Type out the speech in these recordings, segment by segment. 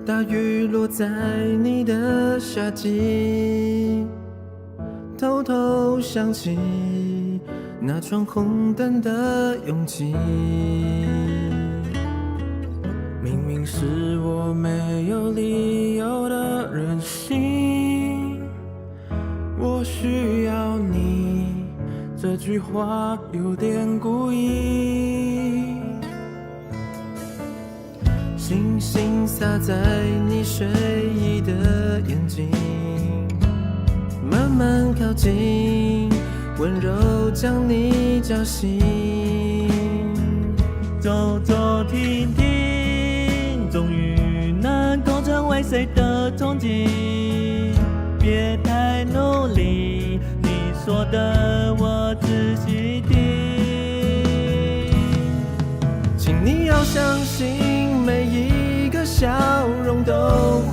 大雨落在你的夏季，偷偷想起那闯红灯的勇气。明明是我没有理由的任性，我需要你，这句话有点故意。星星洒在你睡意的眼睛，慢慢靠近，温柔将你叫醒。走走停停，终于能够成为谁的憧憬。别太努力，你说的我仔细听。请你要相信，每一个笑容都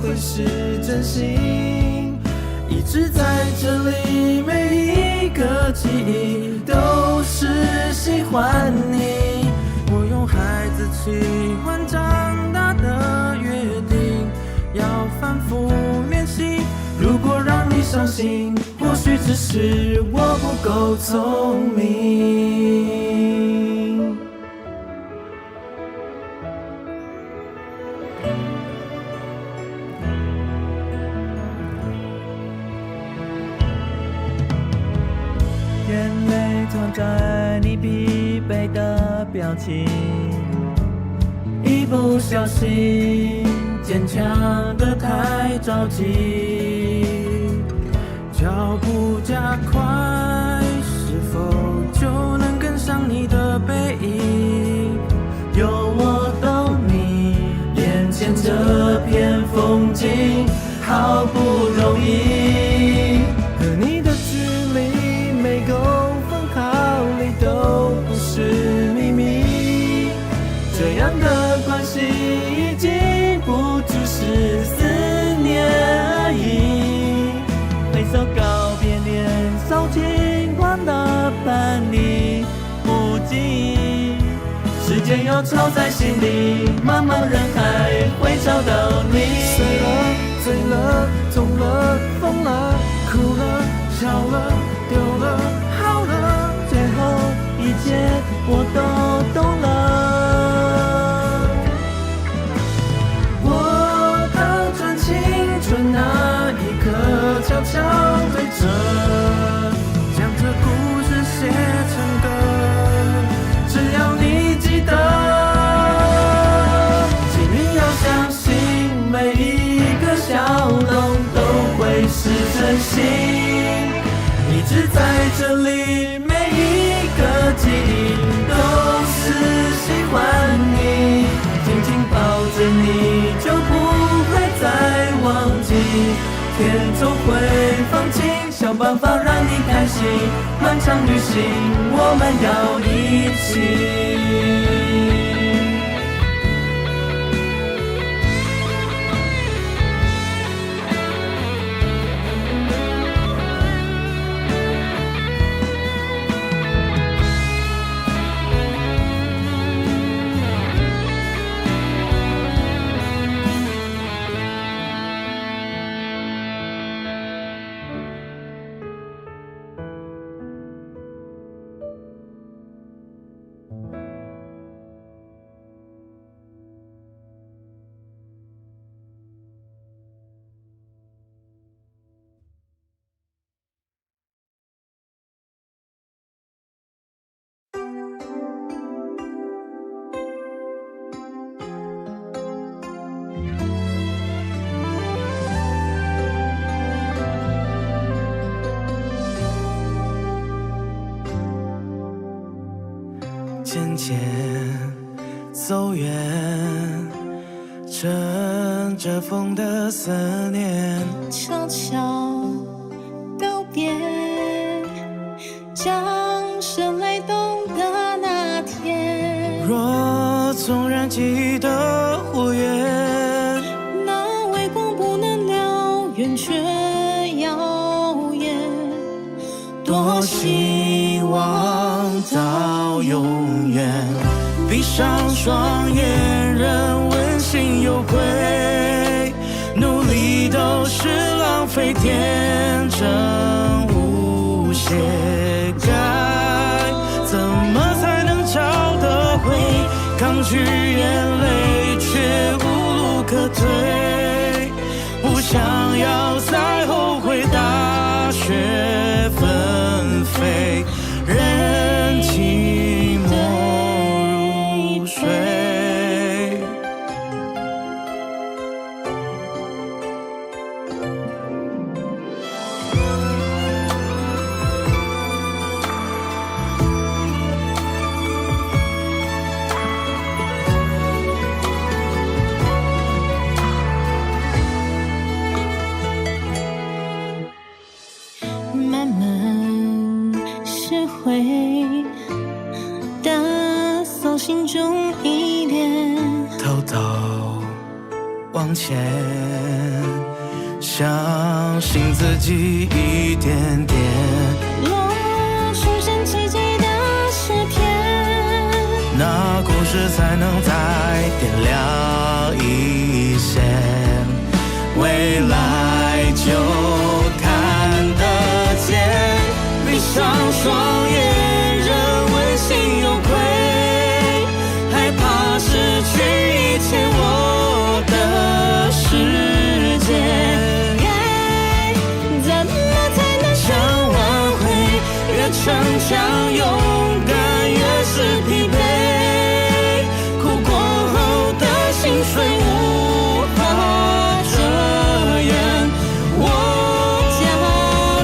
会是真心。一直在这里，每一个记忆都是喜欢你。我用孩子气换长大的约定，要反复练习。如果让你伤心，或许只是我不够聪明。眼泪藏在你疲惫的表情，一不小心坚强得太着急，脚步加快，是否就能跟上你的背影？有我懂你，眼前这片风景好不容易，和你的距离每公分毫厘都不是秘密，这样的关系已经不只是思念而已。挥手告别，年少轻狂的叛逆不羁，时间又抄在心里，茫茫人海会找到你。碎了，醉了，痛了，疯了，哭了，笑了，丢了，好了，最后一切我都懂了。我倒转青春那一刻，悄悄对着，将这故事写成歌，只要你记得。请你要相信，每一个笑容都会是真心。一直在这里，每一个记忆都是喜欢你。紧紧抱着你，就不会再忘记。天总会放晴，想办法让你开心。漫长旅行，我们要一起。并肩走远，乘着风的思念，悄悄告别，将生来懂的那天。若纵然记忆的忽远，那微光不能燎原，却耀眼。多希望到永远。闭上双眼，任温馨有愧，努力都是浪费，天真无邪。该怎么才能找得回？抗拒眼泪，却无路可退。不想要再后悔，大雪纷飞，任寂寞入睡。慢慢学会打扫心中一点，偷偷往前，相信自己一点点。若出现奇迹的诗篇，那故事才能再点亮一线，未来就看得见。闭上双眼，任温馨有愧，害怕失去一切我的世界。该怎么才能想挽回，越逞强勇敢越是疲惫，哭过后的心碎无法遮掩，我叫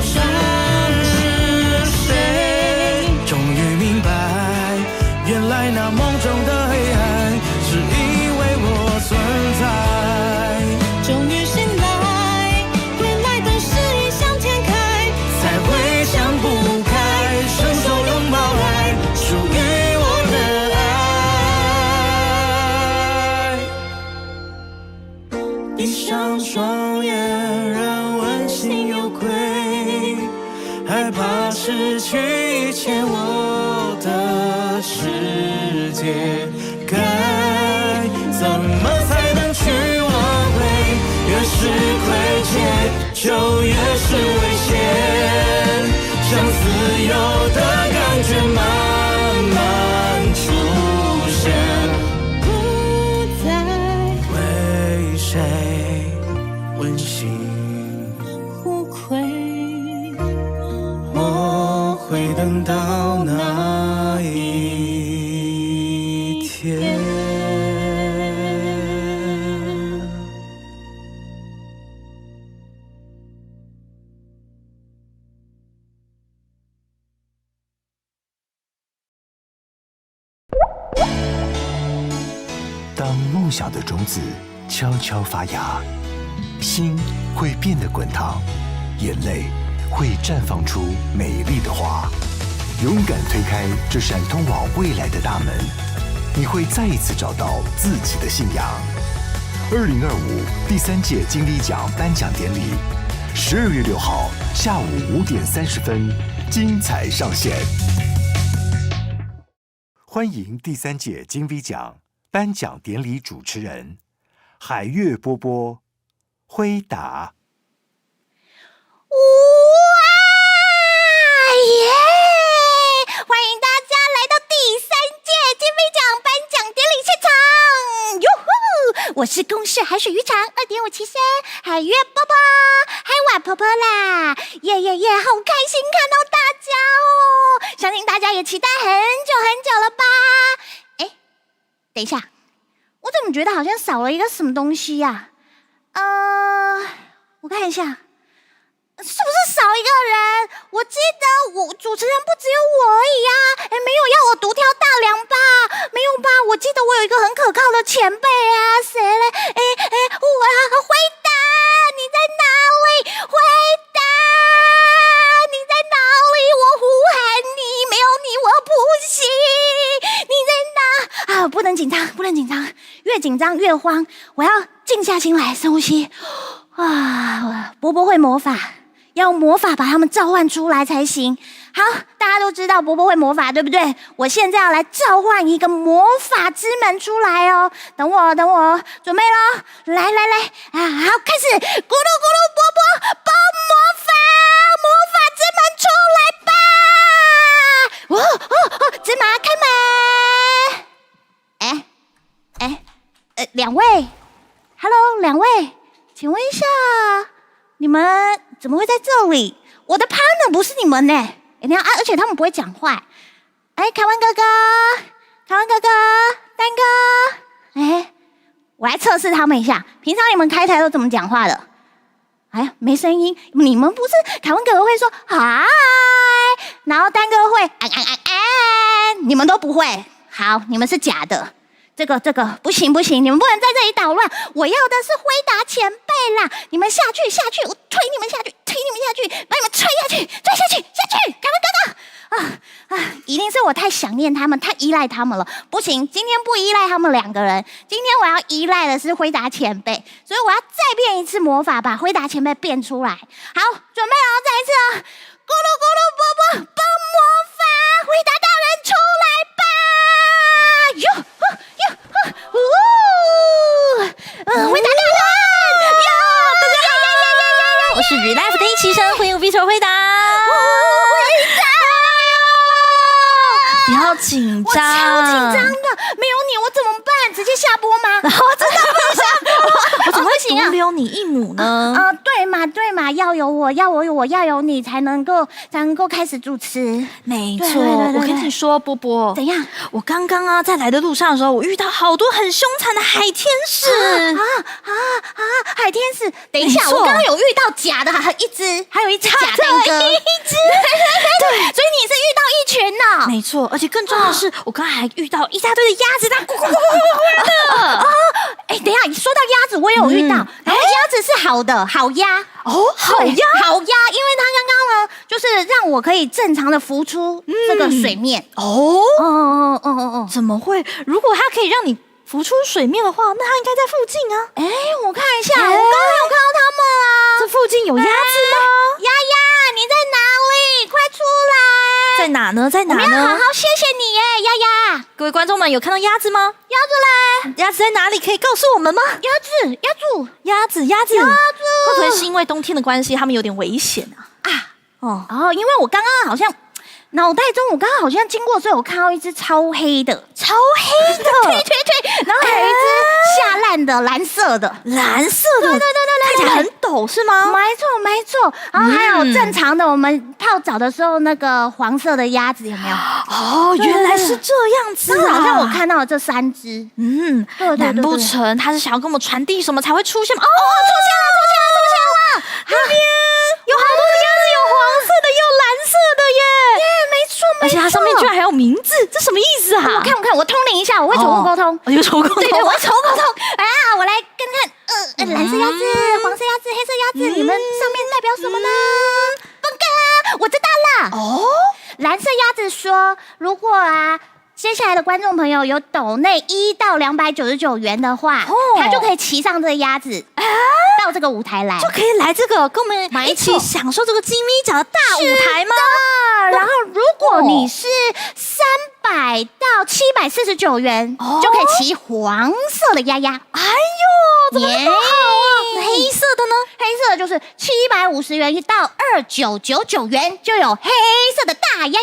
上是谁？终于明白，原来那梦中的黑暗是因为我存在。终于醒来，原来都是异想天开，才会想不开，伸手拥抱来属于我的爱。闭上双眼，让温馨有愧，害怕失去一切我的世界。该怎么才能去挽回？越是亏欠，就越是危险。像自由的感觉慢慢出现，不再为谁温馨？互亏。我会等到那一天。当梦想的种子悄悄发芽，心会变得滚烫，眼泪会绽放出美丽的花。勇敢推开这扇通往未来的大门，你会再一次找到自己的信仰。2025第3届金理奖颁奖典礼，12月6号下午5点30分，精彩上线。欢迎第3届金 V 奖颁奖典礼主持人海月波波辉达。哇耶！欢迎大家来到第3届金杯奖颁奖典礼现场！哟呼！我是公视海水鱼场2.573海月波波，海瓦婆婆啦！耶耶耶！好开心看到大家哦！相信大家也期待很久很久了吧？哎，等一下，我怎么觉得好像少了一个什么东西呀？我看一下。是不是少一个人？我记得我主持人不只有我而已呀，没有要我独挑大梁吧？没有吧？我记得我有一个很可靠的前辈啊，谁嘞？回答，你在哪里？回答，你在哪里？我呼喊你，没有你我不行。你在哪？不能紧张，不能紧张，越紧张越慌。我要静下心来，深呼吸。伯伯会魔法。要用魔法把他们召唤出来才行。好，大家都知道伯伯会魔法，对不对？我现在要来召唤一个魔法之门出来哦。等我，准备咯。来，好，开始！咕噜咕噜，伯伯包魔法，魔法之门出来吧！芝麻开门。两位 ，Hello， 两位，请问一下，你们怎么会在这里？我的 partner 不是你们呢。而且他们不会讲话。凯文哥哥，丹哥，我来测试他们一下。平常你们开台都怎么讲话的？没声音。你们不是凯文哥哥会说嗨，然后丹哥会你们都不会。好，你们是假的。这个不行，你们不能在这里捣乱。我要的是辉达前辈啦！你们下去，我推你们下去，把你们吹下去！凯文哥哥，一定是我太想念他们，太依赖他们了。不行，今天不依赖他们两个人，今天我要依赖的是辉达前辈，所以我要再变一次魔法，把辉达前辈变出来。好，准备再一次哦！咕噜咕噜，波波帮魔法，辉达大人出来吧！辉达大人，我是 Relife 的一期生，欢迎Vito辉达。不要紧张，我超紧张的，没有你我怎么办？直接下播吗？真的不能下播，我怎么会独留你一母呢？对嘛，要有我，要有你才能够开始主持。没错，我跟你说，波波，怎样？我刚刚在来的路上的时候，我遇到好多很凶残的海天使海天使！等一下，我刚刚有遇到假的一只，还有一只假丹哥，一只，对，所以你是遇到一群呢。没错，而且更重要的是，我刚刚还遇到一大堆的鸭子，它咕咕咕咕的。等一下，说到鸭子，我也有遇到，然后鸭子是好的，好鸭。好鸭，因为它刚刚呢，就是让我可以正常的浮出这个水面。怎么会？如果它可以让你浮出水面的话，那它应该在附近啊。我看一下，我刚刚有看到它们啊。这附近有鸭子吗？鸭，你在哪里？快出来！在哪呢？我们要好好谢谢你耶，鸭。各位观众们，有看到鸭子吗？鸭子嘞？鸭子在哪里？可以告诉我们吗？鸭子，会不会是因为冬天的关系，它们有点危险啊？因为我刚刚好像脑袋中，好像经过，所以我看到一只超黑的，对，然后还有一只下烂的蓝色的，对，看起来很陡是吗？没错，然后还有正常的，我们泡澡的时候那个黄色的鸭子有没有？原来是这样子啊！好像我看到了这3只，对，难不成他是想要跟我们传递什么才会出现吗？出现了！那边有好多的鸭子，有黄色的，也有蓝色的耶！没错，而且它上面居然还有名字，这什么意思啊？我看，我通灵一下，我会宠物沟通。你会宠物沟通？对，我会宠物沟通。我来看，蓝色鸭子、黄色鸭子、黑色鸭子，你们上面代表什么呢？笨哥，我知道了。蓝色鸭子说，如果接下来的观众朋友有抖内1到299元的话，他就可以骑上这个鸭子到这个舞台来，就可以来这个跟我们一起享受这个金咪奖的大舞台吗？然后如果你是300到749元，就可以骑黄色的鸭。怎么那么好啊？黑色的呢？黑色的就是750元到2999元，就有黑色的大鸭。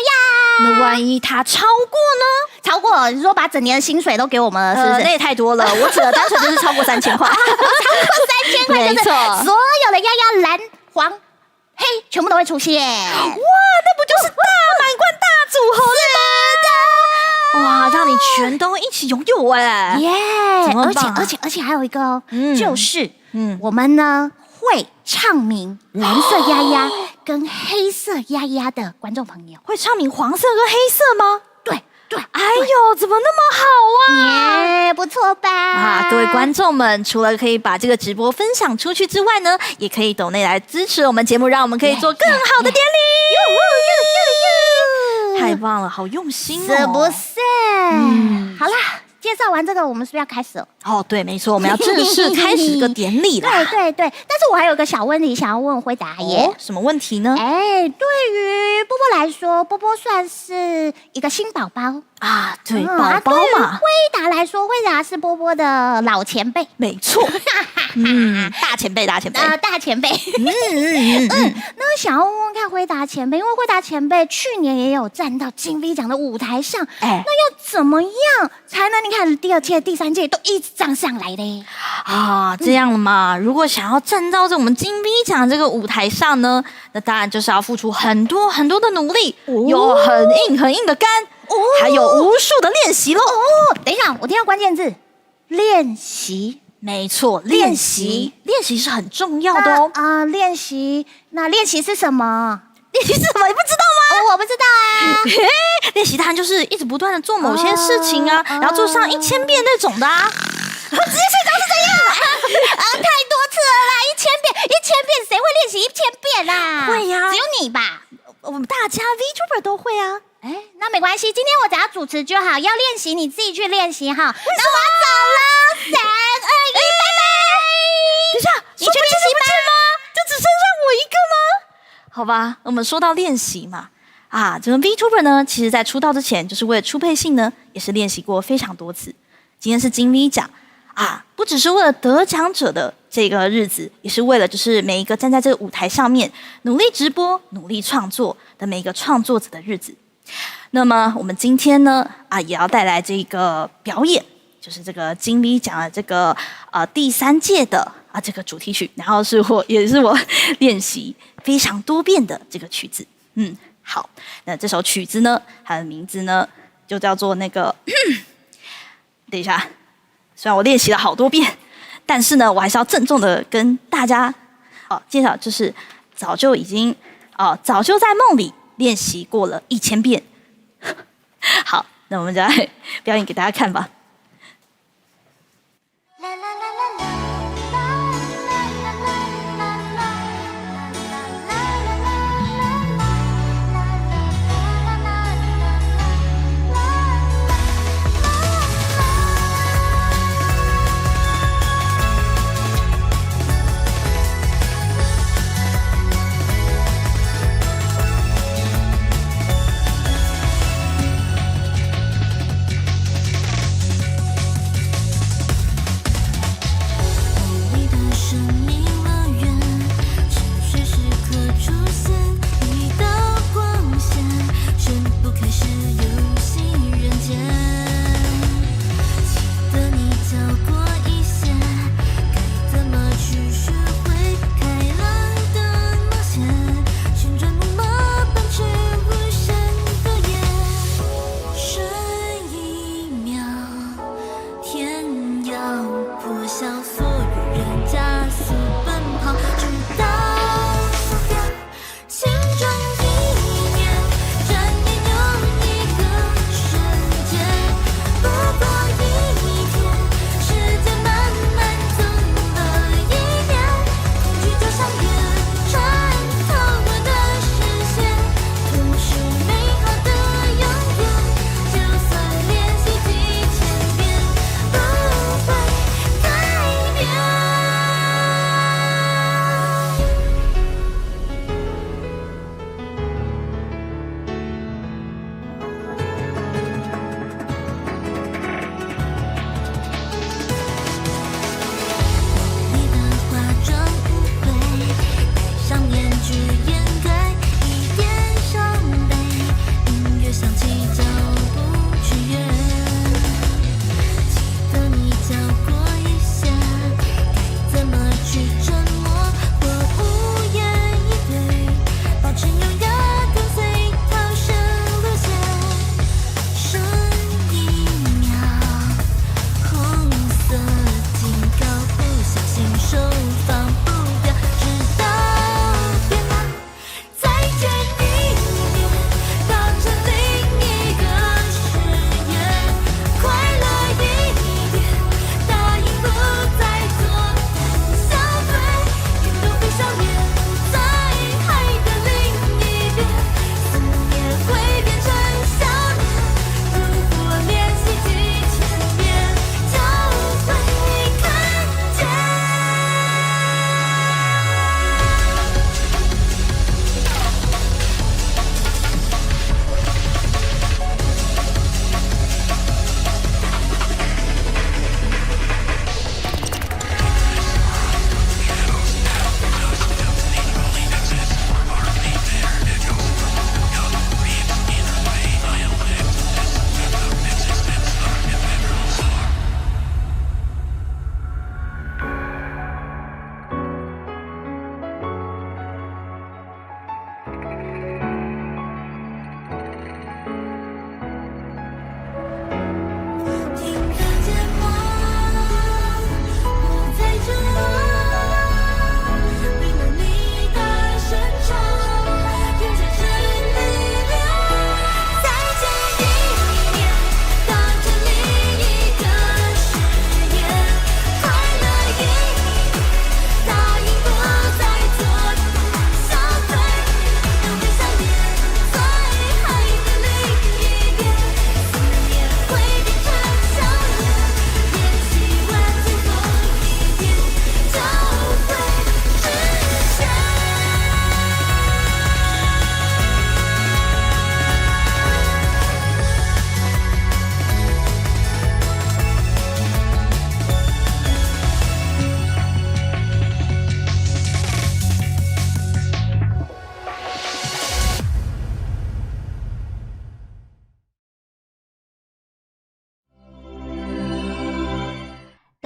那万一它超过呢？超过，你说把整年的薪水都给我们了，是不是？那也太多了。我指的单纯就是超过3000块。超过3000块，就是所有的鸭蓝、黄、黑全部都会出现。哇，那不就是大满贯大组合了吗？哇，让你全都一起拥有耶！而且还有一个就是我们呢会会唱名蓝色鸭鸭跟黑色鸭鸭的观众朋友。会唱名黄色跟黑色吗？对对，哎呦，怎么那么好啊！耶，不错吧？啊，各位观众们，除了可以把这个直播分享出去之外呢，也可以抖内来支持我们节目，让我们可以做更好的典礼。太棒了，好用心哦，是不是？好啦，介绍完这个，我们是不是要开始了？哦，对，没错，我们要正式开始这个典礼啦。对，但是我还有个小问题想要问辉达耶。哦，什么问题呢？对于波波来说，波波算是一个新宝宝啊，对，宝宝嘛。辉达来说，辉达是波波的老前辈，没错。大前辈，大前辈。大前辈。那想要问问看辉达前辈，因为辉达前辈去年也有站到金 V 奖的舞台上，那要怎么样才能你看第2届、第3届都一直站上来嘞？啊，这样嘛，如果想要站到我们金 V 奖这个舞台上呢，那当然就是要付出很多很多的努力，有很硬的肝，还有无数的练习喽。等一下，我听到关键字，练习。没错，练习是很重要的哦。练习，那练习是什么？练习是什么？你不知道吗？我不知道啊。练习当然就是一直不断的做某些事情啊，然后做上1000遍那种的啊。直接睡着是怎样？太多次了啦，1000遍，1000遍，谁会练习1000遍啦？会呀，只有你吧？我们大家 VTuber 都会啊。那没关系，今天我只要主持就好，要练习你自己去练习哈。那我走了，3、2、1，拜拜。等一下，你确定是不见吗？就只剩下我一个吗？好吧，我们说到练习嘛，这个 VTuber 呢，其实在出道之前，就是为了初配信呢，也是练习过非常多次。今天是金 V 奖不只是为了得奖者的这个日子，也是为了就是每一个站在这个舞台上面努力直播、努力创作的每一个创作者的日子。那么我们今天呢也要带来这个表演，就是这个金 V 奖的这个第3届的这个主题曲，然后也是我练习非常多遍的这个曲子。好，那这首曲子呢，它的名字呢就叫做那个等一下，虽然我练习了好多遍，但是呢，我还是要郑重的跟大家介绍，就是早就在梦里练习过了1000遍。好，那我们就来表演给大家看吧。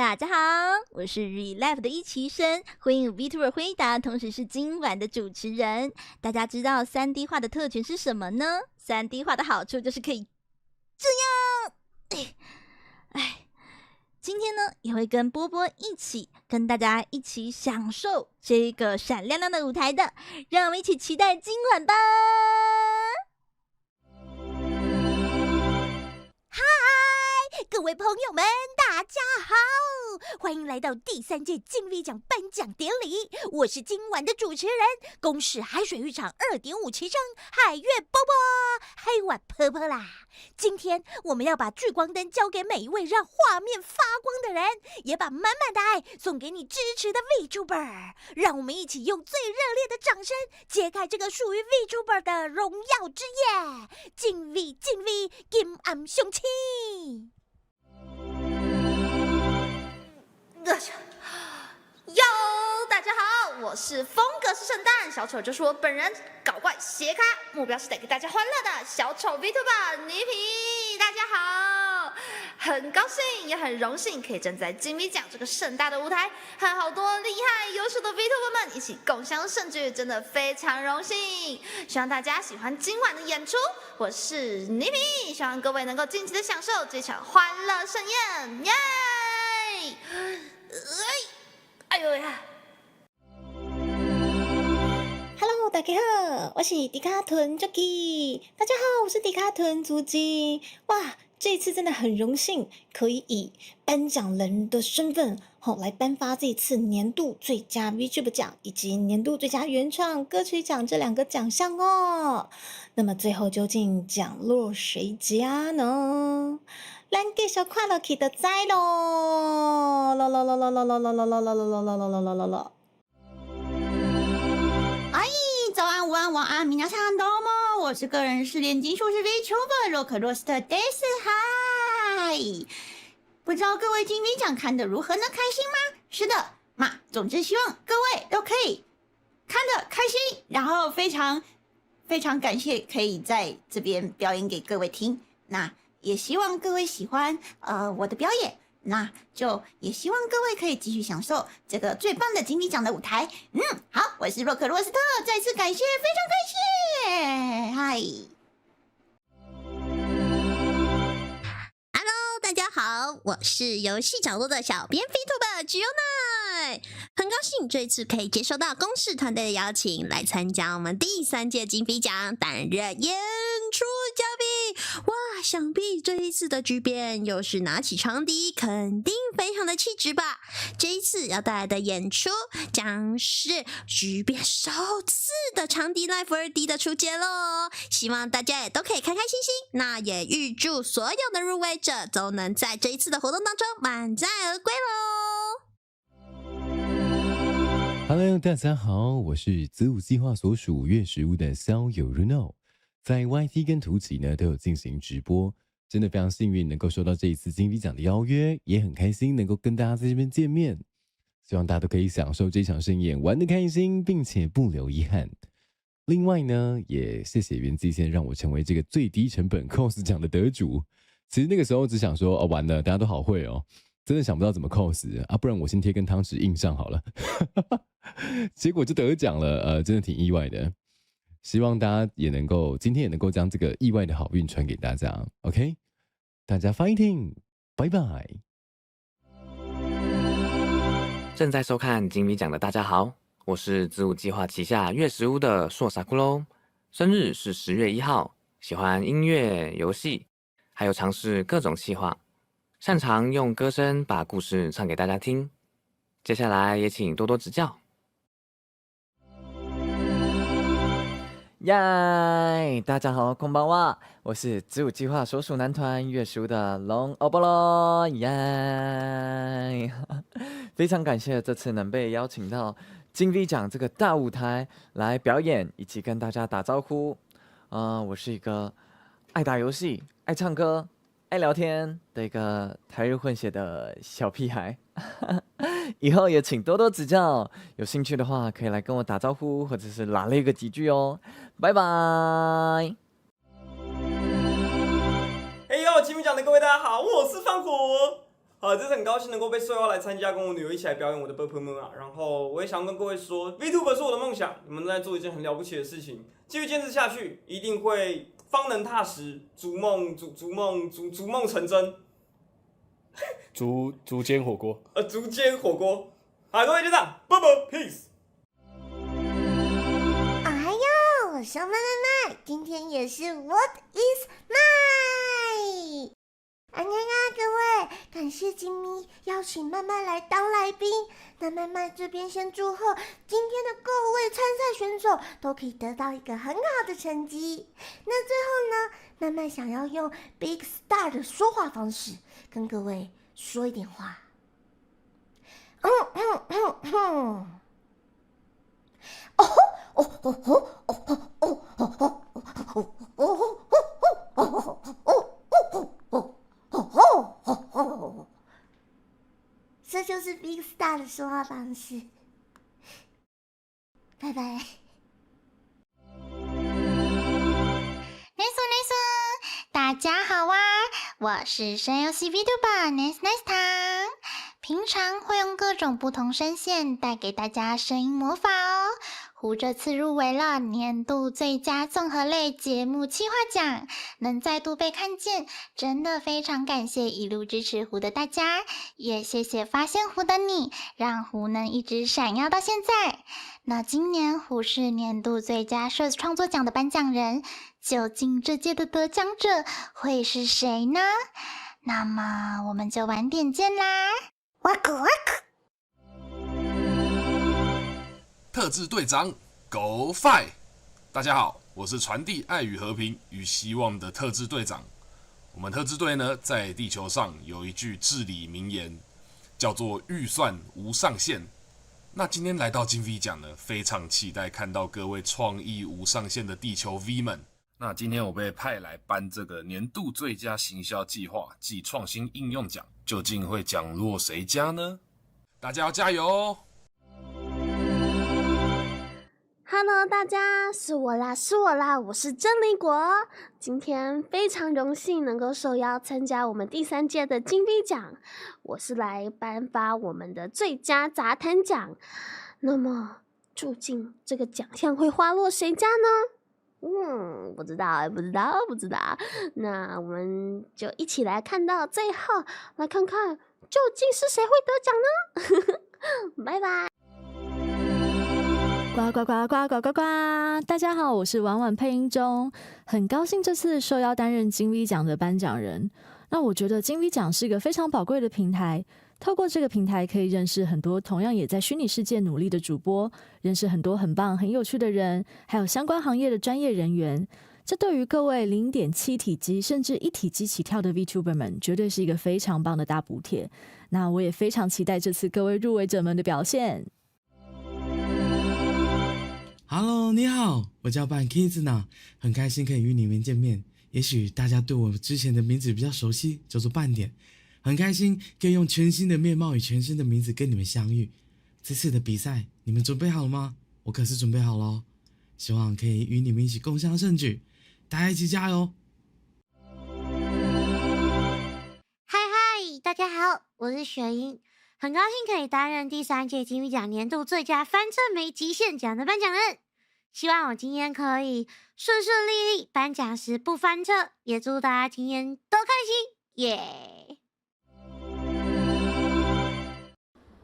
大家好，我是 Relive 的一期生，欢迎 VTuber 辉达，同时是今晚的主持人。大家知道 3D 画的特权是什么呢？ 3D 画的好处就是可以这样。今天呢也会跟波波一起跟大家一起享受这个闪亮亮的舞台的，让我们一起期待今晚吧。嗨，各位朋友们，大家好，欢迎来到第3届金 V 奖颁奖典礼。我是今晚的主持人，公视海水浴场2.5期生海月波波，黑晚婆婆啦。今天我们要把聚光灯交给每一位让画面发光的人，也把满满的爱送给你支持的 VTuber。让我们一起用最热烈的掌声揭开这个属于 VTuber 的荣耀之夜。金 V 金暗雄起。哟，大家好，我是风格是圣诞，小丑就是我本人，搞怪斜咖，目标是带给大家欢乐的小丑 VTuber 倪皮。大家好，很高兴也很荣幸可以站在金 V 奖这个盛大的舞台，和好多厉害优秀的 VTuber 们一起共襄盛举，真的非常荣幸。希望大家喜欢今晚的演出，我是倪皮，希望各位能够尽情的享受这场欢乐盛宴，耶！哎呦呀 ！Hello， 大家好，我是迪卡屯 Joki。大家好，我是迪卡屯足迹。哇，这一次真的很荣幸，可以以颁奖人的身份，来颁发这一次年度最佳 VTuber 奖以及年度最佳原创歌曲奖这2个奖项哦。那么最后究竟奖落谁家呢？咱继续看落去就知咯。早安、午安、晚安，皆さんどうも，我是个人失恋金属是 VTuber 洛克洛斯特です。嗨，不知道各位金 V 奖看得如何呢？开心吗？是的嘛，总之希望各位都可以看得开心，然后非常感谢可以在这边表演给各位听。那也希望各位喜欢我的表演，那就也希望各位可以继续享受这个最棒的金 V 奖的舞台。好，我是洛克洛斯特，再次感谢，非常感谢，嗨。Hello， 大家好，我是游戏角落的小编 VTuber Giona， 很高兴这一次可以接受到公视团队的邀请，来参加我们第3届金 V 奖，担任演出嘉宾。哇，想必这一次的巨变又是拿起长笛，肯定非常的气质吧。这一次要带来的演出将是巨变首次的长笛 Live 2D 的出街咯，希望大家也都可以开开心心。那也预祝所有的入围者都能在这一次的活动当中满载而归咯。Hello， 大家好，我是子午计划所属月食屋的肖友 Runo， 在 YT 跟图奇呢都有进行直播，真的非常幸运能够收到这一次金 V 奖的邀约，也很开心能够跟大家在这边见面。希望大家都可以享受这场盛宴，玩得开心，并且不留遗憾。另外呢，也谢谢元基先让我成为这个最低成本 cos 奖的得主。其实那个时候只想说，完了，大家都好会哦，真的想不到怎么 cos 啊，不然我先贴根汤匙印上好了。结果就得奖了，真的挺意外的。希望大家也能够今天也能够将这个意外的好运传给大家。OK， 大家 fighting， 拜拜。正在收看金 V 奖的大家好，我是子午计划旗下月食屋的硕傻骷髅，生日是10月1号，喜欢音乐、游戏，还有尝试各种企划，擅长用歌声把故事唱给大家听。接下来也请多多指教。耶！大家好，こんばんは，我是子午计划所属男团月食屋的龙欧波罗，耶！非常感谢这次能被邀请到金 V 奖这个大舞台来表演，以及跟大家打招呼。我是一个爱打游戏、爱唱歌、爱聊天的一个台日混血的小屁孩。以后也请多多指教，有兴趣的话可以来跟我打招呼，或者是拉了一个几句哦。拜拜。哎呦，金 V 奖的各位大家好，我是放火。好，这次很高兴能够被受邀来参加，跟我女儿一起来表演我的 performance 啊。然后我也想跟各位说 ，VTuber 是我的梦想，你们在做一件很了不起的事情，继续坚持下去，一定会方能踏实，逐梦成真。竹间火锅。竹间火锅。好，各位就这样，啵啵 ，peace。哎呦，我是麦麦麦，今天也是 What is my？各位，感谢金咪邀请麦麦来当来宾。那麦麦这边先祝贺今天的各位参赛选手都可以得到一个很好的成绩。那最后呢，麦麦想要用 Big Star 的说话方式跟各位说一点话。这就是 Big Star 的说话方式。拜拜。大家好啊，我是声游戏 VTuber Nice 糖。平常会用各种不同声线带给大家声音魔法哦。胡这次入围了年度最佳综合类节目企划奖，能再度被看见，真的非常感谢一路支持胡的大家，也谢谢发现胡的你，让胡能一直闪耀到现在。那今年胡是年度最佳 Shorts 创作奖的颁奖人，究竟这届的得奖者会是谁呢？那么我们就晚点见啦！哇酷哇酷！特制队长 Go Fight！ 大家好，我是传递爱与和平与希望的特制队长。我们特制队呢，在地球上有一句至理名言，叫做“预算无上限”。那今天来到金 V 奖呢，非常期待看到各位创意无上限的地球 V 们。那今天我被派来颁这个年度最佳行销计划暨创新应用奖，究竟会奖落谁家呢？大家要加油哦！ Hello， 大家，是我啦，我是真理果。今天非常荣幸能够受邀参加我们第3届的金 V 奖，我是来颁发我们的最佳杂谈奖。那么，究竟这个奖项会花落谁家呢？不知道。那我们就一起来看到最后，来看看究竟是谁会得奖呢？拜拜。呱呱呱呱呱呱呱！大家好，我是婉婉配音中，很高兴这次受邀担任金 V 奖的颁奖人。那我觉得金 V 奖是一个非常宝贵的平台，透过这个平台可以认识很多同样也在虚拟世界努力的主播，认识很多很棒很有趣的人，还有相关行业的专业人员。这对于各位0.7体积甚至1体积起跳的 VTuber 们，绝对是一个非常棒的大补贴。那我也非常期待这次各位入围者们的表现。Hello， 你好，我叫半 Kizuna， 很开心可以与你们见面。也许大家对我之前的名字比较熟悉，叫做半点。很开心可以用全新的面貌与全新的名字跟你们相遇。这次的比赛，你们准备好了吗？我可是准备好了，希望可以与你们一起共襄盛举，大家一起加油！嗨，大家好，我是雪莹。很高兴可以担任第3届金 V 奖年度最佳翻车没极限奖的颁奖人，希望我今天可以顺利，颁奖时不翻车，也祝大家今天都开心，耶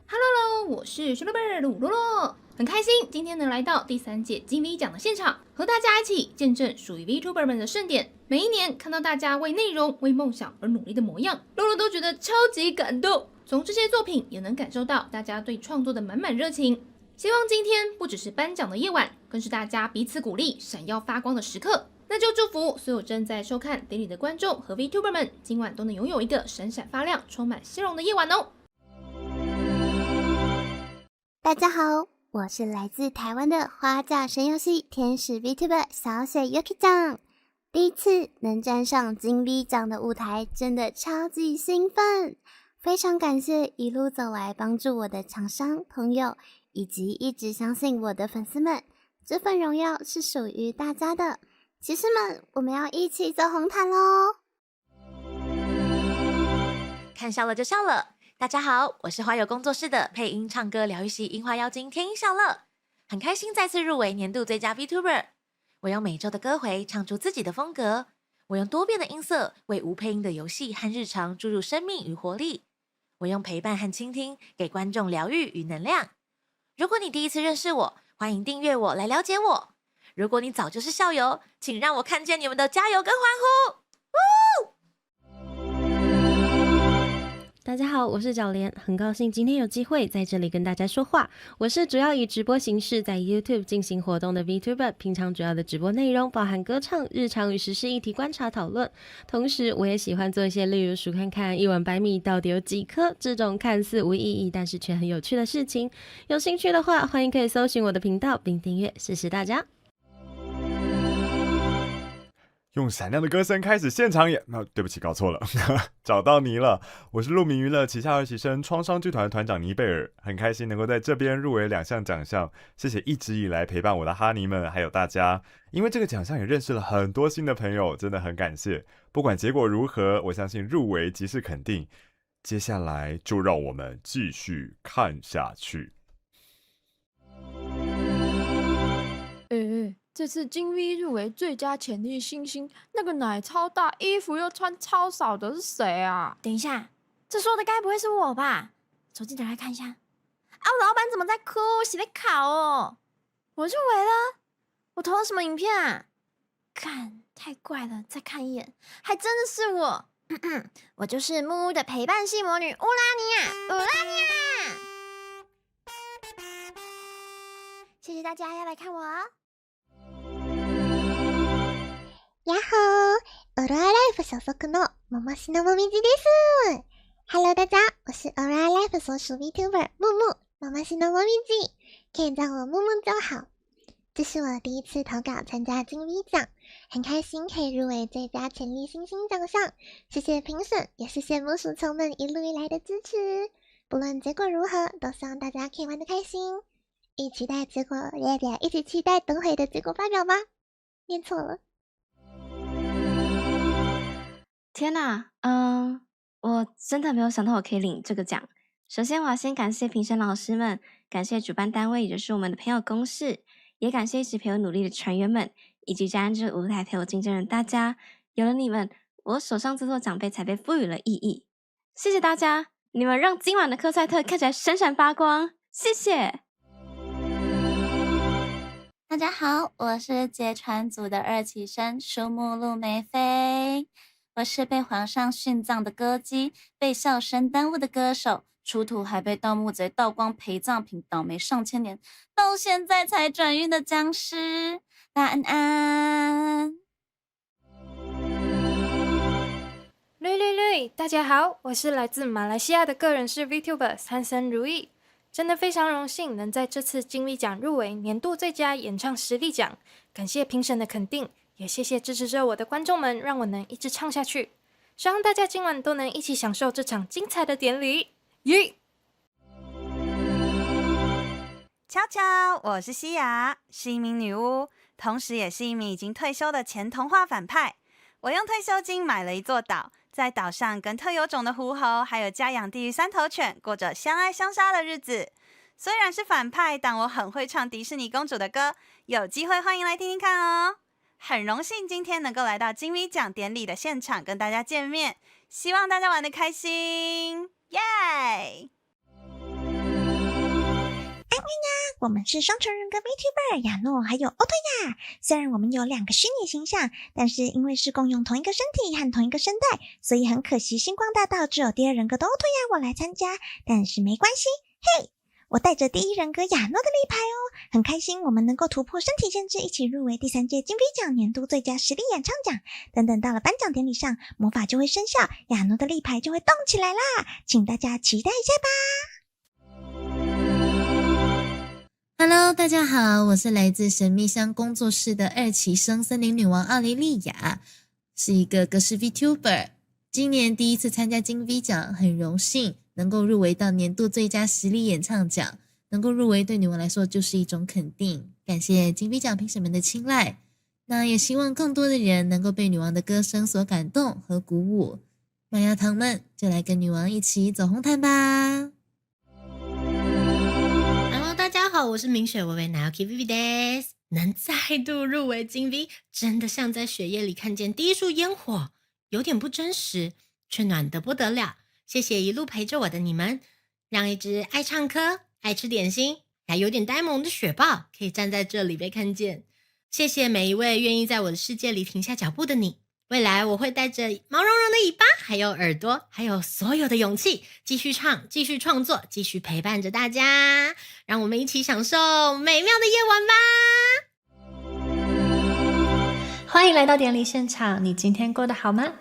！Hello， 我是雪洛贝鲁洛洛，很开心今天能来到第3届金 V 奖的现场，和大家一起见证属于 VTuber 们的盛典。每一年看到大家为内容、为梦想而努力的模样，洛洛都觉得超级感动。从这些作品也能感受到大家对创作的满满热情。希望今天不只是颁奖的夜晚，更是大家彼此鼓励、闪耀发光的时刻。那就祝福所有正在收看典礼的观众和 VTuber 们，今晚都能拥有一个闪闪发亮、充满笑容的夜晚哦。大家好，我是来自台湾的花架神游戏天使 VTuber 小雪 Yuki 酱。第一次能站上金 V 奖的舞台，真的超级兴奋。非常感谢一路走来帮助我的厂商朋友，以及一直相信我的粉丝们，这份荣耀是属于大家的。骑士们，我们要一起走红毯咯！看笑了就笑了。大家好，我是花友工作室的配音唱歌疗愈系樱花妖精天音笑乐，很开心再次入围年度最佳 VTuber。我用每周的歌回唱出自己的风格，我用多变的音色为无配音的游戏和日常注入生命与活力，我用陪伴和倾听给观众疗愈与能量。如果你第一次认识我，欢迎订阅我来了解我。如果你早就是校友，请让我看见你们的加油跟欢呼。大家好，我是小莲，很高兴今天有机会在这里跟大家说话。我是主要以直播形式在 YouTube 进行活动的 VTuber， 平常主要的直播内容包含歌唱、日常与时事议题观察讨论，同时我也喜欢做一些例如数看看一碗白米到底有几颗这种看似无意义但是却很有趣的事情。有兴趣的话，欢迎可以搜寻我的频道并订阅，谢谢大家。用闪亮的歌声开始现场演，对不起，搞错了，找到你了。我是鹿鸣娱乐旗下二期生创伤剧团团长尼贝尔，很开心能够在这边入围2项奖项，谢谢一直以来陪伴我的哈尼们，还有大家。因为这个奖项也认识了很多新的朋友，真的很感谢。不管结果如何，我相信入围即是肯定。接下来就让我们继续看下去。这次金 V 入围最佳潜力新星，那个奶超大、衣服又穿超少的是谁啊？等一下，这说的该不会是我吧？手机打开看一下。啊，我老板怎么在哭？洗在烤哦！我入围了，我投了什么影片啊？看，太怪了，再看一眼，还真的是我。我就是木屋的陪伴系魔女乌拉尼亚，乌拉尼亚。谢谢大家，要来看我哦。やっほー！オロアライフ所属の桃篠もみじです。Hello， 大家，我是 Aura Life 所属 VTuber 木木桃篠もみじ，可以叫我木木就好。这是我第一次投稿参加金 V 奖，很开心可以入围最佳潜力新星奖项。谢谢评审，也谢谢木薯球们一路以来的支持。不论结果如何，都希望大家可以玩得开心。一起期待结果，一起期待等会的结果发表吧。念错了。天哪，我真的没有想到我可以领这个奖。首先，我要先感谢评审老师们，感谢主办单位，也就是我们的朋友公视，也感谢一直陪我努力的船员们，以及站在这个舞台陪我竞争的大家。有了你们，我手上这座奖杯才被赋予了意义。谢谢大家，你们让今晚的科赛特看起来闪闪发光。谢谢。大家好，我是劫船组的2期生树木鹿梅菲。我是被皇上殉葬的歌姬，被笑声耽误的歌手，出土还被盗墓贼盗光陪葬品，倒霉上千年，到现在才转运的僵尸大安安。大家好，我是来自马来西亚的个人式 VTuber 三生如意。真的非常荣幸能在这次金 V 奖入围年度最佳演唱实力奖，感谢评审的肯定，也谢谢支持着我的观众们，让我能一直唱下去。希望大家今晚都能一起享受这场精彩的典礼。耶！悄悄，我是西雅，是一名女巫，同时也是一名已经退休的前童话反派。我用退休金买了一座岛，在岛上跟特有种的狐猴还有家养地狱3头犬过着相爱相杀的日子。虽然是反派，但我很会唱迪士尼公主的歌，有机会欢迎来听听看哦。很荣幸今天能够来到金 V 奖典礼的现场跟大家见面，希望大家玩得开心，耶！我们是双重人格 VTuber 亚诺还有欧托亚。虽然我们有2个虚拟形象，但是因为是共用同一个身体和同一个声带，所以很可惜星光大道只有第2人格的欧托亚我来参加，但是没关系，嘿，我带着第1人格亚诺的立牌哦，很开心我们能够突破身体限制，一起入围第3届金 V 奖年度最佳实力演唱奖。等等到了颁奖典礼上，魔法就会生效，亚诺的立牌就会动起来啦，请大家期待一下吧。Hello， 大家好，我是来自神秘乡工作室的2期生森林女王奥莉莉亚，是一个格式 VTuber。今年第一次参加金 V 奖，很荣幸能够入围到年度最佳实力演唱奖。能够入围对女王来说就是一种肯定，感谢金 V 奖评审们的青睐。那也希望更多的人能够被女王的歌声所感动和鼓舞。麦芽糖们，就来跟女王一起走红毯吧。Hello， 大家好，我是明雪微微 Naoki Vivi des。能再度入围金 V， 真的像在雪夜里看见第一束烟火，有点不真实，却暖得不得了。谢谢一路陪着我的你们，让一只爱唱歌、爱吃点心，还有点呆萌的雪豹可以站在这里被看见。谢谢每一位愿意在我的世界里停下脚步的你。未来我会带着毛茸茸的尾巴，还有耳朵，还有所有的勇气，继续唱，继续创作，继续陪伴着大家。让我们一起享受美妙的夜晚吧！欢迎来到典礼现场，你今天过得好吗？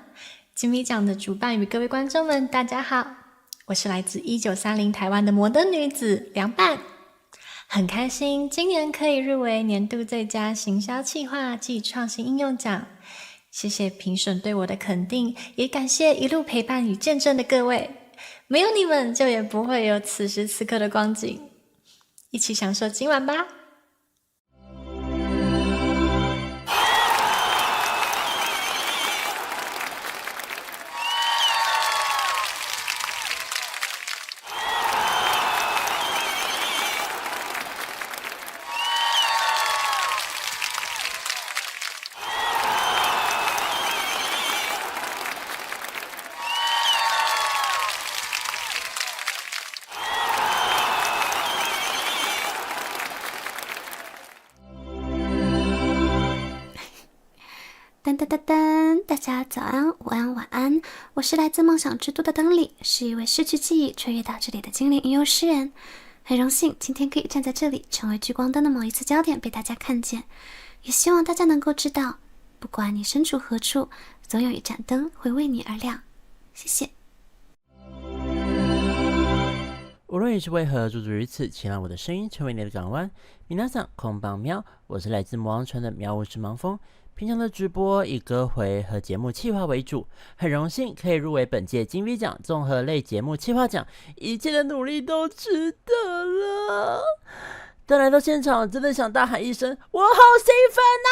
金米奖的主办与各位观众们，大家好，我是来自1930台湾的摩登女子凉拌，很开心今年可以入围年度最佳行销企划暨创新应用奖。谢谢评审对我的肯定，也感谢一路陪伴与见证的各位，没有你们就也不会有此时此刻的光景。一起享受今晚吧。噔噔噔噔，大家早安、午安、晚安！我是来自梦想之都的灯里，是一位失去记忆却遇到这里的精灵吟游诗人。很荣幸今天可以站在这里，成为聚光灯的某一次焦点，被大家看见。也希望大家能够知道，不管你身处何处，总有一盏灯会为你而亮。谢谢。无论你是为何驻足于此，请让我的声音成为你的港湾。皆さんこんばんは，我是来自魔王城的喵巫师盲风。平常的直播以歌回和节目企划为主，很荣幸可以入围本届金 V 奖综合类节目企划奖，一切的努力都值得了。但来到现场，真的想大喊一声：我好兴奋啊！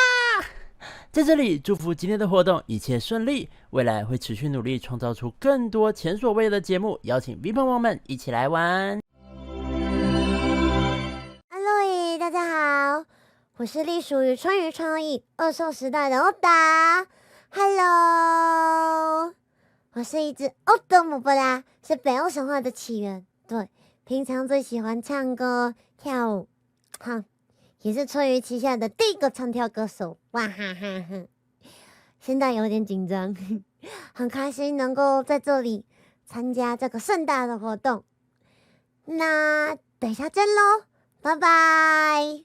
在这里祝福今天的活动一切顺利，未来会持续努力创造出更多前所未有的节目，邀请 V 朋友们一起来玩。Hello， 大家好。我是隶属于川渝创意二兽时代的欧达 ，Hello， 我是一只欧德姆布拉，是北欧神话的起源。对，平常最喜欢唱歌跳舞，也是川渝旗下的第一个唱跳歌手，哇哈哈哈！现在有点紧张，很开心能够在这里参加这个盛大的活动。那等一下见喽，拜拜。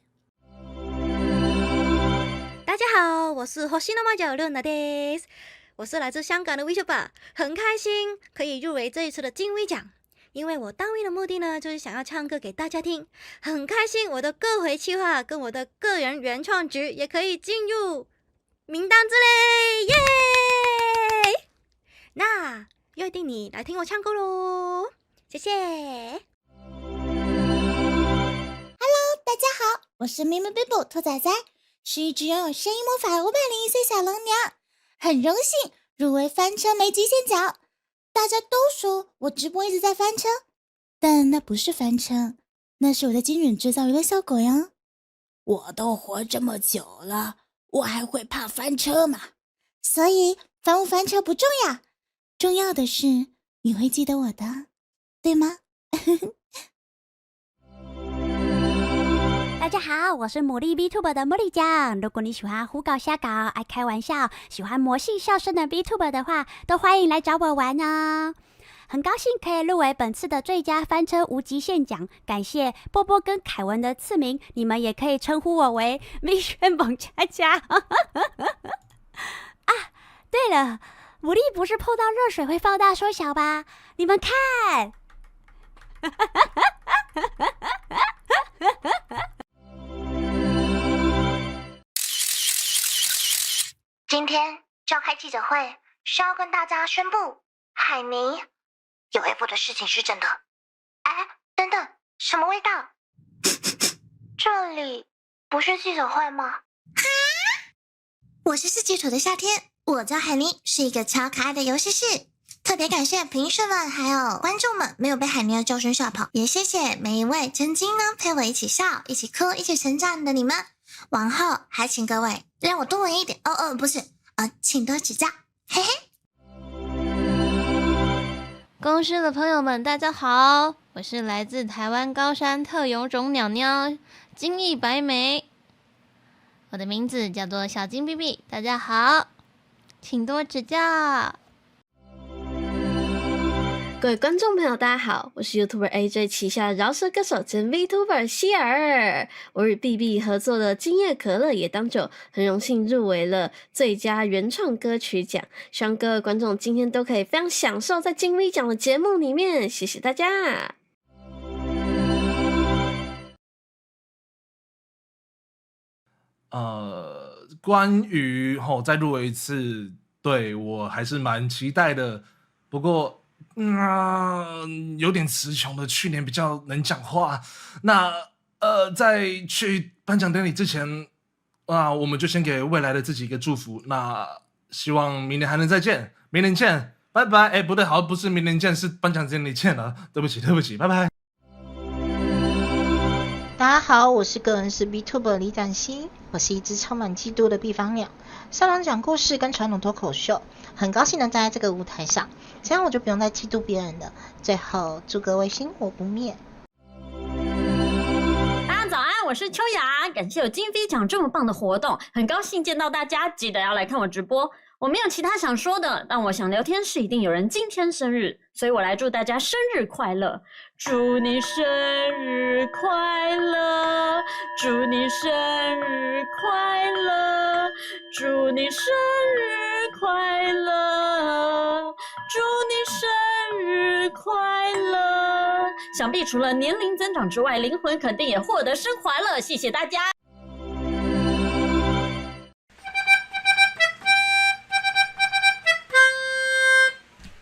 大家好，我是星の魔女ルナです。我是来自香港的 VTuber， 很开心可以入围这一次的金 V 奖。因为我当 V 的目的呢，就是想要唱歌给大家听，很开心我的歌回企划跟我的个人原创曲也可以进入名单之内，耶！那约定你来听我唱歌咯，谢谢。Hello， 大家好，我是咪咪 Bibo 兔仔仔。是一只拥有声音魔法501岁小龙娘，很荣幸入围翻车没极限奖。大家都说我直播一直在翻车，但那不是翻车，那是我在精准制造娱乐效果呀。我都活这么久了，我还会怕翻车吗？所以翻不翻车不重要，重要的是你会记得我的，对吗？大家好，我是牡蛎 VTuber 的茉莉酱。如果你喜欢胡搞瞎搞、爱开玩笑、喜欢魔性笑声的 VTuber 的话，都欢迎来找我玩哦。很高兴可以入围本次的最佳翻车无极限奖，感谢波波跟凯文的赐名，你们也可以称呼我为蜜雪猛佳佳。啊，对了，牡蛎不是碰到热水会放大缩小吧？你们看。今天召开记者会，是要跟大家宣布海尼有 F 的事情是真的。哎，等等，什么味道？这里不是记者会吗？我是4基础的夏天，我叫海尼，是一个超可爱的游戏室。特特别感谢评审们还有观众们没有被海尼的教训吓跑，也谢谢每一位曾经呢陪我一起笑、一起哭、一起成长的你们。往后还请各位让我多稳一点不是请多指教，嘿嘿。公司的朋友们，大家好，我是来自台湾高山特有种鸟鸟金翼白眉，我的名字叫做小金 BB， 大家好，请多指教。各位观众朋友，大家好，我是 YouTuber AJ 旗下的饶舌歌手兼 VTuber 希尔。我与 BB 合作的今夜可乐也当酒，很荣幸入围了最佳原创歌曲奖。希望各位观众今天都可以非常享受在金 V 奖的节目里面，谢谢大家。关于再入围一次，对我还是蛮期待的。不过有点词穷的，去年比较能讲话。那在去颁奖典礼之前我们就先给未来的自己一个祝福。那希望明年还能再见，明年见，拜拜。不对，好像不是明年见，是颁奖典礼见了。对不起，拜拜。大家好，我是个人是 VTuber 李展熙，我是一只充满嫉妒的避风鸟，擅长讲故事跟传统脱口秀，很高兴能站在这个舞台上，这样我就不用再嫉妒别人了。最后祝各位星火不灭。大家早安，我是秋雅，感谢有金 V 奖这么棒的活动，很高兴见到大家，记得要来看我直播。我没有其他想说的，但我想聊天室一定有人今天生日，所以我来祝大家生日快乐！祝你生日快乐！祝你生日快乐！祝你生日快乐！祝你生日快乐！想必除了年龄增长之外，灵魂肯定也获得升华了。谢谢大家。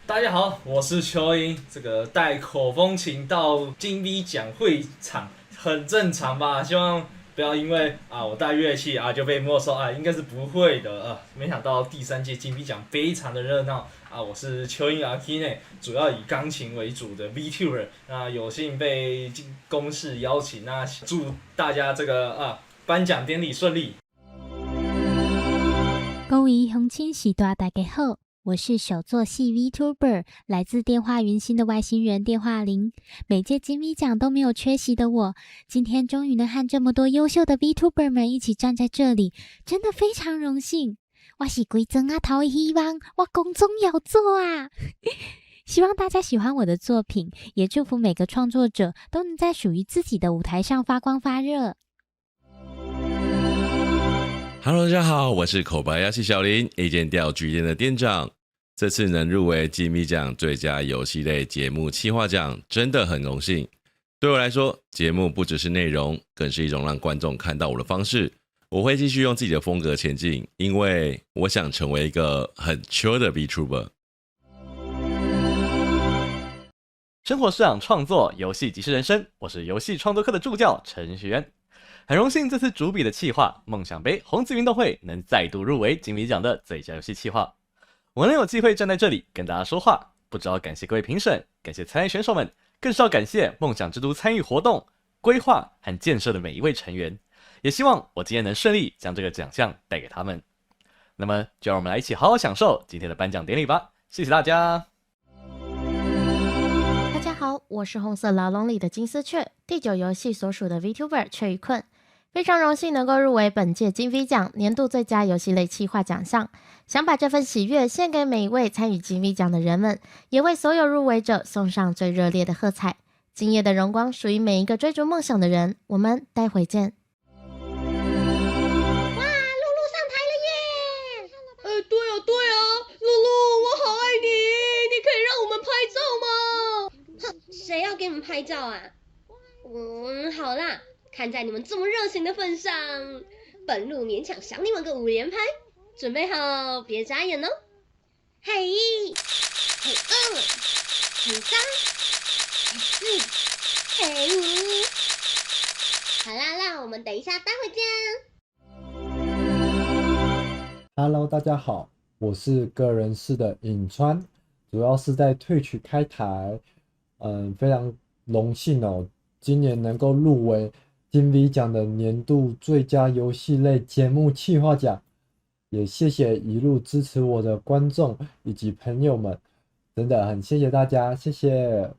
大家好，我是邱英。这个带口风琴到金 V 奖会场很正常吧？希望不要因为我带乐器就被没收应该是不会的没想到第3届金 V 奖非常的热闹我是邱英阿 Kine， 主要以钢琴为主的 VTuber， 那有幸被公视邀请，那祝大家这个颁奖典礼顺利。各位乡亲时代大家好。我是手作系 VTuber， 来自电话云星的外星人电话铃。每届金 V 奖都没有缺席的我，今天终于能和这么多优秀的 VTuber 们一起站在这里，真的非常荣幸。我是规整头希望我公众有做希望大家喜欢我的作品，也祝福每个创作者都能在属于自己的舞台上发光发热。Hello， 大家好，我是口白鸭系小林，一间钓具店的店长。这次能入围金 V 奖最佳游戏类节目企划奖，真的很荣幸。对我来说，节目不只是内容，更是一种让观众看到我的方式。我会继续用自己的风格前进，因为我想成为一个很 chill 的 VTuber。生活市场创作，游戏即是人生。我是游戏创作课的助教陈学渊。很荣幸这次主笔的企划梦想杯红字运动会能再度入围金 V 奖的最佳游戏企划，我能有机会站在这里跟大家说话，不只要感谢各位评审，感谢参赛选手们，更是要感谢梦想之都参与活动、规划和建设的每一位成员，也希望我今天能顺利将这个奖项带给他们。那么就让我们来一起好好享受今天的颁奖典礼吧，谢谢大家。大家好，我是红色牢笼里的金丝雀，第9游戏所属的 VTuber 雀与困。非常荣幸能够入围本届金 V 奖年度最佳游戏类企划奖项，想把这份喜悦献给每一位参与金 V 奖的人们，也为所有入围者送上最热烈的喝彩。今夜的荣光属于每一个追逐梦想的人，我们待会见。对啊，露露，我好爱你，你可以让我们拍照吗？哼，谁要给你们拍照啊？好啦，看在你们这么热情的份上，本路勉强赏你们个5连拍，准备好别眨眼哦。嘿1，嘿2，嘿3，嘿4，嘿5。好啦，让我们等一下，待会见。Hello， 大家好，我是个人式的尹川。主要是在退曲开台。非常荣幸哦，今年能够入围金 V 奖的年度最佳游戏类节目企划奖，也谢谢一路支持我的观众以及朋友们，真的很谢谢大家，谢谢。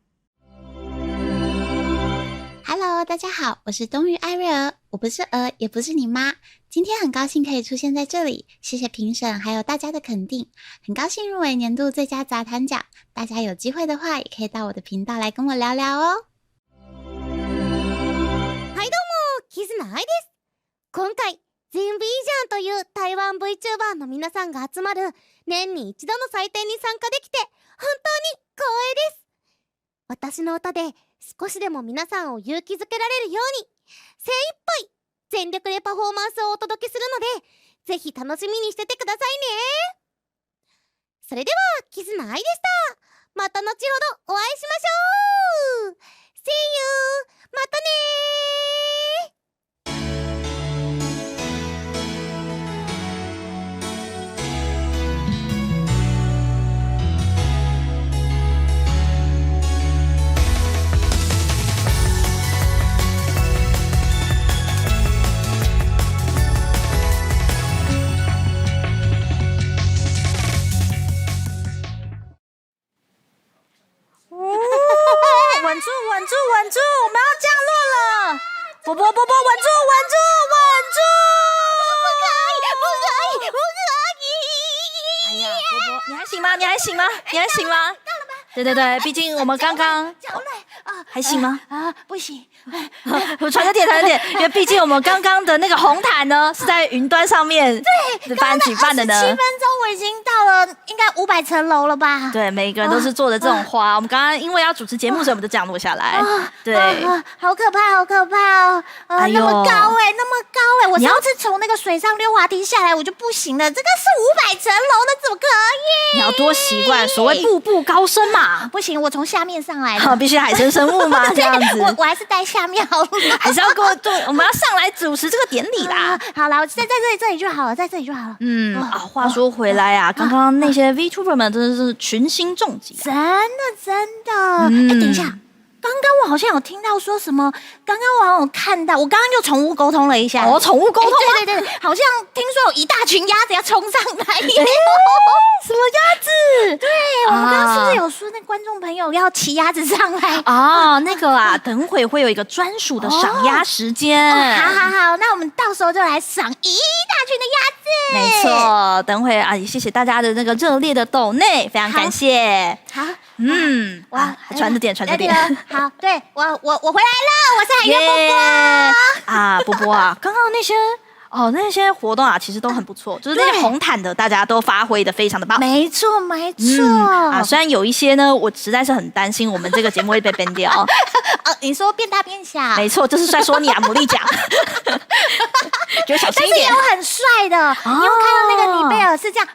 Hello， 大家好，我是冬雨艾瑞儿，我不是鹅，也不是你妈。今天很高兴可以出现在这里，谢谢评审还有大家的肯定，很高兴入围年度最佳杂谈奖。大家有机会的话，也可以到我的频道来跟我聊聊哦。はいどうも、キズナアイです。今回、ジンビージャンという台湾 VTuber の皆さんが集まる年に一度の祭典に参加できて本当に光栄です。私の歌で少しでも皆さんを勇気づけられるように精一杯全力でパフォーマンスをお届けするので、ぜひ楽しみにしててくださいね。それではキズナアイでした。また後ほどお会いしましょう。 See you。 またねー。稳住，稳住，稳住！我们要降落了！波波，波波，稳住，稳住，稳住！不可以，不可以，不可以！哎呀，波波，你还行吗？你还行吗？你还行吗？对对对，毕竟我们刚刚还行吗？不行，我传个点，传个点，因为毕竟我们刚刚的那个红毯呢是在云端上面举办的呢。7分钟我已经到了，应该500层楼了吧？对，每个人都是做的这种花。我们刚刚因为要主持节目，所以我们就降落下来。对，好可怕，好可怕哦！那么高那么高我上次从那个水上溜滑梯下来我就不行了，这个是500层楼，那怎么可以？你要多习惯所谓步步高升嘛。不行，我从下面上来的，必须海生生物嘛，这样子。我还是待下面好了，还是要跟我们要上来主持这个典礼啦。好啦，我在这里就好了，在这里就好了。话说回来啊，刚刚那些 VTuber 们真的是群星重击，真的。等一下，刚刚我好像有听到说什么，刚刚我好像有看到，我刚刚就宠物沟通了一下。宠物沟通吗？对，好像听说有一大群鸭子要冲上来。什么鸭子？对，我们刚刚是不是有说那观众朋友要骑鸭子上来？那个啊，等会会有一个专属的赏鸭时间。好，那我们到时候就来赏一大群的鸭子。没错，等会啊，也谢谢大家的那个热烈的抖内，非常感谢。好，传着点。好，对我回来了，我是海月波波。波波啊，刚刚那些活动啊，其实都很不错，就是那些红毯的，大家都发挥的非常的棒。没错。虽然有一些呢，我实在是很担心我们这个节目会被 ban 掉。你说变大变小？没错，就是在说你啊，牡蛎奖。就小心一点。但是有很帅的，你有看到那个尼贝尔是这样，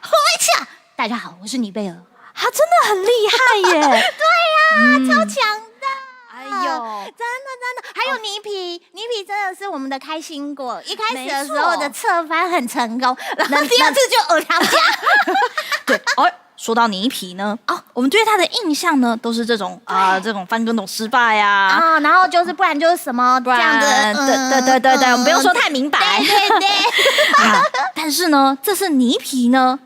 大家好，我是尼贝尔。他真的很厉害耶！对呀，超强的。哎呦，真的，还有泥皮真的是我们的开心果。一开始的时候的侧翻很成功，然后第二次就耳条架。对，说到泥皮呢，我们对他的印象呢，都是这种翻跟斗失败呀，然后就是不然就是什么这样子。对，我们不用说太明白。对。但是呢，这次泥皮呢，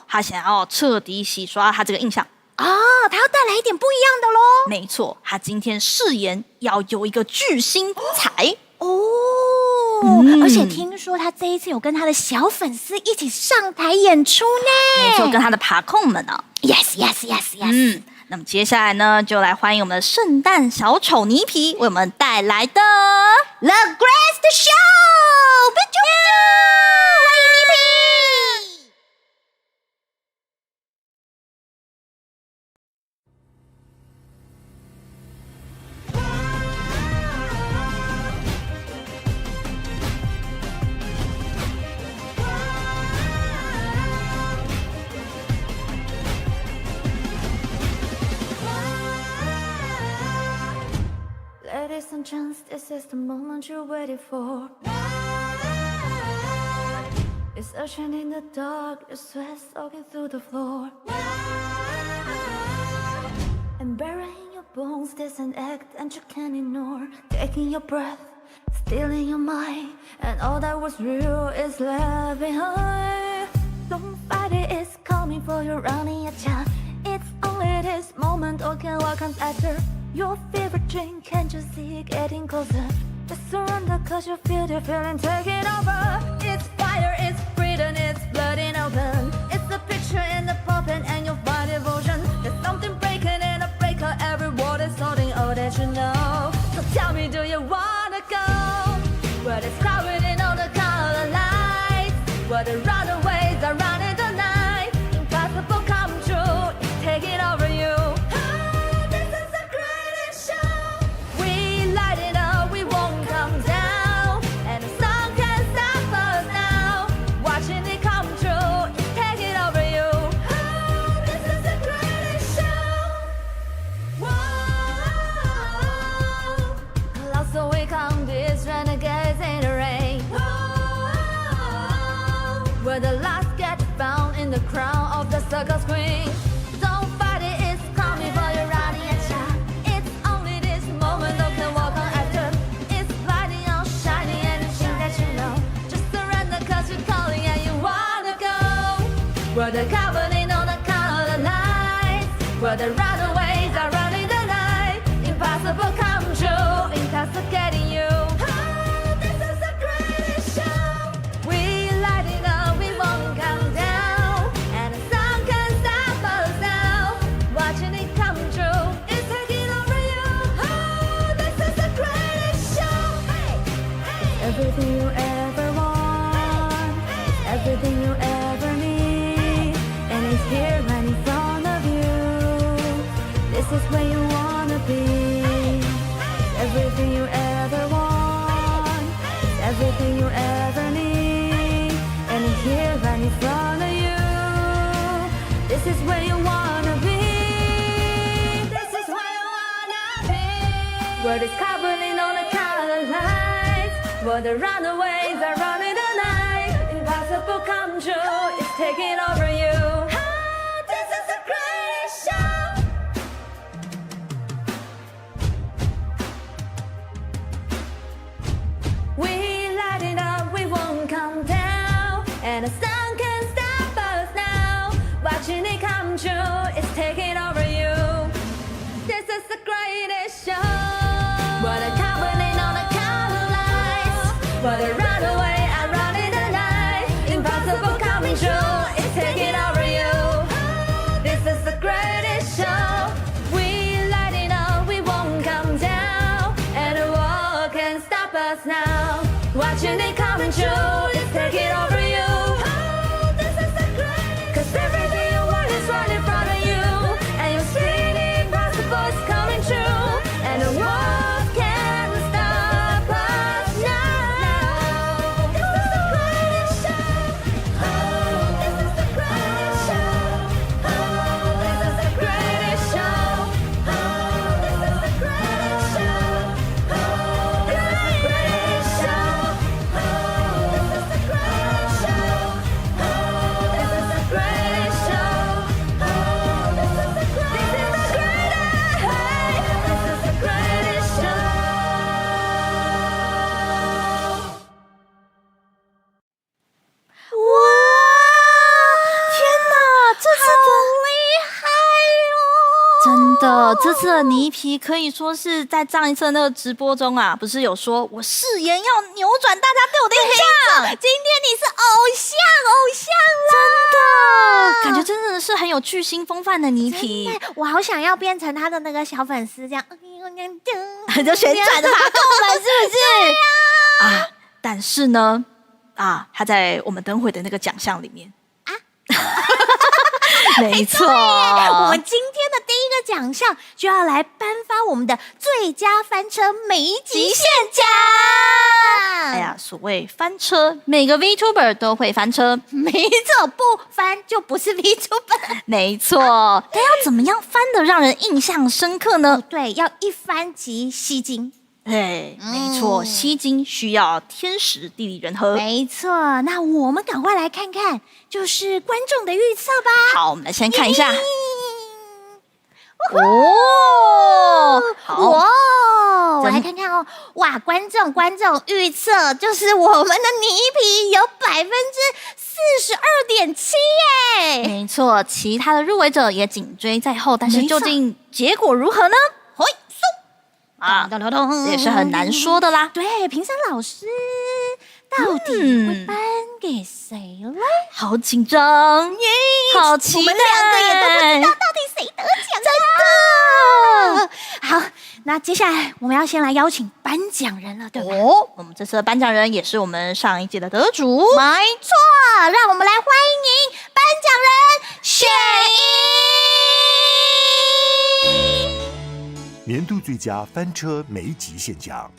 他想要彻底洗刷他这个印象。他要带来一点不一样的咯。没错，他今天誓言要有一个巨星彩。而且听说他这一次有跟他的小粉丝一起上台演出呢。没错，跟他的爬控们呢。Yes。那么接下来呢，就来欢迎我们的圣诞小丑泥皮为我们带来的 The Great Show。欢迎泥皮。Ladies and gents, this is the moment you waited for. It's searching in the dark, your sweat soaking through the floor. burying your bones, there's an act and you can't ignore. Taking your breath, stealing your mind, and all that was real is left behind. Don't fight it, it's coming for you, running at ya. It's only this moment, okay, what comes after? Your favorite drink, can't you see it getting closer? Just surrender, cause you feel the feeling taking over. It's fire, it's freedom, it's blood in open. It's the picture in the puppet and your body devotion. There's something breaking in a breaker, every word is holding all that you know. So tell me, do you wanna go? Where it's crowded in all the color lights, where the runaways are running the night. Impossible come true, it's taking over you. Oh, this is the greatest show. We light it up, we won't come down, and the sun can't stop us now. Watching it come true, it's taking over you. Oh, this is the greatest show. Whoa, lost so we come, these renegades in the rain. Where the last get found in the crown of the circus queen. Don't fight it, it's coming for you, running at ya. It's only this moment that can walk on after. It's lighting up, shining, anything that you know. Just surrender, cause you're calling and you wanna go. Where the governing on the color lights, where the runaways are running the night. Impossible come true, intoxicating you. Oh, this is the greatest show. We light it up, we won't come down, and the sun can't stop us now. Watching it come true, it's taking over you. Oh, this is the greatest show. Hey, hey. Everything you ever want, everything you ever need, and it's here right in front of you. This is where you wanna be. Everything you ever want, everything you ever need, and it's here right in front of you. This is where you wanna be. This is where you wanna be. Where it's covering all the color lights, where the runaways are running the night. Impossible come true, it's taking over you. Ah, this is the greatest show. We light it up, we won't come down, and the sun can't stop us now. Watching it come true, it's taking over you. This is the greatest show. What a company on the color lights, what a runaway, I run in the night. Impossible coming true, it's taking over you. This is the greatest show. We light it up, we won't come down, and the world can't stop us now. Watching it coming true, it's taking over you. Oh, this is the greatest. Cause everything you want is right in front of you, and you see the impossible is coming true, and the world can't stop us now. This is the greatest show. Oh, this is the greatest show. Oh, this is the greatest show. Oh, this is the greatest show. Oh, this is the greatest show.真的，这次的泥皮可以说是在上一次的那个直播中啊，不是有说我誓言要扭转大家对我的印象？今天你是偶像真啦！的，感觉真的是很有巨星风范的泥皮。我好想要变成他的那个小粉丝，这样就旋转的爬够了，是不是？啊，但是呢，他在我们等会的那个奖项里面啊。没错，我们今天的第一个奖项就要来颁发我们的最佳翻车每一集限奖。哎呀，所谓翻车，每个 VTuber 都会翻车，没错，不翻就不是 VTuber。没错，但要怎么样翻的让人印象深刻呢？对，要一翻即吸睛。对，没错，吸睛需要天时地利人和。没错，那我们赶快来看看，就是观众的预测吧。好，我们来先看一下。哦，好哇，我来看看哦，哇，观众预测就是我们的泥皮有42.7%耶，没错，其他的入围者也紧追在后，但是究竟结果如何呢？嘿，啊，这也是很难说的啦。对，评审老师到底会颁给谁嘞？好紧张，好期待，我们2个也都不知道到底谁得奖真的。好，那接下来我们要先来邀请颁奖人了，对吧？我们这次的颁奖人也是我们上一届的得主，没错，让我们来欢迎颁奖人雪莹。年度最佳翻车没极限奖，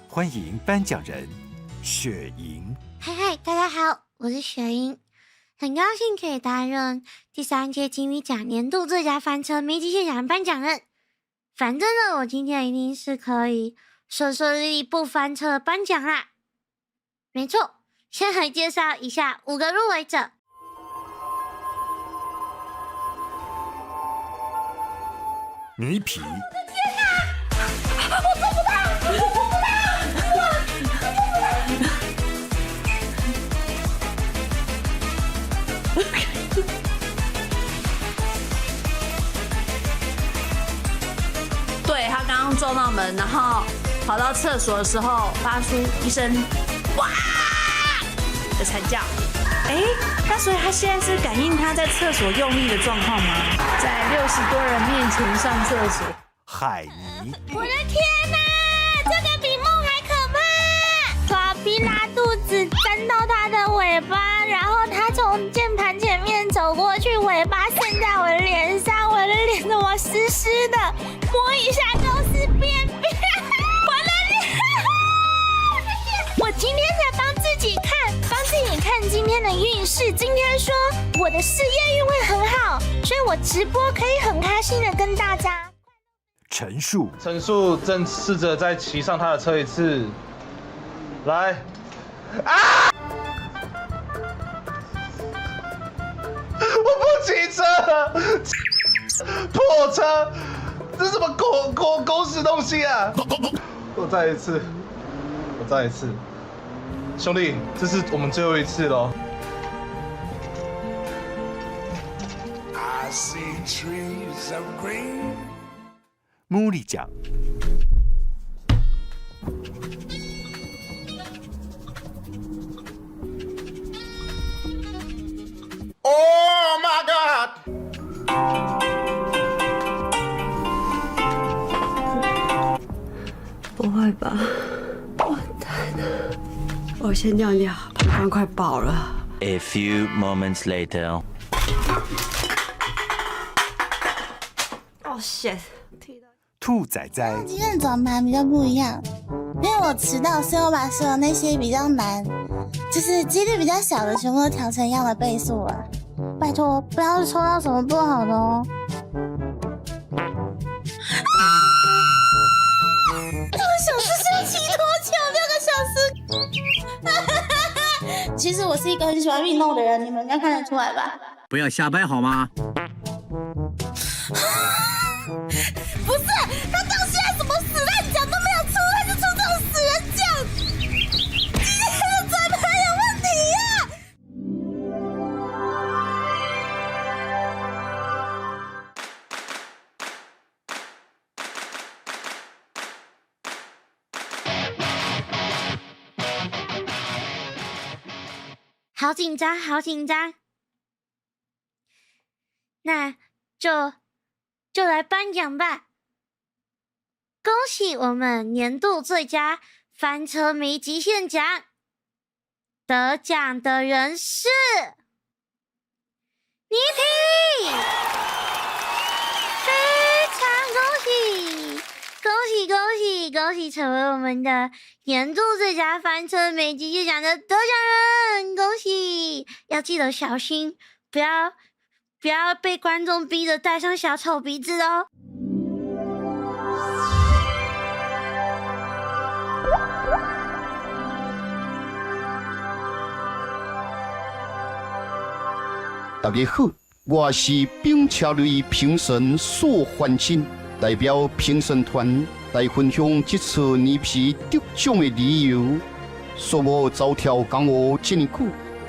欢迎颁奖人雪莹。嗨，大家好，我是雪莹，很高兴可以担任第3届金鱼奖年度最佳翻车没极限奖颁奖人。反正呢，我今天一定是可以顺顺利利不翻车颁奖啦。没错，先来介绍一下5个入围者。泥皮。我做不到，我做不到。对，他刚刚撞到门，然后跑到厕所的时候，发出一声“哇”的惨叫。那所以他现在是感应他在厕所用力的状况吗？在60多人面前上厕所。海泥。我的天哪，这个比梦还可怕！爪逼拉肚子沾到他的尾巴，然后他从键盘前面走过去，尾巴渗在我的脸上，我的脸怎么湿湿的，摸一下都是便便，我的脸！我今天才帮自己看今天的运势，今天说我的事业运会很好，所以我直播可以很开心的跟大家。陈述正试着再骑上他的车一次，来，啊！我不骑车了，破车，这是什么狗屎东西啊！我再一次，兄弟，这是我们最后一次喽。茉莉奖。Oh my god！ 不会吧？完蛋了！我先尿尿，膀胱快爆了。A few moments later. Oh shit！ 兔仔仔。今天的转盘比较不一样，因为我迟到，所以我把所有那些比较难，就是几率比较小的全部都调成一样的倍数了。拜托，不要抽到什么不好的哦。6个小时是骑多久？6个小时。其实我是一个很喜欢运动的人，你们应该看得出来吧？不要瞎掰好吗？不是，他到现在什么死烂奖都没有出，他就出这种死人奖。今天的转盘有问题呀！好紧张，好紧张。那就来颁奖吧！恭喜我们年度最佳翻车迷极限奖得奖的人是泥皮，非常恭喜！恭喜恭喜恭喜，成为我们的年度最佳翻车迷极限奖的得奖人！恭喜！要记得小心，不要被观众逼着戴上小丑鼻子哦。大家好，我是并且类评审所欢庆，代表评审团来分享这次年皮得奖的理由。所无走跳江湖这么久，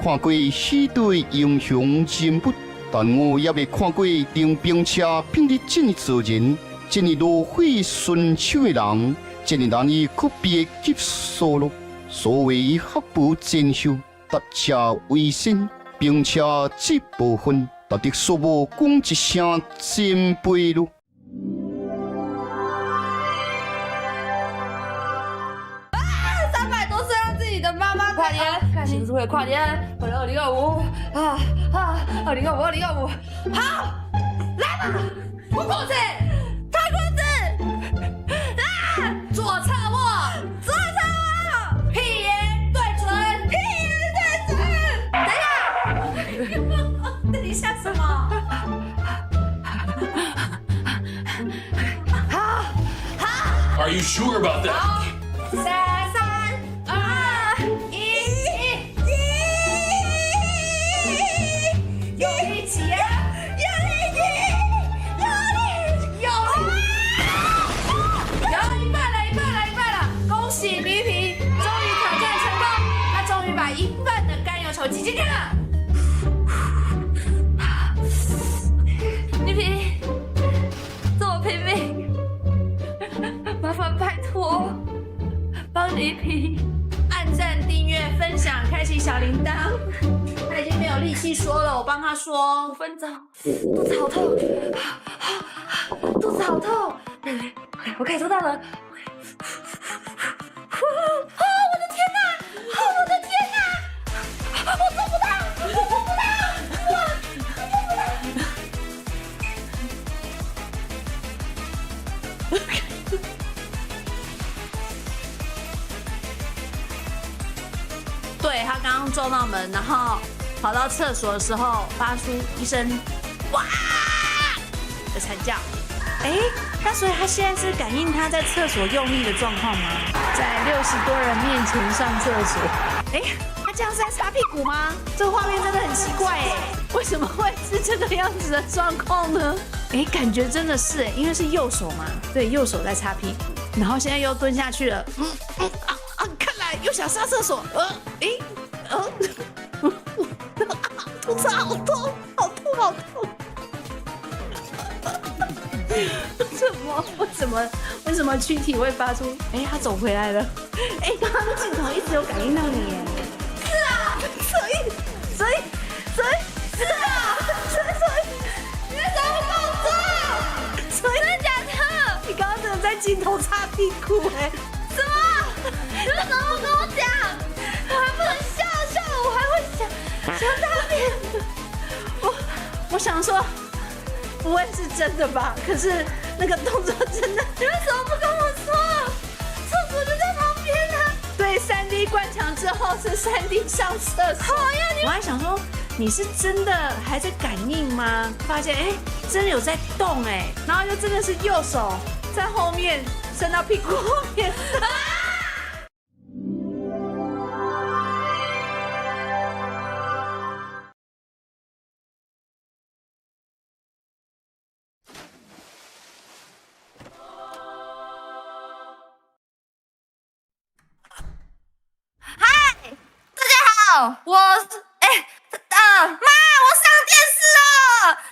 看过许多英雄人物，但我也未看过令并且并日这么做人，这么落费顺手的人，这么难以可比的技术咯。所谓学不兼修，达者为先，并且这部分。到底说无讲一声前辈咯。300多岁让自己的妈妈跨年，新书会跨年，回到20252025，好，来吧，不裤子，脱裤子，左侧卧，左侧卧，屁眼对准，屁眼对准，等一下。等一下什么？好 Are you sure about that? 好，3、2、1，用力起啊！用力起，用力！有一半了！恭喜驴皮，终于挑战成功，他终于把一半的甘油球挤进去了。驴皮，这么拼命，麻烦拜托，帮驴皮按赞、订阅、分享、开启小铃铛。他已经没有力气说了，我帮他说5分钟。肚子好痛，肚子好痛。我感受到了。我的天哪！我的天哪！我做不到！对，他刚刚撞到门，然后跑到厕所的时候，发出一声“哇”的惨叫。那所以他现在是感应他在厕所用力的状况吗？在60多人面前上厕所。他这样是在擦屁股吗？这个画面真的很奇怪为什么会是这个样子的状况呢？感觉真的是因为是右手嘛，对，右手在擦屁股，然后现在又蹲下去了。看来又想上厕所。肚子好痛，好痛，好痛！为什么躯体会发出？他走回来了。刚刚镜头一直有感应到你耶。是啊，所以是啊，所以你为什么不跟我说？真的假的？你刚刚真的在镜头擦屁股什么？你为什么不跟我讲？我还不能笑了，我还会想大便。我想说，不会是真的吧？可是那个动作真的，你为什么不跟我说？厕所就在旁边啊。对，3D 灌墙之后是3D 上厕所。我还想说，你是真的还在感应吗？发现真的有在动然后就真的是右手在后面伸到屁股后面。我妈，我上电视了！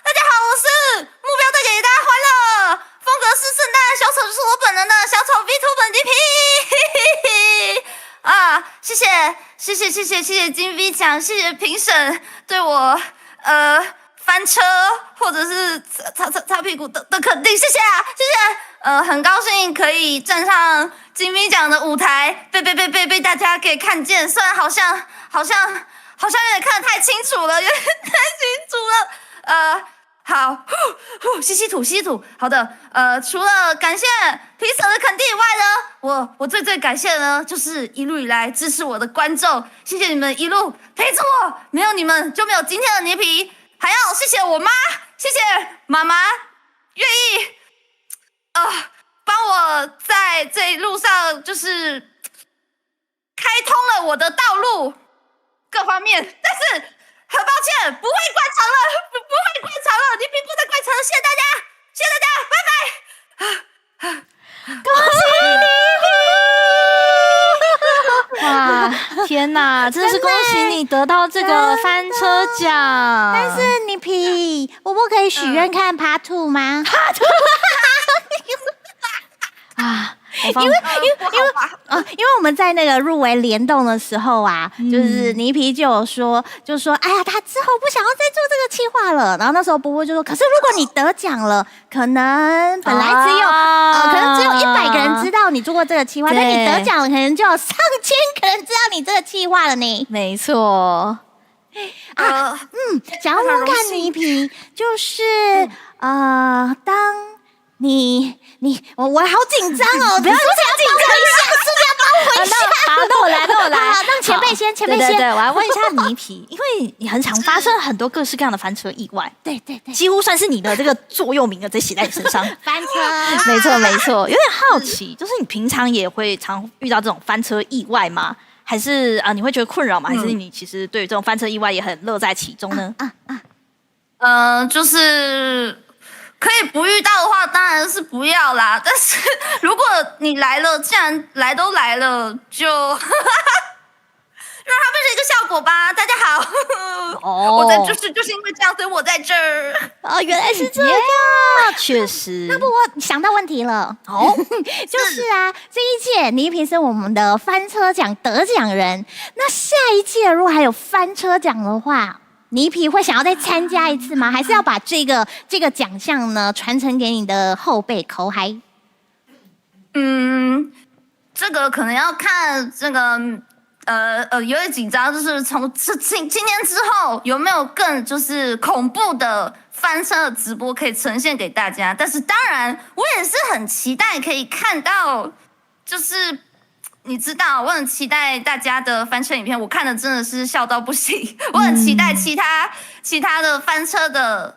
大家好，我是目标带给大家欢乐，风格是圣诞小丑，就是我本人的小丑 VTuber DP 谢谢金 V 奖，谢谢评审对我翻车或者是擦屁股的肯定，谢谢。很高兴可以站上金 V 奖的舞台，被大家给看见，虽然好像有点看得太清楚了，好，吸吐。好的，除了感谢评审的肯定以外呢，我最感谢的呢，就是一路以来支持我的观众，谢谢你们一路陪着我，没有你们就没有今天的捏皮，还要谢谢我妈，谢谢妈妈愿意帮我在这一路上就是开通了我的道路各方面，但是很抱歉不会灌肠了，不会灌肠。天哪，真的是恭喜你得到这个翻车奖。但是你皮，我不可以许愿看 Part 2吗？啊，因为我们在那个入围联动的时候啊，就是倪皮就有说，哎呀，他之后不想要再做这个企划了。然后那时候波波就说，可是如果你得奖了，可能本来可能只有100个人知道你做过这个企划，但你得奖了，可能就有上千个人知道你这个企划了呢。没错。想要问看倪皮，就是当我好紧张哦！不要紧张一下，是不是要帮我一下？好，那我来。好，让前辈先。对，我来问一下倪皮，因为你很常发生很多各式各样的翻车意外，对，几乎算是你的这个座右铭的在写在你身上。翻车，没错。有点好奇，就是你平常也会常遇到这种翻车意外吗？还是你会觉得困扰吗？还是你其实对于这种翻车意外也很乐在其中呢？就是可以不遇到的话，当然是不要啦。但是如果你来了，既然来都来了，就让它变成一个效果吧。大家好，我在就是因为这样，所以我在这儿。原来是这样，确实。那不，我想到问题了。就是啊，这一届倪皮是我们的翻车奖得奖人，那下一届如果还有翻车奖的话，倪皮会想要再参加一次吗？还是要把这个奖项呢传承给你的后辈口海？这个可能要看这个有点紧张，就是从今天之后有没有更就是恐怖的翻车的直播可以呈现给大家。但是当然，我也是很期待可以看到，就是你知道，我很期待大家的翻车影片，我看的真的是笑到不行。我很期待其他的翻车的，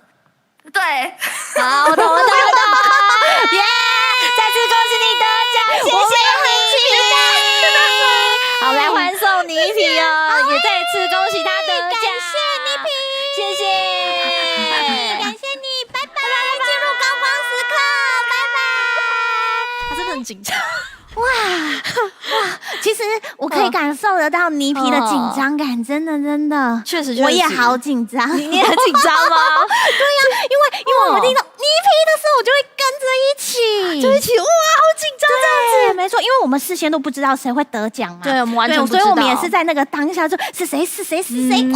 对，好，我懂，耶！再次恭喜你得奖，谢谢你，好，来欢送倪皮哦，也再次恭喜他得奖，感谢倪皮，谢谢，感谢你，拜拜，进入高光时刻，拜拜。他真的很紧张。哇，其实我可以感受得到倪皮的紧张感，真的，确实，我也好紧张。你也很紧张吗？对呀，因为我们听到倪皮的时候，我就会跟着一起，哇，好紧张这样子。没错，因为我们事先都不知道谁会得奖嘛，对，我们完全不知道，所以我们也是在那个当下就是谁哦，倪皮。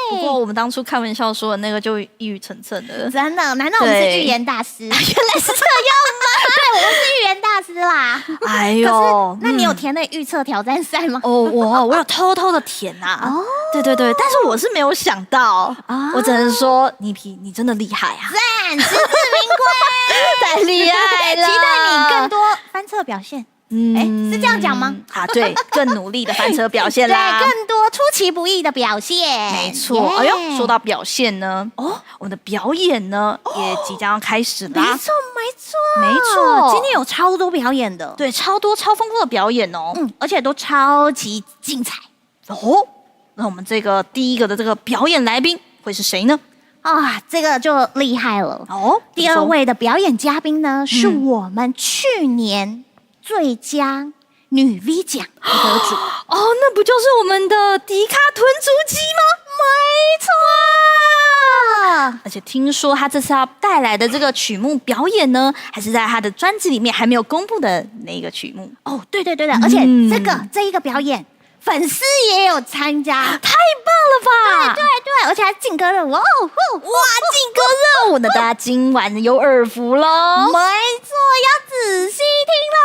不过我们当初开玩笑说的那个就一语成谶的，真的？难道我们是预言大师？原来是这样吗？对，我们是预言大师啦。哎呦，那你有填那预测挑战赛吗？我有偷偷的填呐。对，但是我是没有想到，我只能说倪皮你真的厉害啊，赞，实至名归，太厉害了，期待你更多翻车表现。是这样讲吗？对，更努力的翻车表现啦，对，更多出其不意的表现，没错。哎呦，说到表现呢，我们的表演呢也即将要开始啦，没错，今天有超多表演的，对，超多超丰富的表演哦，而且都超级精彩哦。那我们这个第一个的这个表演来宾会是谁呢？这个就厉害了哦。第2位的表演嘉宾呢，是我们去年最佳女 V 奖的得主那不就是我们的迪卡豚足鸡吗？没错，而且听说他这次要带来的这个曲目表演呢，还是在他的专辑里面还没有公布的那个曲目对的，而且这一个表演粉丝也有参加，太棒了吧？对，而且还劲歌热舞哇，劲歌热舞，那大家今晚有耳福喽。没错，要仔细听喽。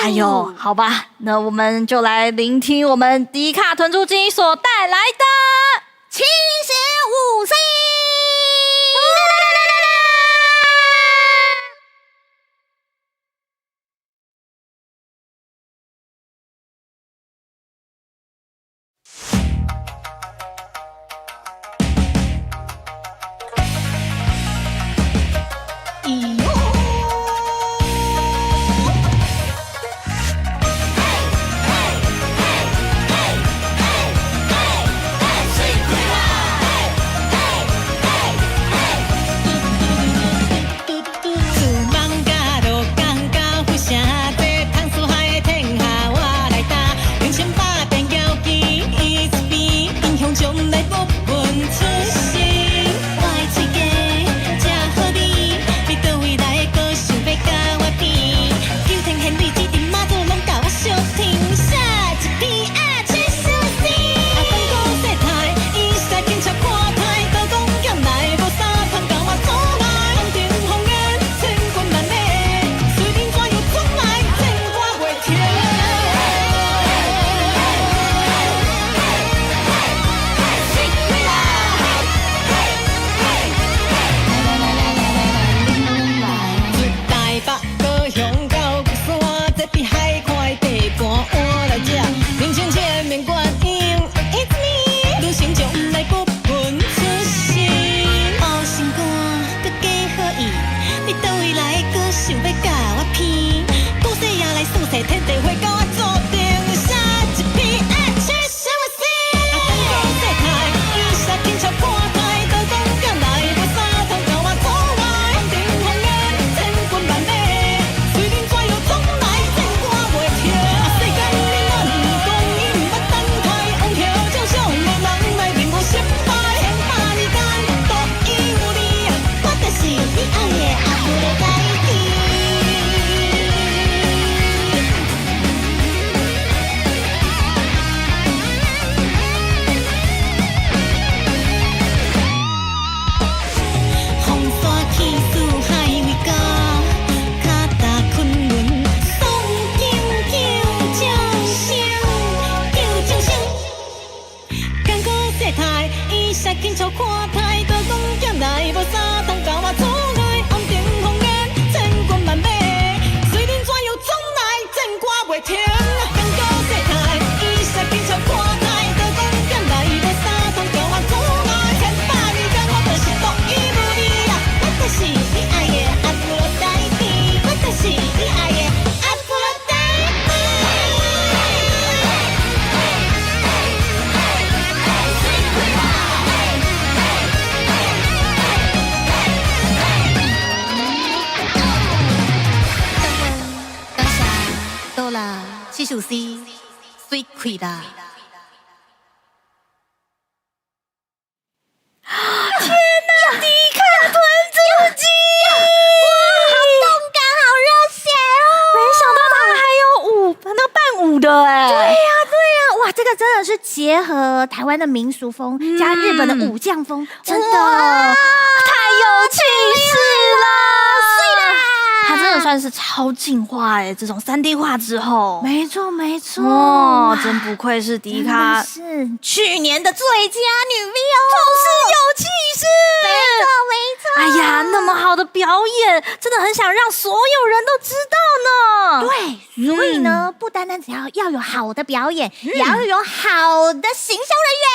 哎呦，好吧，那我们就来聆听我们迪卡豚足鸡所带来的75岁。来不分出心。我的嘴家真好味，你倒位来搁想要甲我骗？九天玄女指定马祖拢甲我相挺，写一篇啊吹相思。啊，东哥西台，伊使紧笑看台，刀光剑来无三通甲我阻来。风尘风烟千军万马，随恁怎样总来战我袂停。台北、高雄到玉山，这比海快地盘换来吃。人生前面原因有一年，女性就不来不分出身。后心肝搁加好意，你倒位来搁想要甲我骗？古细也来算计，天地会甲我注定写一篇爱情相思。啊，东讲西台，伊煞紧笑看台，刀光剑来无三通甲我阻来。风尘风烟千军万马，随恁怎样总来战我袂停。啊，世间恁若毋讲，伊毋捌等待，往后正常的人来令我失败。千百年间独有你啊，我就是你爱的阿芙罗代蒂。风沙起似海为高，脚踏昆仑送金叫掌声，叫掌声。江哥西台，伊煞紧笑看台，刀光剑来无三通甲我阻来。风尘风烟千军万马，随恁怎样总来战我袂停。江哥西台，伊煞紧笑看台，刀光剑来无三通甲我阻来。千百年间我就是独一无二啊，我就是你爱的阿芙罗代蒂，我就是你爱的阿芙罗代蒂。当下到了这首诗水开啦。天哪，迪卡团自己，好动感，好热血哦！没想到他还有伴舞的哎。对呀，哇，这个真的是结合台湾的民俗风加日本的武将风，真的太有气势了，碎啦！他真的算是超进化哎，这种3D 化之后，没错没错，哦，真不愧是迪卡，是去年的最佳女 V 哦，就是有气势，没错没错。哎呀，那么好的表演，真的很想让所有人都知道呢。对，所以呢，不单单只要有好的表演，也要有好的行销人员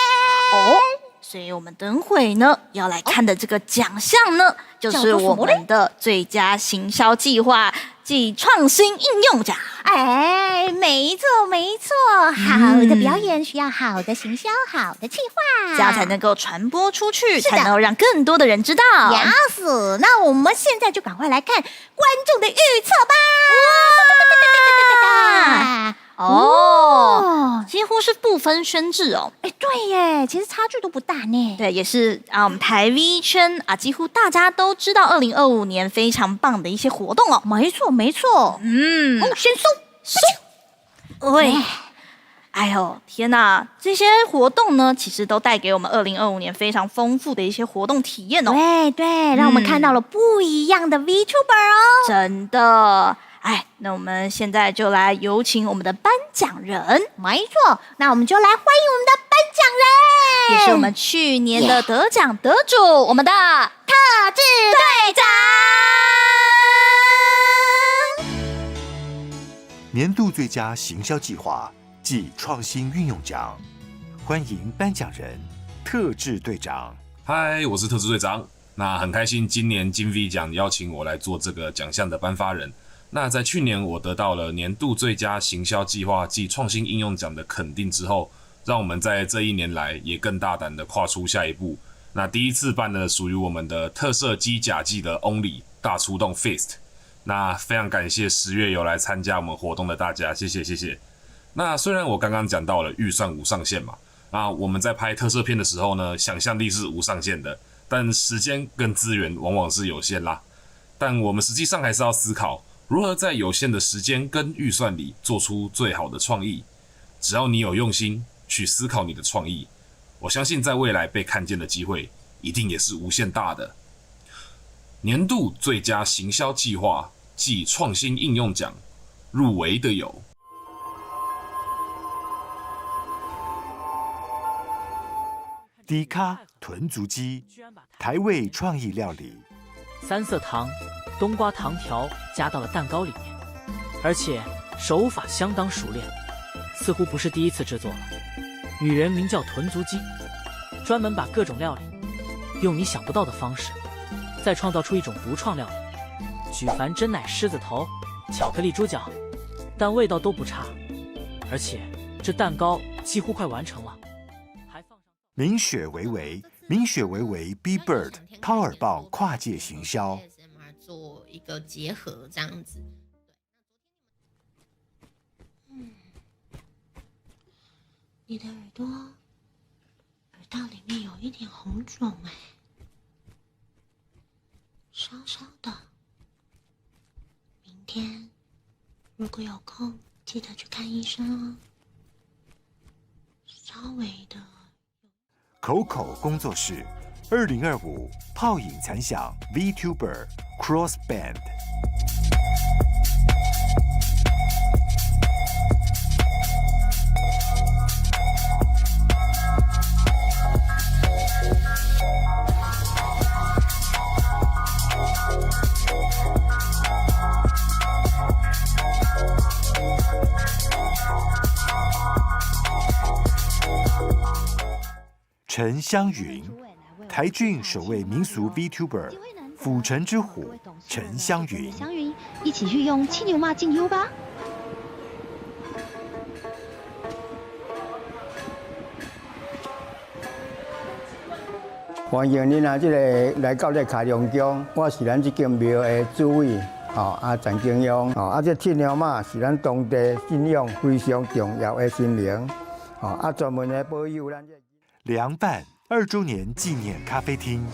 哦。所以我们等会呢要来看的这个奖项呢，就是我们的最佳行销计划暨创新应用奖。哎，没错没错，好的表演需要好的行销，好的企划，这样才能够传播出去，是的才能够让更多的人知道。Yes，那我们现在就赶快来看观众的预测吧。哦，几乎是不分轩制哦。哎，对耶，其实差距都不大呢。对，也是我们台 V 圈啊，几乎大家都知道2025年非常棒的一些活动哦。没错没错，先收。喂，哎呦天哪，这些活动呢，其实都带给我们2025年非常丰富的一些活动体验哦。对，让我们看到了不一样的 VTuber 哦。真的。哎，那我们现在就来有请我们的颁奖人。没错，那我们就来欢迎我们的颁奖人，也是我们去年的得奖得主，我们的特制队长。年度最佳行销计划暨创新运用奖，欢迎颁奖人特制队长。嗨，我是特制队长。那很开心，今年金 V 奖邀请我来做这个奖项的颁发人。那在去年我得到了年度最佳行销计划暨创新应用奖的肯定之后，让我们在这一年来也更大胆的跨出下一步。那第一次办了属于我们的特色机甲季的 Only 大出动 Fest。那非常感谢10月有来参加我们活动的大家，谢谢。那虽然我刚刚讲到了预算无上限嘛，那我们在拍特摄片的时候呢，想象力是无上限的，但时间跟资源往往是有限啦。但我们实际上还是要思考，如何在有限的时间跟预算里做出最好的创意。只要你有用心去思考你的创意，我相信在未来被看见的机会一定也是无限大的。年度最佳行销计划暨创新应用奖入围的有低咖豚足鸡，台味创意料理。3色糖、冬瓜糖条加到了蛋糕里面，而且手法相当熟练，似乎不是第一次制作了。女人名叫豚足鸡，专门把各种料理用你想不到的方式，再创造出一种独创料理。举凡真奶狮子头、巧克力猪脚，但味道都不差，而且这蛋糕几乎快完成了。明雪维维 B Bird 掏耳棒跨界行销，做一个结合这样子。你的耳道里面有一点红肿哎，稍稍的。明天如果有空，记得去看医生哦。稍微的。口口工作室2025泡影残响 VTuber Cross Band。陈香云，台郡首位民俗 VTuber， 府城之虎陈香云。香云，一起去用七牛骂进优吧。欢迎恁这个来到这卡龙宫，我是咱这间庙的主委，陈景庸，这七牛马是咱当地信仰非常重要的神灵，专门来保佑咱这。凉拌2周年纪念咖啡厅。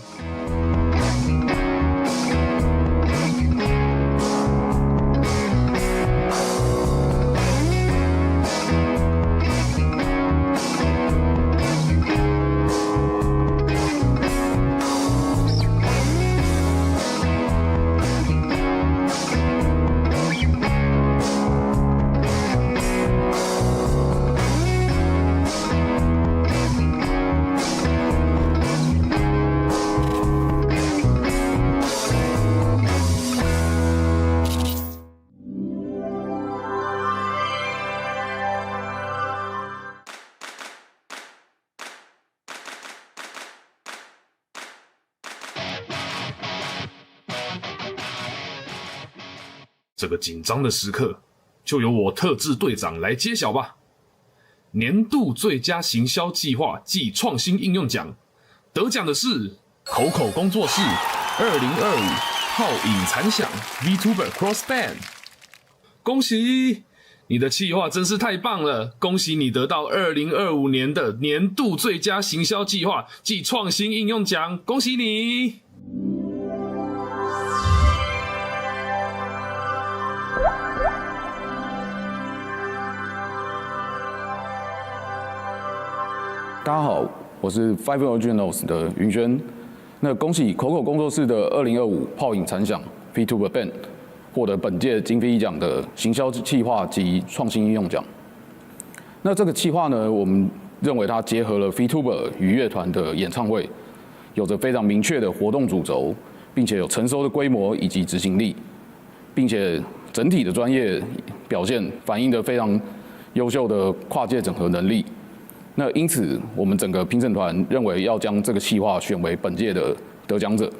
这个紧张的时刻，就由我特制队长来揭晓吧。年度最佳行销计划暨创新应用奖，得奖的是口口工作室2025泡影残响 VTuber Cross Band。恭喜！你的企划真是太棒了，恭喜你得到2025年的年度最佳行销计划暨创新应用奖，恭喜你！大家好，我是 Five Originals 的云轩。那恭喜口口工作室的2025泡影残响 VTuber Band 获得本届金飞奖的行销企划及创新应用奖。那这个企划呢，我们认为它结合了 VTuber 与乐团的演唱会，有着非常明确的活动主轴，并且有成熟的规模以及执行力，并且整体的专业表现反映的非常优秀的跨界整合能力。那因此，我们整个评审团认为要将这个企划选为本届的得奖者。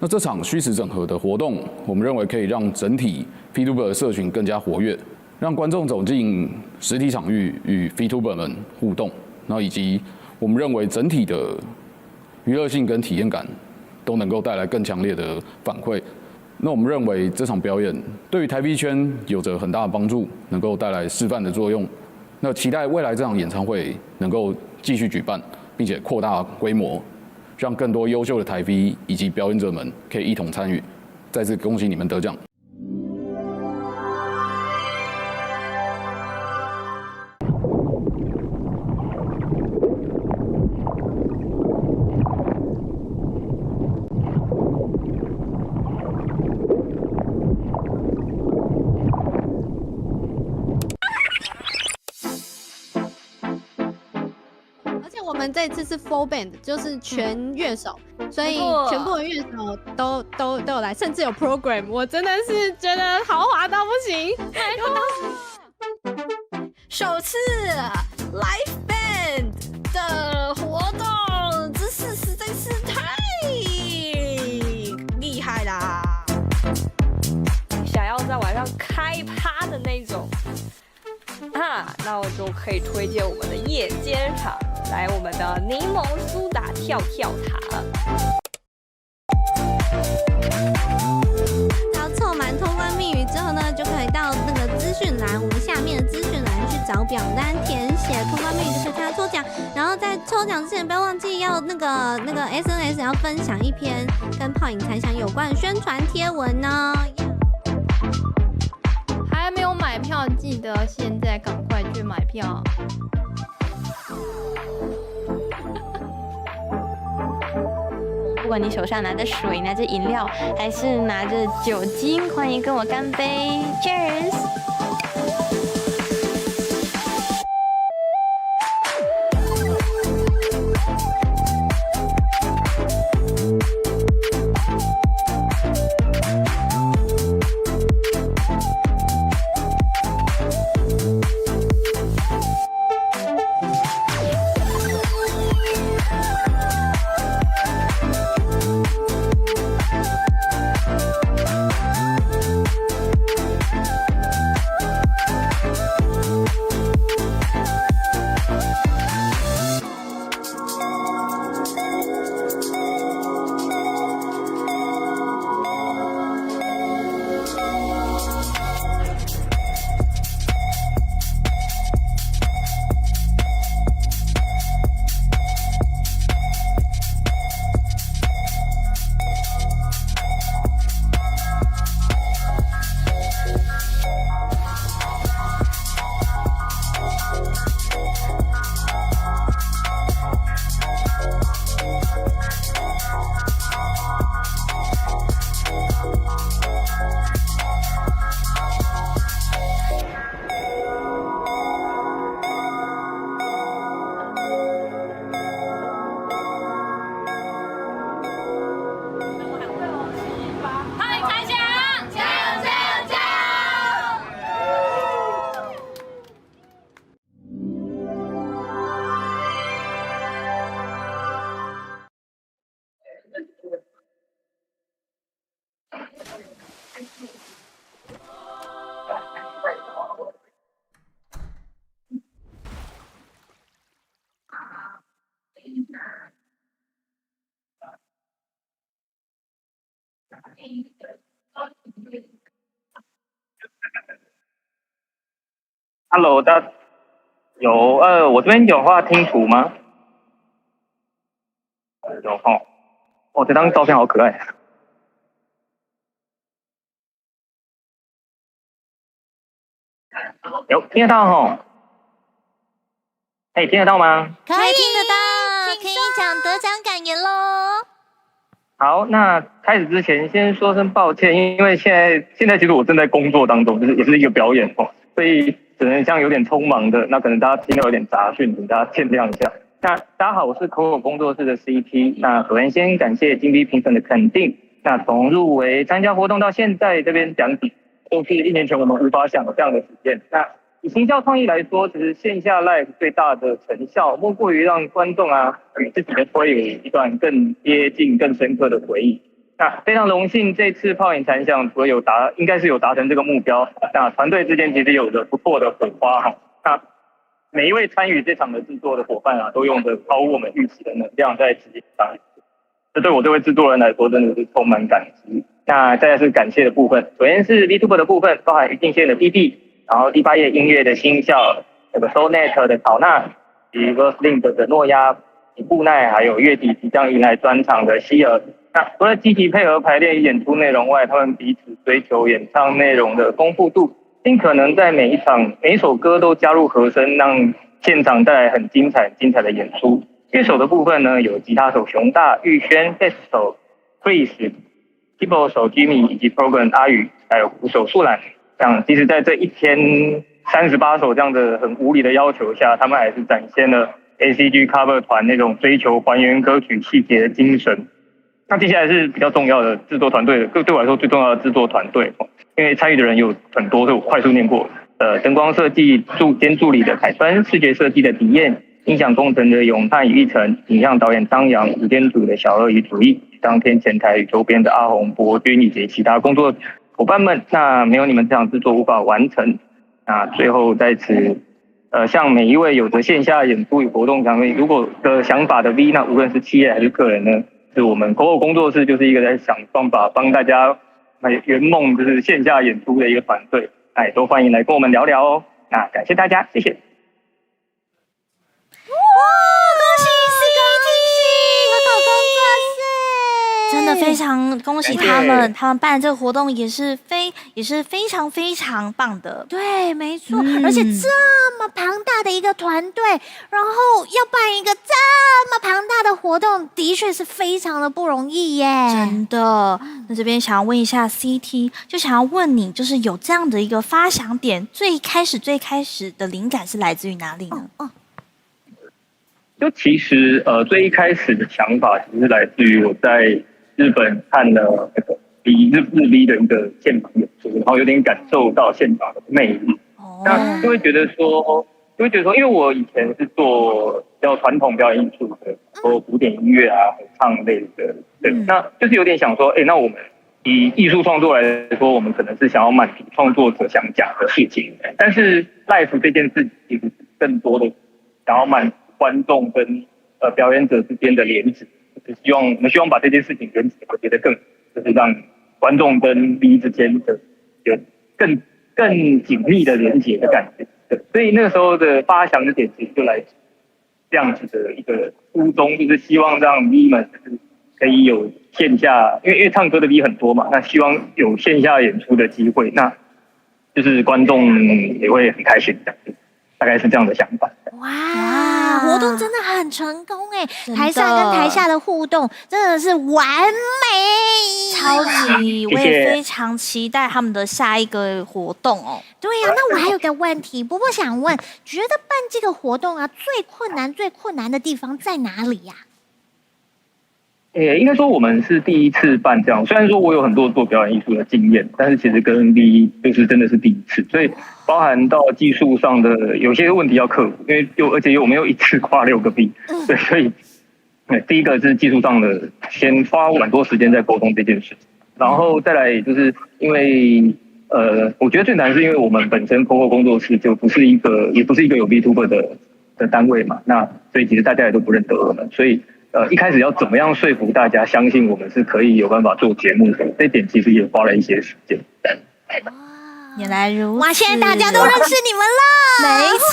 那这场虚实整合的活动，我们认为可以让整体 VTuber 的社群更加活跃，让观众走进实体场域与 VTuber 们互动，然后以及我们认为整体的娱乐性跟体验感都能够带来更强烈的反馈。那我们认为这场表演对于台 V 圈有着很大的帮助，能够带来示范的作用。那期待未来这场演唱会能够继续举办，并且扩大规模，让更多优秀的台 V 以及表演者们可以一同参与。再次恭喜你们得奖！我们这次是 full band， 就是全乐手，所以全部的乐手都有来，甚至有 program， 我真的是觉得豪华到不行。首次 live band 的活动，这是实在是太厉害啦！想要在晚上开趴的那种那我就可以推荐我们的夜间场。来我们的柠檬苏打跳跳塔。然后凑满通关密语之后呢，就可以到那个资讯栏，我们下面的资讯栏去找表单填写通关密语，就可以参加抽奖。然后在抽奖之前，不要忘记要那个 SNS 要分享一篇跟泡影残响有关的宣传贴文呢。还没有买票，记得现在赶快去买票。不管你手上拿着水、拿着饮料，还是拿着酒精，欢迎跟我干杯 ，Cheers！Hello， 大家有我这边有话听图吗？有哦，这张照片好可爱。有听得到吼？听得到吗？可以听得到，可以讲得奖感言咯。好，那开始之前先说声抱歉，因为现在其实我正在工作当中，就是也是一个表演哦，所以只能像有点匆忙的，那可能大家听到有点杂讯，请大家见谅一下。那大家好，我是口口工作室的 CP。那首先感谢金币评审的肯定。那从入围参加活动到现在这边讲起，都是1年前我们无法想这样的体验。那以行销创意来说，其实线下 live 最大的成效，莫过于让观众与自己的推有一段更接近、更深刻的回忆。那非常荣幸，这次泡影残响除了应该是有达成这个目标。那团队之间其实有着不错的火花哈。那每一位参与这场的制作的伙伴都用着超乎我们预期的能量在执行上。这对我这位制作人来说真的是充满感激。那再来是感谢的部分，首先是 VTuber 的部分，包含余定线的 PP， 然后第8页音乐的新校，有个 SoulNet 的考纳以及 Verslink 的诺亚、布奈，还有月底即将迎来专场的希尔。那除了积极配合排练演出内容外，他们彼此追求演唱内容的丰富度，尽可能在每一首歌都加入和声，让现场带来很精彩的演出。乐手的部分呢，有吉他手熊大、玉轩、贝斯手 Chris、keyboard 手 Jimmy 以及 program 阿宇，还有鼓手素兰。其实在这一天38首这样的很无理的要求下，他们还是展现了 ACG cover 团那种追求还原歌曲细节的精神。那接下来是比较重要的制作团队，对我来说最重要的制作团队，因为参与的人有很多，所以我快速念过。灯光设计兼助理的凯芬，视觉设计的狄燕，音响工程的永汉与一成，影像导演张扬，时间组的小二与主义，当天前台与周边的阿红、博君以及其他工作伙伴们。那没有你们这场制作无法完成。那最后在此，向每一位有着线下演出与活动场域如果的想法的 V， 那无论是企业还是个人呢，是我们口口工作室就是一个在想办法帮大家圆梦，就是线下演出的一个团队。都欢迎来跟我们聊聊哦。那感谢大家，谢谢。恭喜 CT 口口工作室，真的非常恭喜他们，他们办这个活动也是非常非常棒的。对，没错，而且这么庞大的一个团队，然后要办一个这么庞大的活动，的确是非常的不容易耶。真的，那这边想要问一下 CT， 就想要问你，就是有这样的一个发想点，最开始的灵感是来自于哪里呢？就其实最一开始的想法其实来自于我在日本看了那个日 V 的一个现场演出，然后有点感受到现场的魅力。那就会觉得说，因为我以前是做比较传统表演艺术的，做古典音乐啊、合唱类的，对，那就是有点想说，那我们以艺术创作来说，我们可能是想要满足创作者想讲的事情，但是 live 这件事其实更多的想要满足观众跟表演者之间的连结，就是我们希望把这件事情连结，我觉得就是让观众跟 V 之间的有更紧密的连结的感觉。对，所以那个时候的发想的点其实就来自这样子的一个初衷，就是希望让 V 们就是可以有线下，因为唱歌的 V 很多嘛，那希望有线下演出的机会，那就是观众也会很开心这样子。大概是这样的想法。哇，活动真的很成功哎！台上跟台下的互动真的是完美，超级！我也非常期待他们的下一个活动哦。对呀，那我还有个问题，波波想问，觉得办这个活动啊，最困难的地方在哪里呀？应该说我们是第一次办这样，虽然说我有很多做表演艺术的经验，但是其实跟 V 就是真的是第一次，所以包含到技术上的有些问题要克服，因为而且我们又一次跨6个 V， 对，所以第一个是技术上的，先花蛮多时间在沟通这件事情，然后再来就是因为我觉得最难是因为我们本身 COCO 工作室就也不是一个有 VTuber 的单位嘛，那所以其实大家也都不认得我们，所以一开始要怎么样说服大家相信我们是可以有办法做节目的，这点其实也花了一些时间。原来如此，哇！现在大家都认识你们了，没错。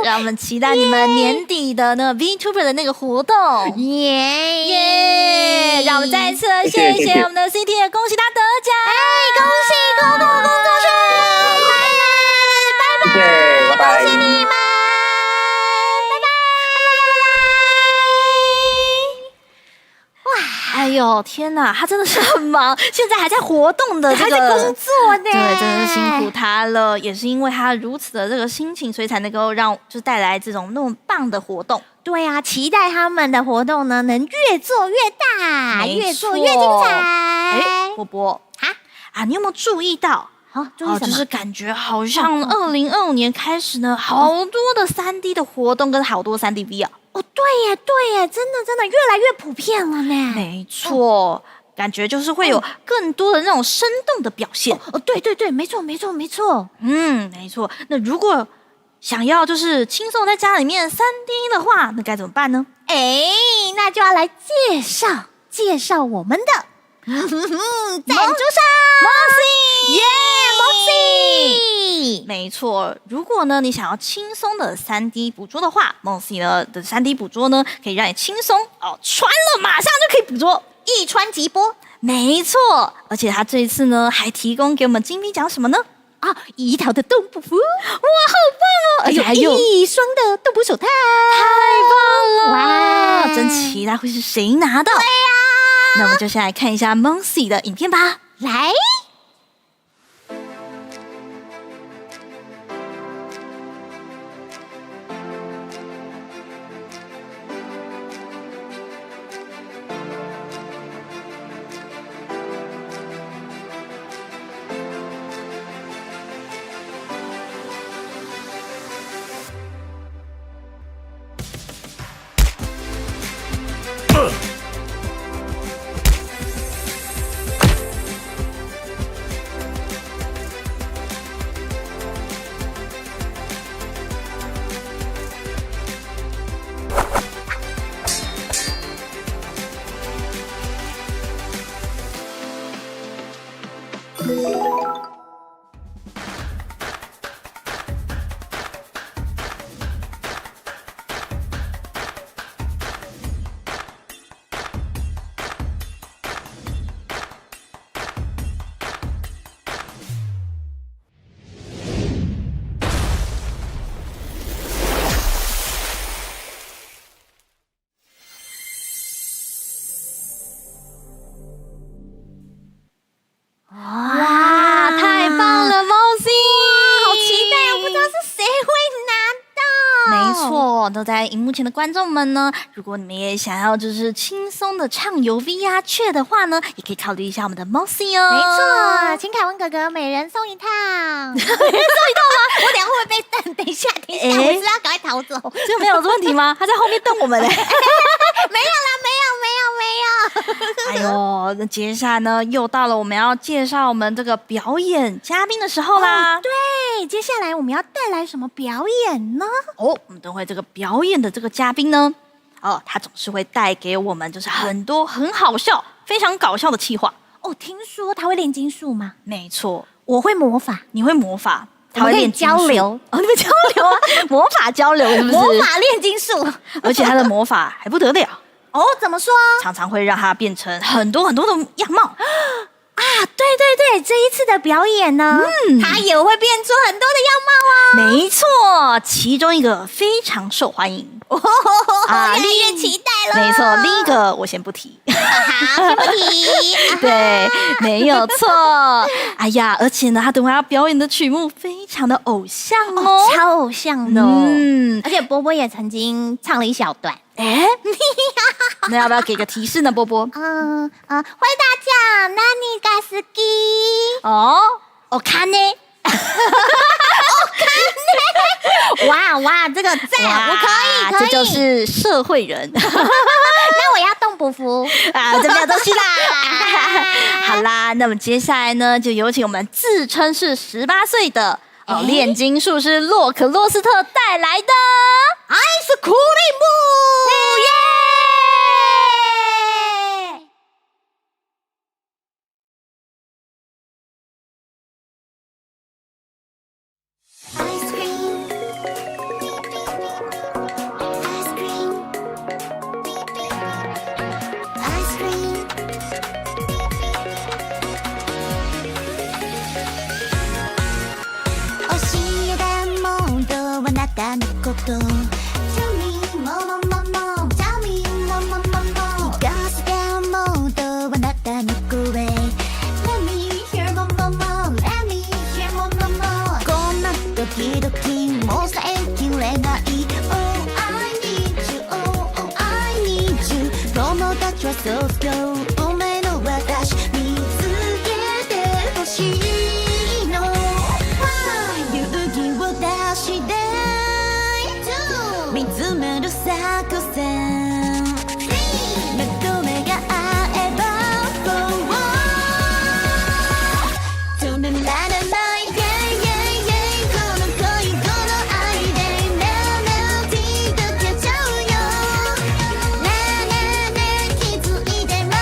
让我们期待你们年底的那个 VTuber 的那个活动，耶！让我们再一次谢谢我们的 CT， 恭喜他得奖，恭喜COCO工作室，拜拜，恭喜你们。哎呦天哪，他真的是很忙，现在还在活动的这个，还在工作呢。对，真的是辛苦他了。也是因为他如此的这个心情，所以才能够就是带来这种那种棒的活动。对啊，期待他们的活动呢，能越做越大，越做越精彩。波波你有没有注意到？注意什么？就是感觉好像2025年开始呢，好多的3D 的活动跟好多3D V 啊。对耶，真的越来越普遍了呢。没错，感觉就是会有更多的那种生动的表现。对，没错。没错。那如果想要就是轻松在家里面3D 的话，那该怎么办呢？那就要来介绍我们的赞助商 Moxie， Moxie。Moxie。没错，如果呢你想要轻松的3D 捕捉的话，Moxie 呢的3D 捕捉呢可以让你轻松穿了马上就可以捕捉，一穿即播。没错，而且他这一次呢还提供给我们金币奖什么呢？1条的动捕服，哇，好棒哦！而且还有1双的动捕手套，太棒了！哇，真期待会是谁拿到。对呀，那我们就先来看一下 Moxie 的影片吧。来。哇，太棒了 ，Moxie！好期待，我不知道是谁会拿到。没错，都在荧幕前的观众们呢，如果你们也想要就是轻松的畅游 VR 雀的话呢，也可以考虑一下我们的 Moxie 哦。没错，请凯文哥哥每人送一套。每人送一套吗？我等一下会不会被等一下，我是要赶快逃走。这没有问题吗？他在后面瞪我们嘞。没有啦，没有。哎呦，那接下来呢，又到了我们要介绍我们这个表演嘉宾的时候啦。对，接下来我们要带来什么表演呢？我们等会这个表演的这个嘉宾呢，他总是会带给我们就是很多很好笑、非常搞笑的企划。听说他会炼金术吗？没错，我会魔法，你会魔法。他会练交流你们交流啊，魔法交流是不是？魔法炼金术，而且他的魔法还不得了怎么说？常常会让他变成很多很多的样貌对，这一次的表演呢，他也会变出很多的样貌没错，其中一个非常受欢迎越来越期待了。没错，另一个我先不提。好，先不提。对，没有错。哎呀，而且呢，他等会要表演的曲目非常的偶像超偶像的而且波波也曾经唱了一小段。那要不要给个提示呢，波波？回答奖，那你が好き？我看呢。哇，这个赞，我可以，这就是社会人。那我要动捕服这没有东西啦。好啦，那么接下来呢，就有请我们自称是18岁的炼金术师洛克洛斯特带来的艾斯库利姆，Tell me more, more, more. Tell me more, more, more, more. 気がしたもっとあなたの声 Let me hear more, more, more. Let me hear more, more, more. こんな時々もうさえきれない Oh, I need you. Oh, oh, I need you. 友達は卒業運命の私見つけてほしいの Why 勇気を出して見つめる作戦目と目が合えば To the night and night Yeah, yeah, yeah この恋この愛でメロディー溶けちゃうよねえねえねえ気づいてます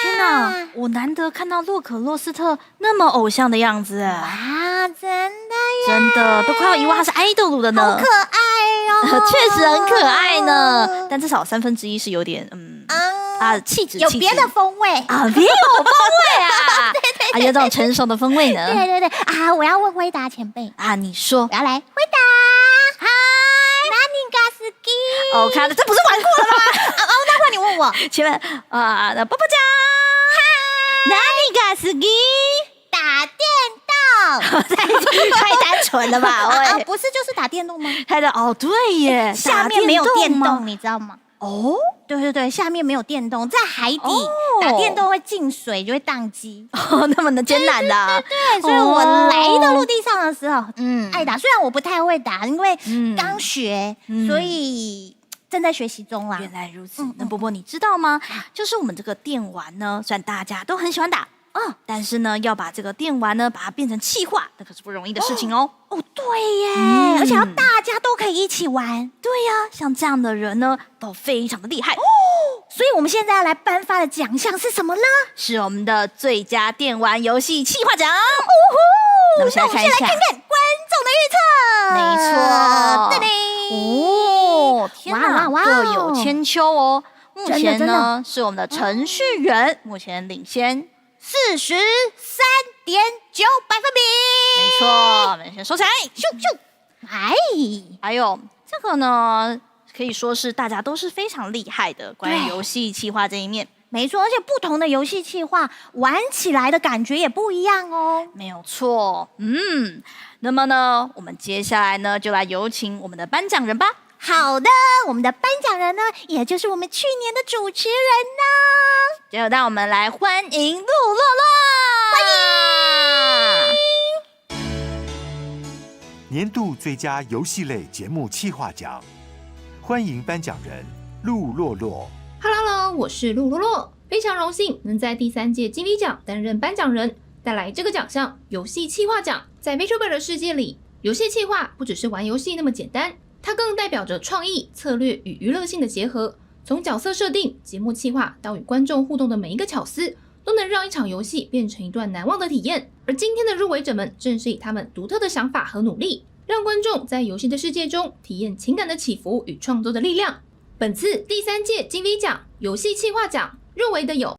天哪，我难得看到洛可洛斯特那么偶像的样子啊！真的耶，真的都快要遗忘他是idol了呢，好可爱哦，确实很可爱呢。但至少1/3是有点气质有别的风味啊，别有风味啊，对对，有这种成熟的风味呢。对对对啊，我要问辉达前辈啊，你说，我要来辉达，嗨，哪里嘎斯基？哦，看了，这不是玩过了吗？那换你问我，请问那波波酱，哪里嘎斯基？打电动，太单纯了吧？不是就是打电动吗？对耶，下面没有电动，你知道吗？哦，对对对，下面没有电动，在海底打电动会进水，就会宕机。那么的艰难的。对，所以我来到陆地上的时候，爱打。虽然我不太会打，因为刚学，所以正在学习中啦。原来如此。那波波，你知道吗？就是我们这个电玩呢，虽然大家都很喜欢打。但是呢，要把这个电玩呢，把它变成企划，那可是不容易的事情哦。对耶，而且要大家都可以一起玩。对呀，像这样的人呢，都非常的厉害哦。所以我们现在要来颁发的奖项是什么呢？是我们的最佳电玩游戏企划奖。那我们先来看一下观众的预测。没错，天哪，哇，各有千秋哦。目前呢，是我们的程序员目前领先。43.9%没错，我们先收起来，咻咻。还有这个呢，可以说是大家都是非常厉害的关于游戏企划这一面。没错，而且不同的游戏企划玩起来的感觉也不一样哦。没有错，那么呢，我们接下来呢，就来有请我们的颁奖人吧。好的，我们的颁奖人呢，也就是我们去年的主持人呢，就让我们来欢迎陆洛洛，欢迎年度最佳游戏类节目企划奖，欢迎颁奖人陆洛洛。Hello， 我是陆洛洛，非常荣幸能在第3届金鸡奖担任颁奖人。再来这个奖项游戏企划奖，在 VTuber 的世界里，游戏企划不只是玩游戏那么简单，它更代表着创意、策略与娱乐性的结合。从角色设定、节目企划到与观众互动的每一个巧思，都能让一场游戏变成一段难忘的体验。而今天的入围者们，正是以他们独特的想法和努力，让观众在游戏的世界中体验情感的起伏与创作的力量。本次第3届金 V 奖游戏企划奖入围的有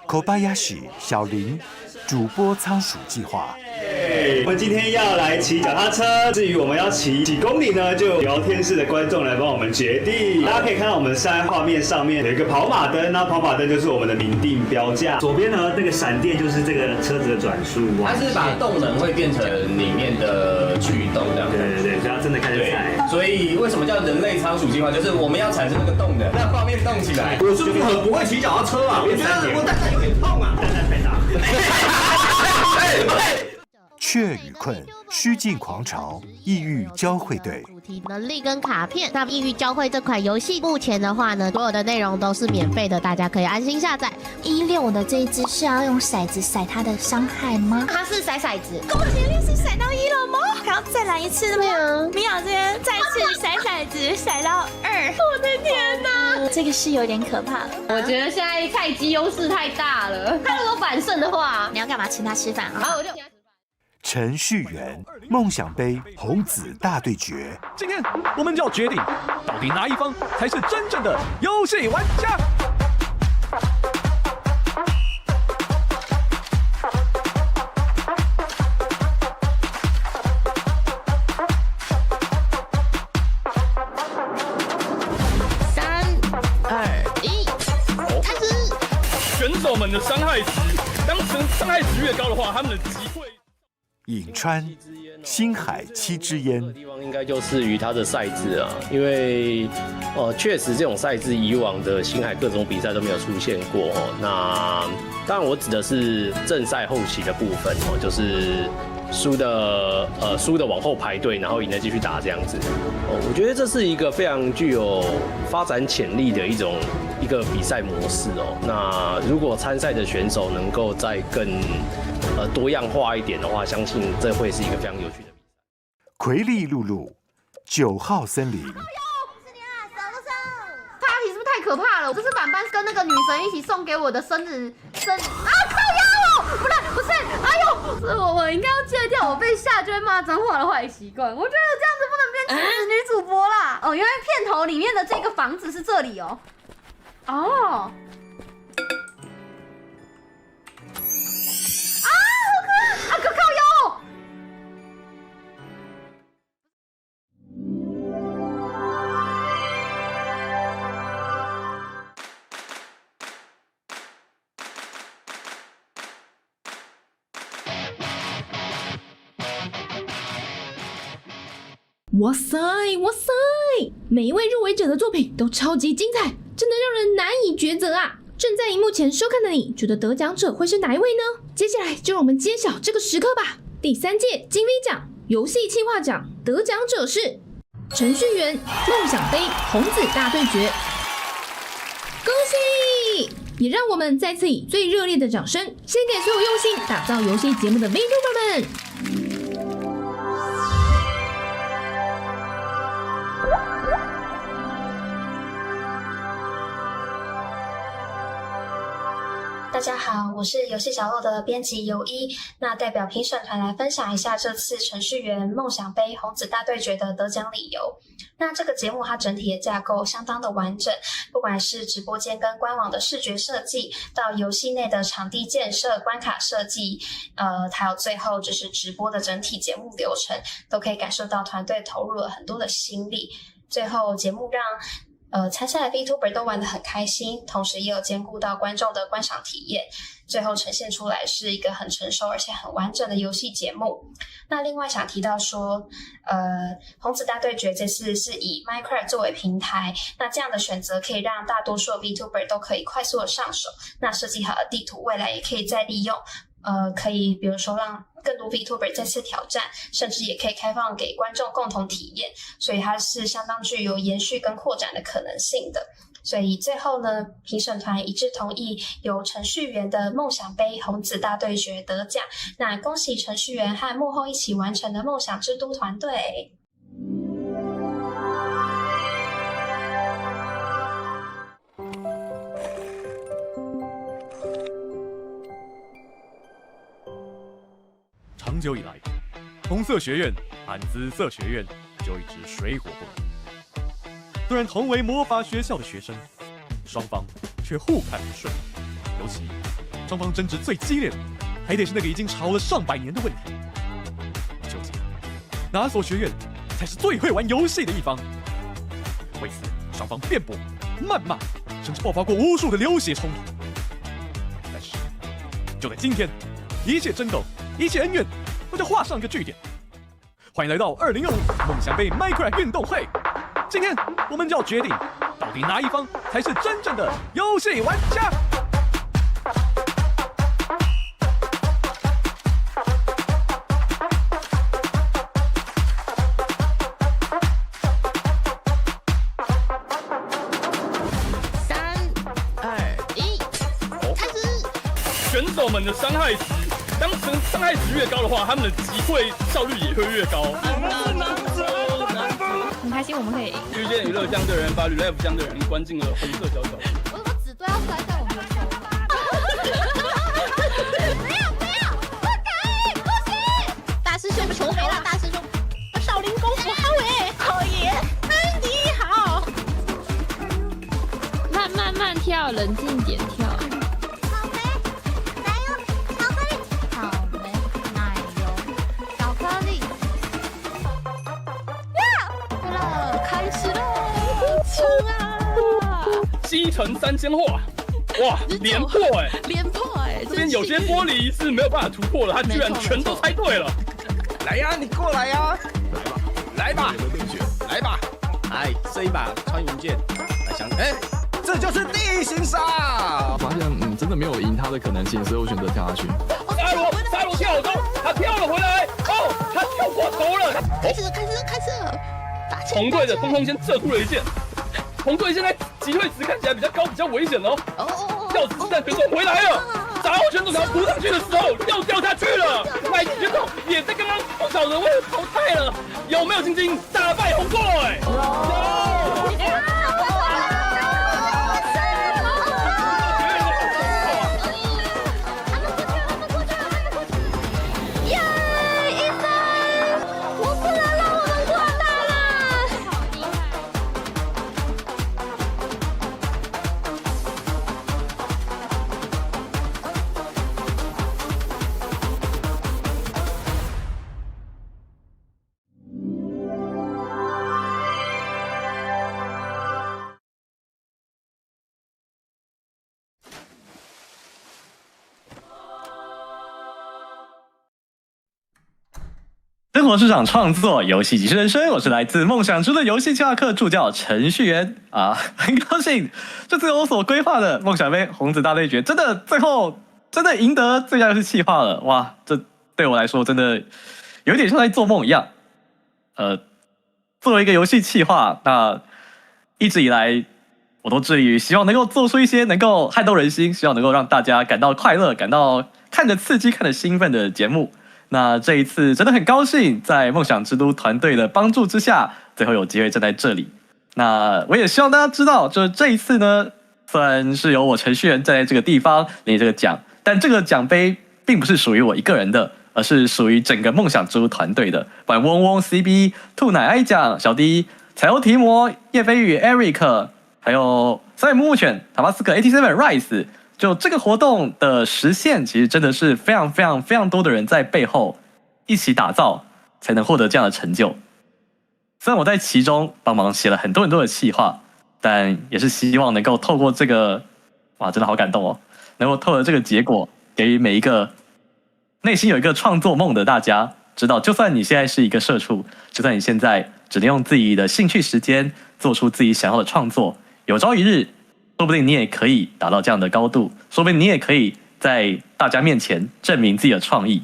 Kobayashi 小林主播仓鼠计划。我们今天要来骑脚踏车，至于我们要骑几公里呢，就聊天室的观众来帮我们决定。大家可以看到我们现在画面上面有一个跑马灯，那跑马灯就是我们的明定标价。左边呢，那个闪电就是这个车子的转速。它是把动能会变成里面的驱动这样。对，所以它真的开始踩。所以为什么叫人类仓鼠计划？就是我们要产生那个动能，让画面动起来。我是很不会骑脚踏车啊，我觉得我蛋蛋有点痛啊，蛋蛋太大。雀与困虚境狂潮异域交汇队主题能力跟卡片。那异域交汇这款游戏目前的话呢，所有的内容都是免费的，大家可以安心下载。16的这一只是要用骰子骰它的伤害吗？它是骰骰子。恭喜律师骰到1了吗？还要再来一次吗？米娅这边再次骰骰子骰到2。我的天哪，这个是有点可怕了。我觉得现在菜鸡优势太大了。他如果反胜的话，你要干嘛？请他吃饭啊？好，我就。程序员梦想杯红紫大对决。今天我们就要决定，到底哪一方才是真正的游戏玩家。3、2、1，开始。选手们的伤害值，当伤害值越高的话，他们的机会。颍川星海7支烟地方应该就是于它的赛制啊，因为确实这种赛制以往的星海各种比赛都没有出现过哦。那当然我指的是正赛后期的部分哦，就是输的往后排队，然后赢的继续打这样子。我觉得这是一个非常具有发展潜力的一个比赛模式哦。那如果参赛的选手能够再更多样化一点的话，相信这会是一个非常有趣的比赛。奎利露露9号森林。Party 是不是太可怕了？这是板板跟那个女神一起送给我的生日啊！靠腰哦，不是，哎呦，我应该要戒掉我被下就会骂脏话的坏习惯。我觉得这样子不能变亲子女主播啦。哦，原来片头里面的这个房子是这里哦。哦。啊，靠腰！哇塞哇塞！每一位入围者的作品都超级精彩，真的让人难以抉择啊！正在荧幕前收看的你，觉得得奖者会是哪一位呢？接下来就让我们揭晓这个时刻吧！第3届金 V 奖游戏企划奖得奖者是程序员梦想杯红紫大对决，恭喜！也让我们再次以最热烈的掌声，献给所有用心打造游戏节目的 VTuber 们。大家好，我是游戏角落的编辑尤一，那代表评审团来分享一下这次程序员梦想杯红紫大对决的得奖理由。那这个节目它整体的架构相当的完整，不管是直播间跟官网的视觉设计，到游戏内的场地建设、关卡设计，还有最后就是直播的整体节目流程，都可以感受到团队投入了很多的心力。最后节目让参赛的 VTuber 都玩得很开心，同时也有兼顾到观众的观赏体验，最后呈现出来是一个很成熟而且很完整的游戏节目。那另外想提到说，红紫大对决这次是以 Minecraft 作为平台，那这样的选择可以让大多数的 VTuber 都可以快速的上手，那设计好的地图未来也可以再利用。可以比如说让更多 VTuber 再次挑战，甚至也可以开放给观众共同体验，所以它是相当具有延续跟扩展的可能性的。所以最后呢，评审团一致同意由程序员的梦想杯红子大对决得奖。那恭喜程序员和幕后一起完成的梦想之都团队。长久以来，红色学院和紫色学院就一直水火不容。虽然同为魔法学校的学生，双方却互看不顺。尤其双方争执最激烈的，还得是那个已经吵了上百年的问题：究竟哪所学院才是最会玩游戏的一方？为此，双方辩驳、谩骂，甚至爆发过无数的流血冲突。但是，就在今天，一切争斗、一切恩怨都将画上一个句点。欢迎来到2025梦想杯 Minecraft 运动会。今天我们就要决定，到底哪一方才是真正的游戏玩家。选手们的伤害值，当伤害值越高的话，他们的击退效率也会越高。很开心我们可以赢。遇见娱乐这样的人把 Relive 这样的人关进了红色小角。我怎么纸堆要摔在我们的头上？不要，不可以，不行！大师兄求没了，大师兄，少林功夫哈维，好爷，安迪好。慢跳，冷静点跳。西城3000画，哇，连破哎、连破哎！这边有些玻璃是没有办法突破的，他居然全都猜对了。来呀，你过来呀！来吧，来吧！哎，这一把穿云箭，来想，哎，这就是地形杀。发现真的没有赢他的可能性，所以我选择跳下去。沙罗跳中，他跳了回来，哦，他跳过头了。开始！红队的东先射出了一箭。红队现在击退值看起来比较高，比较危险哦。吊子弹选手回来了，杂货选手想要扑上去的时候又掉下去了。麦选手也在刚刚不少人为了淘汰了，有没有信心打败红队？生活市场创作，游戏即是人生。我是来自梦想之的游戏计划课助教程序员啊，很高兴这次我所规划的梦想杯红子大对决，真的最后真的赢得最佳游戏企划了，哇！这对我来说真的有点像在做梦一样。作为一个游戏企划，那一直以来我都致力于希望能够做出一些能够撼动人心，希望能够让大家感到快乐、感到看着刺激、看着兴奋的节目。那这一次真的很高兴，在梦想之都团队的帮助之下，最后有机会站在这里。那我也希望大家知道，就是这一次呢，虽然是由我程序员站在这个地方领这个奖，但这个奖杯并不是属于我一个人的，而是属于整个梦想之都团队的。不管嗡嗡、CB、兔奶爱奖、小 D、彩虹提摩、叶飞宇、Eric， 还有三尾木木犬、塔巴斯克、AT7 Rice。就这个活动的实现，其实真的是非常多的人在背后一起打造，才能获得这样的成就。虽然我在其中帮忙写了很多的企划，但也是希望能够透过这个，哇，真的好感动哦！能够透过这个结果，给予每一个内心有一个创作梦的大家，知道，就算你现在是一个社畜，就算你现在只能用自己的兴趣时间做出自己想要的创作，有朝一日，说不定你也可以达到这样的高度，说不定你也可以在大家面前证明自己的创意。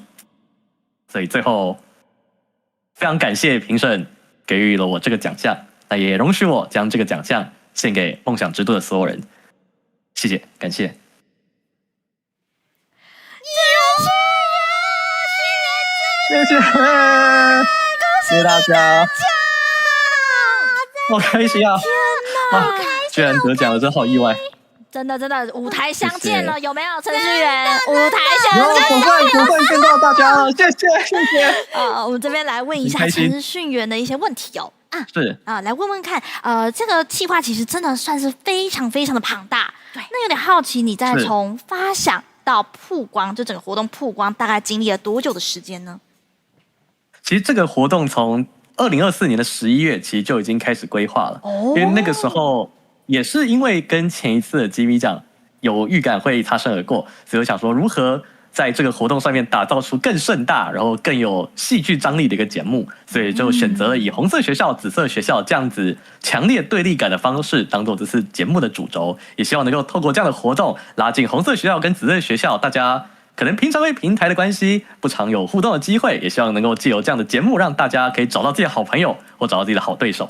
所以最后，非常感谢评审给予了我这个奖项，那也容许我将这个奖项献给梦想之都的所有人。谢谢，感谢。谢谢，谢谢大家，好开心啊！哇，居然得奖了，真好意外。真的，舞台相见了，有没有程序员？舞台相见，总算见到大家了，谢谢。我们这边来问一下程序员的一些问题哦。是来问问看，这个企划其实真的算是非常非常的庞大。对，那有点好奇，你在从发想到曝光，就整个活动曝光，大概经历了多久的时间呢？其实这个活动从2024年的11月其实就已经开始规划了，因为那个时候也是因为跟前一次的金V奖有预感会擦身而过，所以我想说如何在这个活动上面打造出更盛大，然后更有戏剧张力的一个节目，所以就选择了以红色学校、紫色学校这样子强烈对立感的方式当做这次节目的主轴，也希望能够透过这样的活动拉近红色学校跟紫色学校大家可能平常因为平台的关系不常有互动的机会，也希望能够借由这样的节目让大家可以找到自己的好朋友或找到自己的好对手。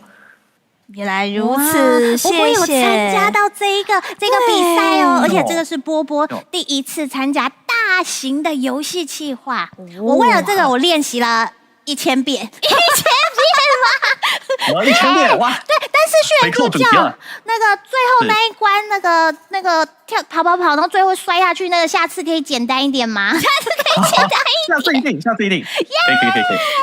原来如此，谢谢。波波有参加到这个比赛哦，而且这个是波波第一次参加大型的游戏企划。我为了这个，我练习了1000遍，1000遍吗？1000遍哇！对，但是训练助教那个最后那一关，那个跑，然后最后摔下去，那个下次可以简单一点吗？下次可以简单一点，下次一定，可以。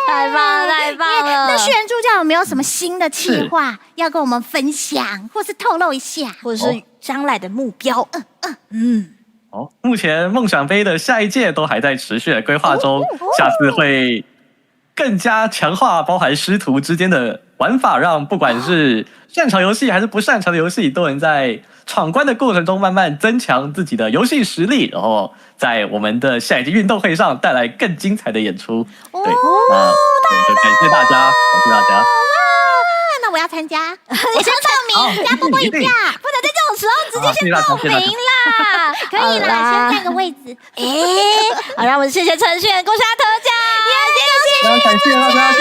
太棒了！那训练助教有没有什么新的企划要跟我们分享，或是透露一下，或者是将来的目标？目前梦想杯的下一届都还在持续的规划中，下次会更加强化包含师徒之间的玩法，让不管是擅长游戏还是不擅长的游戏，都能在闯关的过程中慢慢增强自己的游戏实力，然后在我们的下一季运动会上带来更精彩的演出。对，就感谢大家，那我要参加，我先报名，加波波一票，不能在这种时候直接先报名啦。可以啦，先占个位置。好，让我们谢谢程序员，恭喜他得奖，非常感谢大家，谢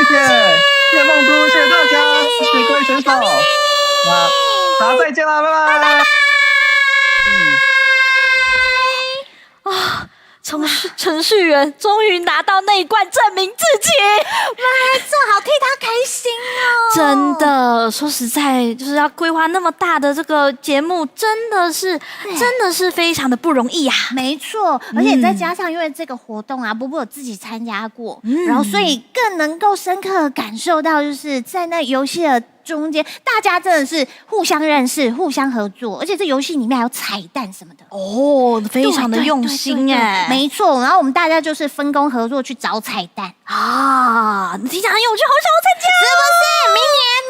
谢梦都，谢谢大家，谢谢各位选手，那大家再见啦，拜拜。程序员终于拿到那一冠，证明自己，没错，好替他开心哦。真的，说实在，就是要规划那么大的这个节目，真的是非常的不容易啊。没错，而且再加上因为这个活动啊，波波有自己参加过，然后所以更能够深刻感受到，就是在那游戏的中间，大家真的是互相认识、互相合作，而且这游戏里面还有彩蛋什么的非常的用心哎，没错。然后我们大家就是分工合作去找彩蛋啊，听起来很有趣，好想要参加，是不是？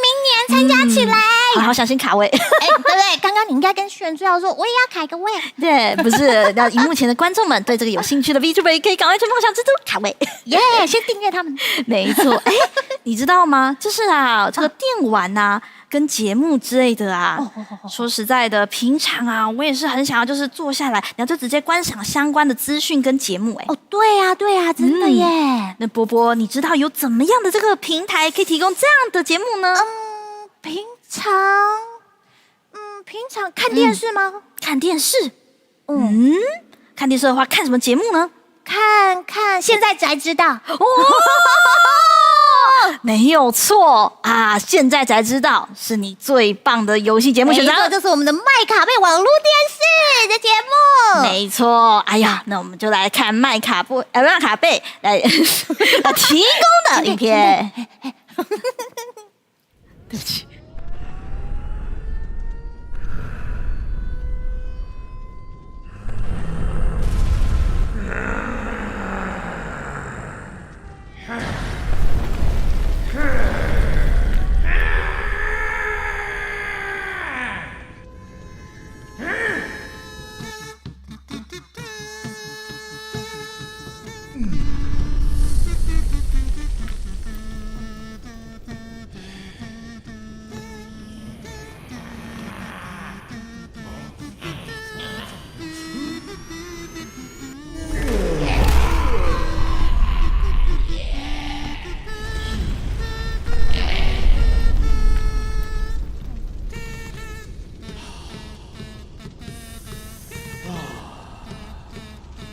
明年参加起来，好小心卡位，对不对？刚刚你应该跟宣最后说，我也要卡个位，对，不是，要荧幕前的观众们对这个有兴趣的 VTuber 也可以赶快去梦想之都卡位，先订阅他们，没错。你知道吗？就是这个电玩啊，跟节目之类的啊，说实在的，平常啊，我也是很想要，就是坐下来，然后就直接观赏相关的资讯跟节目。对啊，真的耶。那波波，你知道有怎么样的这个平台可以提供这样的节目呢？平常看电视吗？看电视。看电视的话，看什么节目呢？看，现在才知道。没有错啊！现在才知道是你最棒的游戏节目选择，这就是我们的麦卡贝网络电视的节目。没错，哎呀，那我们就来看麦卡贝来提供的影片。对不起。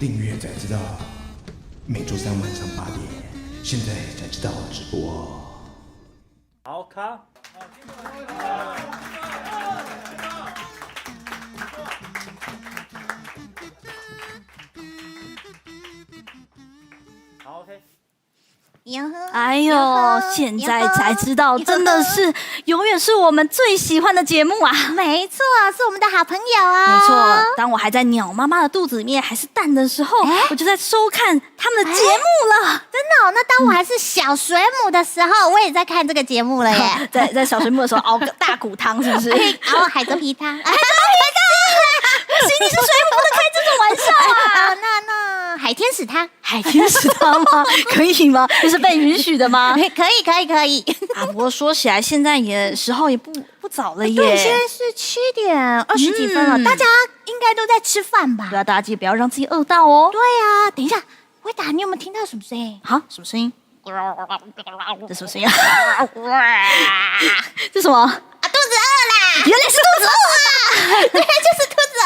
订阅才知道。每周三晚上8点，现在才知道直播。好，卡。好 ，OK。哎呦，现在才知道，真的是永远是我们最喜欢的节目啊！没错，是我们的好朋友啊。没错，当我还在鸟妈妈的肚子里面还是蛋的时候，我就在收看他们的节目了。真的哦，那当我还是小水母的时候，我也在看这个节目了耶。在小水母的时候熬个大骨汤，是不是？熬海蜇皮汤。海蜇皮汤，不行，你是水母不能开这种玩笑啊！那海天使汤，海天使汤吗？可以吗？这是被允许的吗？可以啊！不过说起来，现在时候也不早了耶。对，现在是7点20几分了，大家应该都在吃饭吧？对啊，大家记得不要让自己饿到哦。对啊，等一下，维达，你有没有听到什么声音？好，什么声音？这什么声音啊？这什么？啊，肚子饿啦！原来是肚子饿啊！对，就是肚子饿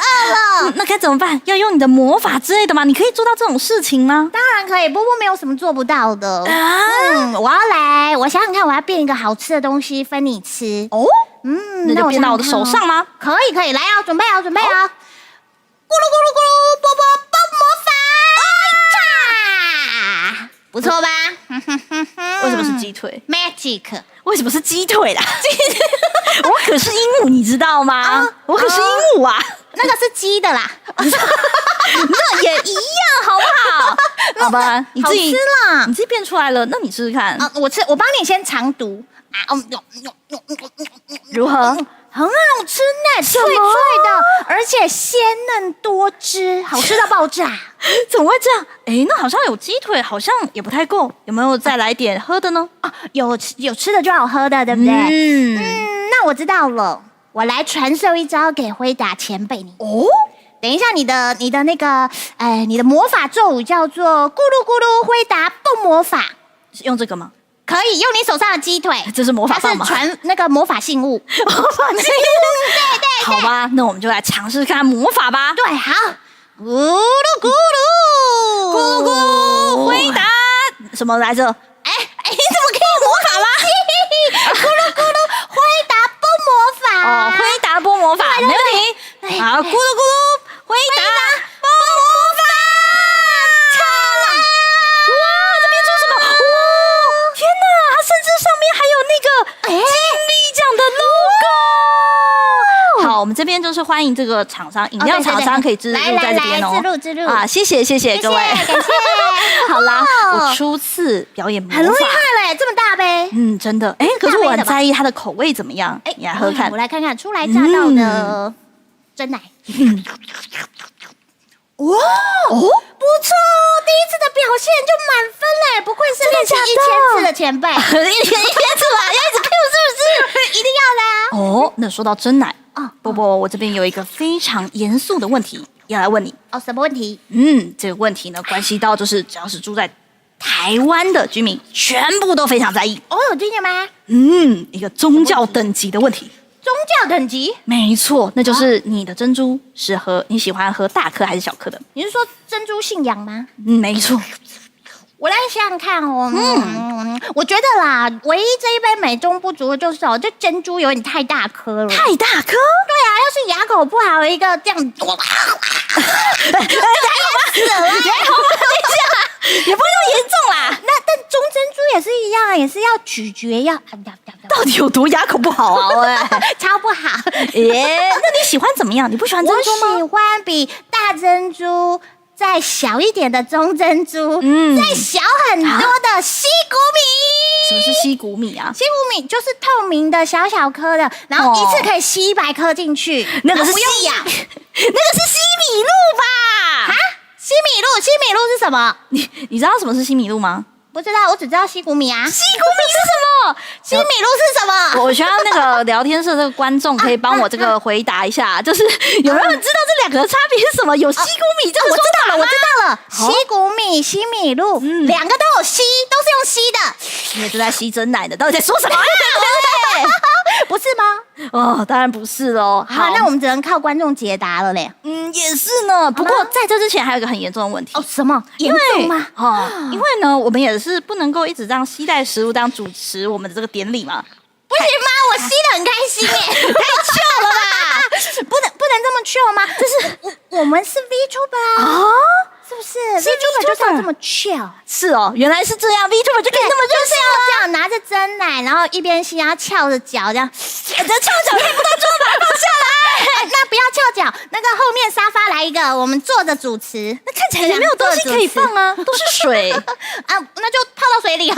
了。那该怎么办？要用你的魔法之类的吗？你可以做到这种事情吗？当然可以，波波没有什么做不到的。我想想看，我要变一个好吃的东西分你吃。哦，那就变到我的手上吗？可以，来啊，准备啊！咕噜咕噜咕噜，波波爆魔法！炸！不错吧？为什么是鸡腿 ？Magic。为什么是鸡腿啦？我可是鹦鹉，你知道吗？我可是鹦鹉啊！那个是鸡的啦，那也一样，好不好？好吧，你自己好吃啦，你自己变出来了，那你试试看。我帮你先尝毒啊，如何？很好吃呢，脆脆的，而且鲜嫩多汁，好吃到爆炸。怎么会这样？哎，那好像有鸡腿，好像也不太够，有没有再来点喝的呢？啊，有吃的就有喝的，对不对？那我知道了，我来传授一招给辉达前辈你。哦，等一下，你的那个，你的魔法咒语叫做“咕噜咕噜辉达蹦魔法”，是用这个吗？可以用你手上的鸡腿，这是魔法棒吗？它是传那个魔法信物，魔法信物，对。好吧，那我们就来尝试看魔法吧。对，好，咕噜咕噜，咕噜咕噜，回答什么来着？哎，你怎么可以魔法吗？咕噜咕噜，回答波魔法。哦，回答波魔法，没问题。好，咕噜咕噜，回答波魔法。甚至上面还有那个金币奖的 logo。好，我们这边就是欢迎这个厂商，饮料厂商可以植入在这边哦。植入啊，谢谢各位，感谢。好啦，我初次表演魔法，很厉害嘞，这么大杯。真的。哎，可是我很在意它的口味怎么样。哎，你来喝看。我来看看初来乍到的真奶。哇哦，不错，第一次的表现就满分嘞，不愧是练习1000次的前辈，1000次吧，要一直 Q 是不是？一定要的啊。哦，那说到真奶啊，波波，我这边有一个非常严肃的问题要来问你。哦，什么问题？这个问题呢，关系到就是只要是住在台湾的居民，全部都非常在意。哦，有听见吗？一个宗教等级的问题。宗教等级？没错，那就是你的珍珠是你喜欢喝大颗还是小颗的？你是说珍珠信仰吗？没错。我来想想看哦，我觉得啦，唯一这一杯美中不足的就是这珍珠有点太大颗了。太大颗？对啊，要是牙口不好，一个这样，还好吧？也不会那么严重啦。但中珍珠也是一样，也是要咀嚼，到底有多牙口不好啊？喂，超不好。那你喜欢怎么样？你不喜欢珍珠吗？我喜欢比大珍珠再小一点的中珍珠，再小很多的西谷米。什么是西谷米啊？西谷米就是透明的小小颗的，然后一次可以吸100颗进去。那个是不用咬，那个是西米露吧？啊？西米露是什么？你知道什么是西米露吗？不知道，我只知道西谷米啊。西谷米是什么？西米露是什么？我需要那个聊天室这个观众可以帮我这个回答一下，就是有没有人知道这2个的差别是什么？有西谷米这个说法吗？我知道了，西谷米、西米露，2个都有吸，都是用吸的。你也是在吸真奶的，到底在说什么？不是吗？哦，当然不是喽。好，那我们只能靠观众解答了嘞。也是呢。不过在这之前还有一个很严重的问题哦，什么严重吗？因为呢，我们也是不能够一直让携带食物当主持我们的这个典礼嘛。不行吗？我吸得很开心耶，太糗了吧？不能这么糗吗？就是我们是 VTuber 啊。是不是 VTuber 就是要这么 chill？ 是哦，原来是这样 ，VTuber 就可以那么就是要这样拿着真奶，然后一边吸，然后翘着脚这样，这翘脚可以不到桌把它放下来。那不要翘脚，那个后面沙发来一个，我们坐着主持。那看起来也没有东西可以放啊，都是水啊，那就泡到水里哦。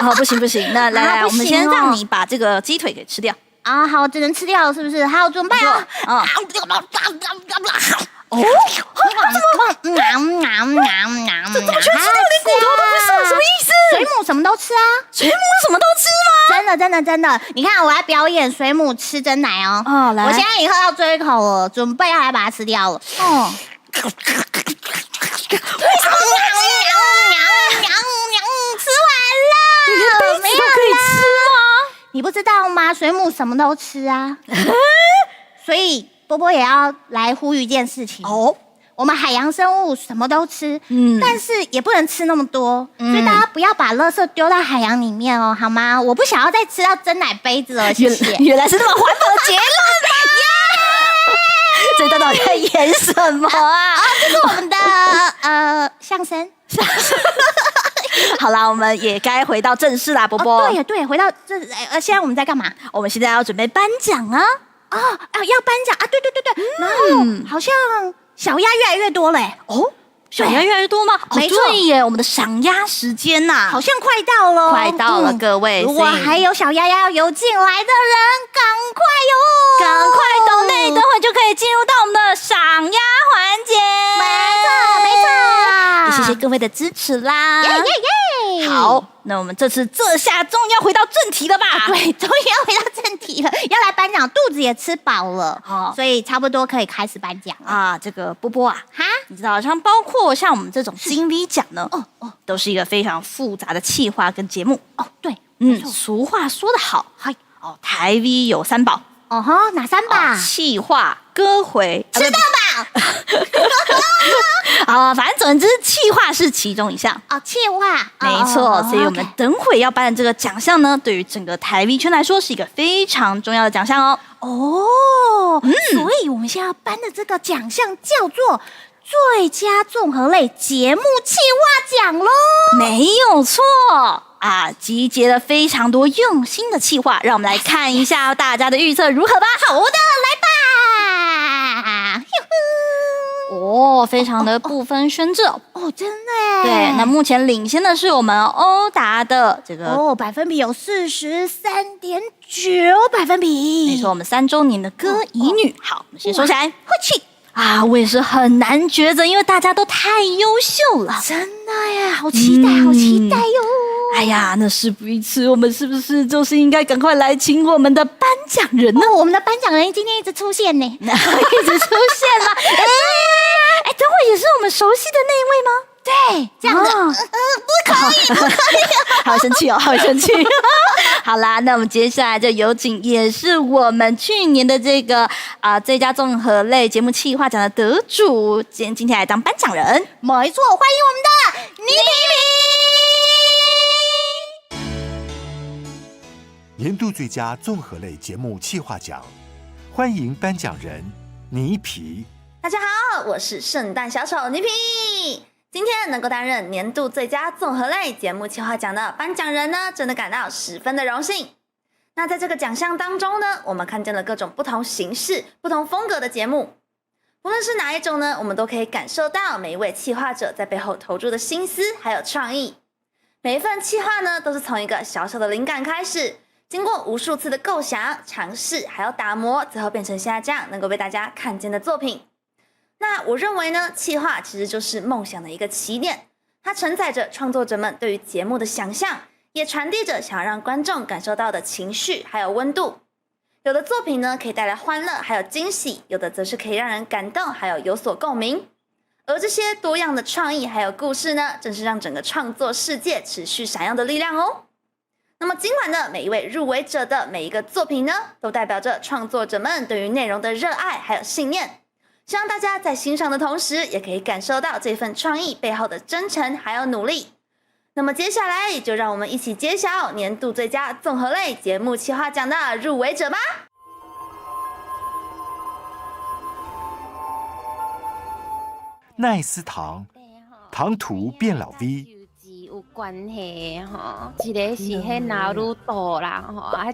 哦，不行，那来，我们先让你把这个鸡腿给吃掉。啊，好，只能吃掉了，是不是？好，准备哦。哦，这么全吃掉，连骨头都不剩，什么意思？水母什么都吃啊？水母什么都吃吗？真的，你看我来表演水母吃真奶哦。哦，来，我现在以后要追一口了，准备要来把它吃掉了。哦，为什么吃完了？你连杯子都可以吃吗？你不知道吗？水母什么都吃啊。所以波波也要来呼吁一件事情哦。我们海洋生物什么都吃，但是也不能吃那么多，所以大家不要把垃圾丢到海洋里面哦，好吗？我不想要再吃到真奶杯子了，谢谢。原来是那么环保的结论吧？这一段到底在演什么啊？这是我们的相声。好啦，我们也该回到正事啦，波波。对，回到这现在我们在干嘛？我们现在要准备颁奖啊！要颁奖啊！对，然后好像小鸭越来越多嘞。哦，小鸭越来越多吗？没错耶，我们的赏鸭时间呐，好像快到了，快到了，各位。如果还有小鸭要游进来的人，赶快抖内，等会就可以进入到我们的赏鸭环节。没错，也谢谢各位的支持啦！耶！好，那我们这下终于要回到正题了吧？对，终于要回到正题了，要来颁奖，肚子也吃饱了，所以差不多可以开始颁奖啊。这个波波啊，你知道，像包括像我们这种金 V 奖呢，都是一个非常复杂的企划跟节目。对，俗话说得好，台 V 有3宝。哪3宝？企划、歌回、吃到饱。反正总之，企划是其中一项。企划，没错。所以我们等会要颁的这个奖项呢，对于整个台 V 圈来说是一个非常重要的奖项哦。所以我们现在要颁的这个奖项叫做最佳综合类节目企划奖喽。没有错啊，集结了非常多用心的企划，让我们来看一下大家的预测如何吧。好的，来吧。非常的不分轩轾真的耶。对，那目前领先的是我们欧达的这个百分比有43.9%。没错，我们3周年的歌乙女。好，我们先说起来。我也是很难抉择，因为大家都太优秀了。真的耶，好期待哟。哎呀，那事不宜迟，我们是不是就是应该赶快来请我们的颁奖人呢？我们的颁奖人今天一直出现呢，一直出现吗？等会也是我们熟悉的那一位吗？对，这样的，不可以，好生气哦，好生气。好啦，那我们接下来就有请，也是我们去年的这个最佳综合类节目企划奖的得主，今天来当颁奖人。没错，欢迎我们的倪皮。年度最佳综合类节目企划奖，欢迎颁奖人倪皮。大家好，我是圣诞小丑倪皮。今天能够担任年度最佳综合类节目企划奖的颁奖人呢，真的感到十分的荣幸。那在这个奖项当中呢，我们看见了各种不同形式、不同风格的节目，无论是哪一种呢，我们都可以感受到每一位企划者在背后投注的心思还有创意。每一份企划呢，都是从一个小小的灵感开始，经过无数次的构想、尝试，还有打磨，最后变成现在这样能够被大家看见的作品。那我认为呢，企划其实就是梦想的一个起点，它承载着创作者们对于节目的想象，也传递着想要让观众感受到的情绪还有温度。有的作品呢可以带来欢乐还有惊喜，有的则是可以让人感动还有所共鸣。而这些多样的创意还有故事呢，正是让整个创作世界持续闪耀的力量哦。那么今晚的每一位入围者的每一个作品呢，都代表着创作者们对于内容的热爱还有信念。希望大家在欣赏的同时，也可以感受到这份创意背后的真诚还有努力。那么接下来就让我们一起揭晓年度最佳综合类节目企划奖的入围者吧。奈斯糖，唐突变老 V。有关系吼，一个是迄纳鲁多啦吼，啊，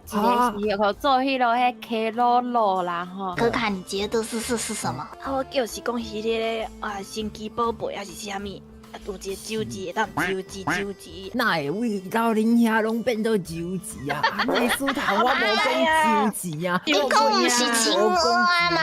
一个是做迄落迄 K 罗罗啦吼。可卡，你觉得是什么？我就是讲是迄个神奇宝贝还是啥物？有一个周记，当周记。那会为到恁遐拢变做周记啊？奈斯糖我无讲周记啊。你讲唔是青蛙吗？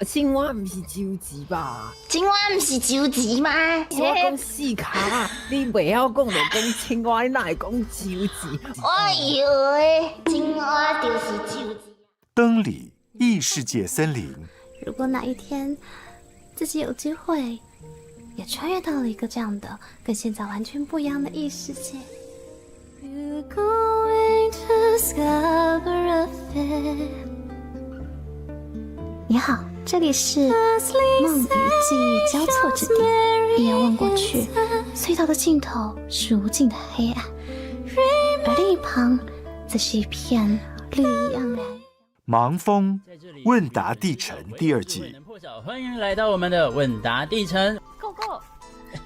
青蛙唔是周记吧？青蛙唔是周记吗？我讲四卡，你袂晓讲就讲青蛙，你哪会讲周记？我以为青蛙就是周记。灯里异世界森林。如果哪一天自己有机会也穿越到了一个这样的跟现在完全不一样的异世界。你好，这里是梦与记忆交错之地，一眼望过去，隧道的尽头是无尽的黑暗，而另一旁则是一片绿意盎然。盲峰问答地城第2季，欢迎来到我们的问答地城。Go go！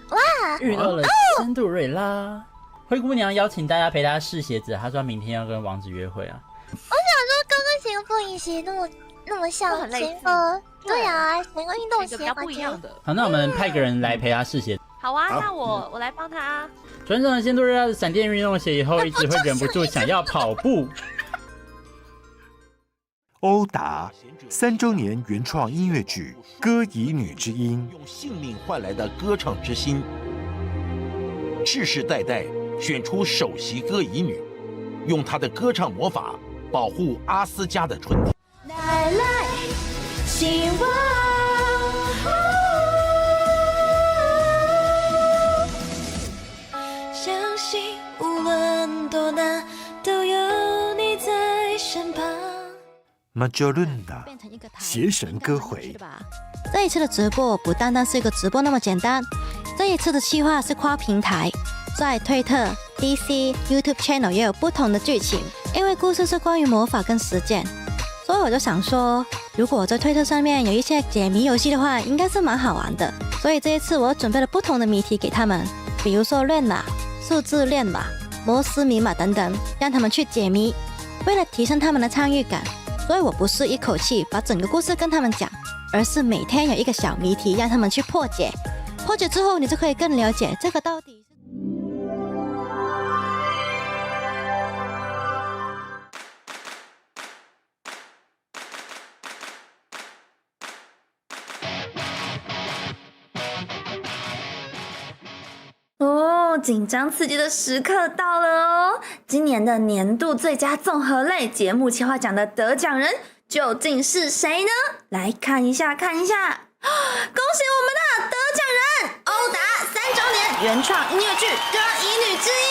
哇，遇到了仙杜瑞拉，灰姑娘邀请大家陪她试鞋子，她说明天要跟王子约会啊。我想说，刚刚谁跟风影鞋那么像谁和？对啊，谁跟运动鞋不一样的。好，那我们派个人来陪她试鞋。好啊，那我来帮他。穿上了仙杜瑞拉的闪电运动鞋以后，一直会忍不住想要跑步。欧达3周年原创音乐剧《歌以女之音》，用性命换来的歌唱之心，世世代代选出首席歌以女，用她的歌唱魔法保护阿斯加的春天。带来希望，相信无论多难，都有你在身旁。马乔伦娜邪神歌会。这一次的直播不单单是一个直播那么简单，这一次的企划是跨平台，在推特、DC、YouTube Channel 也有不同的剧情，因为故事是关于魔法跟实践，所以我就想说，如果我在推特上面有一些解谜游戏的话，应该是蛮好玩的。所以这一次我准备了不同的谜题给他们，比如说乱码、数字乱码、摩斯密码等等，让他们去解谜。为了提升他们的参与感，所以我不是一口气把整个故事跟他们讲，而是每天有一个小谜题让他们去破解。破解之后，你就可以更了解这个到底是。紧张刺激的时刻到了哦！今年的年度最佳综合类节目企划奖的得奖人究竟是谁呢？来看一下，恭喜我们的得奖人欧达3周年原创音乐剧《歌以女之音》。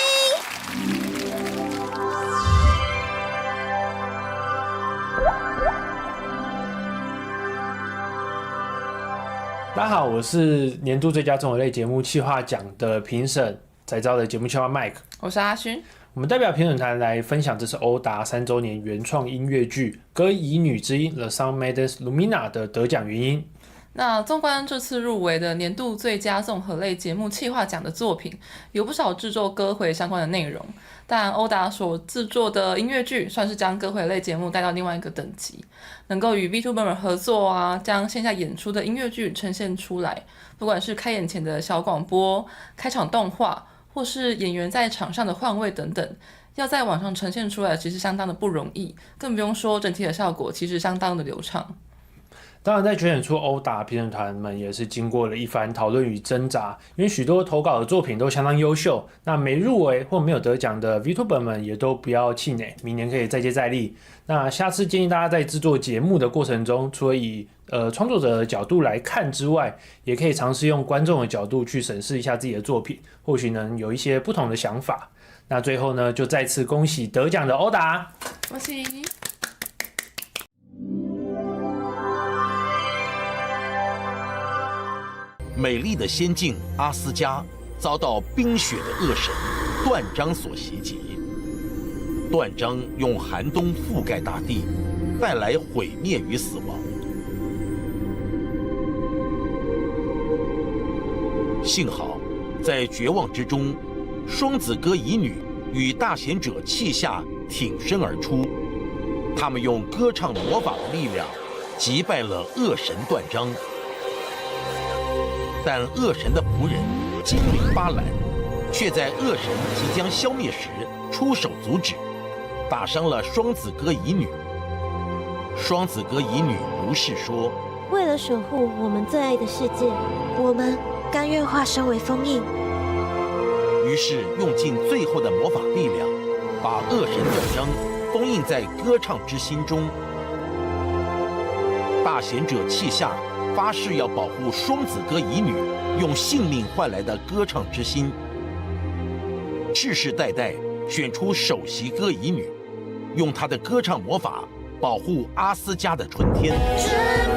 大家好，我是年度最佳综合类节目企划奖的评审才招的节目企划 Mike， 我是阿勋。我们代表评审团来分享这次欧达3周年原创音乐剧《歌以女之音》The Sun Maidens Lumina 的得奖原因。那纵观这次入围的年度最佳综合类节目企划奖的作品，有不少制作歌回相关的内容，但欧达所制作的音乐剧算是将歌回类节目带到另外一个等级，能够与 VTuber 合作啊，将线下演出的音乐剧呈现出来，不管是开演前的小广播、开场动画，或是演员在场上的换位等等，要在网上呈现出来其实相当的不容易，更不用说整体的效果其实相当的流畅。当然，在选出欧达，评审团们也是经过了一番讨论与挣扎，因为许多投稿的作品都相当优秀，那没入围或没有得奖的 VTuber 们也都不要气馁，明年可以再接再厉。那下次建议大家在制作节目的过程中，除了以创作者的角度来看之外，也可以尝试用观众的角度去审视一下自己的作品，或许能有一些不同的想法。那最后呢，就再次恭喜得奖的欧达，恭喜！美丽的仙境阿斯加遭到冰雪的恶神断章所袭击，断章用寒冬覆盖大地，带来毁灭与死亡。幸好，在绝望之中，双子歌乙女与大贤者气夏挺身而出，他们用歌唱魔法的力量击败了恶神断章。但恶神的仆人精灵巴兰却在恶神即将消灭时出手阻止，打伤了双子歌乙女。双子歌乙女如是说：“为了守护我们最爱的世界，我们甘愿化身为封印。”于是用尽最后的魔法力量，把恶神断章封印在歌唱之心中。大贤者气夏发誓要保护双子歌乙女用性命换来的歌唱之心，世世代代选出首席歌乙女，用她的歌唱魔法保护阿斯加的春天。准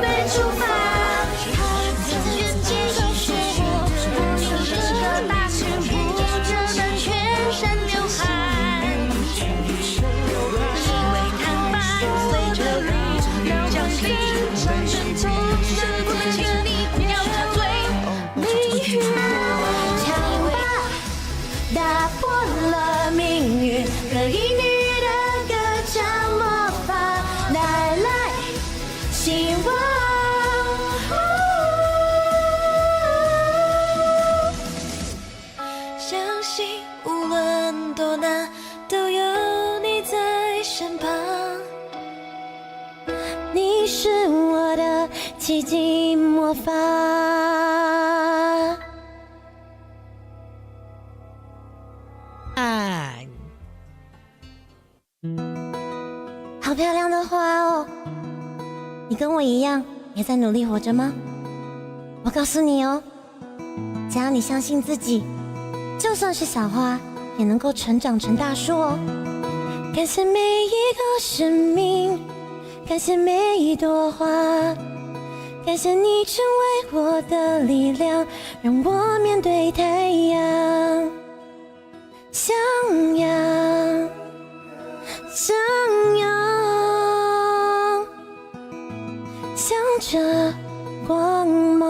备出发，自愿接受漩涡，你的大赤膊，热得全身流汗，因为坦白随着雨要降临，挣脱的不能全力，要他最离去。唱吧，打破了命运，歌乙女的歌唱魔法带来希望。相信无论多难，都有你在身旁。你是我的奇迹魔法。好漂亮的花哦！你跟我一样也在努力活着吗？我告诉你哦，只要你相信自己，就算是小花也能够成长成大树哦。感谢每一个生命，感谢每一朵花，感谢你成为我的力量，让我面对太阳。向阳，向阳，向着光芒。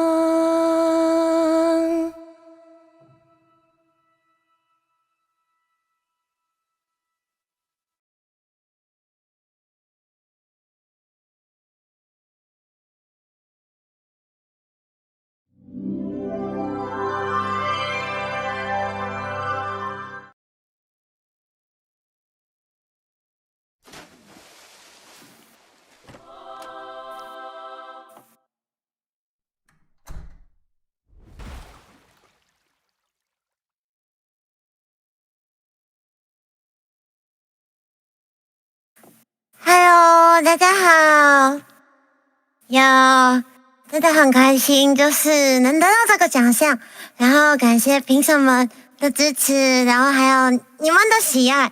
Hello， 大家好。真的很开心，就是能得到这个奖项，然后感谢评审们的支持，然后还有你们的喜爱。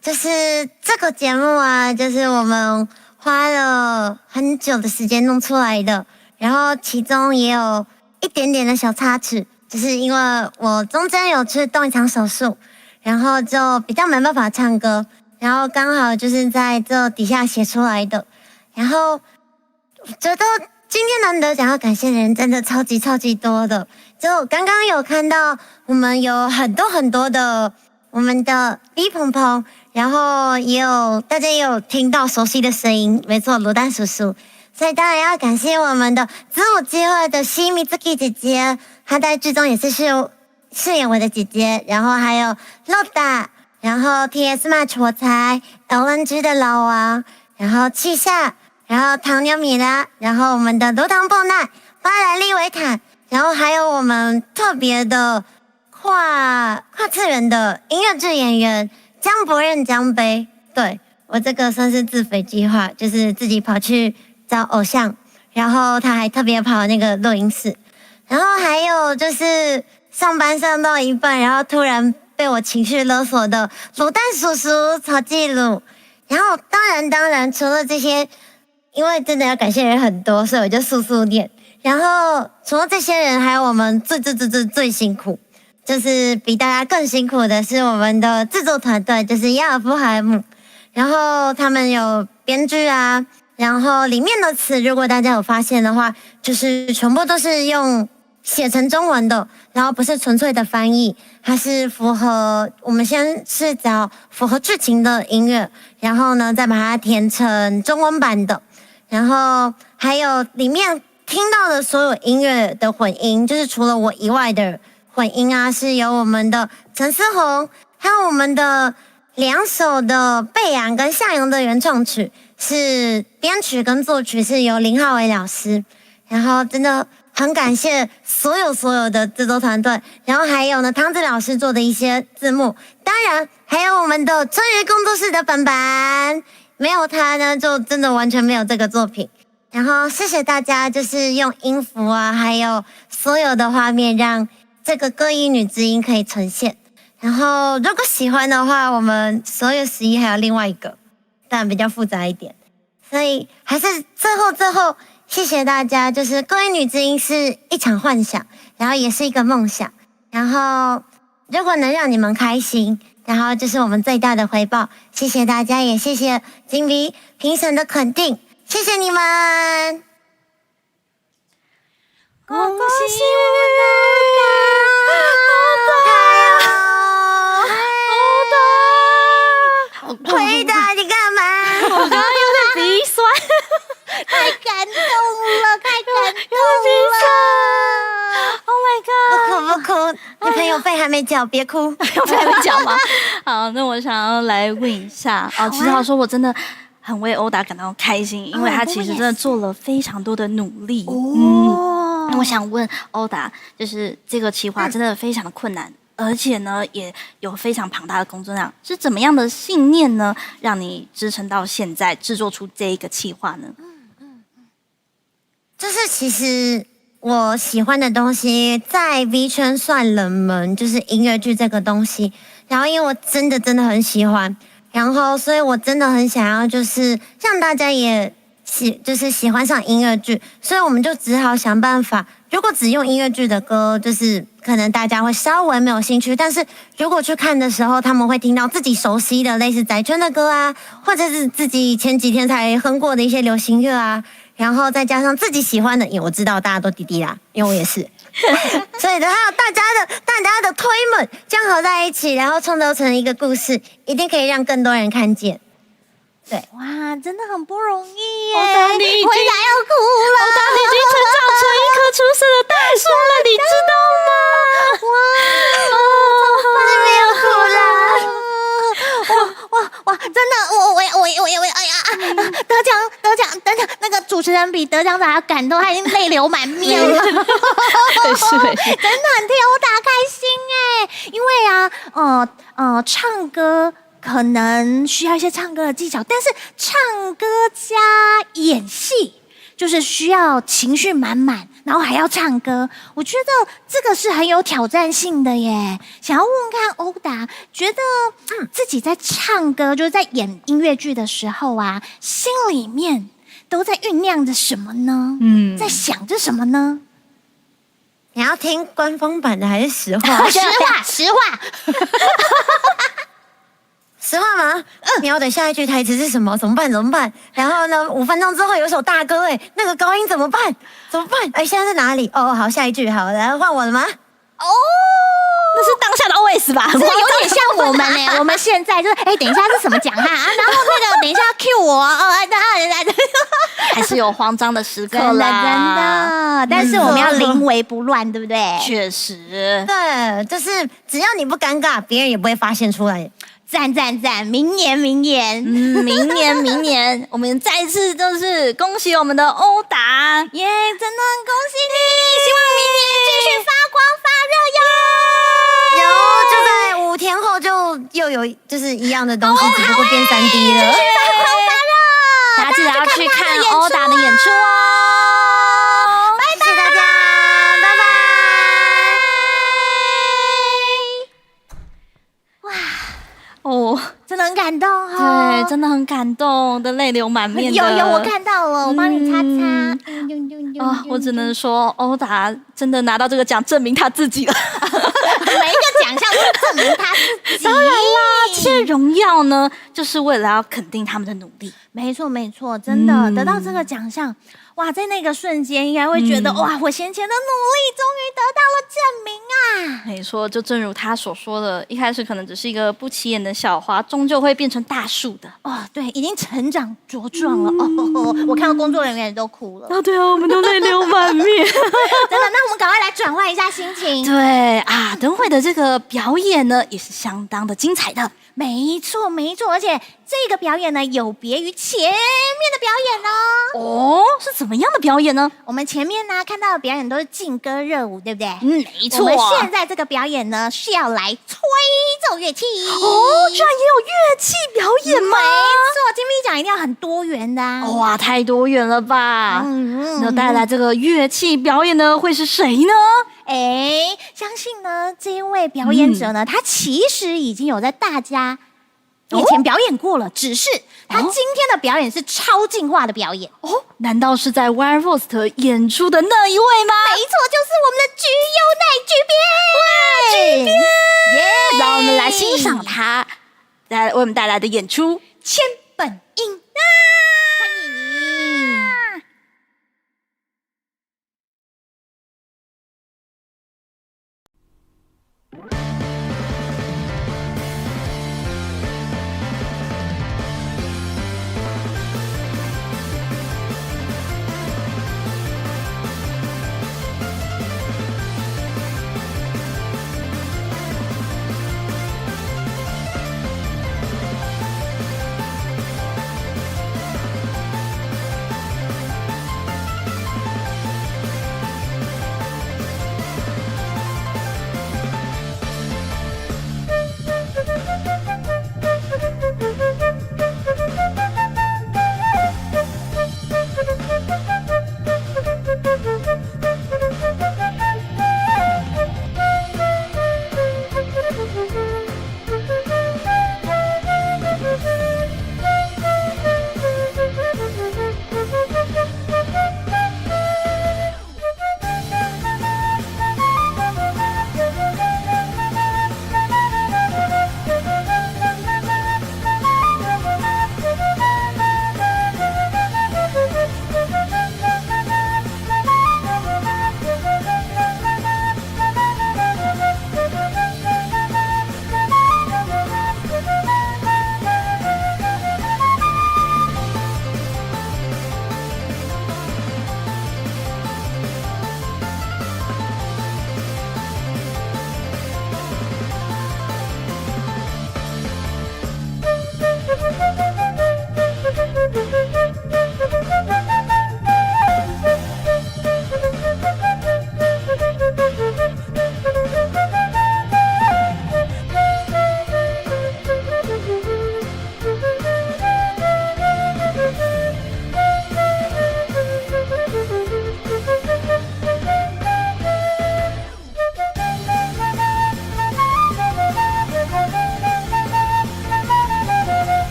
就是这个节目啊，就是我们花了很久的时间弄出来的，然后其中也有一点点的小插曲，就是因为我中间有去动一场手术，然后就比较没办法唱歌，然后刚好就是在这底下写出来的。然后我觉得今天难得奖要感谢的人真的超级多的，就刚刚有看到我们有很多的我们的 B 鹏鹏，然后大家也有听到熟悉的声音，没错，卤蛋叔叔。所以当然要感谢我们的子午机会的西米兹基姐姐，她在剧中也是饰演我的姐姐，然后还有 Loda， 然后 TS Match 我才 LNG 的老王，然后气夏，然后糖牛米拉，然后我们的罗唐布奈、巴莱利维坦，然后还有我们特别的跨次元的音乐剧演员江博任江杯。对，我这个算是自肥计划，就是自己跑去找偶像，然后他还特别跑那个录音室，然后还有就是上班上到一半，然后突然被我情绪勒索的卤蛋叔叔曹继鲁。然后当然除了这些，因为真的要感谢人很多，所以我就速念。然后除了这些人，还有我们最辛苦，就是比大家更辛苦的是我们的制作团队，就是亚尔夫海姆。然后他们有编剧啊，然后里面的词，如果大家有发现的话，就是全部都是用写成中文的，然后不是纯粹的翻译，它是符合我们先是找符合剧情的音乐，然后呢再把它填成中文版的，然后还有里面听到的所有音乐的混音，就是除了我以外的混音啊，是由我们的陈思宏，还有我们的2首的贝阳跟向阳的原创曲，是编曲跟作曲是由林浩伟老师，然后真的很感谢所有的制作团队，然后还有呢汤子老师做的一些字幕，当然还有我们的春雨工作室的本版，没有他呢就真的完全没有这个作品。然后谢谢大家，就是用音符啊，还有所有的画面，让这个歌衣女之音可以呈现。然后如果喜欢的话，我们所有11还有另外一个，但比较复杂一点，所以还是最后谢谢大家。就是歌衣女之音是一场幻想，然后也是一个梦想，然后如果能让你们开心，然后这是我们最大的回报。谢谢大家，也谢谢金鼻评审的肯定，谢谢你们。恭喜我们回答你干嘛？我刚刚有点鼻酸，太感动了，太感动了 ！Oh my god！ 不哭，女朋友肺还没缴，别哭，肺还没缴吗？好，那我想要来问一下其实说我真的很为欧达感到开心，因为他其实真的做了非常多的努力。那我想问欧达，就是这个企划真的非常的困难。而且呢，也有非常庞大的工作量，是怎么样的信念呢，让你支撑到现在制作出这一个企划呢？就是其实我喜欢的东西在 V 圈算冷门，就是音乐剧这个东西。然后因为我真的很喜欢，然后所以我真的很想要就是让大家也喜欢上音乐剧，所以我们就只好想办法。如果只用音乐剧的歌，就是可能大家会稍微没有兴趣，但是如果去看的时候，他们会听到自己熟悉的类似宅圈的歌啊，或者是自己前几天才哼过的一些流行乐啊，然后再加上自己喜欢的，因为我知道大家都弟弟啦，因为我也是，所以还有大家的推们这样合在一起，然后创造成一个故事，一定可以让更多人看见。对，哇，真的很不容易耶！回答要哭了，欧达你已经成长成一棵出色的大树了，你知道吗？哇！真的，我哎呀！得奖！那个主持人比得奖者还要感动，他已经泪流满面了。真的很替欧达开心哎，因为唱歌。可能需要一些唱歌的技巧，但是唱歌加演戏就是需要情绪满满，然后还要唱歌。我觉得这个是很有挑战性的耶。想要问问看欧达，觉得自己在唱歌，就是在演音乐剧的时候啊，心里面都在酝酿着什么呢？在想着什么呢？你要听官方版的还是实话？实话。实话吗？你要等下一句台词是什么？怎么办？然后呢？5分钟之后有首大歌，那个高音怎么办？现在在哪里？好，下一句好，然后换我了吗？那是当下的 OS 吧？这个有点像我们我们现在就是等一下是什么讲哈然后那个等一下 cue 我还是有慌张的时刻啦，真的，但是我们要临危不乱，对不对？确实，对，就是只要你不尴尬，别人也不会发现出来。赞！明年，明年，我们再一次就是恭喜我们的欧达，耶！真的很恭喜你，希望明年继续发光发热哟。就在5天后就又有就是一样的东西，只不过变3D 了。继续发光发热，大家记得要去看欧达的演出哦。谢谢大家，拜拜。很感动哦。对，真的很感动的泪流满面的。有，我看到了，我帮你擦擦。我只能说，欧达真的拿到这个奖，证明他自己了。每一个奖项都是证明他自己。当然啦，这些荣耀呢，就是为了要肯定他们的努力。没错，真的得到这个奖项，哇，在那个瞬间应该会觉得，哇，我先前的努力终于得到了证明啊！没错，就正如他所说的，一开始可能只是一个不起眼的小花，终究会变成大树的。哦，对，已经成长茁壮了。我看到工作人员也都哭了。对啊，我们都泪流满面。真的，那我们赶快来转换一下心情。对啊，等会的这个表演呢，也是相当的精彩的。没错，而且这个表演呢，有别于前面的表演哦。是怎么样的表演呢？我们前面呢看到的表演都是劲歌热舞，对不对？没错。我们现在这个表演呢，是要来吹奏乐器。居然也有乐器表演吗？没错，金币奖一定要很多元的啊。哇，太多元了吧！那带来这个乐器表演的会是谁呢？相信呢，这一位表演者呢，他其实已经有在大家面前表演过了，只是他今天的表演是超进化的表演。难道是在 Wire Force 演出的那一位吗？没错，就是我们的菊优奈菊编。耶！让我们来欣赏他为我们带来的演出《千本樱》。欢迎。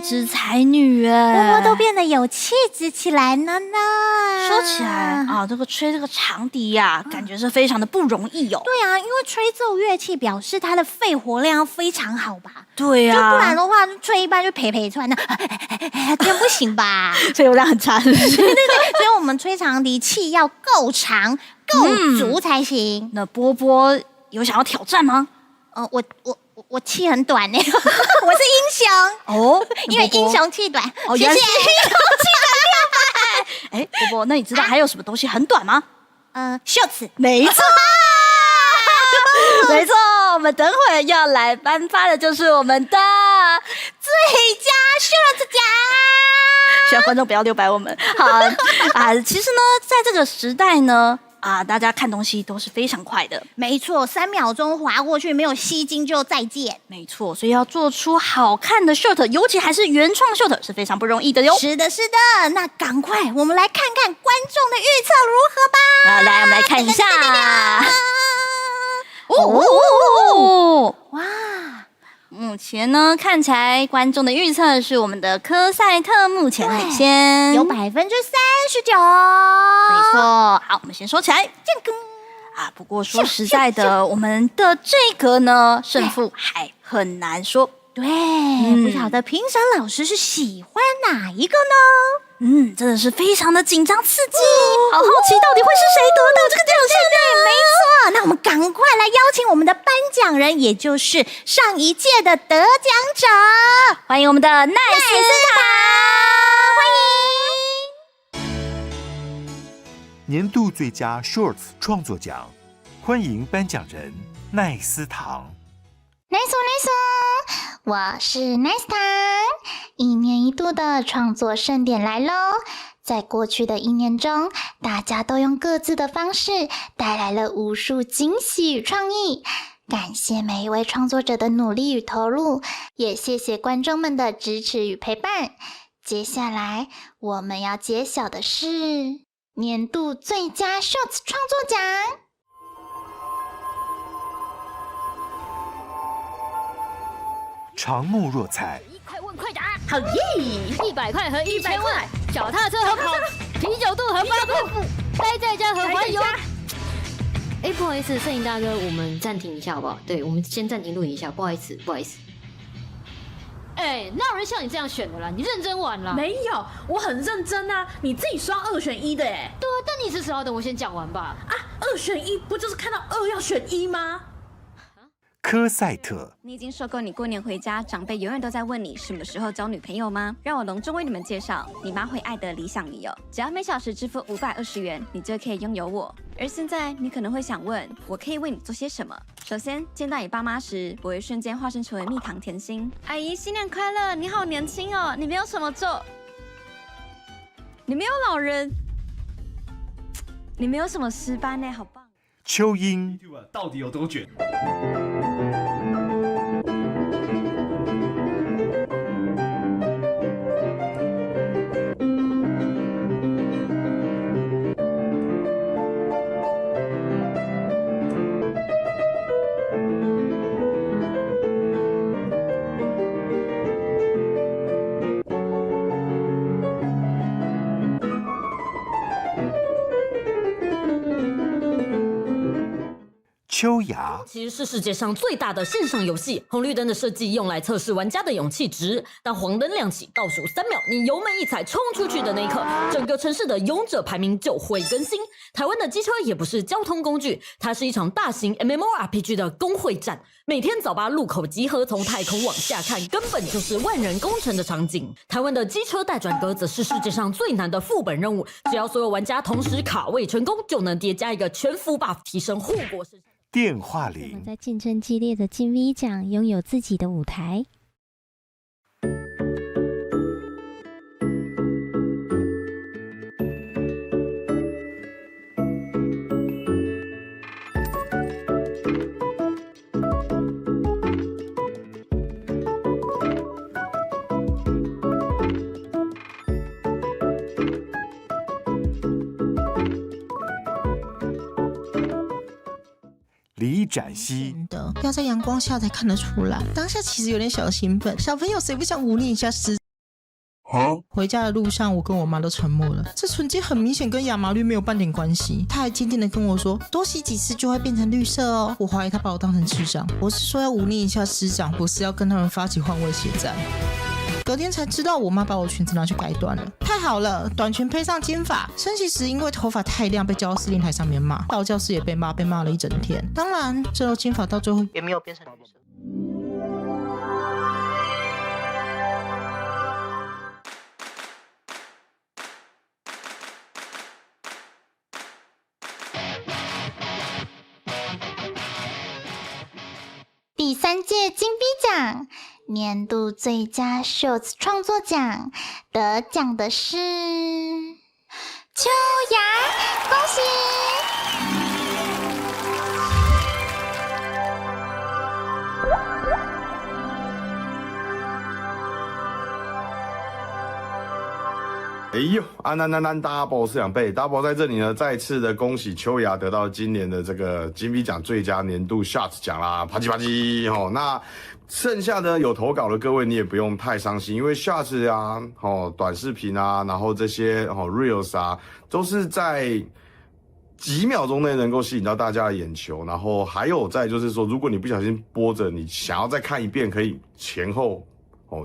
质才女哎，波波都变得有气质起来了呢。说起来啊，这个吹这个长笛呀，感觉是非常的不容易哦。对啊，因为吹奏乐器表示它的肺活量要非常好吧？对呀，就不然的话，吹一半就陪出来，那这样不行吧？肺活量很差，是不是？对，所以我们吹长笛气要够长、够足才行。那波波有想要挑战吗？我气很短呢，我是英雄哦，因为英雄气短。哦，谢谢。英雄气短。哎，波波，那你知道还有什么东西很短吗？袖子。没错。没错，我们等会要来颁发的就是我们的最佳袖子奖。希望观众不要溜白我们。好啊，其实呢，在这个时代呢，大家看东西都是非常快的。没错，3秒钟滑过去，没有吸睛就再见。没错，所以要做出好看的 short， 尤其还是原创 short 是非常不容易的哟。是的，那赶快我们来看看观众的预测如何吧。来，我们来看一下。哇！目前呢，看起来观众的预测是我们的科赛特目前领先，有39%。没错，好，我们先收起来。不过说实在的，我们的这个呢，胜负还很难说。对，不晓得评审老师是喜欢哪一个呢？真的是非常的紧张刺激，好好奇到底会是谁得到这个奖项呢？没错，那我们赶快来邀请我们的颁奖人，也就是上一届的得奖者，欢迎我们的奈斯塔，欢迎！年度最佳 Shorts 创作奖，欢迎颁奖人奈斯堂。nice，我是 nice 糖。1年1度的创作盛典来咯！在过去的1年中，大家都用各自的方式带来了无数惊喜与创意。感谢每一位创作者的努力与投入，也谢谢观众们的支持与陪伴。接下来我们要揭晓的是年度最佳 Shorts 创作奖。长木若彩，快问快答，好耶！100块和1000万，脚踏车和啤酒肚和发布，待在家和环游。不好意思，摄影大哥，我们暂停一下好不好？对，我们先暂停录影一下，不好意思。哪有人像你这样选的啦？你认真玩啦？没有，我很认真啊！你自己刷2选1的哎。对啊，但你是时候等我先讲完吧。2选1不就是看到2要选1吗？科赛特，你已经受够你过年回家，长辈永远都在问你什么时候交女朋友吗？让我隆重为你们介绍你妈会爱的理想女友，只要每小时支付520元，你就可以拥有我。而现在你可能会想问，我可以为你做些什么？首先，见到你爸妈时，我会瞬间化身成为蜜糖甜心。阿姨，新年快乐！你好年轻哦，你没有什么皱，你没有老人，你没有什么尸斑呢，好棒。秋英到底有多卷？秋雅其实是世界上最大的线上游戏。红绿灯的设计用来测试玩家的勇气值。当黄灯亮起，倒数3秒，你油门一踩冲出去的那一刻，整个城市的勇者排名就会更新。台湾的机车也不是交通工具，它是一场大型 MMORPG 的公会战。每天早8路口集合，从太空往下看，根本就是万人攻城的场景。台湾的机车待转格则是世界上最难的副本任务，只要所有玩家同时卡位成功，就能叠加一个全服 buff， 提升护国神。电话铃在竞争激烈的金 V 奖拥有自己的舞台。李展熙要在阳光下才看得出来，当下其实有点小兴奋。小朋友谁不想忤逆一下师回家的路上，我跟我妈都沉默了。这纯金很明显跟亚麻绿没有半点关系。她还坚定的跟我说，多洗几次就会变成绿色哦。我怀疑她把我当成师长。我是说要忤逆一下师长，不是要跟他们发起换位血战。隔天才知道，我妈把我裙子拿去改短了。太好了，短裙配上金发。升旗时因为头发太亮，被叫到司令台上面骂。到教室也被骂了一整天。当然，这头金发到最后也没有变成绿色。第3届金币奖年度最佳 Shorts 创作奖得奖的是秋雅，恭喜！哎呦，安double 是2倍 ，double 在这里呢，再次的恭喜秋雅得到今年的这个金币奖最佳年度 Shots 奖啦，啪叽啪叽哦。那剩下的有投稿的各位，你也不用太伤心，因为 Shots 啊，短视频啊，然后这些Reels 啊，都是在几秒钟内能够吸引到大家的眼球。然后还有再就是说，如果你不小心播着，你想要再看一遍，可以前后。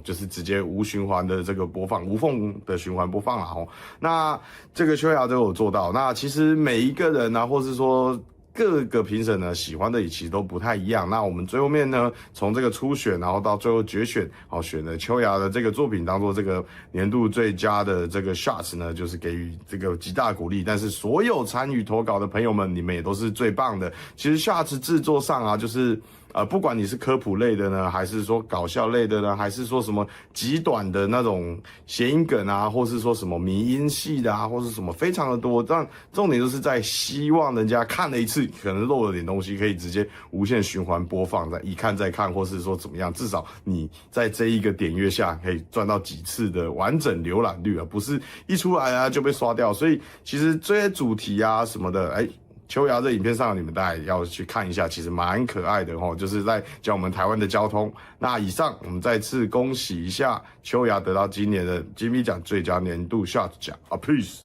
就是直接无循环的这个播放，无缝的循环播放啦。那这个秋雅都有做到。那其实每一个人啊，或是说各个评审呢，喜欢的也其实都不太一样。那我们最后面呢，从这个初选，然后到最后决选，选了秋雅的这个作品当做这个年度最佳的这个 shots 呢，就是给予这个极大鼓励。但是所有参与投稿的朋友们，你们也都是最棒的。其实 shots 制作上啊，就是不管你是科普类的呢，还是说搞笑类的呢，还是说什么极短的那种谐音梗啊，或是说什么迷因系的啊，或是什么非常的多。但重点就是在希望人家看了一次，可能漏了点东西，可以直接无限循环播放，再一看再看，或是说怎么样，至少你在这一个点阅下可以赚到几次的完整浏览率啊，不是一出来啊就被刷掉。所以其实这些主题啊什么的，秋雅这影片上，你们大家要去看一下，其实蛮可爱的就是在讲我们台湾的交通。那以上我们再次恭喜一下秋雅得到今年的金币奖最佳年度 Shot 奖啊 ，Peace。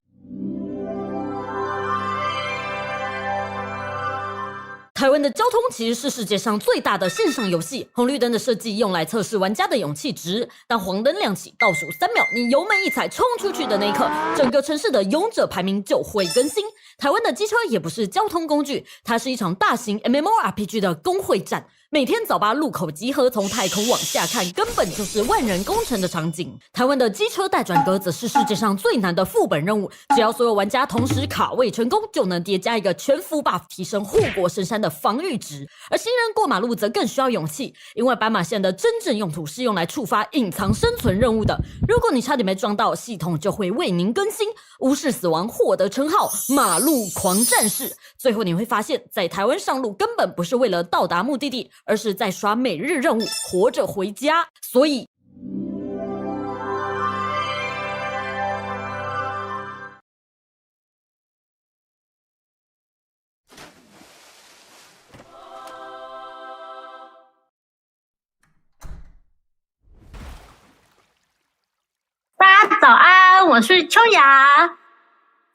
台湾的交通其实是世界上最大的线上游戏，红绿灯的设计用来测试玩家的勇气值。当黄灯亮起，倒数3秒，你油门一踩冲出去的那一刻，整个城市的勇者排名就会更新。台湾的机车也不是交通工具，它是一场大型 MMORPG 的公会战。每天早8路口集合，从太空往下看，根本就是万人攻城的场景。台湾的机车待转格则是世界上最难的副本任务，只要所有玩家同时卡位成功，就能叠加一个全服 buff， 提升护国神山的防御值。而新人过马路则更需要勇气，因为斑马线的真正用途是用来触发隐藏生存任务的。如果你差点没撞到，系统就会为您更新，无视死亡，获得称号马路狂战士。最后你会发现，在台湾上路根本不是为了到达目的地，而是在刷每日任务，活着回家。所以大家早安，我是秋雅，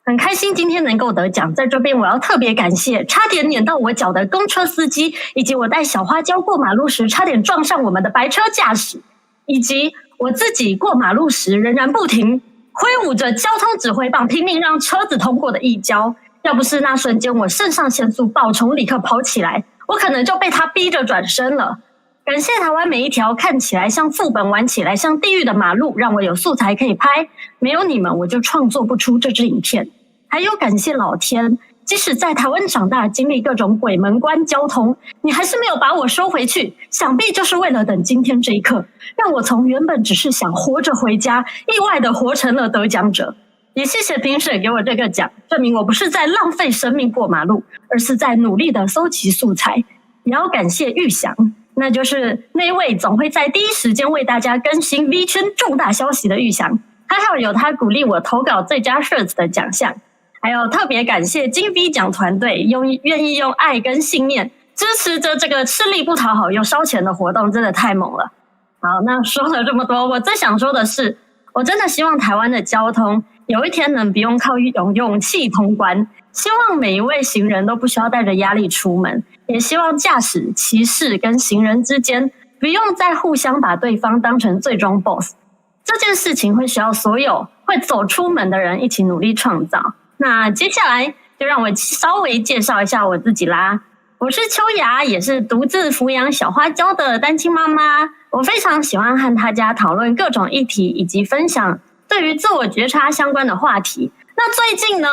很开心今天能够得奖。在这边我要特别感谢差点碾到我脚的公车司机，以及我带小花椒过马路时差点撞上我们的白车驾驶，以及我自己过马路时仍然不停挥舞着交通指挥棒拼命让车子通过的一交。要不是那瞬间我肾上腺素爆冲立刻跑起来，我可能就被他逼着转身了。感谢台湾每一条看起来像副本玩起来像地狱的马路，让我有素材可以拍，没有你们我就创作不出这支影片。还有感谢老天，即使在台湾长大，经历各种鬼门关交通，你还是没有把我收回去，想必就是为了等今天这一刻，让我从原本只是想活着回家，意外的活成了得奖者。也谢谢评审给我这个奖，证明我不是在浪费生命过马路，而是在努力的搜集素材。也要感谢玉祥，那就是那位总会在第一时间为大家更新 V 圈重大消息的玉祥，还好有他鼓励我投稿最佳 Shirts 的奖项。还有特别感谢金 V 奖团队愿意用爱跟信念支持着这个吃力不讨好又烧钱的活动，真的太猛了。好，那说了这么多，我最想说的是，我真的希望台湾的交通有一天能不用靠勇气通关，希望每一位行人都不需要带着压力出门，也希望驾驶、骑士跟行人之间不用再互相把对方当成最终 BOSS。这件事情会需要所有会走出门的人一起努力创造。那接下来就让我稍微介绍一下我自己啦。我是秋雅，也是独自抚养小花椒的单亲妈妈。我非常喜欢和大家讨论各种议题，以及分享对于自我觉察相关的话题。那最近呢，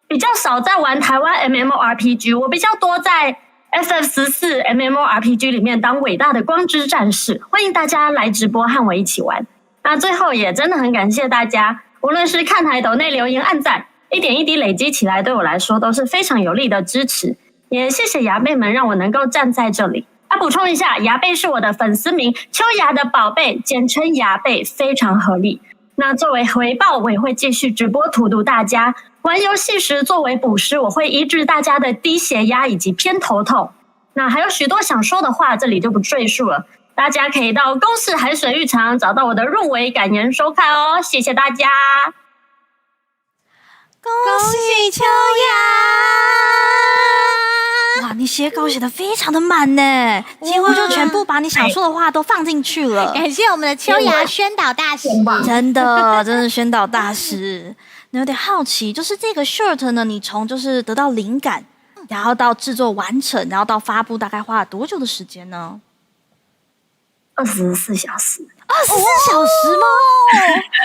比较少在玩台湾 MMORPG， 我比较多在 FF14 MMORPG 里面当伟大的光之战士。欢迎大家来直播和我一起玩。那最后也真的很感谢大家，无论是看台、抖内留言、按赞，一点一滴累积起来，对我来说都是非常有力的支持。也谢谢牙贝们让我能够站在这里。补充一下，牙贝是我的粉丝名，秋雅的宝贝，简称牙贝，非常合理。那作为回报，我也会继续直播荼毒大家。玩游戏时作为补师，我会医治大家的低血压以及偏头痛。那还有许多想说的话，这里就不赘述了。大家可以到公视海水浴场找到我的入围感言收看哦。谢谢大家，恭喜秋雅！哇，你写稿写得非常的满呢，几乎就全部把你想说的话都放进去了。感谢我们的秋雅宣导大师，真的宣导大师。你有点好奇，就是这个 short 呢，你从就是得到灵感，然后到制作完成，然后到发布，大概花了多久的时间呢？24小时。24小时吗？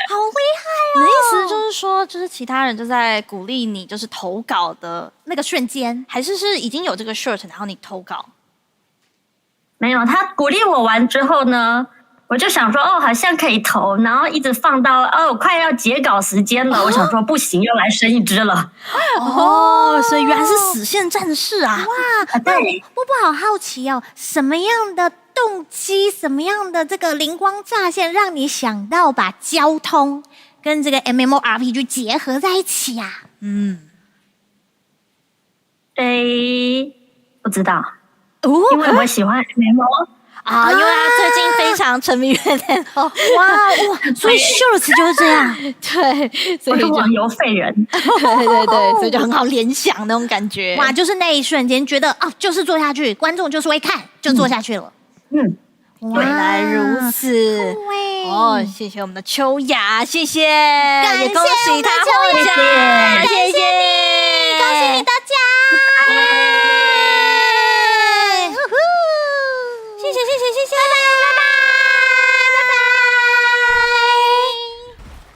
好厉害哦！你的意思就是说，就是其他人就在鼓励你，就是投稿的那个瞬间，还是已经有这个 short， 然后你投稿？没有，他鼓励我完之后呢，我就想说，好像可以投，然后一直放到快要截稿时间了，我想说不行，又来生一只了。所以原来是死线战士啊！哇，那波波好好奇哦，什么样的动机，什么样的这个灵光乍现，让你想到把交通跟这个 MMORPG 结合在一起啊？不知道因为我喜欢 MMO。因为他最近非常沉迷热点哇，所以 shorts 就是这样，对，所以就网游废人，对，所以就很好联想那种感觉。哇，就是那一瞬间觉得就是做下去，观众就是会看，就做下去了。原来如此谢谢我们的秋雅，谢谢，也恭喜他获奖，谢谢你，恭喜你得奖。谢谢，拜拜。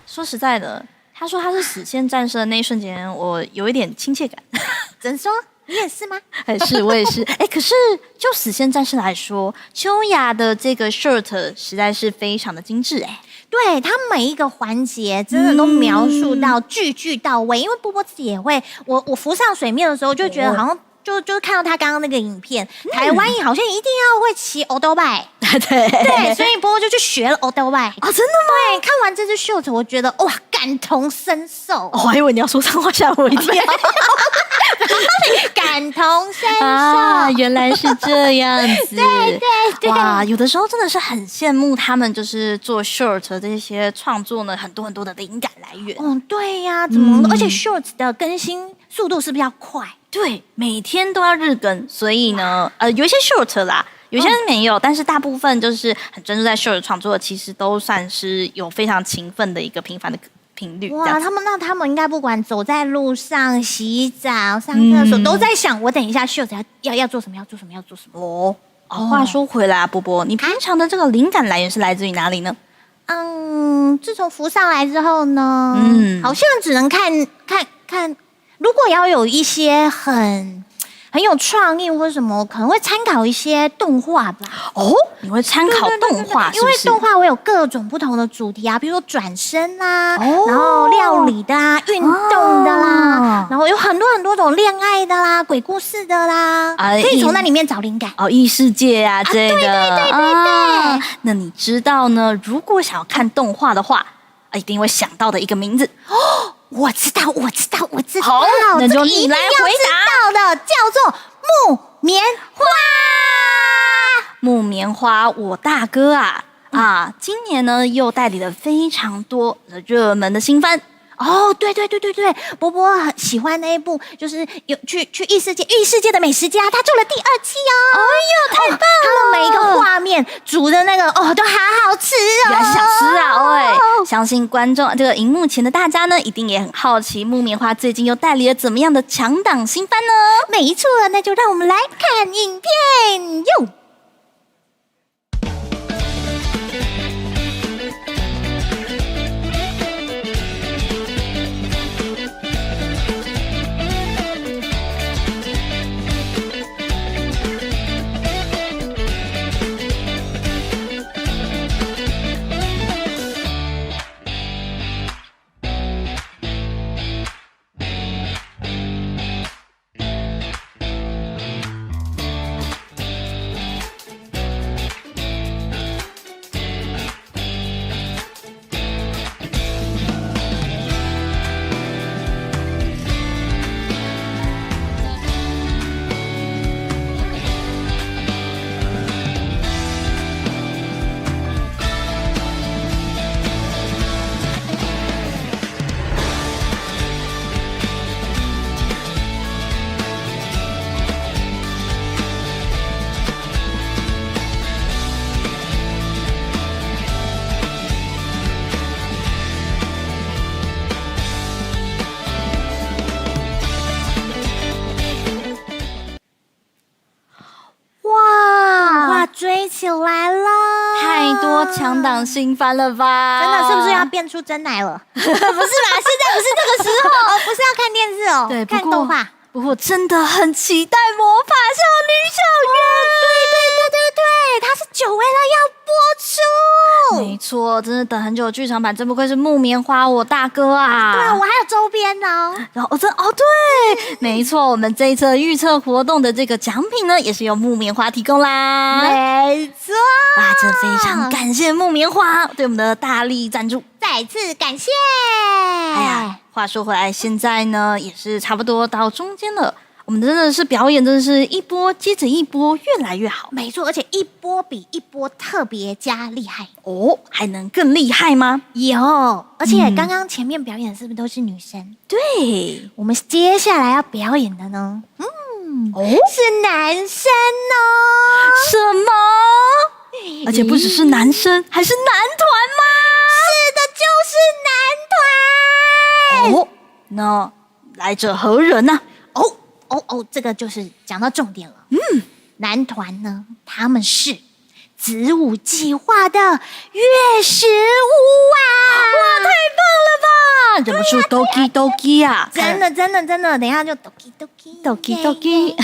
说实在的，他说他是死线战士的那一瞬间，我有一点亲切感。怎说？你也是吗？是，我也是。可是就死线战士来说，秋雅的这个 short 实在是非常的精致对，他每一个环节真的都描述到句到位。因为波波自己也会，我浮上水面的时候就觉得好像。就看到他刚刚那个影片，台湾好像一定要会骑欧兜拜，对，所以波波就去学了欧兜拜。真的吗？对，看完这支 short， 我觉得哇，感同身受。我还以为你要说脏话，吓我一跳。感同身受原来是这样子。对，哇，有的时候真的是很羡慕他们，就是做 short 这些创作呢，很多的灵感来源。对呀，怎么？而且 short 的更新速度是比较快。对，每天都要日更，所以呢，有一些 short 啦，有些人没有，但是大部分就是很专注在 short 创作的，其实都算是有非常勤奋的一个频繁的频率。哇，他们应该不管走在路上、洗澡、上厕所，都在想我等一下 short 要做什么，要做什么。话说回来波波，你平常的这个灵感来源是来自于哪里呢？自从浮上来之后呢，好像只能看。如果要有一些很有创意或者什么，可能会参考一些动画吧。你会参考动画，因为动画会有各种不同的主题啊，比如说转身啊，然后料理的啊，运动的啦，然后有很多种恋爱的啦，鬼故事的啦，可以从那里面找灵感。异世界啊之类的。对。那你知道呢？如果想要看动画的话，一定会想到的一个名字。我知道，好，那就你来回答。的叫做木棉花。木棉花，我大哥啊，啊，今年呢又代理了非常多的热门的新番。哦，对，波波很喜欢那一部，就是有去异世界的美食家，他做了第2季哦。哎呦，太棒了！他的每一个画面煮的那个都好好吃哦，原来想吃啊！相信观众这个荧幕前的大家呢，一定也很好奇木棉花最近又代理了怎么样的强档新番呢？没错，那就让我们来看影片哟。追起来了，太多强档新番了吧？真的是不是要变出真奶了？不是吧？现在不是这个时候，不是要看电视哦，对，看动画。不过真的很期待魔法少女小圆。对，它是久违了要播出。没错，真的等很久剧场版，真不愧是木棉花我大哥啊！对啊，我还有周边呢。然后对，没错，我们这一次预测活动的这个奖品呢，也是由木棉花提供啦。没错，哇，真的非常感谢木棉花对我们的大力赞助，再次感谢。哎呀，话说回来，现在呢也是差不多到中间了。我们真的是表演，真的是一波接着一波，越来越好。没错，而且一波比一波特别加厉害哦，还能更厉害吗？有，而且刚刚前面表演是不是都是女生？对，我们接下来要表演的呢，是男生哦。什么？而且不只是男生，还是男团吗？是的，就是男团。哦，那来者何人呢？这个就是讲到重点了。男团呢，他们是子午计划的月食屋啊！哇，太棒了吧！忍不住 doki doki 啊！真的，等一下就 doki doki。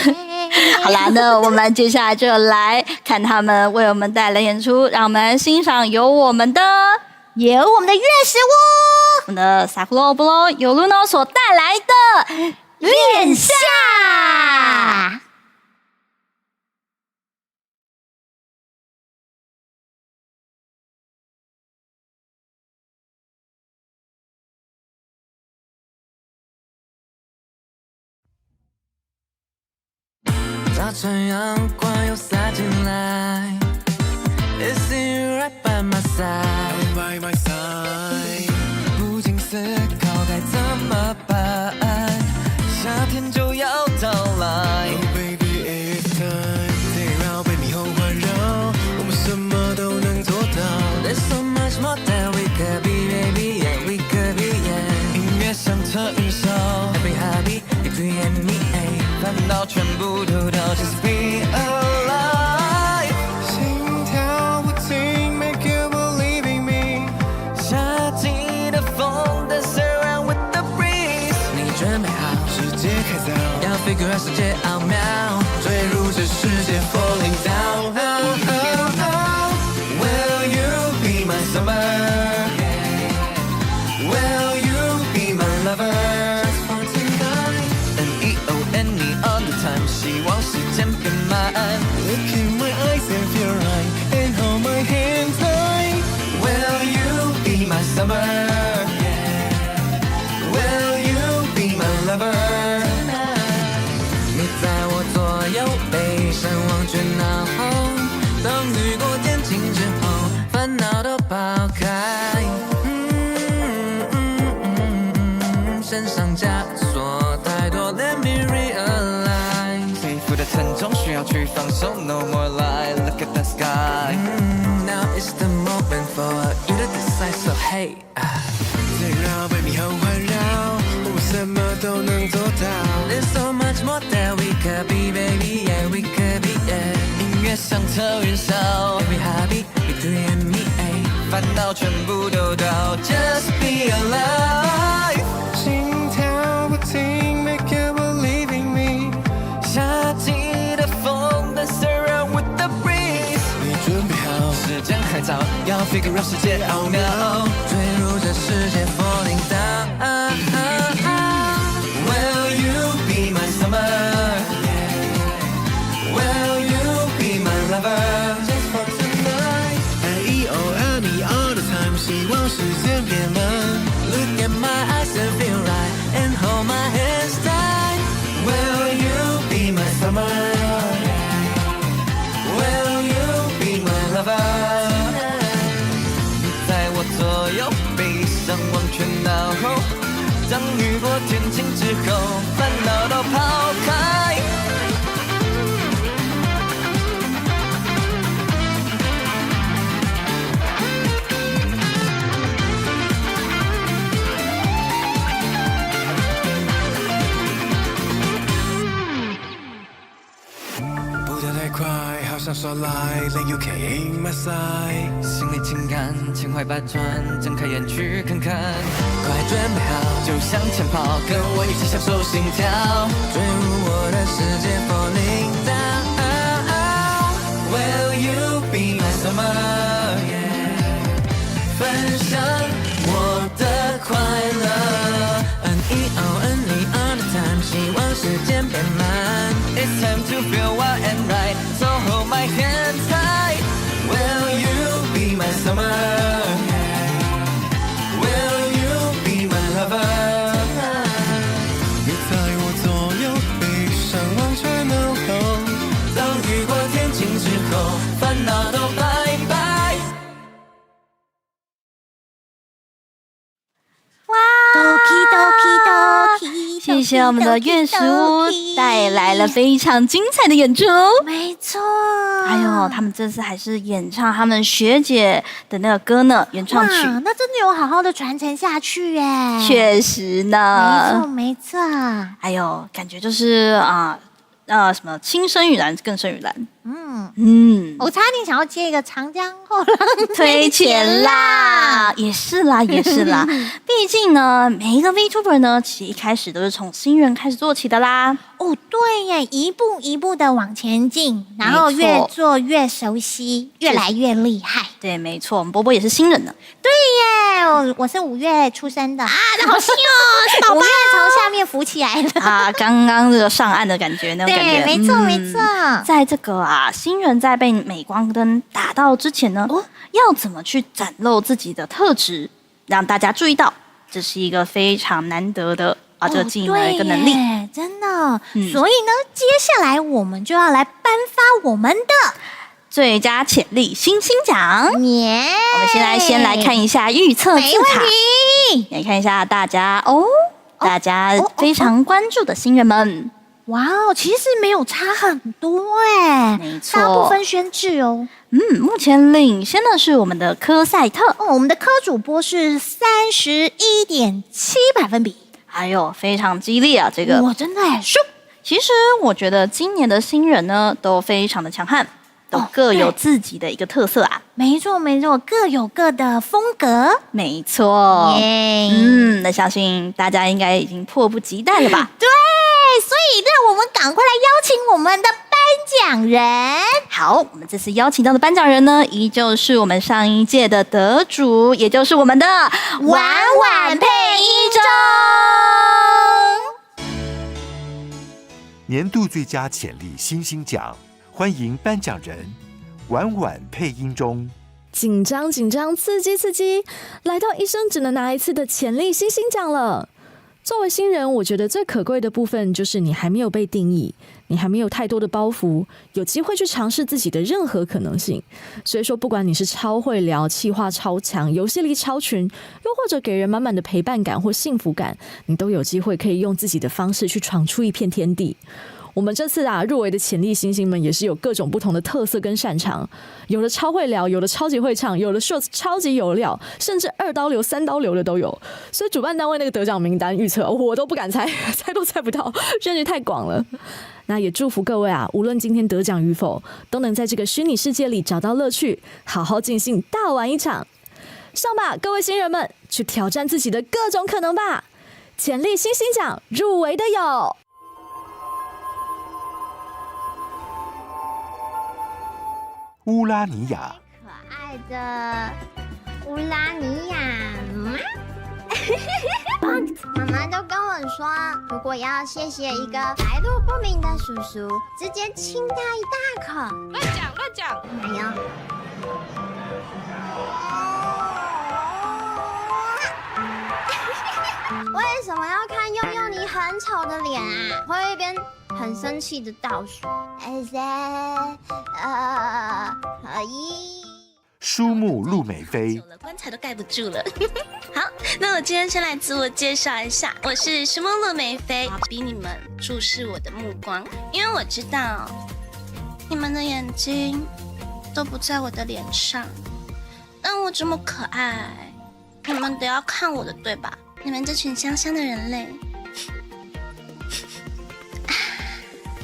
好啦，那我们接下来就来看他们为我们带来演出，让我们来欣赏由我们的月食屋，我们的 Sakura Blo Yoruno 所带来的。恋夏。早晨阳光又洒进来 ，Is you right by my side？ By my side。不禁思考该怎么办。夏天就要到来 ，Oh baby it's time， 再绕被霓虹环绕，我们什么都能做到。There's so much more that we could be, baby, yeah, we could be, yeah。音乐响彻云霄 ，Happy happy between you and me， 烦恼全部丢掉 ，Just be alive。心跳不停 ，Make you believe in me。夏季的风 ，Dance around with the breeze。你准备好？世界开凿，要 figure out 世界奥妙，坠入这世界 falling down。Will you be my summer? Will you be my lover? For tonight N-E-O-N-E all the time， 希望时间变慢。Look in my eyes and feel right and hold my hand tight。 Will you be my summer? Will you be my lover? 你在我左右，背山望卷，然后等雨过天晴之后，烦恼身上枷锁太多 Let me realize 背负的沉重需要去放手 No more lie Look at the sky Now is the moment for you to decide So hey 最绕被霓虹环绕我们什么都能做到 There's so much more that we could be baby Yeah we could be yeah 音乐响彻云霄 Every heartbeat between you and me 烦恼全部都倒 Just be alive 心跳不停 Make you believe in me 夏季的风 Dance around with the breeze 你准备好时间还早要 figure out 世界奥妙坠入这世界 falling down Will you be my summer Will you be my lover Just for tonight I all the time 希望时间变慢 Look at my eyes and feel right And hold my hands tight Will you be my summer Will you be my lover 你在我左右背上忘却脑后当雨过天晴之后烦恼都抛开快，好想说来 Let you can in my side 心里情感千怀百转睁开眼去看看快准备好就向前跑跟我一起享受心跳坠入我的世界 falling down Will you be my summer yeah 分享我的快乐 N-E-O-N-E-O the time 希望时间变慢 It's time to feel wild and right So hold my hand tight Will you be my summer Will you be my lover 你在我左右背上忘却脑后当雨过天晴之后烦恼都拜拜哇 Doki Doki Doki 谢谢我们的月食屋带来了非常精彩的演出没错还有他们这次还是演唱他们学姐的那个歌呢原创曲哇那真的有好好的传承下去耶确实呢没错没错还有感觉就是什么青生于蓝更胜于蓝我差点想要接一个长江后浪推前啦也是啦也是啦毕竟呢每一个 VTuber 呢其实一开始都是从新人开始做起的啦哦对耶一步一步的往前进然后越做越熟悉越来越厉害对没错我们波波也是新人呢对耶我是5月出生的那好新哦5月从下面浮起来了刚刚这个上岸的感觉那种感觉对没错没错在这个新人在被镁光灯打到之前呢要怎么去展露自己的特质让大家注意到这是一个非常难得的这个技能一个能力真的所以呢接下来我们就要来颁发我们的最佳潜力星星奖我们先来看一下预测字卡来看一下大家大家非常关注的新人们哇哦，其实没有差很多哎，没错，大部分宣制哦。目前领先的是我们的科赛特我们的科主播是31.7百分比，哎呦，非常激烈啊！这个哇，真的哎，其实我觉得今年的新人呢都非常的强悍，都各有自己的一个特色啊。没错没错，各有各的风格。没错，那相信大家应该已经迫不及待了吧？对。所以让我们赶快来邀请我们的颁奖人。好，我们这次邀请到的颁奖人呢，依旧是我们上一届的得主，也就是我们的婉婉配音中。年度最佳潜力星星奖，欢迎颁奖人婉婉配音中。紧张紧张，刺激刺激，来到一生只能拿一次的潜力星星奖了。作为新人，我觉得最可贵的部分就是你还没有被定义，你还没有太多的包袱，有机会去尝试自己的任何可能性。所以说，不管你是超会聊、企划超强、游戏力超群，又或者给人满满的陪伴感或幸福感，你都有机会可以用自己的方式去闯出一片天地。我们这次入围的潜力新星们也是有各种不同的特色跟擅长，有的超会聊，有的超级会唱，有的 shorts 超级有料，甚至2刀流、3刀流的都有。所以主办单位那个得奖名单预测我都不敢猜，猜都猜不到，认知太广了。那也祝福各位无论今天得奖与否，都能在这个虚拟世界里找到乐趣，好好尽兴大玩一场。上吧，各位新人们，去挑战自己的各种可能吧！潜力新星奖入围的有乌拉尼亚，可爱的乌拉尼亚吗？妈妈都跟我说，如果要谢谢一个来路不明的叔叔，直接亲他一大口。乱讲乱讲！还有。为什么要看佑佑你很丑的脸啊？会一边很生气的倒数。书目陆美菲，棺材都盖不住了。好，那我今天先来自我介绍一下，我是石木陆美菲，逼你们注视我的目光，因为我知道你们的眼睛都不在我的脸上，但我这么可爱，你们都要看我的，对吧？你们这群香香的人类，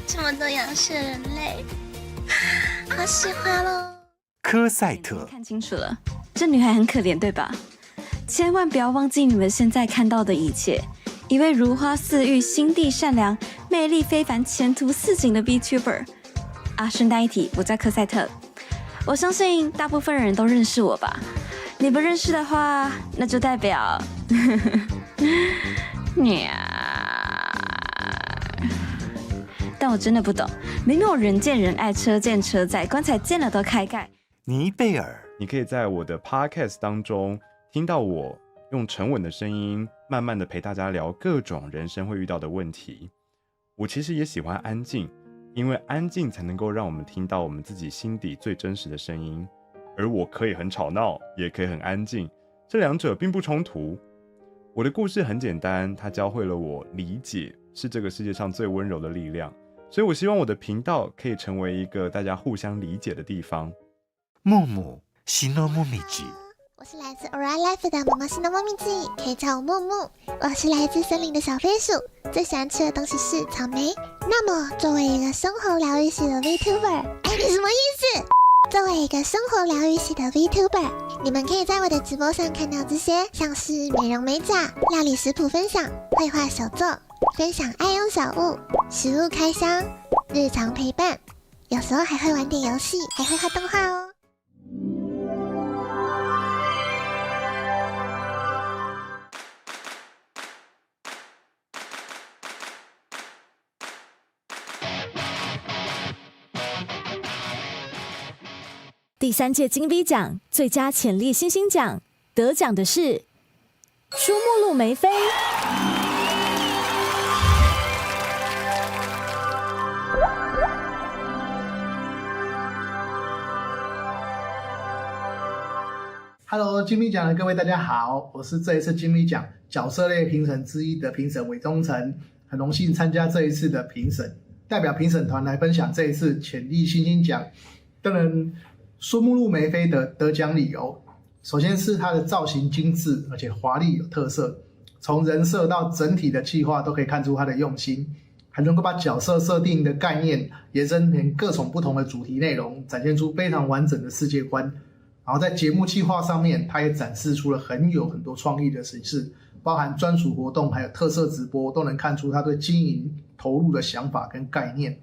这么多仰视的人类，好喜欢哦。科赛特，看清楚了，这女孩很可怜，对吧？千万不要忘记你们现在看到的一切。一位如花似玉、心地善良、魅力非凡、前途似锦的 VTuber。顺带一提，我叫科赛特。我相信大部分人都认识我吧？你不认识的话，那就代表但我真的不懂，明明我人见人爱，车见车载，棺材见了都开盖。尼贝尔，你可以在我的 podcast 当中听到我用沉稳的声音，慢慢的陪大家聊各种人生会遇到的问题。我其实也喜欢安静，因为安静才能够让我们听到我们自己心底最真实的声音。而我可以很吵闹，也可以很安静，这两者并不冲突。我的故事很简单，它教会了我理解是这个世界上最温柔的力量。所以我希望我的频道可以成为一个大家互相理解的地方。木木西诺木米吉，我是来自 Aura Life 的毛毛西诺木米吉，可以叫我木木。我是来自森林的小飞鼠，最喜欢吃的东西是草莓。那么，作为一个生活疗愈系的 VTuber， 你什么意思？作为一个生活疗愈系的 VTuber， 你们可以在我的直播上看到这些，像是美容美甲、料理食谱分享、绘画手作、分享爱用小物、食物开箱、日常陪伴，有时候还会玩点游戏，还会画动画哦。第3届金 V 奖最佳潜力新星奖得奖的是书目陆梅菲。Hello， 金米奖的各位大家好，我是这一次金米奖角色类评审之一的评审韦忠诚，很荣幸参加这一次的评审，代表评审团来分享这一次潜力新星奖。当然，书目陆梅菲的得奖理由，首先是她的造型精致而且华丽有特色，从人设到整体的企划都可以看出她的用心，还能够把角色设定的概念延伸成各种不同的主题内容，展现出非常完整的世界观。然后在节目企划上面，她也展示出了很多创意的形式，包含专属活动还有特色直播，都能看出她对经营投入的想法跟概念。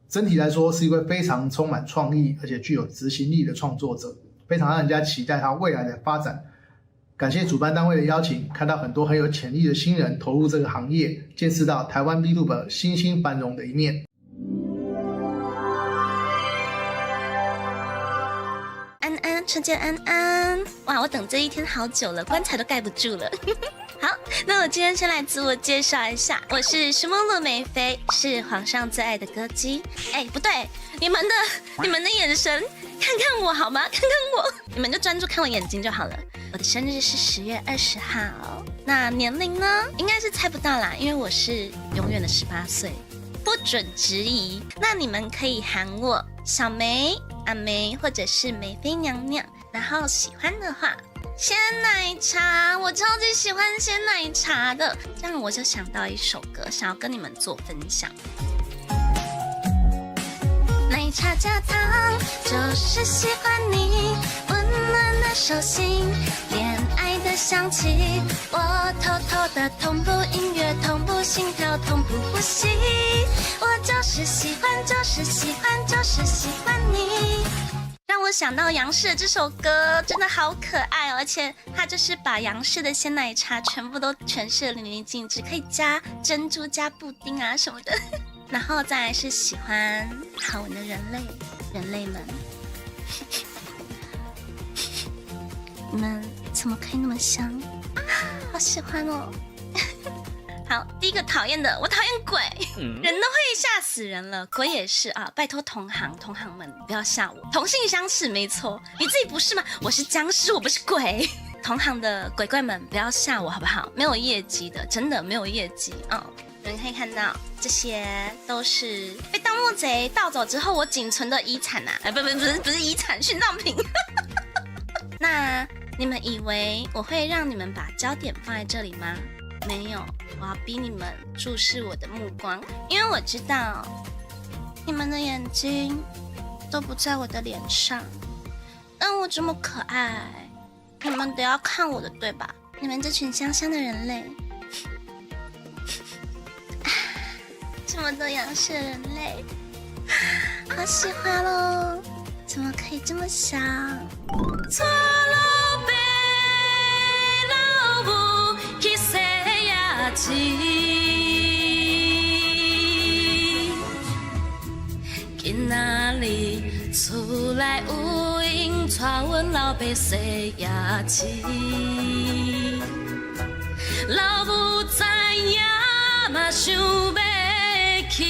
整体来说是一位非常充满创意而且具有执行力的创作者，非常让人家期待他未来的发展。感谢主办单位的邀请，看到很多很有潜力的新人投入这个行业，见识到台湾 VTuber 欣欣繁荣的一面。安安，车见安安，哇，我等这一天好久了，棺材都盖不住了。好，那我今天先来自我介绍一下，我是石梦露美妃，是皇上最爱的歌姬。哎，不对，你们的眼神，看看我好吗？看看我，你们就专注看我眼睛就好了。我的生日是10月20号，那年龄呢，应该是猜不到啦，因为我是永远的18岁，不准质疑。那你们可以喊我小梅、阿梅，或者是美妃娘娘。然后喜欢的话，鲜奶茶，我超级喜欢鲜奶茶的。这样我就想到一首歌，想要跟你们做分享。奶茶加糖，就是喜欢你温暖的手心，恋爱的香气，我偷偷的同步音乐，同步心跳，同步呼吸，我就是喜欢，就是喜欢，就是喜欢你。让我想到杨氏的这首歌，真的好可爱哦！而且它就是把杨氏的鲜奶茶全部都诠释得淋漓尽致，可以加珍珠、加布丁啊什么的。然后再来是喜欢好闻的人类们，你们怎么可以那么香？好喜欢哦！好，第一个讨厌的，我讨厌鬼，人都会吓死人了，鬼也是啊！拜托同行们不要吓我，同性相斥没错，你自己不是吗？我是僵尸，我不是鬼。同行的鬼怪们不要吓我好不好？没有业绩的，真的没有业绩啊！你们可以看到，这些都是被盗墓贼盗走之后我仅存的遗产啊！不是遗产，殉葬品。那你们以为我会让你们把焦点放在这里吗？没有，我要逼你们注视我的目光，因为我知道你们的眼睛都不在我的脸上。但我这么可爱，你们得要看我的，对吧？你们这群香香的人类，这么多杨氏人类，好喜欢咯！怎么可以这么香？错了呗，老母去洗牙齿，今仔日厝内有闲，带阮老爸洗牙齿。老母知影嘛想要去。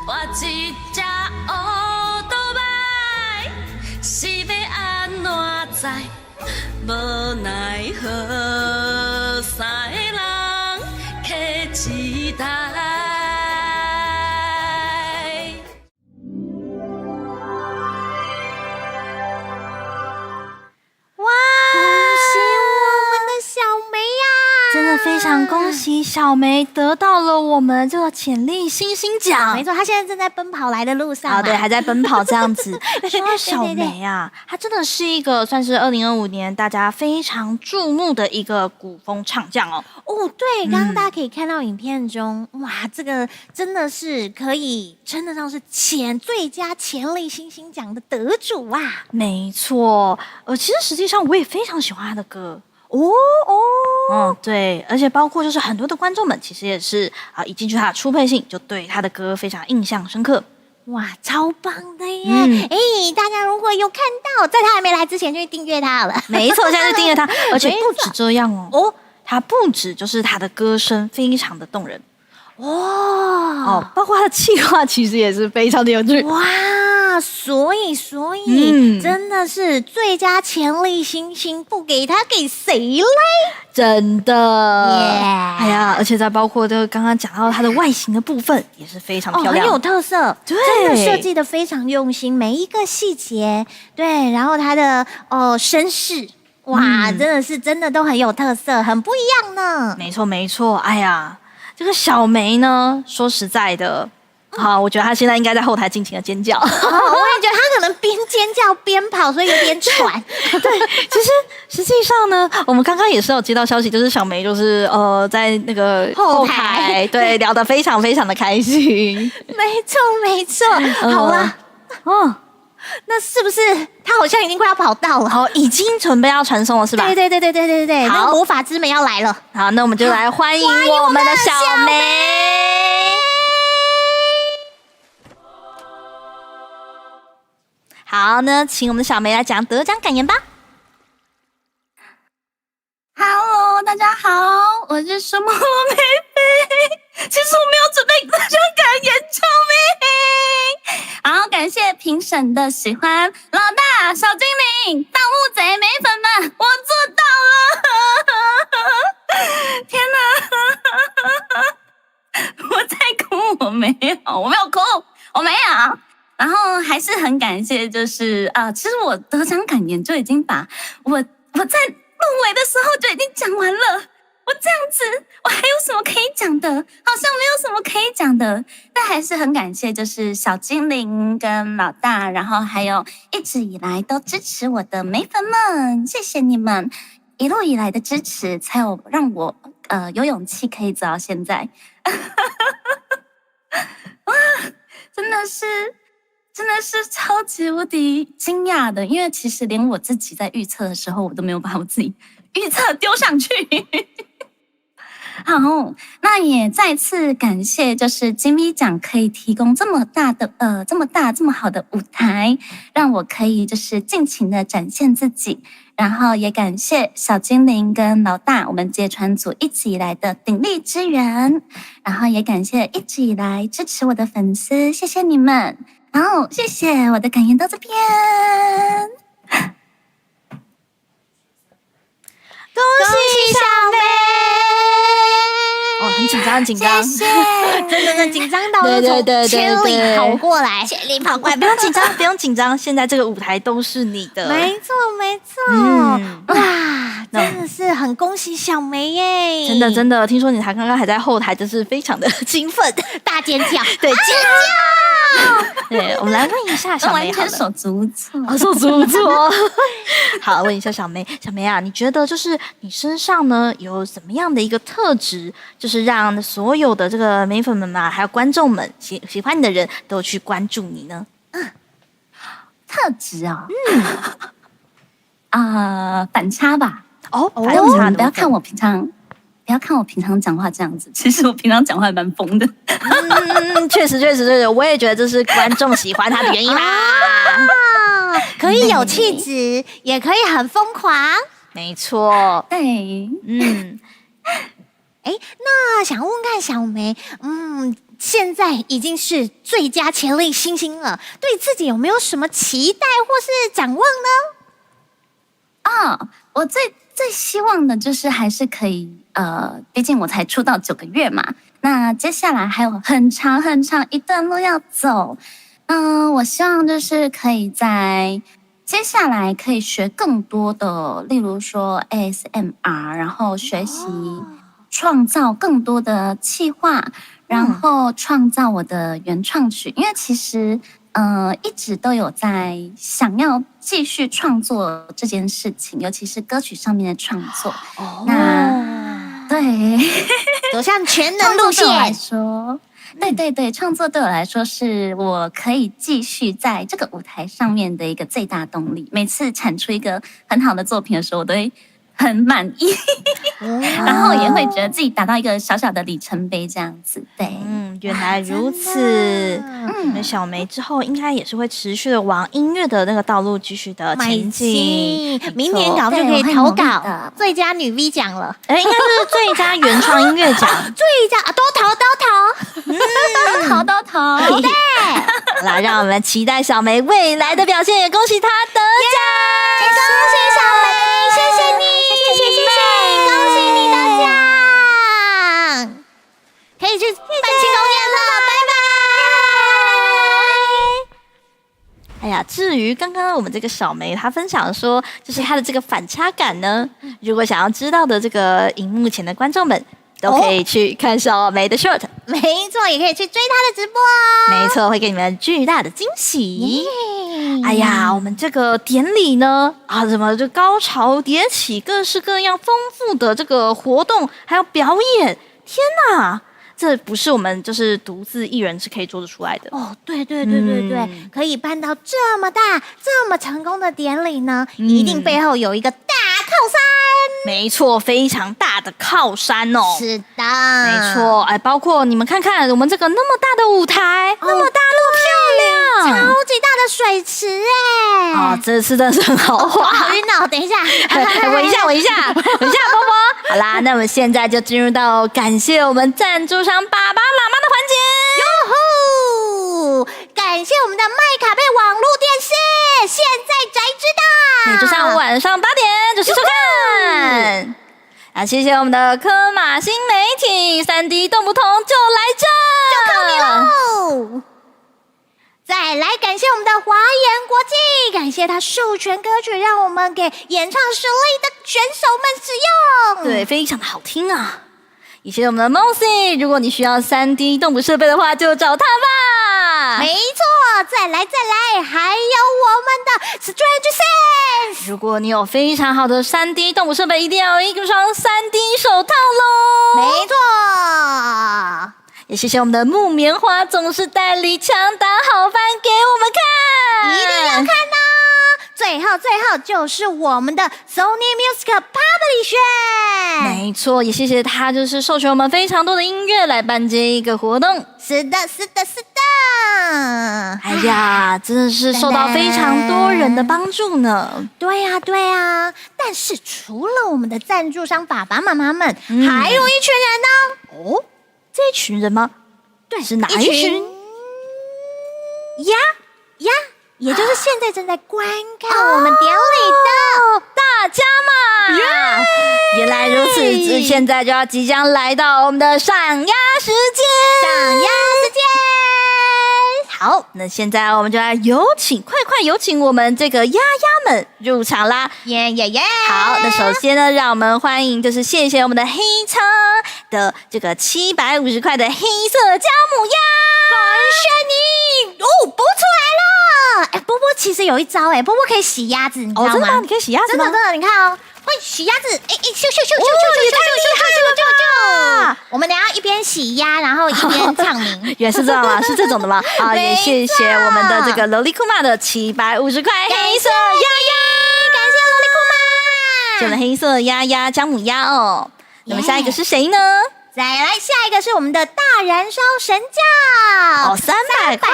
我一只乌倒摆，是要安怎知？无奈何，三个人客一台。哇！恭喜我们的小梅呀！真的非常恭喜小梅得到了我们这个潜力星星奖。没错，她现在正在奔跑来的路上啊，对，还在奔跑这样子。说到小梅啊，她真的是一个算是2025年大家非常注目的一个古风唱将哦。哦，对，刚刚大家可以看到影片中，哇，这个真的是可以称得上是最佳潜力星星奖的得主啊。没错，其实实际上我也非常喜欢她的歌。对，而且包括就是很多的观众们其实也是一进去他的初配信就对他的歌非常印象深刻。哇，超棒的耶！大家如果有看到，在他还没来之前就订阅他了。没错，现在就订阅他，而且不止这样哦，他不止就是他的歌声非常的动人。包括他的企划其实也是非常的有趣。哇，所以真的是最佳潜力星星，不给他给谁嘞？真的，哎呀，而且再包括这个刚刚讲到它的外形的部分，也是非常漂亮，很有特色，对，真的设计的非常用心，每一个细节，对，然后它的身世，哇，真的都很有特色，很不一样呢。没错，哎呀。这个小梅呢，说实在的，我觉得她现在应该在后台尽情的尖叫。我也觉得她可能边尖叫边跑，所以有点喘。对，其实实际上呢，我们刚刚也是有接到消息，就是小梅就是在那个后台对聊得非常非常的开心。没错，好啦，那是不是他好像已经快要跑到了？已经准备要传送了，是吧？对，那魔法之门要来了。好，那我们就来欢迎我们的小梅。好，那请我们的小梅来讲得奖感言吧。Hello， 大家好，我是什么妹妹。其实我没有准备大家感言唱名。好，感谢评审的喜欢，老大、小精灵、盗墓贼、美粉们，我做到了！天哪！我在哭，我没有哭，我没有。然后还是很感谢，就是其实我得奖感言就已经把我在入围的时候就已经讲完了，我这样子，我还有什么可以讲的？好像没有什么可以讲的，但还是很感谢，就是小精灵跟老大，然后还有一直以来都支持我的美粉们，谢谢你们一路以来的支持，才有让我有勇气可以走到现在。哇，真的是超级无敌惊讶的，因为其实连我自己在预测的时候，我都没有把我自己预测丢上去。好，那也再次感谢，就是金咪奖可以提供这么好的舞台，让我可以就是尽情的展现自己。然后也感谢小精灵跟老大，我们芥川组一直以来的鼎力支援。然后也感谢一直以来支持我的粉丝，谢谢你们。好，谢谢，我的感言到这边。恭喜小梅！哦，很紧张，很紧张，谢谢，真的紧张到对，千里跑过来，千里跑过来，不用紧张，不用紧张，现在这个舞台都是你的，没错，哇，真的是很恭喜小梅耶！真的，听说你刚刚还在后台，就是非常的兴奋，大尖叫，对，尖叫。对，我们来问一下小梅好了，完全手足无措，手足无措。好，问一下小梅啊，你觉得就是你身上呢有什么样的一个特质，就是让所有的这个美粉们嘛，还有观众们喜欢你的人都去关注你呢？特质啊，反差吧。反差，不要看我平常讲话这样子，其实我平常讲话还蛮疯的。确实，我也觉得这是观众喜欢他的原因啦。可以有气质，也可以很疯狂。没错，对，那想问看小梅，现在已经是最佳潜力新星了，对自己有没有什么期待或是展望呢？我最希望的就是还是可以，毕竟我才出道9个月嘛，那接下来还有很长一段路要走。我希望就是可以在接下来可以学更多的，例如说 ASMR， 然后学习创造更多的企划，然后创造我的原创曲，因为其实一直都有在想要继续创作这件事情，尤其是歌曲上面的创作。那对，走向全能路线来说，对，创作对我来说是我可以继续在这个舞台上面的一个最大动力。每次产出一个很好的作品的时候，我都会很满意，然后也会觉得自己达到一个小小的里程碑这样子。对，原来如此。小梅之后应该也是会持续的往音乐的那个道路继续的前进，明年搞不就可以投稿最佳女 V 奖了？应该是最佳原创音乐奖，最佳都投，对。好啦，让我们期待小梅未来的表现，也恭喜她得奖，恭喜小梅，谢谢你，恭喜你得奖，可以去办庆功宴了，拜拜。哎呀，至于刚刚我们这个小梅她分享说，就是她的这个反差感呢，如果想要知道的这个荧幕前的观众们，都可以去看小梅的 short， 没错，也可以去追她的直播哦。没错，会给你们巨大的惊喜。哎呀，我们这个典礼呢，怎么就高潮迭起，各式各样丰富的这个活动还有表演，天哪！这不是我们就是独自一人是可以做得出来的对，可以办到这么大、这么成功的典礼呢，一定背后有一个大靠山。没错，非常大的靠山哦。是的，没错。包括你们看看我们这个那么大的舞台，那么大，那么漂亮。超级大的水池哎！哦，这次真的是很豪华，好晕哦！等一下，闻一下，波波。好啦，那我们现在就进入到感谢我们赞助商爸爸妈妈的环节。哟吼！感谢我们的麦卡贝网络电视，现在才知道，每周3、5晚上8点准时收看。啊，谢谢我们的科马新媒体，3D 动不同就来这，就靠你喽！再来感谢我们的华研国际，感谢他授权歌曲，让我们给演唱实力的选手们使用。对，非常的好听啊！也谢谢我们的 Mossy， 如果你需要3D 动捕设备的话，就找他吧。没错，再来，还有我们的 Strange Sense。如果你有非常好的3D 动捕设备，一定要有一双3D 手套喽。没错。也谢谢我们的木棉花，总是代理强打好番给我们看，一定要看哦！最后就是我们的 Sony Music Publishing， 没错，也谢谢他，就是授权我们非常多的音乐来办这一个活动。是的。哎呀，真的是受到非常多人的帮助呢。对呀。但是除了我们的赞助商爸爸妈妈们，还有一群人呢。哦。这一群人吗？对，是哪一群？鸭，也就是现在正在观看我们典礼的大家嘛。原来如此，现在就要即将来到我们的赏鸭时间。好，那现在我们就来快有请我们这个鸭鸭们入场啦！耶！好，那首先呢，让我们欢迎，就是谢谢我们的黑仓的这个750块的黑色姜母鸭，感谢你哦，播出来了！哎，波波其实有一招哎，波波可以洗鸭子，你知道吗？真的吗？你可以洗鸭子吗？真的，你看哦。会洗鸭子，咻！也太厉害了！我们等一下一边洗鸭，然后一边唱名。原来是这样吗？是这种的吗？啊，也谢谢我们的这个萝莉库玛的750块黑色鸭鸭，感谢萝莉库玛，谢我们黑色鸭鸭姜母鸭哦。那么下一个是谁呢？再来，下一个是我们的大燃烧神教，300块，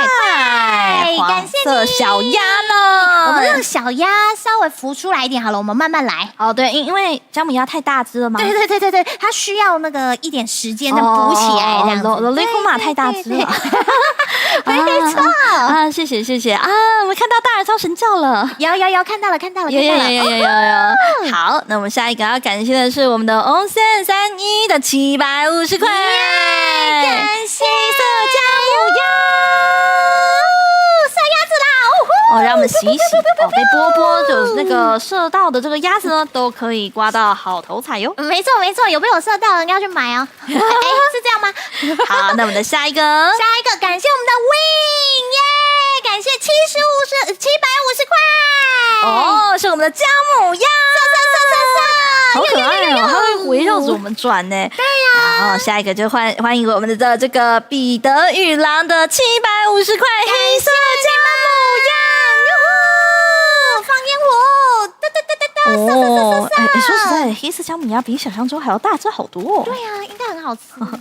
感谢你。小鸭呢？我们让小鸭稍微浮出来一点好了，我们慢慢来。哦，对，因为姜母鸭太大只了嘛。对，它需要那个一点时间的补起来，这样子。萝莉库玛太大只了，没错啊，谢谢啊，我们看到大燃烧神教了，有，看到了，有。好，那我们下一个要感谢的是我们的Onsen31的750块，感谢姜母鸭，杀鸭子啦！让我们洗一洗被波波就是那个射到的这个鸭子呢，都可以刮到好头彩哟。没错，有被我射到的，你要去买哦。是这样吗？好，那我们的下一个，感谢我们的 Win 耶，感谢750块。是我们的姜母鸭，好可爱哦，它会围绕着我们转呢。对呀。然后下一个就欢迎我们的这个彼得与狼的750块黑色姜母鸭，放烟火，说实在，黑色姜母鸭比想象中还要大只好多哦。对呀，应该很好吃。不能吃，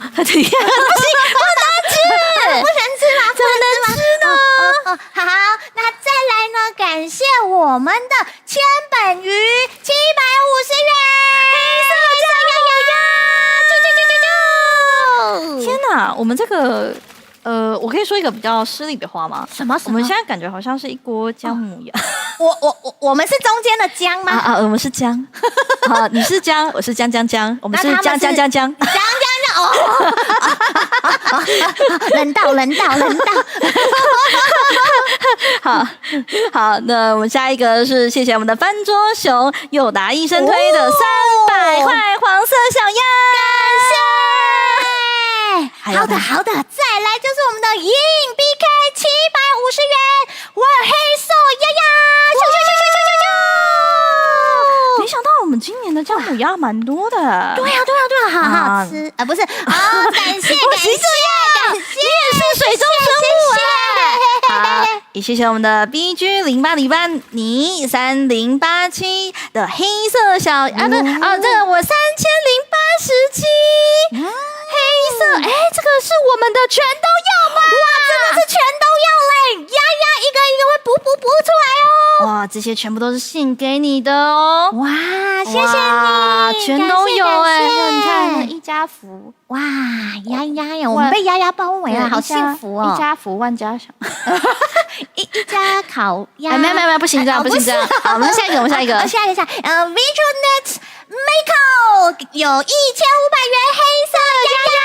怎么能吃呢？好，那再来呢？感谢我们的千本鱼750元，黑色姜母鸭，天哪，我们这个。我可以说一个比较失礼的话吗？什么？我们现在感觉好像是一锅姜母鸭。我们是中间的姜吗？我们是姜。好，你是姜，我是姜，我们是姜。哦，人道。好，那我们下一个是谢谢我们的翻桌熊又达医生推的300块黄色小鸭，感谢。好的，再来就是我们的银 BK 750元，哇，黑色鸭鸭，没想到我们今年的姜母鸭蛮多的。对呀，好好吃不是感谢，你也是水中生物好，也谢谢我们的 BG0808你3087的黑色小这个我3087。黑色，这个是我们的全都要吗？哇，真的是全都要嘞！鸭鸭这些全部都是献给你的哦。哇，谢谢哇你，全都有哎、感谢你看一家福，哇，丫丫呀，我们被丫丫包围了，好幸福哦！一家福万家香，一家烤鸭，没有，不行这样，不行这样。好，我们下一个，下一个，VitroNet Miko 有1500元黑色鸭鸭，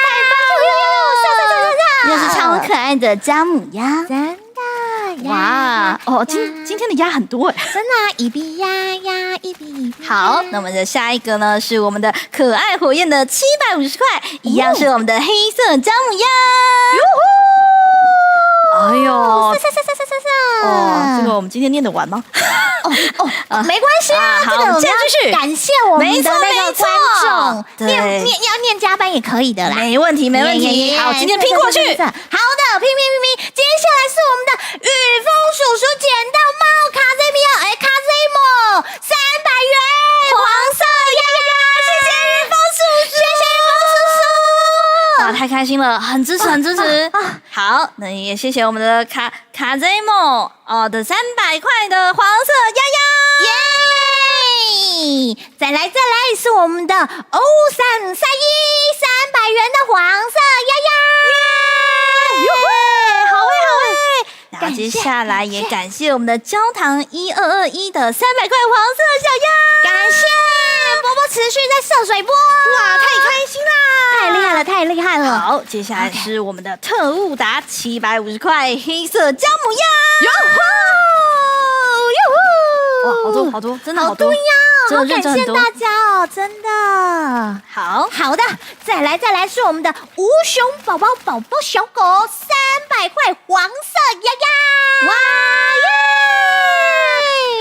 太棒了！又是超可爱的姜母鸭，真的哇哦，今天的鸭很多哎，真的一比鸭鸭，一比。好，那我们的下一个呢是我们的可爱火焰的750块，一样是我们的黑色姜母鸭。哎呦，哦，这个我们今天念得完吗？没关系啊，好，这个我们继续感谢我们的那个观众，对，要念加班也可以的啦，没问题。好，今天拼过去。好的，拼。接下来是我们的雨风叔叔捡到猫卡塞米奥卡塞莫300元黄色鸭鸭，谢谢雨风叔叔，谢谢雨风叔叔。哇，太开心了，很支持。好，那也谢谢我们的卡塞莫的300块的黄色鸭鸭。耶！再来是我们的欧331 300元的黄色鸭鸭。好哎！然后接下来也感谢我们的焦糖1221的300块黄色小鸭，感谢波波持续在射水波，哇，太开心啦！太厉害了！好，接下来是我们的特务达750块黑色姜母鸭，哇，好多，真的好多呀！好感谢大家哦，真的。好的，再来是我们的无熊宝宝小狗300块黄色鸭鸭，哇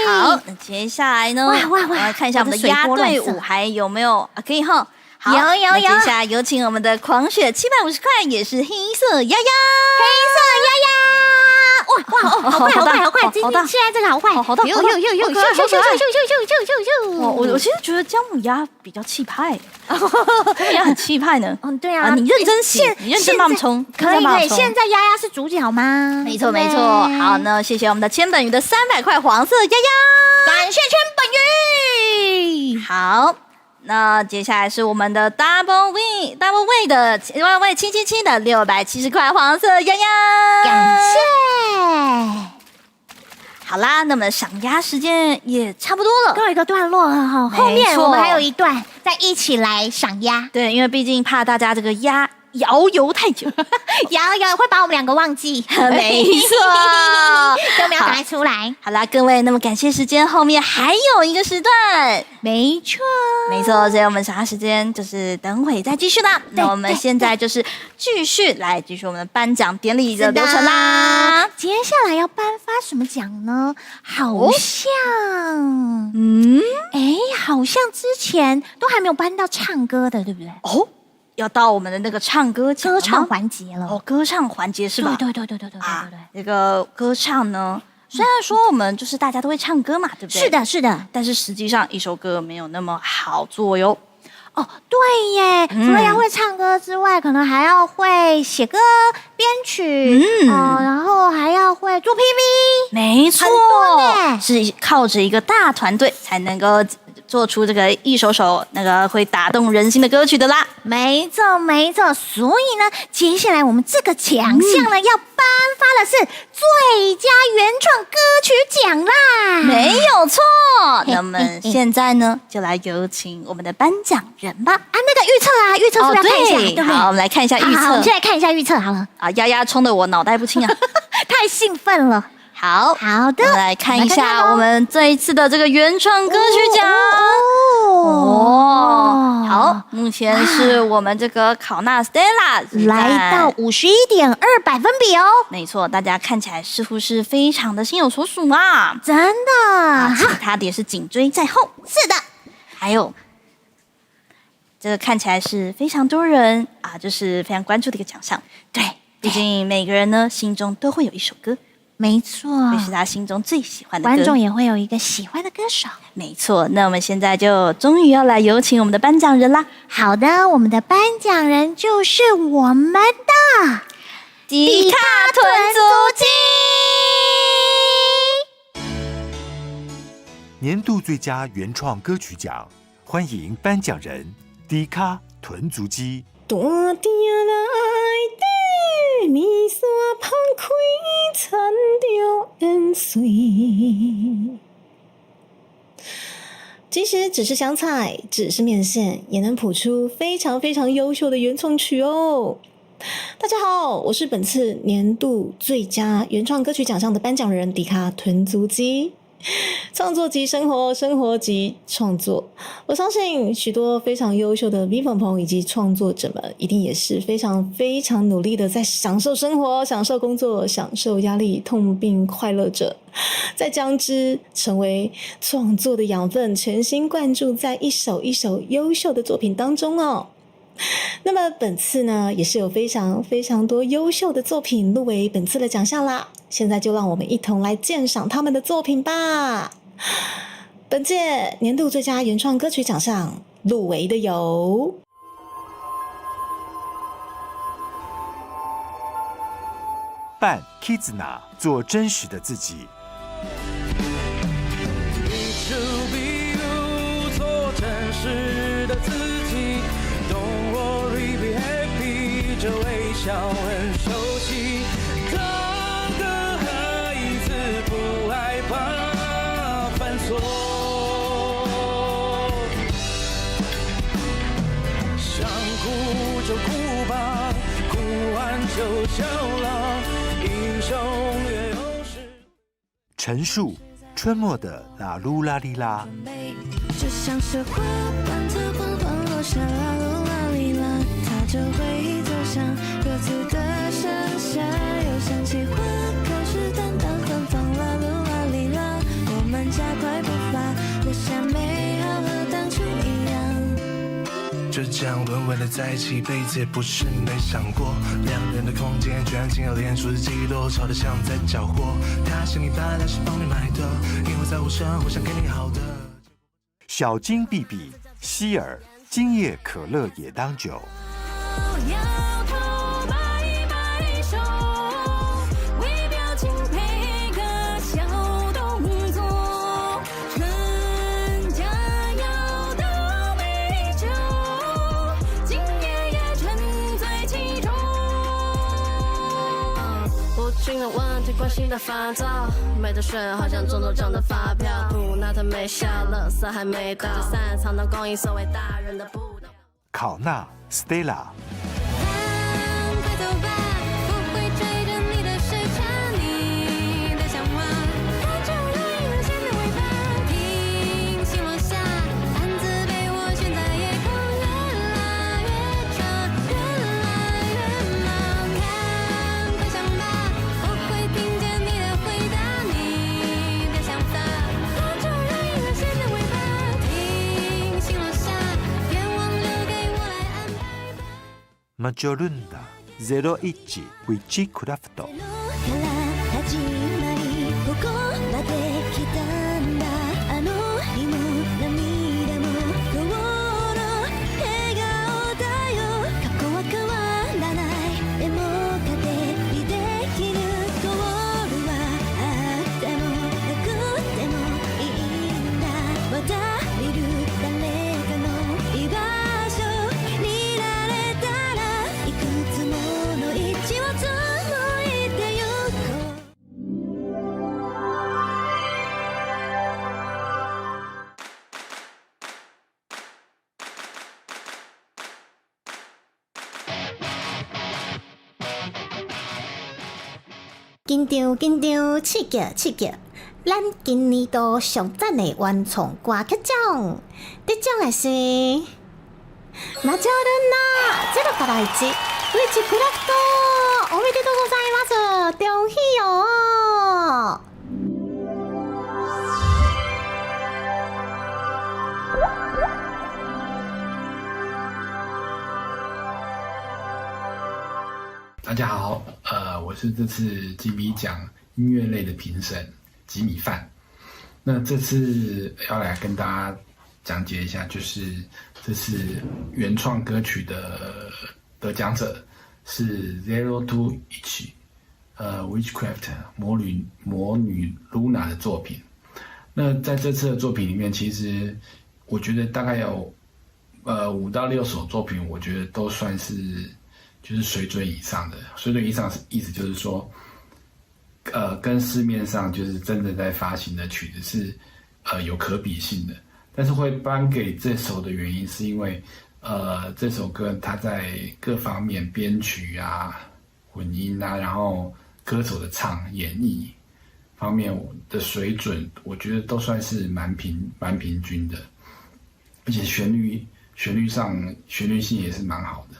耶！好，那接下来呢？我来看一下我们的鸭队伍还有没有可以哈。好，有。接下来有请我们的狂雪750块，也是黑色鸭鸭，哇，好快！现在这个好快，好大，咻！我其实觉得姜母鸭比较气派，姜母鸭很气派呢。对啊，你认真写，你认真帮我们冲，可以。现在丫丫是主角吗？没错。好，那谢谢我们的千本鱼的300块黄色鸭鸭，感谢千本鱼。好。那接下来是我们的 Double Way 的777的670块黄色鸭鸭，感谢。好啦，那么赏鸭时间也差不多了，告一个段落了哈。后面我们还有一段，再一起来赏鸭。对，因为毕竟怕大家这个鸭摇游太久，摇会把我们两个忘记。没错，都没有赶快出来。好啦，各位，那么感谢时间后面还有一个时段，没错，所以我们赏鸭时间就是等会再继续啦。那我们现在就是继续我们的颁奖典礼的流程啦。接下来要颁发什么奖呢？好像，好像之前都还没有颁到唱歌的，对不对？哦。要到我们的那个唱歌环节了歌唱环节是吧？对。那个歌唱呢，虽然说我们就是大家都会唱歌嘛，对不对？是的，但是实际上一首歌没有那么好做哟。哦，对耶，除了要会唱歌之外，可能还要会写歌、编曲，然后还要会做 PV。没错，是靠着一个大团队才能够做出这个一首首那个会打动人心的歌曲的啦。没错。所以呢，接下来我们这个奖项呢，要颁发的是最佳原创歌曲奖啦。没有错。那么现在呢，就来有请我们的颁奖人吧。那个预测是不是要看一下？对，好，我们来看一下预测。好，我们先来看一下预测好了。丫丫冲得我脑袋不清啊，太兴奋了。好的，我们来看一下我们这一次的这个原创歌曲奖。好，目前是我们这个考纳 Stella 来到51.2百分比哦。没错，大家看起来似乎是非常的心有所属啊，真的。其他的也是紧追在后。是的，还有这个看起来是非常多人就是非常关注的一个奖项。对，毕竟每个人呢心中都会有一首歌。没错，会是他心中最喜欢的歌，观众也会有一个喜欢的歌手。没错，那我们现在就终于要来有请我们的颁奖人啦。好的，我们的颁奖人就是我们的迪卡屯足迹。年度最佳原创歌曲奖，欢迎颁奖人迪卡屯足迹。大地内底，面线放开，缠着烟水。即使只是香菜，只是面线，也能谱出非常非常优秀的原创曲哦。大家好，我是本次年度最佳原创歌曲奖项的颁奖人迪卡屯足迹。创作即生活，生活即创作。我相信许多非常优秀的 V 粉朋以及创作者们，一定也是非常非常努力的在享受生活、享受工作、享受压力、痛并快乐着，在将之成为创作的养分，全心贯注在一首一首优秀的作品当中哦。那么本次呢，也是有非常非常多优秀的作品入围本次的奖项啦。现在就让我们一同来鉴赏他们的作品吧。本届年度最佳原创歌曲奖项入围的有扮 Kizuna 做真实的自己。一出比如做真实的自己 Don't worry be happy 这微笑很熟悉当个孩子不害怕犯错想哭就哭吧哭完就笑了英雄也有时陈数春末的啦噜啦哩啦，就像是花瓣在缓缓落下，啦噜啦哩啦，它就会走向各自的山下，又想起花开始淡淡芬芳，啦噜啦哩啦，我们加快步伐，留下美好和当初一样。就这样稳稳的在一起，辈子也不是没想过，两人的空间居然仅有连数字记录，吵得像在搅和。他是你搬来是帮你买的，因为在乎生活想给你好的。小金碧碧希尔今夜可乐也当酒。摇头摆摆手，微表情配个小动作，人家要倒美酒，今夜也沉醉其中。无情的问题，关心的烦躁，没得选，好像中头张的发票，不拿它没下，垃圾还没到，散藏到供应，所谓大人的不懂。考纳 Stella。快走吧，不会追着你的时差，你的想法，看着人有线的尾巴，平行落下，暗自被我悬在夜空，越来越长，越来越忙。看，快想吧，我会听见你的回答，你的想法，看着人有线的尾巴，平行落下，愿望留给我来安排。Majorunda 01 Witchcraft。始まりここまで来たんだあの日も涙も今日の笑顔だよ過去は変わらないでも糧にできるゴールはあってもなくてもいいんだ渡れる誰かの居場所になれたらいくつもの位置を紡いでゆこう紧张紧张，刺激刺激！咱今年度上赞的原创歌曲奖，得奖的是マジョルナ0から1ウィッチクラフト，おめでとうございます，恭喜哦！大家好，我是这次金米奖音乐类的评审吉米范。那这次要来跟大家讲解一下，就是这次原创歌曲的得奖者是 021 Witchcraft 魔女 Luna 的作品。那在这次的作品里面，其实我觉得大概有5到6首作品，我觉得都算是就是水准以上的。水准以上意思就是说，跟市面上就是真的在发行的曲子是有可比性的。但是会颁给这首的原因，是因为这首歌它在各方面编曲啊、混音啊，然后歌手的演绎方面的水准，我觉得都算是蛮平均的，而且旋律性也是蛮好的。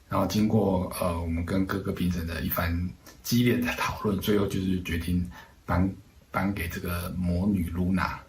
然后经过我们跟各个评审的一番激烈的讨论，最后就是决定颁给这个魔女露娜。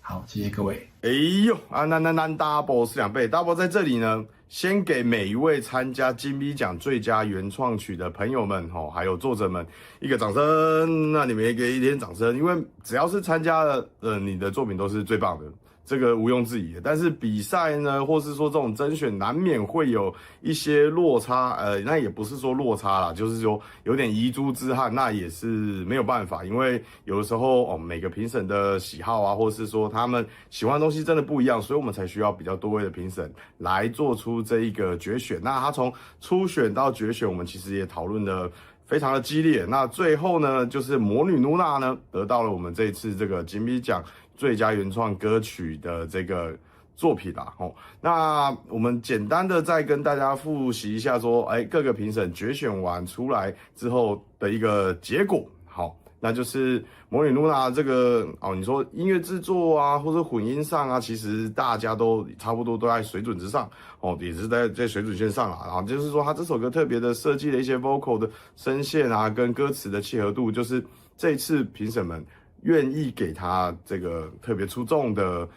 好，谢谢各位。哎呦啊，那 double 是2倍 ，double 在这里呢，先给每一位参加金币奖最佳原创曲的朋友们还有作者们一个掌声。那你们也给一点掌声，因为只要是参加了你的作品都是最棒的。这个毋庸置疑的，但是比赛呢，或是说这种甄选，难免会有一些落差，那也不是说落差啦，就是说有点遗珠之憾，那也是没有办法，因为有的时候每个评审的喜好啊，或是说他们喜欢的东西真的不一样，所以我们才需要比较多位的评审来做出这一个决选。那他从初选到决选，我们其实也讨论的非常的激烈。那最后呢，就是魔女露娜呢得到了我们这一次这个金币奖最佳原创歌曲的这个作品啦。那我们简单的再跟大家复习一下说，各个评审决选完出来之后的一个结果。好，那就是魔女露娜这个你说音乐制作啊，或者混音上啊，其实大家都差不多都在水准之上也是在水准线上啦。然后就是说，他这首歌特别的设计了一些 vocal 的声线啊，跟歌词的契合度，就是这一次评审们愿意给他这个特别出众的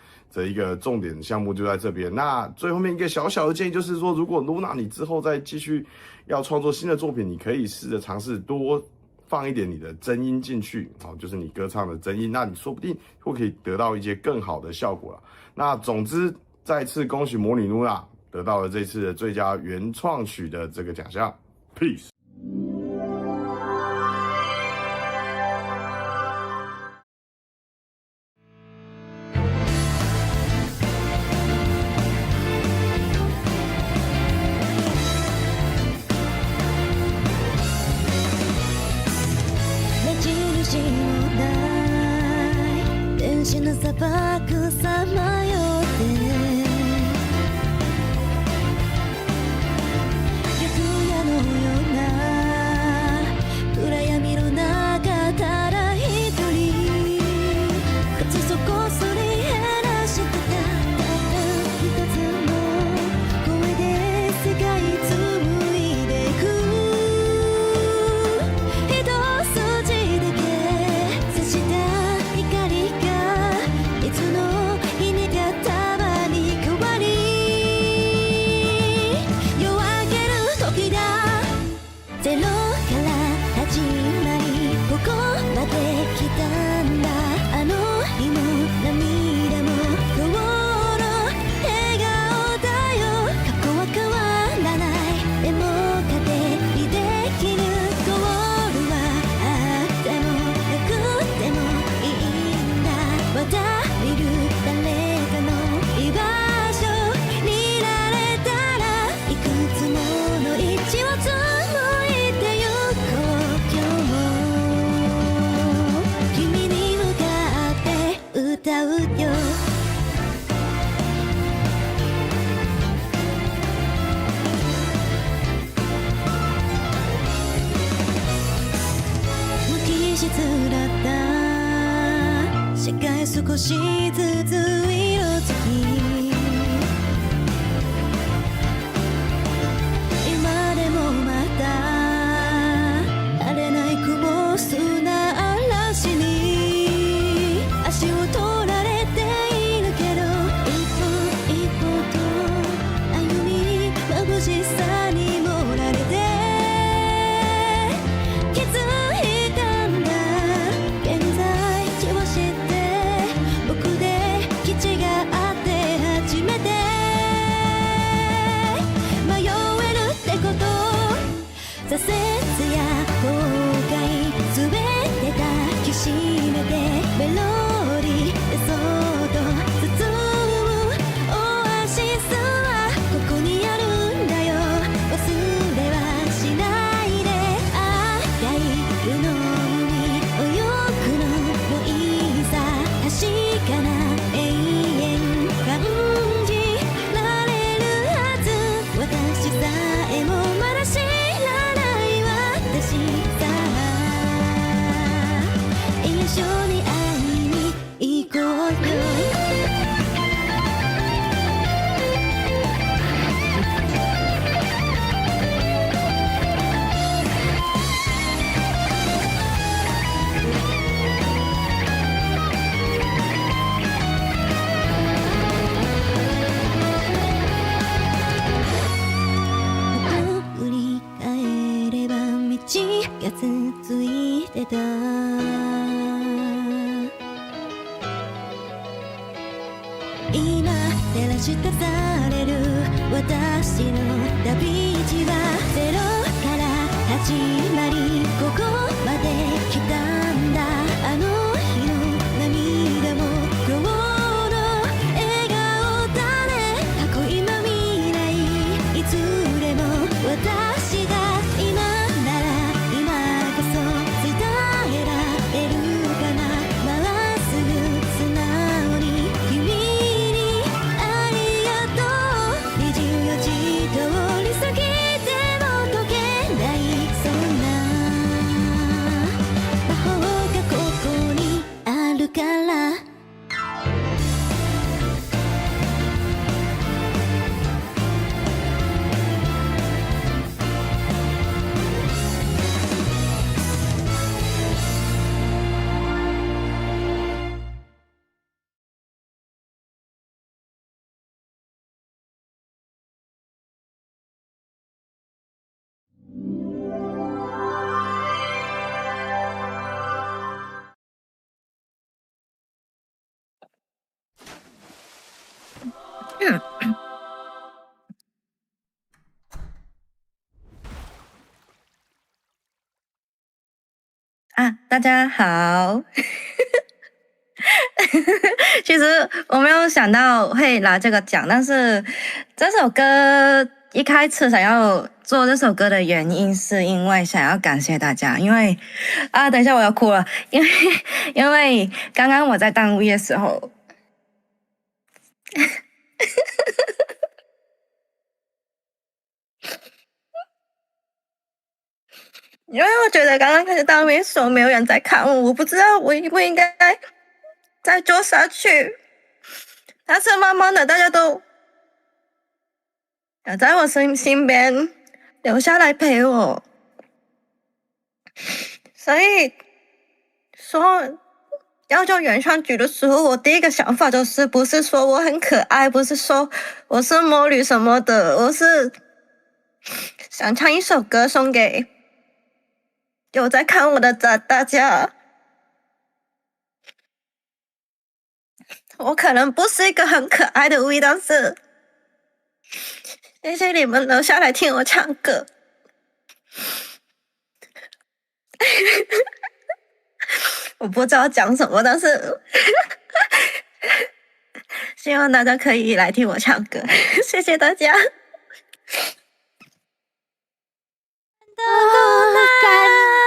一个重点项目就在这边。那最后面一个小小的建议就是说，如果露娜你之后再继续要创作新的作品，你可以试着尝试多放一点你的真音进去，就是你歌唱的真音，那你说不定会可以得到一些更好的效果啦。那总之再次恭喜魔女露娜得到了这次的最佳原创曲的这个奖项。 Peace。の砂漠さまよって白夜のような暗闇の中ただ一人口そこそり減らしてたたった一つの声で世界紡いでいく一筋だけ差した光がいつの日にか束に変わり夜明ける時だゼロから始まりここまで来たんだあの日も涙も今日の笑顔だよ過去は変わらないでも糧にできるゴールはあってもなくてもいいんだ渡りる誰かの居場所になれたらいくつもの位置を紡いでゆこう今日も君に向かって歌うよ無機質だった世界少しずつ色づき今でもまた晴れない雲砂嵐に足を取られているけど一歩一歩と歩み眩しさに盛られて気づいたんだ現在地を知って僕で基地が続いてた今照らし出される私の旅路はゼロから始まりここまで来たんだあの日の涙も今日の笑顔だね過去今未来いつでも私が今なら今こそ伝えられるかなまっすぐ素直に君にありがとう24時通り過ぎても解けないそんな魔法がここにあるから大家好。其实我没有想到会拿这个奖，但是这首歌一开始想要做这首歌的原因，是因为想要感谢大家。因为等一下我要哭了，因为刚刚我在当 V 的时候，因为我觉得刚刚开始当 V 的时候没有人在看我，我不知道我应不应该再做下去。但是慢慢的大家都在我身边留下来陪我，所以说要做原创剧的时候，我第一个想法就是不是说我很可爱，不是说我是魔女什么的，我是想唱一首歌送给有在看我的大家。我可能不是一个很可爱的 V， 但是谢谢你们留下来听我唱歌。我不知道讲什么，但是希望大家可以来听我唱歌。谢谢大家。感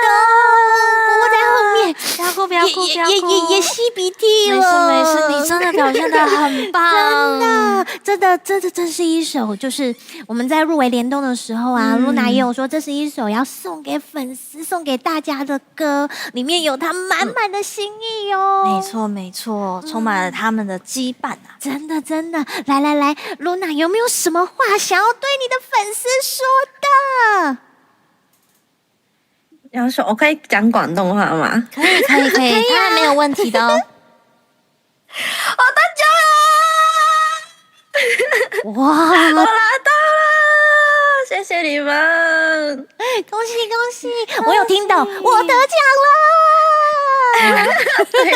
动，我在后面，不要哭，不要哭，不要哭，也吸鼻涕了。没事，你真的表现得很棒，真的，这是一首，就是我们在入围联动的时候啊，露娜也有说，这是一首要送给粉丝、送给大家的歌，里面有她满满的心意哦。没错，充满了他们的羁绊啊！真的，来，露娜有没有什么话想要对你的粉丝说的？要说我可以讲广东话吗？可以，当然没有问题的哦。我得奖了！哇，我拿到了！谢谢你们，恭喜！我有听到，我得奖了！对，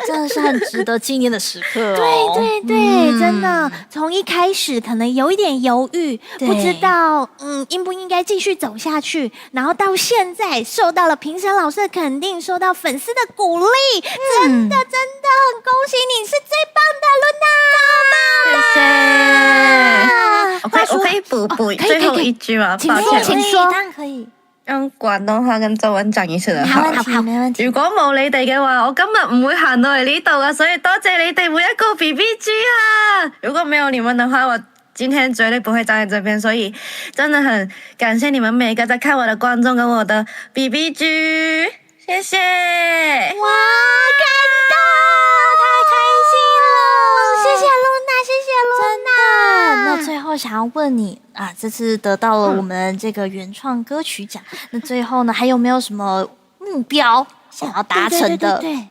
真的是很值得纪念的时刻哦。对，真的，从一开始可能有一点犹豫，不知道应不应该继续走下去，然后到现在受到了评审老师的肯定，受到粉丝的鼓励，真的很恭喜你，是最棒的，露娜！谢谢。我可以补最后一句吗？抱歉，请说，当然可以。用廣東話跟中文講一次啦。好，沒問題。如果冇你哋嘅話，我今日唔會行到嚟呢度啊！所以多謝你哋每一個 BBG 啊！如果沒有你們的話，我今天絕對不會站在這邊。所以真的很感謝你們每一個在看我的觀眾跟我的 BBG， 謝謝！哇，感動，太開心了！謝謝露娜，謝謝露娜。那最後想要問你啊，這次得到了我們這個原創歌曲獎，那最後呢，還有沒有什麼目標想要達成的？對，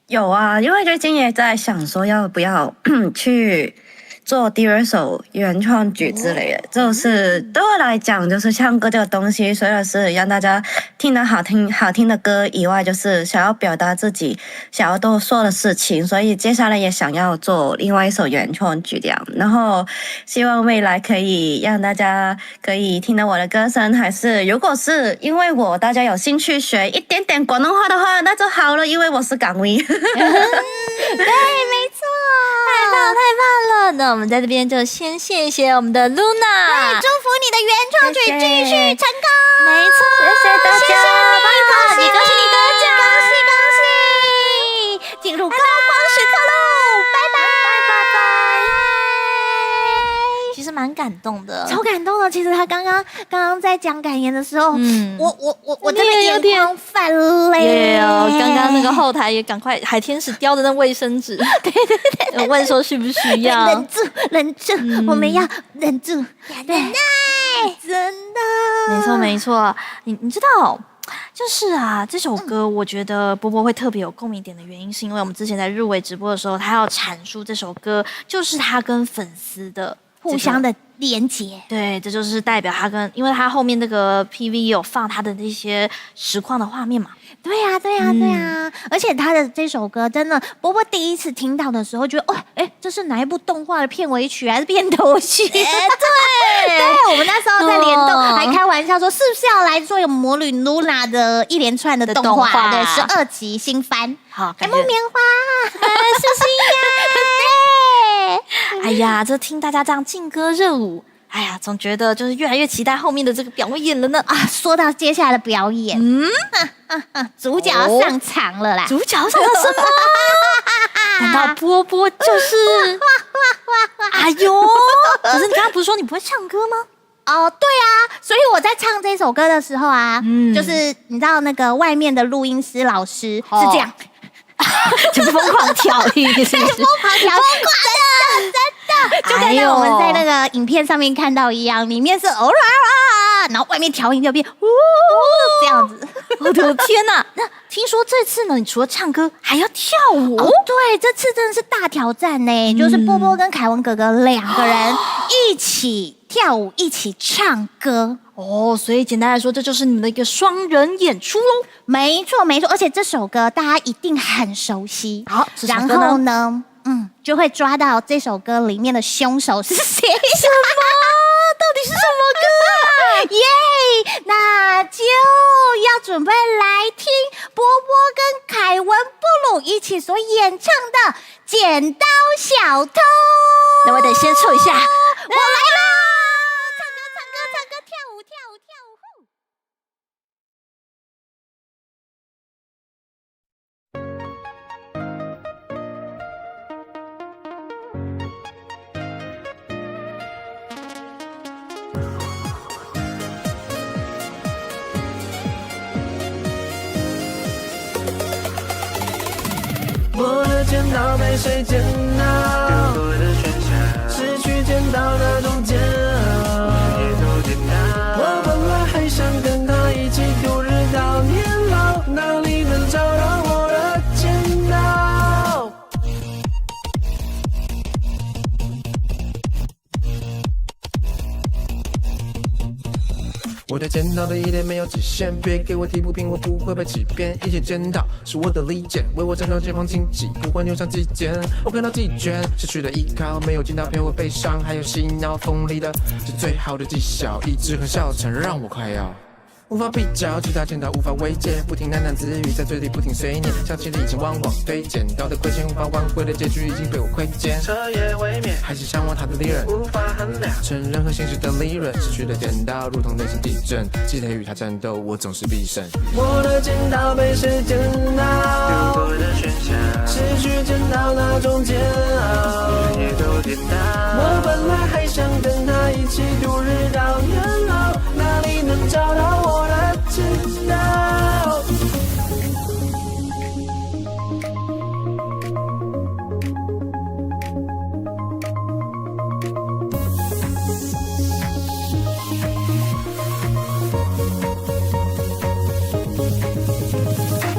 有啊，因為最近也在想說要不要去做第2首原创曲之类的。就是对我来讲，就是唱歌这个东西，除了是让大家听得好听的歌以外，就是想要表达自己想要多说的事情，所以接下来也想要做另外一首原创曲这样。然后希望未来可以让大家可以听到我的歌声，还是如果是因为大家有兴趣学一点点广东话的话，那就好了，因为我是港威。对，没错，太棒了！那我们在这边就先谢谢我们的 Luna， 对，祝福你的原创曲继续成功。没错，谢谢大家，谢谢你，恭喜你得奖，恭喜！进入高光时刻喽，拜拜。其实蛮感动的，超感动的。其实他刚刚在讲感言的时候，我真的眼眶泛泪。刚刚那个后台也赶快海天使叼着那卫生纸，对，问说需不需要？忍住，我们要忍住，忍耐，真的，没错。你知道？就是啊，这首歌我觉得波波会特别有共鸣点的原因，是因为我们之前在入围直播的时候，他要阐述这首歌就是他跟粉丝的互相的连结。对，这就是代表他因为他后面那个 PV 也有放他的那些实况的画面嘛。对呀，而且他的这首歌真的，波波第一次听到的时候，觉得这是哪一部动画的片尾曲还是片头曲？对，我们那时候在联动，还开玩笑说，是不是要来做有魔女 Luna 的一连串的动画？对，12集新番。好，木棉花，是不是耶？哎呀，这听大家这样劲歌热舞。哎呀，总觉得就是越来越期待后面的这个表演了呢。说到接下来的表演，主角要上场了啦！主角上了什么？难道波波就是？哎呦！可是你刚刚不是说你不会唱歌吗？哦，对啊，所以我在唱这首歌的时候啊，就是你知道那个外面的录音师老师是这样。就疯狂跳一个，疯狂跳，真的，就跟我们在那个影片上面看到一样，里面是然后外面调音就变这样子。我的天哪！那听说这次呢，你除了唱歌还要跳舞？对，这次真的是大挑战呢，就是波波跟凯文哥哥2个人一起跳舞，一起唱歌。所以简单来说，这就是你们的一个双人演出喽。没错，而且这首歌大家一定很熟悉。好，然后呢，就会抓到这首歌里面的凶手是谁？什么？到底是什么歌啊？耶！那就要准备来听波波跟凯文布鲁一起所演唱的《剪刀小偷》。那我得先凑一下，我来啦！唱歌，跳舞。我的剪刀被谁剪到？失去剪刀那种煎熬。我本来还想跟他一起度日到年老，哪里能找到我的剪刀？我对剪刀的一点没有极限，别给我提不平，我不会被欺骗。一切剪刀是我的利剑，为我站到前方荆棘，不管扭伤几剑。我看到几卷，失去了依靠，没有剪刀陪我悲伤，还有洗脑锋利的是最好的技巧，意志和笑声让我快要。无法比较，其他剪刀无法慰藉，不停喃喃自语在嘴里不停碎念，想起里程往往对剪刀的亏欠无法挽回的结局已经被我窥见，彻夜未眠，还是向往它的利润无法衡量，成人和现实的利润，失去了剪刀如同内心地震，记得与它战斗，我总是必胜。我的剪刀被谁剪到？流过的喧嚣，失去剪刀那种煎熬，也都颠倒。我本来还想跟他一起度日到年老，哪里能找到我的剪刀？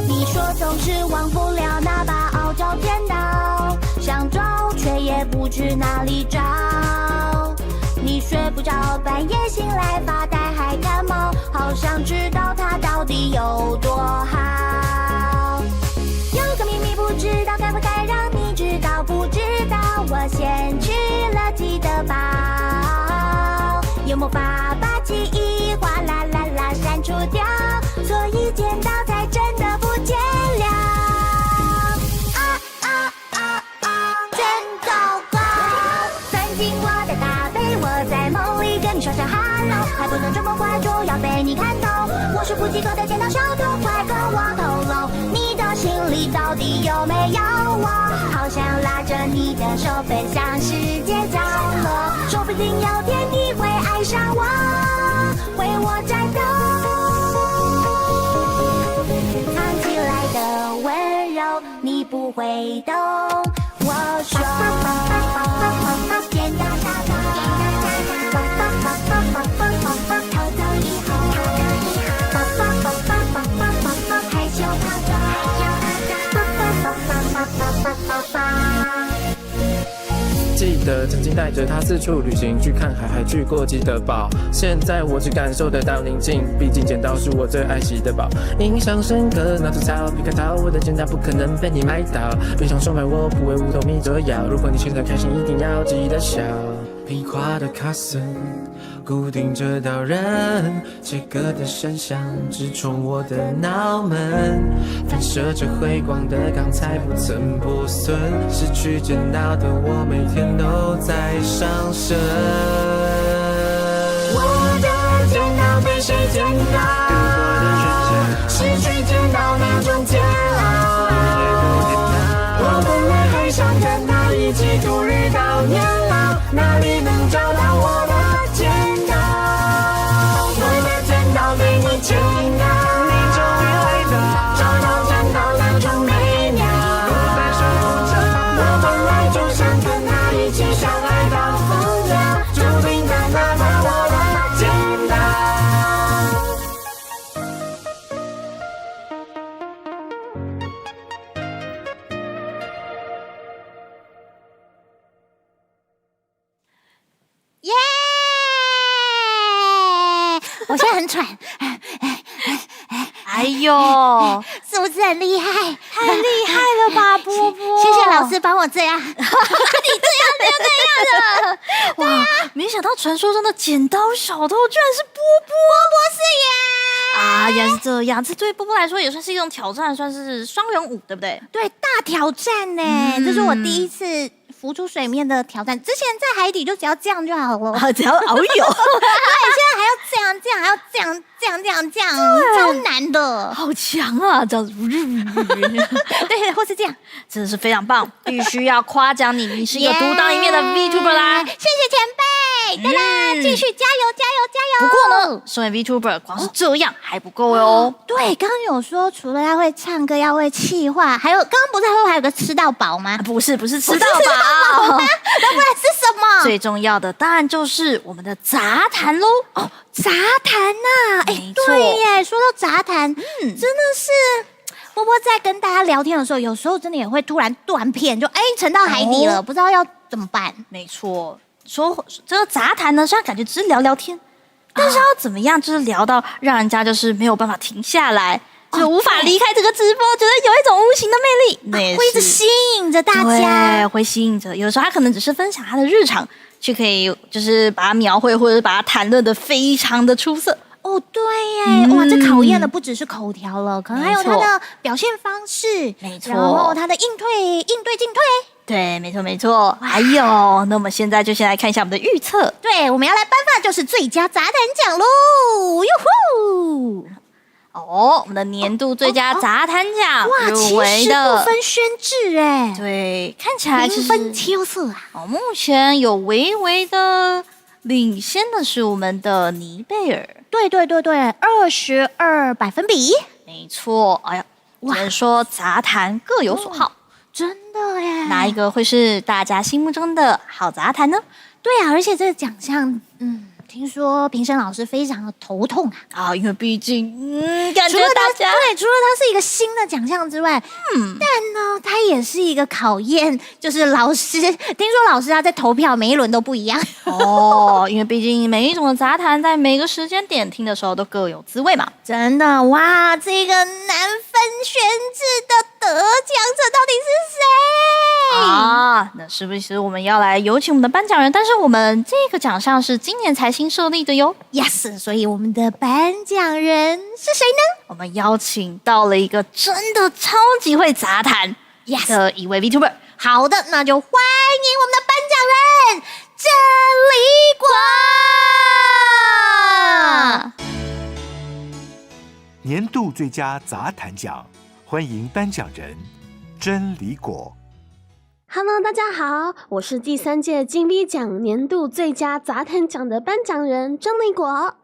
你说总是忘不了那把傲娇剪刀，想抓却也不知是哪里找？你睡不着，半夜醒来发呆还看猫，好想知道它到底有多好。有个秘密不知道该不该让你知道，不知道我先吃了记得饱。有魔法把记忆哗啦啦啦删除掉，所以捡到才真的不见了。真糟糕！钻进我的大被窝，在梦里跟你说声 hello， 还不能这么快就要被你看透。我是不及格的剪刀小偷，快跟我透露，你的心里到底有没有我？好想拉着你的手，分享世界角落，说不定有天你会爱上我，为我战斗。藏起来的温柔，你不会懂。我说，剪刀小偷，偷走以后，害羞逃走。记得曾经带着他四处旅行，去看海，还去过基德堡。现在我只感受得到宁静，毕竟剪刀是我最爱惜的宝。印象深刻那座草，皮卡草，我的剪刀不可能被你买到。别想收买我，不为五斗米折腰。如果你现在开心，一定要记得笑。平滑的卡森固定这道人，切割的声响直冲我的脑门，反射着辉光的钢材不曾破损，失去剪刀的我每天都在上升。我的剪刀被谁剪到？失去剪刀那种煎熬。我本来还想跟他一起度日到年老，哪里能找到我的剪刀？我的剪刀被你剪到，你终于来到，找到剪刀那种美妙。我本来就想跟他一起相爱到疯了，注定他拿到我的剪刀。耶！我现在很喘，哎呦，是不是很厉害？太厉害了吧，波波！谢谢老师帮我这样，你这样的。哇，没想到传说中的剪刀小偷居然是波波！波波是耶！啊，原来是这样，这对波波来说也算是一种挑战，算是双人舞，对不对？对，大挑战呢，这是我第一次浮出水面的挑战。之前在海底就只要这样就好了，只要遨游。对，现在还要这样，还要这样，超难的，好强啊！这样子，对，或是这样，真的是非常棒，必须要夸奖你，你是一个独当一面的 VTuber 啦！谢谢前辈，对啦，继续加油！不过呢，身为 VTuber，光是这样还不够哟。对，刚刚有说除了要会唱歌，要会企划，还有刚刚不是还有个吃到饱吗？不是吃到饱，那不然是什么？最重要的当然就是我们的杂谈喽。哦，杂谈呐，没错，对耶，说到杂谈，真的是。波波在跟大家聊天的时候，有时候真的也会突然断片，就沉到海底了，不知道要怎么办。没错，说这个杂谈呢，虽然感觉只是聊聊天，但是要怎么样，就是聊到让人家就是没有办法停下来，就无法离开这个直播，觉得有一种无形的魅力，会一直吸引着大家。对，会吸引着。有的时候他可能只是分享他的日常，却可以就是把它描绘或者把它谈论的非常的出色。哦，对耶，哇，这考验的不只是口条了，可能还有他的表现方式，没错，然后他的应对进退。对，没错。还有，那我们现在就先来看一下我们的预测。对，我们要来颁发就是最佳杂谈奖喽！哟呼！我们的年度最佳杂谈奖入围哇，的不分轩轾哎，对，看起来平分秋色啊。目前有微的领先的是我们的尼贝尔，对，22%，没错。哎呀，只能说杂谈各有所好，真的耶。哪一个会是大家心目中的好杂谈呢？对啊，而且这个奖项，听说评审老师非常的头痛啊，因为毕竟感觉除了大家除了他是一个新的奖项之外，但呢，他也是一个考验，就是老师。听说老师他在投票每一轮都不一样哦，因为毕竟每一种的杂谈在每个时间点听的时候都各有滋味嘛。真的哇，这个难分轩制的得奖者到底是谁啊？那是不是我们要来有请我们的颁奖人？但是我们这个奖项是今年才新设立的哟。Yes， 所以我们的颁奖人是谁呢？我们邀请到了一个真的超级会杂谈的一位 VTuber。好的，那就欢迎我们的颁奖人郑立国。年度最佳杂谈奖，欢迎颁奖人真理果。Hello， 大家好，我是第3届金 V 奖年度最佳杂谈奖的颁奖人郑立果。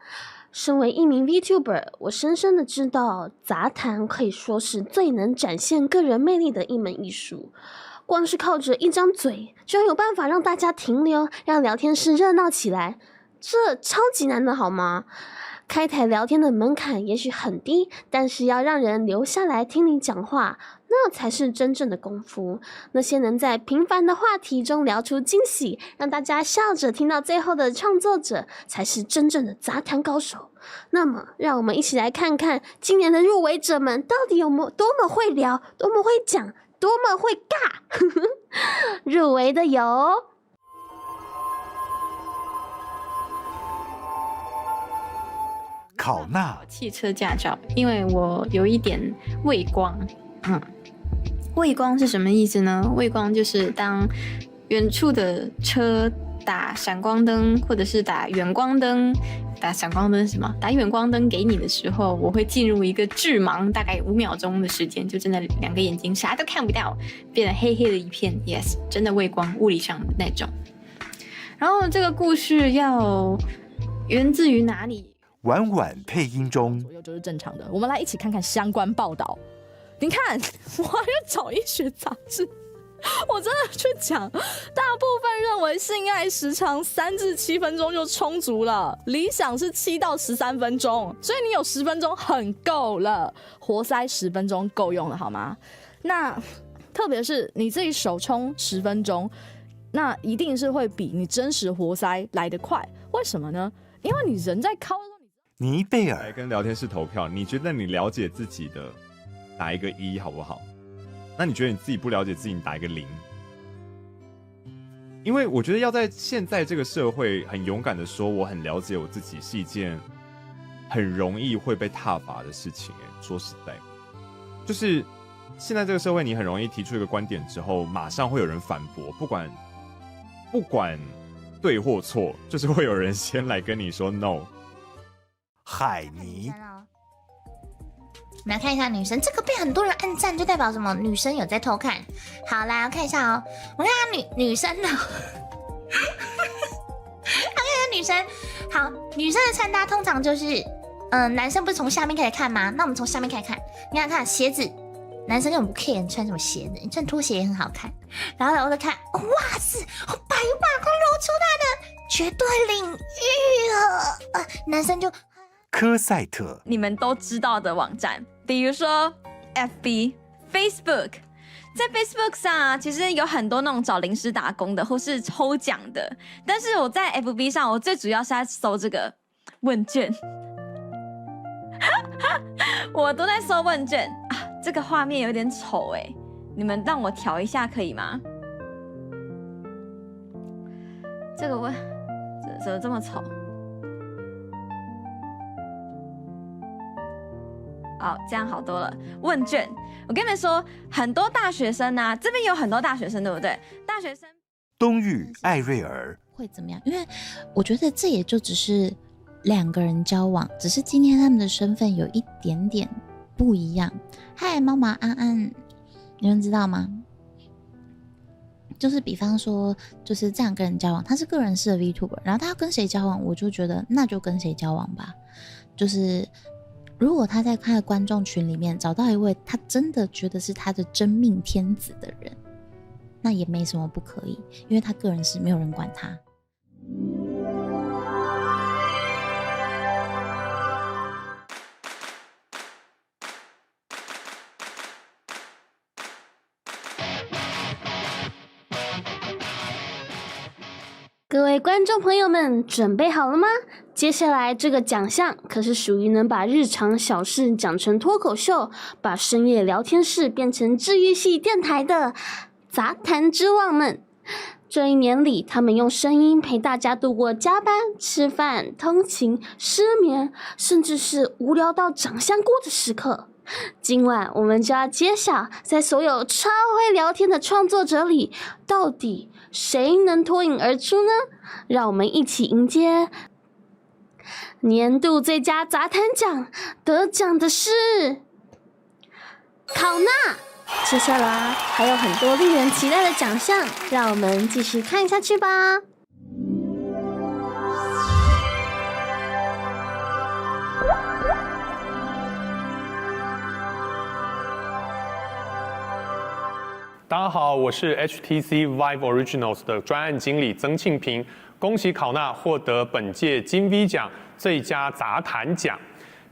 身为一名 VTuber， 我深深的知道，杂谈可以说是最能展现个人魅力的一门艺术。光是靠着一张嘴，就有办法让大家停留，让聊天室热闹起来，这超级难的好吗？开台聊天的门槛也许很低，但是要让人留下来听你讲话，那才是真正的功夫。那些能在平凡的话题中聊出惊喜，让大家笑着听到最后的创作者，才是真正的杂谈高手。那么，让我们一起来看看今年的入围者们到底有多么会聊，多么会讲，多么会尬。入围的有考纳汽车驾照，因为我有一点畏光。畏光是什么意思呢？畏光就是当远处的车打闪光灯，或者是打远光灯。打闪光灯是什么？打远光灯给你的时候，我会进入一个致盲，大概5秒钟的时间，就真的2个眼睛啥都看不到，变得黑黑的一片。Yes， 真的畏光，物理上的那种。然后这个故事要源自于哪里？婉婉配音中左右就是正常的。我们来一起看看相关报道。你看，我还要找医学杂志。我真的去讲，大部分认为性爱时长3至7分钟就充足了，理想是7到13分钟，所以你有10分钟很够了，活塞10分钟够用了好吗？那特别是你自己手冲10分钟，那一定是会比你真实活塞来得快。为什么呢？因为你人在敲的时候，尼贝尔来跟聊天室投票，你觉得你了解自己的打一个1好不好？那你觉得你自己不了解自己，你打一个0？因为我觉得要在现在这个社会很勇敢的说我很了解我自己，是一件很容易会被挞伐的事情。说实在，就是现在这个社会，你很容易提出一个观点之后，马上会有人反驳，不管对或错，就是会有人先来跟你说 no。海尼。我们来看一下女生，这个被很多人按赞，就代表什么？女生有在偷看。好，来我看一下哦，我看下女生的，我看一下女生。好，女生的穿搭通常就是，男生不是从下面开始看吗？那我们从下面开始看。你看鞋子，男生根本不 care 你穿什么鞋子，你穿拖鞋也很好看。然后我再看，哇塞，白马公露出他的绝对领域了，男生就。科赛特，你们都知道的网站，比如说 FB、Facebook， 在 Facebook 上啊，其实有很多那种找临时打工的或是抽奖的，但是我在 FB 上，我最主要是在搜这个问卷，我都在搜问卷啊。这个画面有点丑你们让我调一下可以吗？这个怎么这么丑？好，这样好多了。问卷，我跟你们说，很多大学生啊，这边有很多大学生，对不对？大学生东玉艾瑞尔会怎么样？因为我觉得这也就只是2个人交往，只是今天他们的身份有一点点不一样。嗨，猫毛安安，你们知道吗？就是比方说，就是这样跟人交往，他是个人式的 VTuber， 然后他要跟谁交往，我就觉得那就跟谁交往吧，就是。如果他在他的观众群里面找到一位他真的觉得是他的真命天子的人，那也没什么不可以，因为他个人是没有人管他。各位观众朋友们，准备好了吗？接下来这个奖项可是属于能把日常小事讲成脱口秀，把深夜聊天室变成治愈系电台的杂谈之王们。这一年里，他们用声音陪大家度过加班、吃饭、通勤、失眠，甚至是无聊到长香菇的时刻。今晚我们就要揭晓，在所有超会聊天的创作者里，到底谁能脱颖而出呢？让我们一起迎接年度最佳杂谈奖，得奖的是考纳。接下来还有很多令人期待的奖项，让我们继续看下去吧。大家好，我是 HTC Vive Originals 的专案经理曾庆平，恭喜考纳获得本届金 V 奖最佳杂谈奖。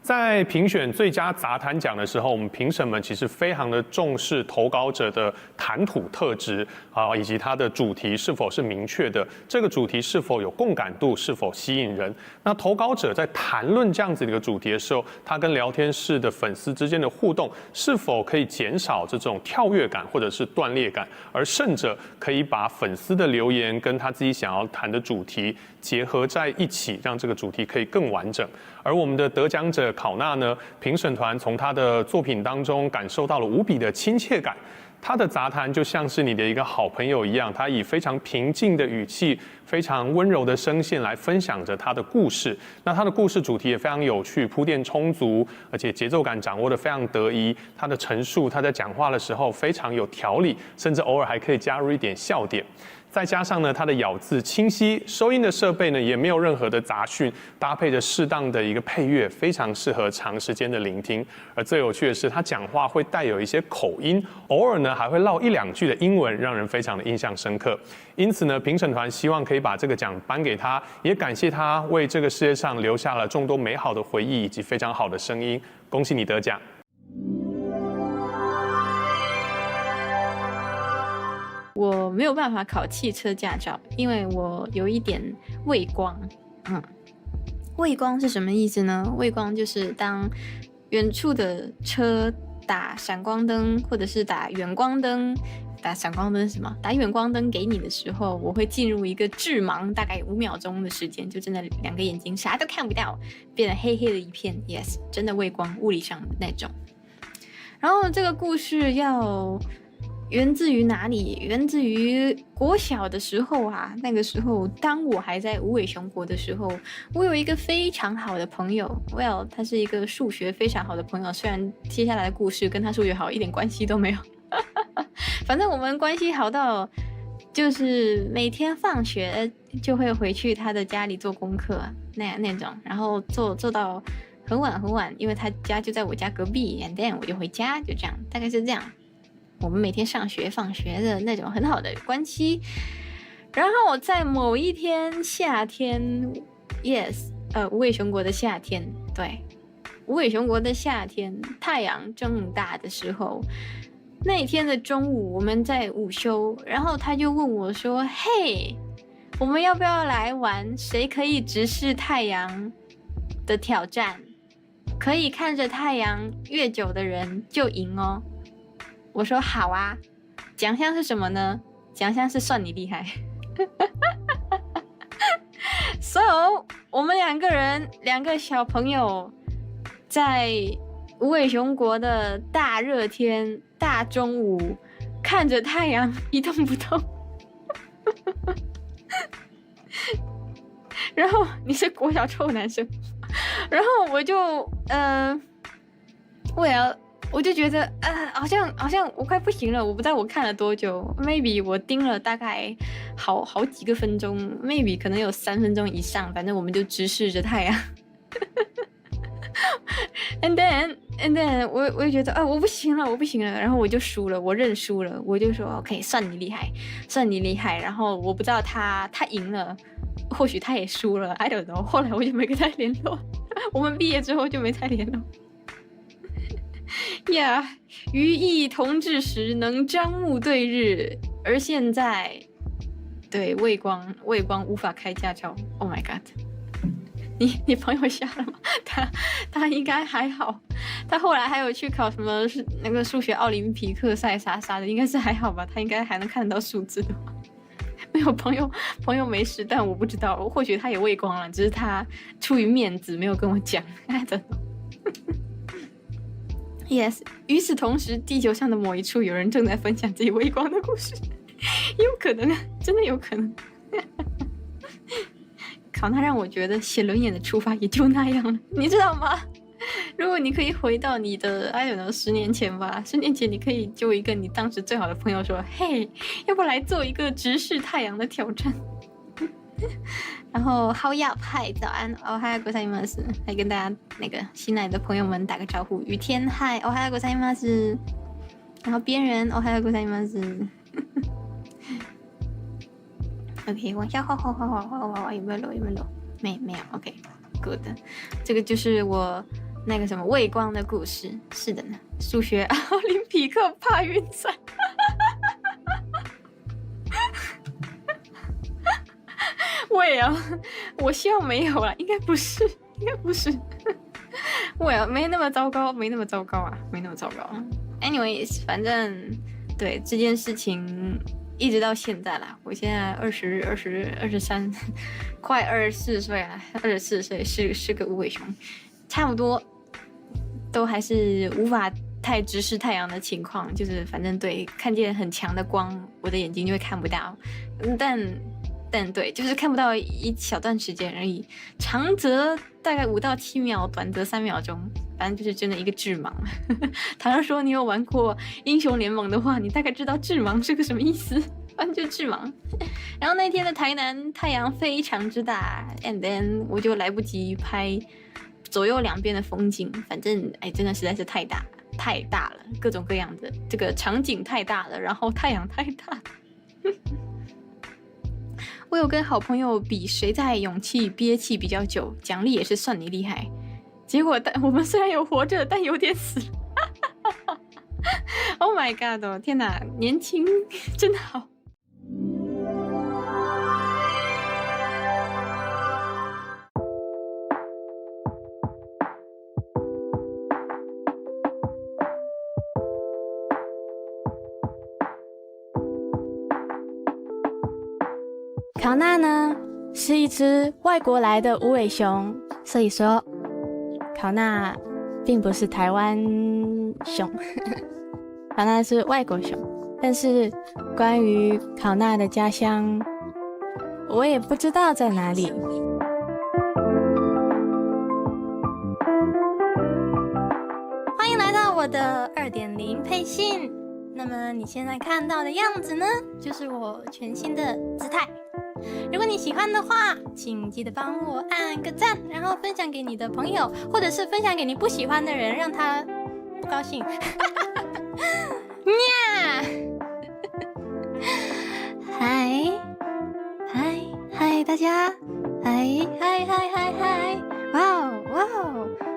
在评选最佳杂谈奖的时候，我们评审们其实非常的重视投稿者的谈吐特质以及他的主题是否是明确的，这个主题是否有共感度，是否吸引人。那投稿者在谈论这样子的一个主题的时候，他跟聊天室的粉丝之间的互动是否可以减少这种跳跃感或者是断裂感，而甚者可以把粉丝的留言跟他自己想要谈的主题结合在一起，让这个主题可以更完整。而我们的得奖者考纳呢，评审团从他的作品当中感受到了无比的亲切感。他的杂谈就像是你的一个好朋友一样，他以非常平静的语气、非常温柔的声线来分享着他的故事。那他的故事主题也非常有趣，铺垫充足，而且节奏感掌握得非常得宜。他的陈述，他在讲话的时候非常有条理，甚至偶尔还可以加入一点笑点。再加上呢，它的咬字清晰，收音的设备呢也没有任何的杂讯，搭配着适当的一个配乐，非常适合长时间的聆听。而最有趣的是，他讲话会带有一些口音，偶尔呢还会唠一两句的英文，让人非常的印象深刻。因此呢，评审团希望可以把这个奖颁给他，也感谢他为这个世界上留下了众多美好的回忆以及非常好的声音。恭喜你得奖！我没有办法考汽车驾照，因为我有一点畏光。畏光是什么意思呢？畏光就是当远处的车打闪光灯，或者是打远光灯。打闪光灯是什么？打远光灯给你的时候，我会进入一个致盲，大概5秒钟的时间，就真的两个眼睛啥都看不到，变得黑黑的一片。Yes， 真的畏光，物理上的那种。然后这个故事要源自于哪里？源自于国小的时候啊，那个时候当我还在无尾熊国的时候，我有一个非常好的朋友 ，Well， 他是一个数学非常好的朋友，虽然接下来的故事跟他数学好一点关系都没有，反正我们关系好到就是每天放学就会回去他的家里做功课那种，然后做到很晚，因为他家就在我家隔壁 ，and then 我就回家，就这样，大概是这样。我们每天上学放学的那种很好的关系。然后在某一天夏天 ，yes， 无尾熊国的夏天，对，无尾熊国的夏天，太阳正大的时候，那一天的中午我们在午休，然后他就问我说：“嘿，我们要不要来玩谁可以直视太阳的挑战？可以看着太阳越久的人就赢哦。”我说好啊，奖项是什么呢？奖项是算你厉害。So， 我们两个小朋友，在无尾熊国的大热天、大中午，看着太阳一动不动。然后你是国小臭男生，然后我就我就觉得好像我快不行了，我不知道我看了多久 ，maybe 我盯了大概好几个分钟 ，maybe 可能有3分钟以上，反正我们就直视着太阳。and then 我就觉得我不行了，然后我就输了，我认输了，我就说 OK， 算你厉害，然后我不知道他赢了，或许他也输了 ，I don't know， 后来我就没跟他联络，我们毕业之后就没再联络。呀，于义同志时能张目对日，而现在对，畏光无法开驾照。Oh my god！ 你朋友瞎了吗？他应该还好，他后来还有去考什么那个数学奥林匹克赛啥的，应该是还好吧？他应该还能看得到数字的。没有朋友没事，但我不知道，或许他也畏光了，只是他出于面子没有跟我讲。I don't know. Yes， 与此同时，地球上的某一处有人正在分享自己畏光的故事，有可能啊，真的有可能。考那让我觉得写轮眼的出发也就那样了，你知道吗？如果你可以回到你的 I don't know 10年前吧，10年前你可以就一个你当时最好的朋友说，嘿，要不来做一个直视太阳的挑战？然后好呀派早安，哦嗨ございます，来跟大家那个新来的朋友们打个招呼。雨天嗨，哦嗨ございます，然后边人哦嗨ございます。OK， 往下画，有没有漏？没有 ，OK， good， 这个就是我那个什么畏光的故事。是的呢，数学奥林匹克帕运赛。喂啊，我希望没有啦，应该不是。喂啊，没那么糟糕啊，没那么糟糕。Anyways， 反正对这件事情。一直到现在啦，我现在23，快24岁了，24岁是个无尾熊，差不多都还是无法太直视太阳的情况，就是反正对看见很强的光，我的眼睛就会看不到，但对，就是看不到一小段时间而已，长则大概5到7秒，短则3秒钟，反正就是真的一个致盲。倘若说你有玩过英雄联盟的话，你大概知道致盲是个什么意思，反正就致盲。然后那天的台南太阳非常之大 ，and then 我就来不及拍左右两边的风景，反正真的实在是太大了，各种各样的这个场景太大了，然后太阳太大。我有跟好朋友比谁在勇气憋气比较久，奖励也是算你厉害。结果我们虽然有活着，但有点死了。Oh my god！ 哦，天哪，年轻真好。考娜呢是一只外国来的无尾熊，所以说考娜并不是台湾熊，考娜是外国熊。但是关于考娜的家乡，我也不知道在哪里。欢迎来到我的2.0配信。那么你现在看到的样子呢，就是我全新的姿态。如果你喜欢的话，请记得帮我按个赞，然后分享给你的朋友，或者是分享给你不喜欢的人，让他不高兴。呀，嗨，大家，嗨，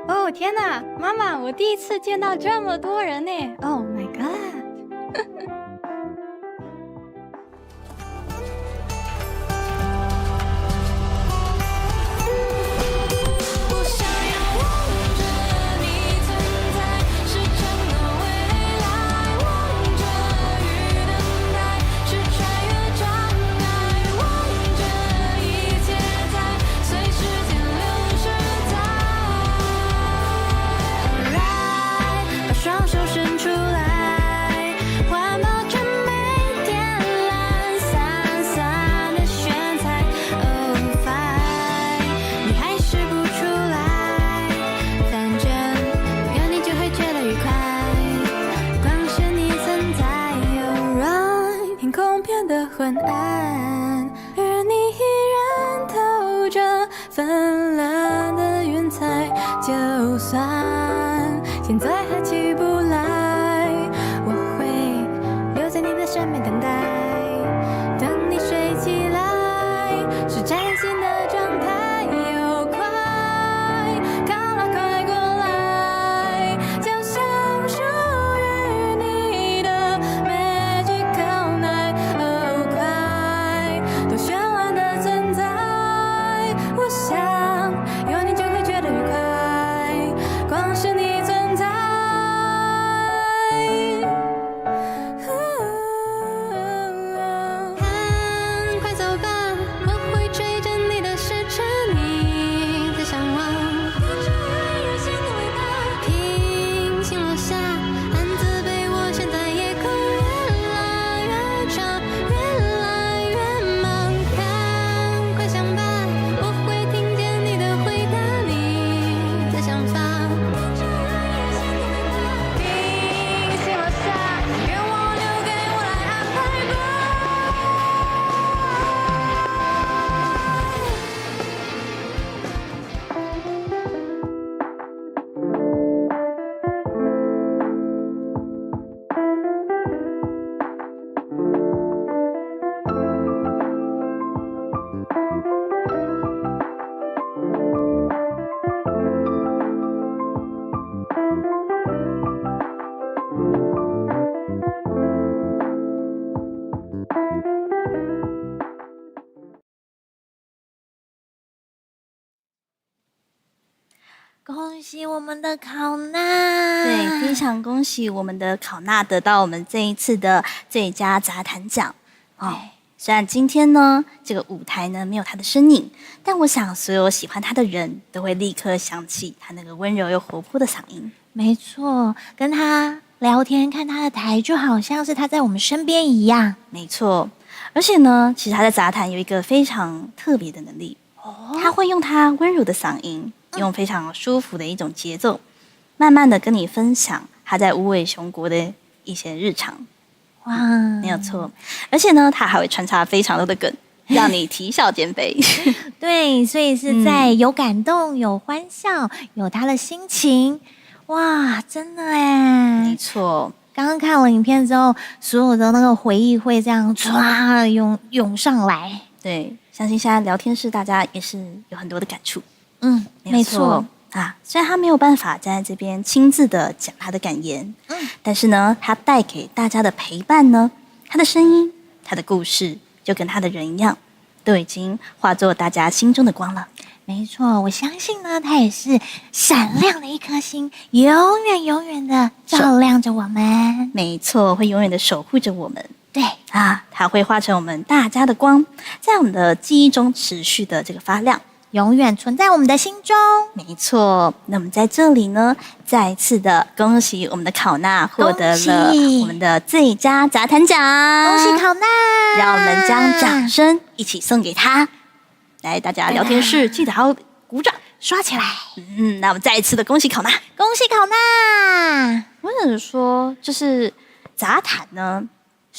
哦，天哪，妈妈，我第一次见到这么多人呢 ！Oh my god！昏暗，而你依然透着泛蓝的云彩。就算现在还起不来，我会留在你的身边等待。等你睡起来，是崭新的状态，又快，靠了快过来，就像属于你的 magical night。都恭喜我们的考娜！对，非常恭喜我们的考娜得到我们这一次的最佳杂谈奖哦。虽然今天呢，这个舞台呢没有她的身影，但我想所有喜欢她的人都会立刻想起她那个温柔又活泼的嗓音。没错，跟她聊天看她的台，就好像是她在我们身边一样。没错，而且呢，其实她在杂谈有一个非常特别的能力，她会用她温柔的嗓音，用非常舒服的一种节奏，慢慢的跟你分享她在无尾熊国的一些日常。哇，没有错，而且呢，他还会穿插非常多的梗，让你啼笑皆非。对，所以是在有感动、有欢笑、有他的心情。哇，真的哎，没错。刚刚看了影片之后，所有的那个回忆会这样唰涌上来。对，相信现在聊天室大家也是有很多的感触。没错。啊，虽然他没有办法站在这边亲自的讲他的感言，但是呢，他带给大家的陪伴呢，他的声音，他的故事，就跟他的人一样，都已经化作大家心中的光了。没错，我相信呢，他也是闪亮的一颗星，永远永远的照亮着我们。没错，会永远的守护着我们。对啊，他会化成我们大家的光，在我们的记忆中持续的这个发亮。永远存在我们的心中。没错，那么在这里呢，再一次的恭喜我们的考娜获得了我们的最佳杂谈奖，恭喜考娜！让我们将掌声一起送给她。来，大家聊天室记得还要鼓掌刷起来。那我们再一次的恭喜考娜，恭喜考娜！我想说，就是杂谈呢。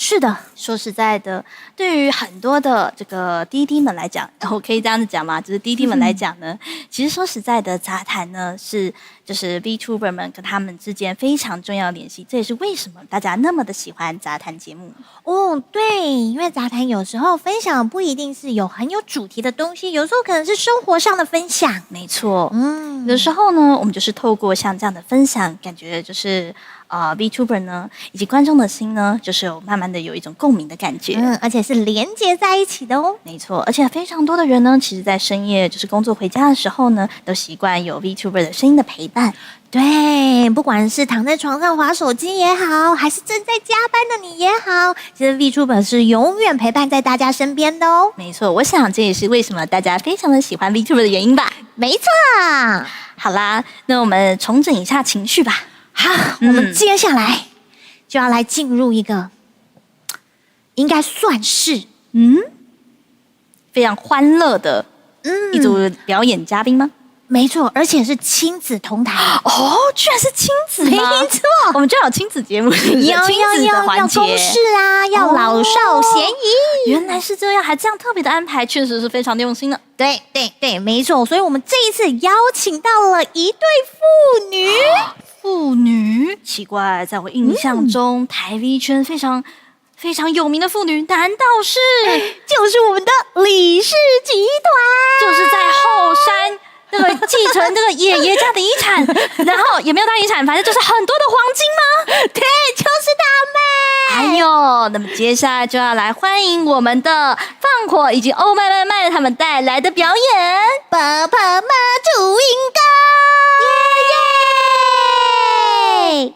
是的，说实在的，对于很多的这个滴滴们来讲，我可以这样子讲吗？就是滴滴们来讲呢，其实说实在的，杂谈呢是就是 VTuber 们跟他们之间非常重要的联系，这也是为什么大家那么的喜欢杂谈节目。哦，对，因为杂谈有时候分享不一定是很有主题的东西，有时候可能是生活上的分享。没错，有时候呢，我们就是透过像这样的分享，感觉就是VTuber 呢以及观众的心呢，就是有慢慢的有一种共鸣的感觉，而且是连接在一起的哦。没错，而且非常多的人呢，其实在深夜就是工作回家的时候呢，都习惯有 VTuber 的声音的陪伴。对，不管是躺在床上滑手机也好，还是正在加班的你也好，其实 VTuber 是永远陪伴在大家身边的哦。没错，我想这也是为什么大家非常的喜欢 VTuber 的原因吧。没错。好啦，那我们重整一下情绪吧。好，我们接下来就要来进入一个应该算是非常欢乐的一组表演嘉宾吗？没错，而且是亲子同台哦，居然是亲子吗？没错，我们居然有亲子节目，亲子的环节，要公式啊，要老少咸宜。原来是这样，还这样特别的安排，确实是非常的用心的。对，没错。所以我们这一次邀请到了一对妇女，奇怪，在我印象中，台 V 圈非常非常有名的妇女，难道是就是我们的李氏集团？就是在后山。这个继承这个爷爷家的遗产，然后也没有当遗产，反正就是很多的黄金吗？对，就是他们。哎呦，那么接下来就要来欢迎我们的放火以及欧麦麦他们带来的表演，爸爸妈祝英高，耶！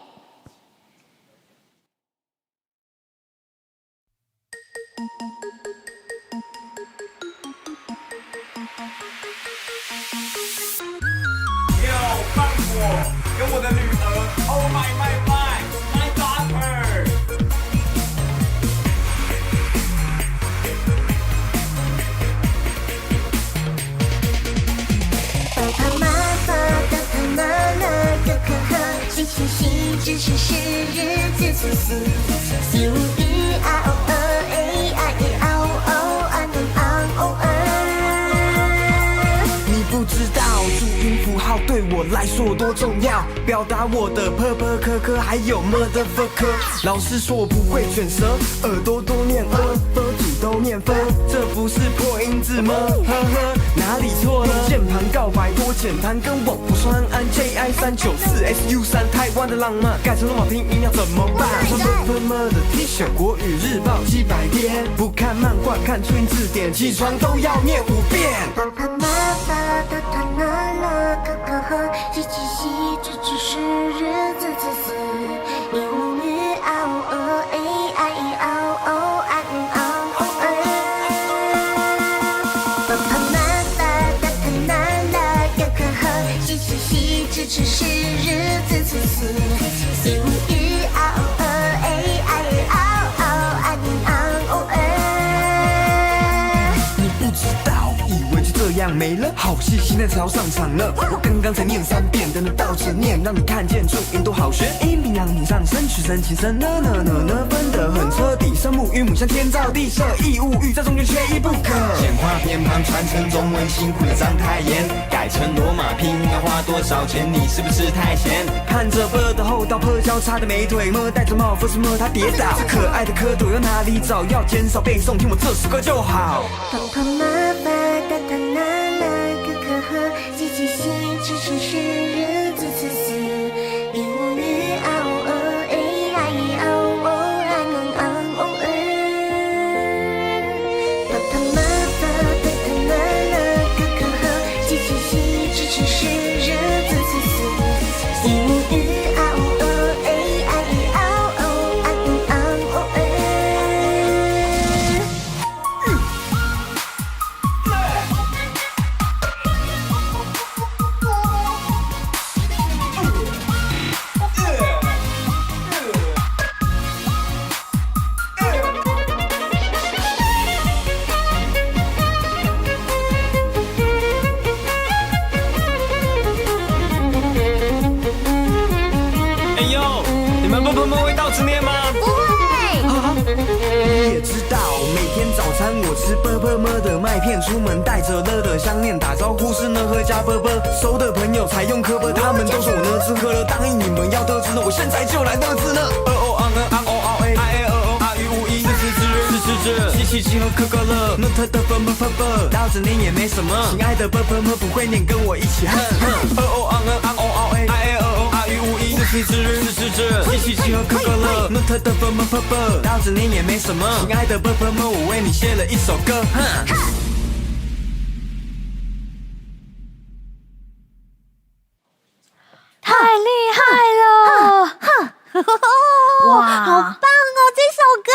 放火，跟我的女儿 ，Oh my daughter。爸爸妈妈的他妈妈的可好，七七夕只是是日子四四四五一啊哦哦哎啊一啊哦哦啊能啊哦啊。你不知道注音符号对我来说多重要，表达我的科科还有 motherfucker。老师说我不会卷舌，耳朵多念佛祖都念佛，这不是破音字吗？呵呵，哪里错了？键盘告白多简单，跟网不双安 JI394SU3，台湾的浪漫改成罗马拼音要怎么办？穿的 T 恤，国语日报700篇，不看漫画看注音字典，起床都要念5遍。爸爸妈妈的他妈妈可可好，七七支持喜，支持是日子此时，一无语啊哦哦哎哎哦哦啊你啊哦哎。你不知道，以为就这样没了，好戏现在才要上场了。我刚刚才念3遍，等着倒着念，让你看见注音多好学。A 明阳明上升，曲生情深，呢分得很彻底。声母韵母像天造地设，一物语在中间缺一不可。简化偏旁传承中文，辛苦的章太严，改成罗马拼音要花多少钱？你是不是太闲？看着 b 的后到 p 交叉的美腿，么戴着帽 f 是么他跌倒，这可爱的蝌蚪要哪里找？要减少背诵，听我这首歌就好。爸爸妈妈哒哒啦啦咯咯呵，喜喜喜支持是日子此时，一无语啊哦哦哎哎哦哦啊能啊哦哎。爸爸妈妈哒哒啦啦咯咯呵，喜喜喜支持是日子此时，一无语啊哦哦哎哎哦哦啊能啊哦哎。哎呦，你们不会倒着念吗？不会。你也知道，每天早餐我吃么的麦片，出门带着了的项链，打招呼是呢和加熟的朋友才用科他们都说我呢只喝了，答应你们要得知呢，我现在就来得知呢。喜喜和可乐，那他的倒着念也没什么，亲爱的不会念跟我一起哼喜喜和可乐，那他的倒着念也没什么，亲爱的我为你写了一首歌太厉害了！哇，好棒哦！这首歌，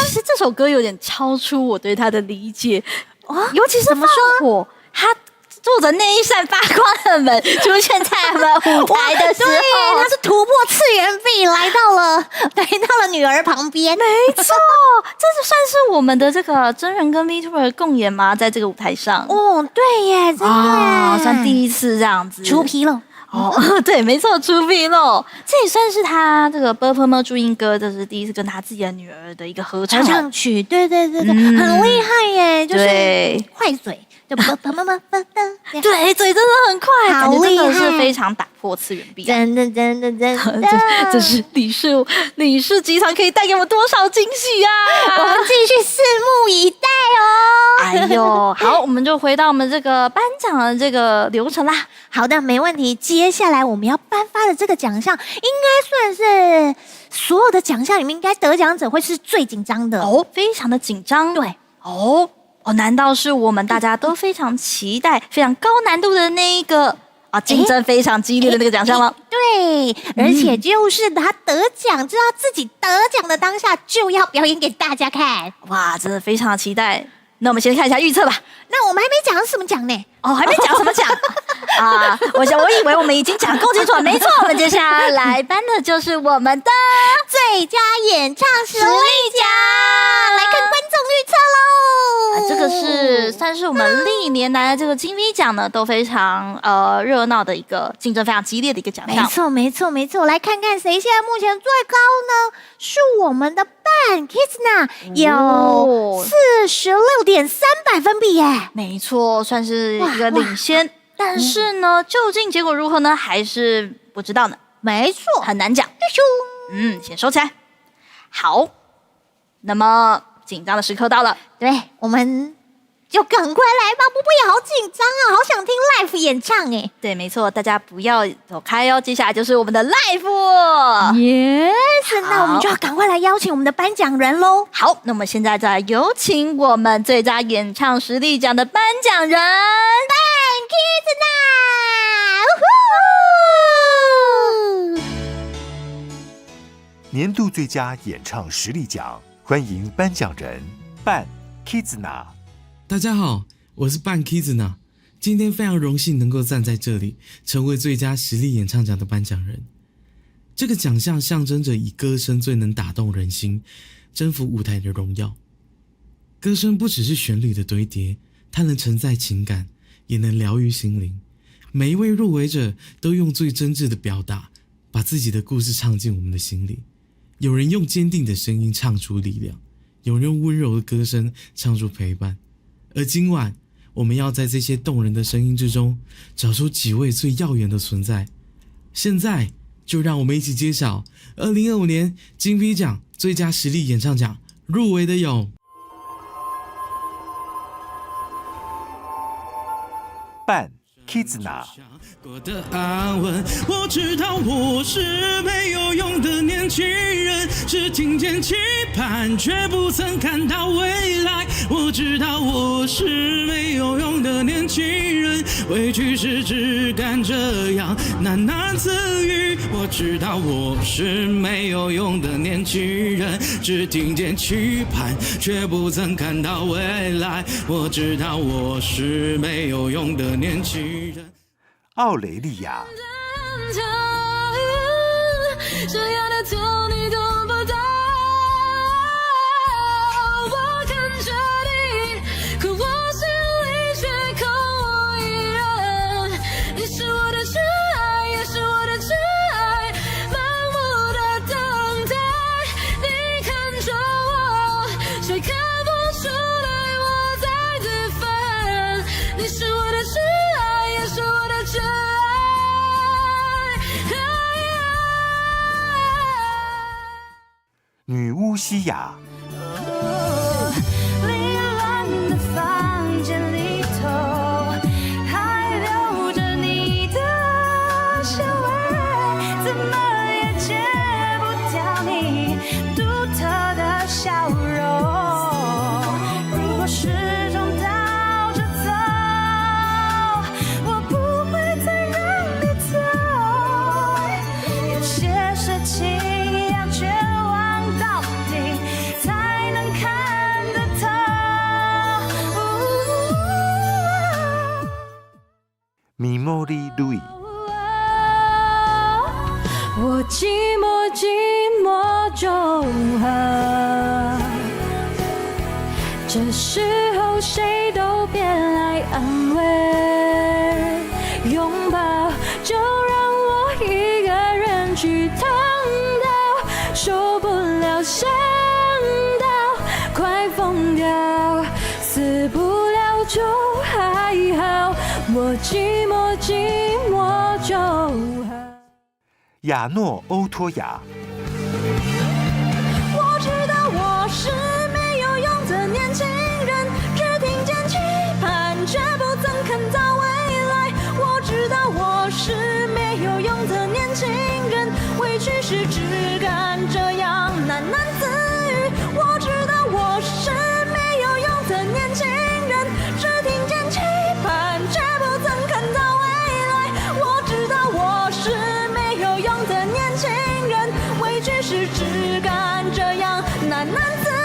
其实这首歌有点超出我对它的理解，尤其是放火，它坐着那一扇发光的门出现在我们舞台的时候，对，它是突破次元壁，来到了女儿旁边。没错，这算是我们的这个真人跟 VTuber 的共演吗？在这个舞台上？哦，对耶，真的耶，算第一次这样子出纰漏。对，没错，出纰漏，这也算是他这个 Burpemo 注音歌，这是第一次跟他自己的女儿的一个合唱曲，对，很厉害耶，就是快嘴，就对，嘴真的很快，好厉害，真的是非常打破次元壁，真的，这是李氏集团可以带给我们多少惊喜啊！我们继续拭目以待哦。哎呦，好，我们就回到我们这个颁奖的这个流程啦。好的，没问题。接下来我们要颁发的这个奖项，应该算是所有的奖项里面，应该得奖者会是最紧张的哦，非常的紧张。对，难道是我们大家都非常期待、非常高难度的那一个竞争非常激烈的那个奖项吗？对，而且就是他得奖，知道自己得奖的当下，就要表演给大家看。哇，真的非常期待。那我们先看一下预测吧。那我们还没讲什么奖呢？还没讲什么奖我以为我们已经讲够清楚了。没错，我们接下来颁的就是我们的最佳演唱实力奖，来看观众预测喽。这个是算是我们历年来的这个金 V 奖呢，都非常热闹的一个竞争非常激烈的一个奖项。没错，来看看谁现在目前最高呢？是我们的伴 Kizna， 有46.300分比耶。没错，算是一个领先。但是呢，究竟结果如何呢？还是不知道呢。没错，很难讲。先收起来。好，那么紧张的时刻到了，对，我们就赶快来吧！波波也好紧张啊，好想听 live 演唱哎。对，没错，大家不要走开哦，接下来就是我们的 live。Yes， 那我们就要赶快来邀请我们的颁奖人喽。好，那我们现在再来有请我们最佳演唱实力奖的颁奖人伴 Kizna。年度最佳演唱实力奖，欢迎颁奖人伴 Kizna。大家好，我是伴 Kizna。今天非常荣幸能够站在这里，成为最佳实力演唱奖的颁奖人。这个奖项象征着以歌声最能打动人心，征服舞台的荣耀。歌声不只是旋律的堆叠，它能承载情感，也能疗愈心灵。每一位入围者都用最真挚的表达，把自己的故事唱进我们的心里。有人用坚定的声音唱出力量，有人用温柔的歌声唱出陪伴。而今晚我们要在这些动人的声音之中，找出几位最耀眼的存在。现在就让我们一起揭晓2025年金 V 奖最佳实力演唱奖入围的有伴 Kizuna。过得安稳，我知道我是没有用的年轻人，只听见期盼，却不曾看到未来。我知道我是没有用的年轻人，委屈是只敢这样喃喃自语。我知道我是没有用的年轻人，只听见期盼，却不曾看到未来。我知道我是没有用的年轻人。奥雷利亚。这样的痛你懂不懂？我看着你，可我心里却空无一人。你是我的真爱，也是我的真爱，盲目的等待。你看着我，却看不出来我在自焚。你是我的真爱，也是我的真爱。女巫西雅。凌乱的房间里头，还留着你的香味，怎么也戒不掉你独特的笑容。如果始终倒着走，我不会再让你走。有些事情要绝望到底才能看得透。米莫利路易。我寂寞寂寞中和，这时候谁都别来安慰，拥抱就让我一个人去烫到，受不了想到快疯掉，死不了就还好，我寂寞寂寞就好。亚诺欧托雅。我知道我是没有用的年轻人，只听见期盼，却不曾看到未来。我知道我是没有用的年轻人，委屈是只敢这样喃喃自语。我知道我是没有用的年轻人，只听见期盼，却不曾看到未来。我知道我是没有用的年轻人，委屈是只敢这样喃喃自语。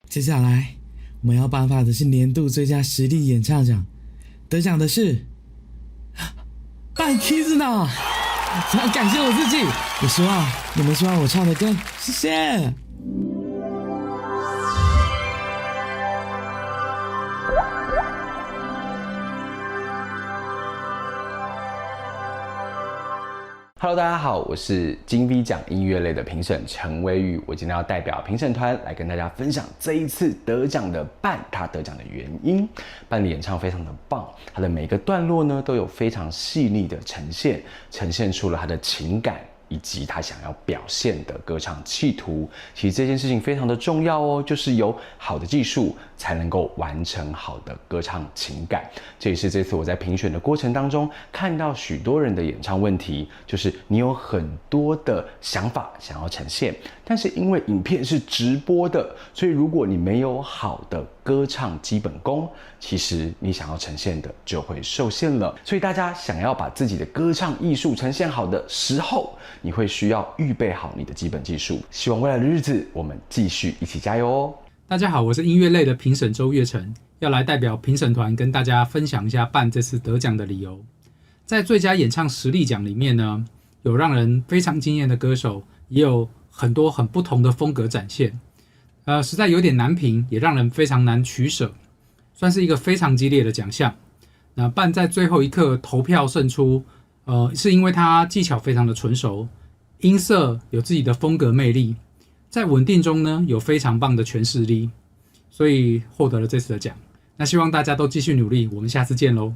接下来我们要颁发的是年度最佳实力演唱奖，得奖的是伴 Kizuna。非常感谢我自己，也希望你们喜欢我唱的歌，谢谢。Hello， 大家好，我是金 V 奖音乐类的评审陈威宇，我今天要代表评审团来跟大家分享这一次得奖的伴他得奖的原因。伴的演唱非常的棒，他的每个段落呢都有非常细腻的呈现出了他的情感以及他想要表现的歌唱企图。其实这件事情非常的重要哦，就是有好的技术才能够完成好的歌唱情感。这也是这次我在评选的过程当中看到许多人的演唱问题，就是你有很多的想法想要呈现，但是因为影片是直播的，所以如果你没有好的歌唱基本功，其实你想要呈现的就会受限了。所以大家想要把自己的歌唱艺术呈现好的时候，你会需要预备好你的基本技术。希望未来的日子我们继续一起加油哦！大家好，我是音乐类的评审周月成，要来代表评审团跟大家分享一下办这次得奖的理由。在最佳演唱实力奖里面呢，有让人非常惊艳的歌手，也有很多很不同的风格展现。实在有点难评，也让人非常难取舍，算是一个非常激烈的奖项。那办在最后一刻投票胜出，是因为他技巧非常的纯熟，音色有自己的风格魅力，在稳定中呢有非常棒的诠释力，所以获得了这次的奖。那希望大家都继续努力，我们下次见喽。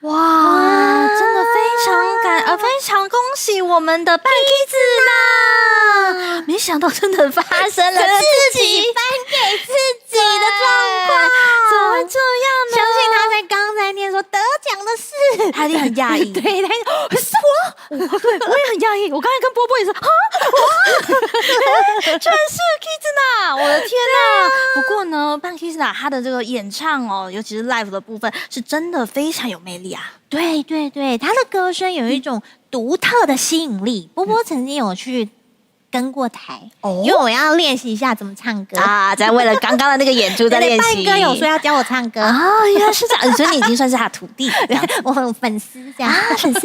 哇，真的非常恭喜我们的半 Kids 啦！没想到真的发生了自己颁给自己的状况，怎么会这样呢？相信他在刚才念说得奖的事，他一定很讶异。对，他说是我，对，我也很讶异。我刚才跟波波也是啊，居然是 Kids 啦！我的天哪！不过呢，半 Kids 啦，他的这个演唱哦，尤其是 live 的部分，是真的非常有魅力啊。对对对，他的歌声有一种独特的吸引力。波波曾经有去跟过台，因为我要练习一下怎么唱歌啊，在为了刚刚的那个演出在练习。半哥有说要教我唱歌啊，原来是这样，所以你已经算是他徒弟，我很粉丝这样，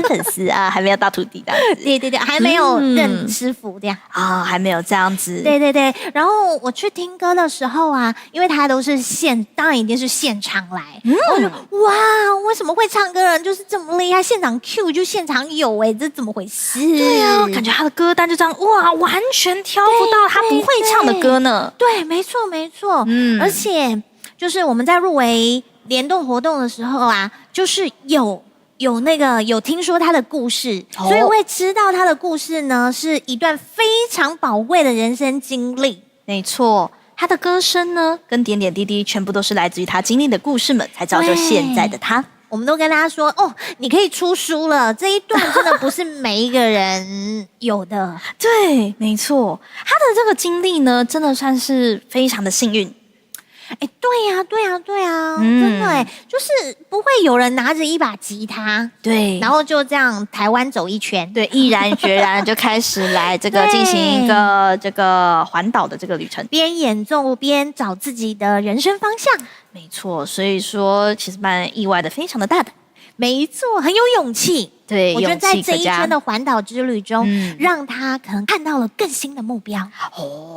粉丝啊，还没有到徒弟的，对，还没有认师傅这样啊，还没有这样子，对。然后我去听歌的时候啊，因为他都是当然一定是现场来，我就哇，为什么会唱歌的人就是这么厉害？现场 Q 就现场有这怎么回事？对啊，感觉他的歌单就这样哇，完全挑不到他不会唱的歌呢。对，没错。而且就是我们在入围联动活动的时候啊，就是有听说他的故事，所以会知道他的故事呢是一段非常宝贵的人生经历。没错，他的歌声呢跟点点滴滴全部都是来自于他经历的故事们，才造就现在的他。我们都跟他说哦，你可以出书了，这一段真的不是每一个人有的。对，没错，他的这个经历呢，真的算是非常的幸运。对呀，真的就是不会有人拿着一把吉他，对，然后就这样台湾走一圈，对，毅然决然就开始来这个进行一个这个环岛的这个旅程，边演奏边找自己的人生方向。没错，所以说其实蛮意外的，非常的大胆。没错，很有勇气。对，我觉得在这一圈的环岛之旅中，让他可能看到了更新的目标。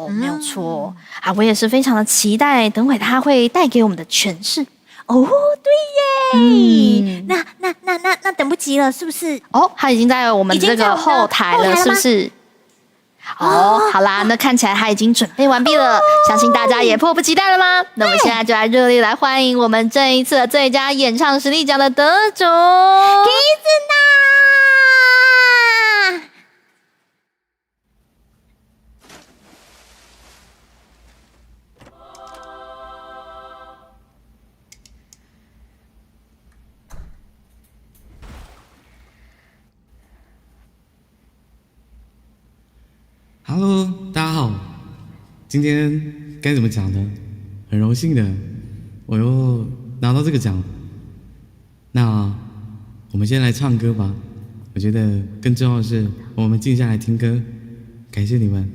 没有错啊，我也是非常的期待，等会他会带给我们的诠释。哦，对耶，那等不及了，是不是？哦，他已经在我们这个后台了，是不是？好啦，那看起来他已经准备完毕了，相信大家也迫不及待了吗？那我们现在就来热烈来欢迎我们这一次的最佳演唱实力奖的得主 Kizuna。Hello， 大家好。今天该怎么讲呢？很荣幸的，我又拿到这个奖。那我们先来唱歌吧。我觉得更重要的是，我们静下来听歌。感谢你们。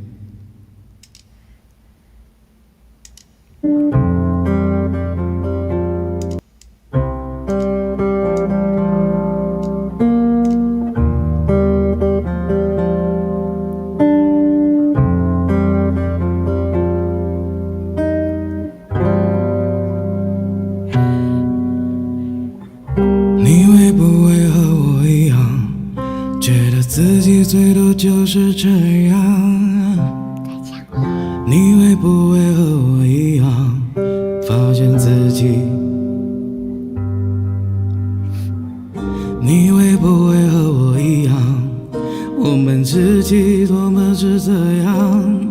最多就是这样，你会不会和我一样，发现自己？你会不会和我一样，我们自己多么是这样？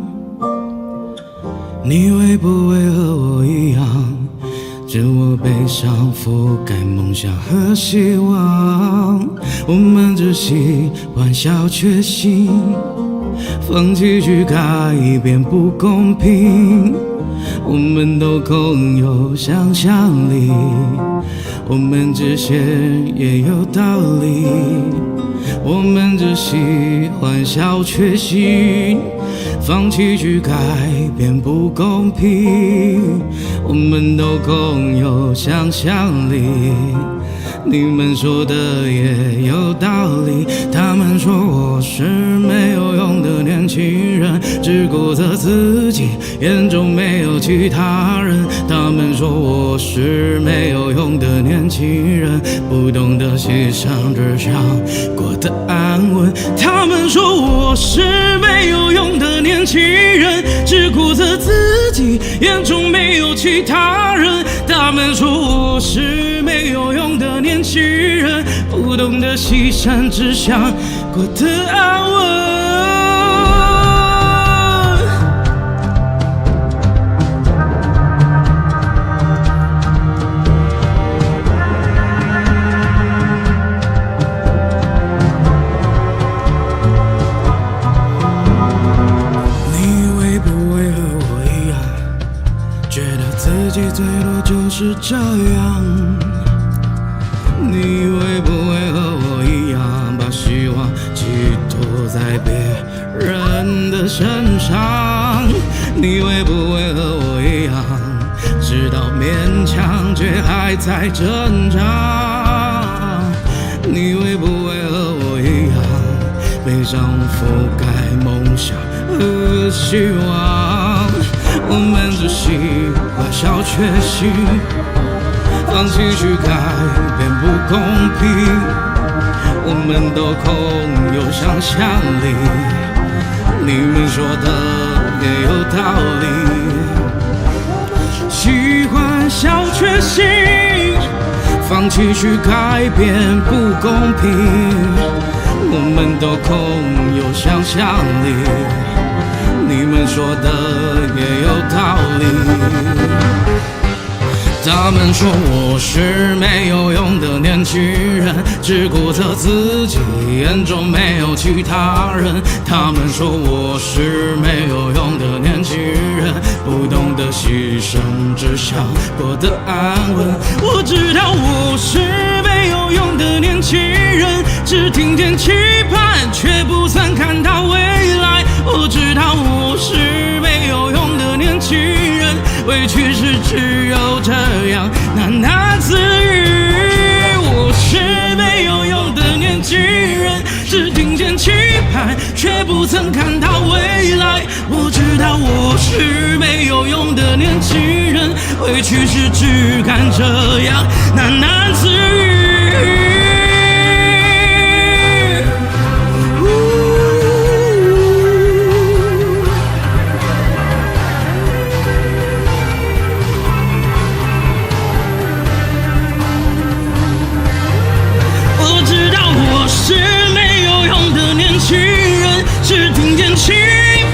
你会不会和我一样，任我悲伤覆盖梦想和希望？我们只喜欢小确幸，放弃去改变不公平。我们都空有想象力，我们只写也有道理，我们只喜欢小确幸，放弃去改变不公平。我们都空有想象力，你们说的也有道理。他们说我是没有用的年轻人，只顾着自己，眼中没有其他人。他们说我是没有用的年轻人，不懂得牺牲，只想过得安稳。他们说我是没有用的年轻人，只顾着自己，眼中没有其他人。他们说我是没有用的年轻人，不懂得牺牲，只想过得安稳。最多就是这样，你会不会和我一样，把希望寄托在别人的身上？你会不会和我一样，知道勉强却还在挣扎？你会不会和我一样，悲伤覆盖梦想和希望？我们只喜欢小确幸，放弃去改变不公平。我们都空有想象力，你们说的也有道理。喜欢小确幸，放弃去改变不公平。我们都空有想象力，你们说的也有道理。他们说我是没有用的年轻人，只顾着自己，眼中没有其他人。他们说我是没有用的年轻人，不懂得牺牲，只想过得安稳。我知道我是没有用的年轻人，只听见期盼，却不曾看到未来。我知道我是没有用的年轻人，委屈是只有这样喃喃自语。我是没有用的年轻人，只听见期盼，却不曾看到未来。我知道我是没有用的年轻人，委屈是只敢这样喃喃自语。只听见期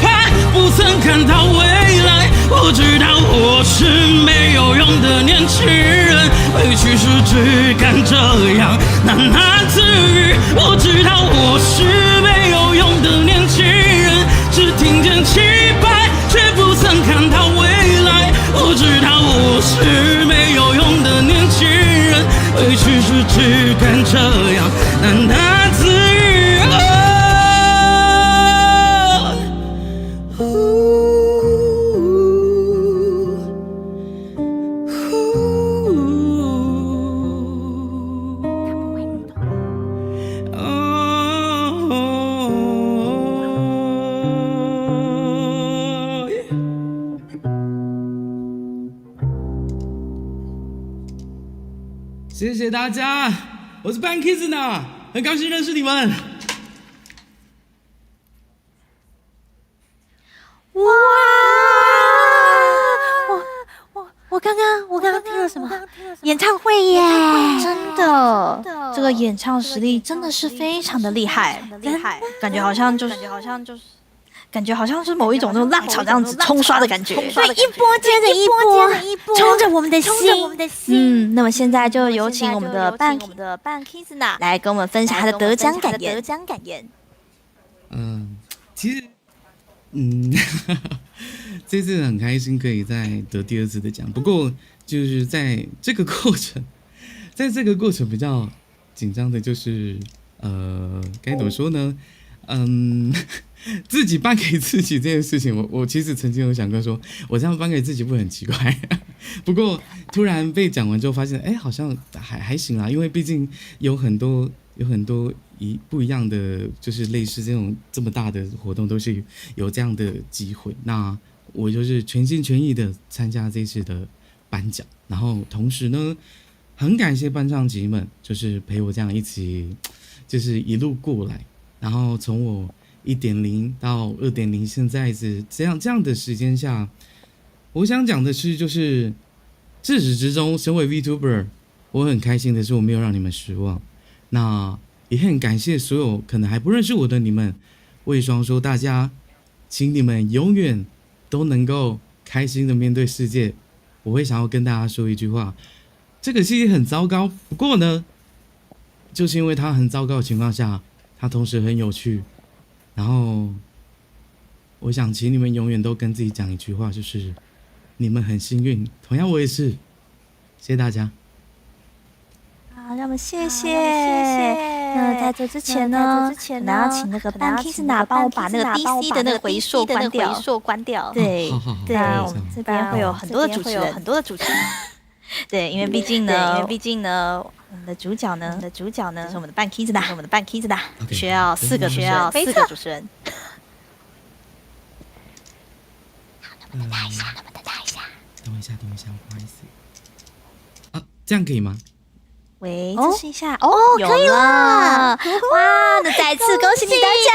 盼，不曾看到未来。我知道我是没有用的年轻人，委屈是只敢这样喃喃自语。我知道我是没有用的年轻人，只听见期盼，却不曾看到未来。我知道我是没有用的年轻人，委屈是只敢这样喃喃自语。谢谢大家，我是Ban Kizuna，很高兴认识你们。哇！我刚刚听了什么？演唱会耶！真的，这个演唱实力真的是非常的厉害，感觉好像是某一种那种浪潮这样子冲刷的感觉，对，一波接着一波，冲着我们的心。那么现在就有请我们的Ban Kizuna来跟我们分享他的得奖感言。其实，这次很开心可以再得第2次的奖，不过就是在这个过程比较紧张的就是该怎么说呢？自己颁给自己这件事情，我其实曾经有想过说，我这样颁给自己会很奇怪。不过突然被讲完之后，发现好像还行啦，因为毕竟有很多不一样的，就是类似这么大的活动，都是有这样的机会。那我就是全心全意的参加这次的颁奖，然后同时呢，很感谢伴唱集们，就是陪我这样一起，就是一路过来，然后从我1.0到2.0，现在是这样的时间下，我想讲的是，就是自始至终，身为 VTuber， 我很开心的是我没有让你们失望。那也很感谢所有可能还不认识我的你们，我也希望说大家，请你们永远都能够开心的面对世界。我会想要跟大家说一句话，这个世界很糟糕，不过呢，就是因为它很糟糕的情况下，它同时很有趣。然后，我想请你们永远都跟自己讲一句话，就是你们很幸运，同样我也是。谢谢大家。好，让我们谢谢。那在这之前呢，可能要请那个班 Kizna 帮我把那个 DC 的那个回溯关掉。对，那我们这边会有很多的主持人。对，因为毕竟呢，我们的主角呢，是我们的班 Kizna，需要4个主持人。好，那我们等一下。等我一下，不好意思。啊，这样可以吗？喂，测试一下可以了！哇，那再次恭喜你得奖！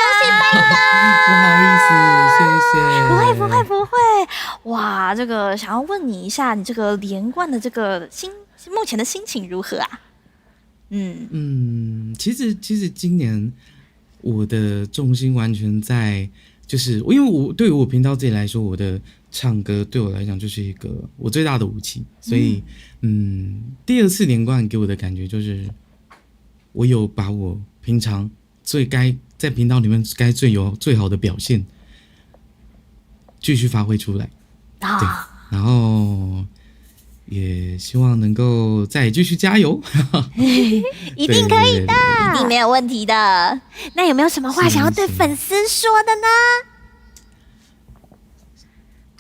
不好意思，谢谢。不会。哇，这个想要问你一下，你这个连贯的这个目前的心情如何啊？其实今年我的重心完全在，就是因为对于我频道自己来说，我的唱歌对我来讲就是一个我最大的武器，所以第2次连贯给我的感觉就是，我有把我平常在频道里面最好的表现继续发挥出来，对，然后也希望能够再继续加油。一定可以的，一定没有问题的。那有没有什么话想要对粉丝说的呢？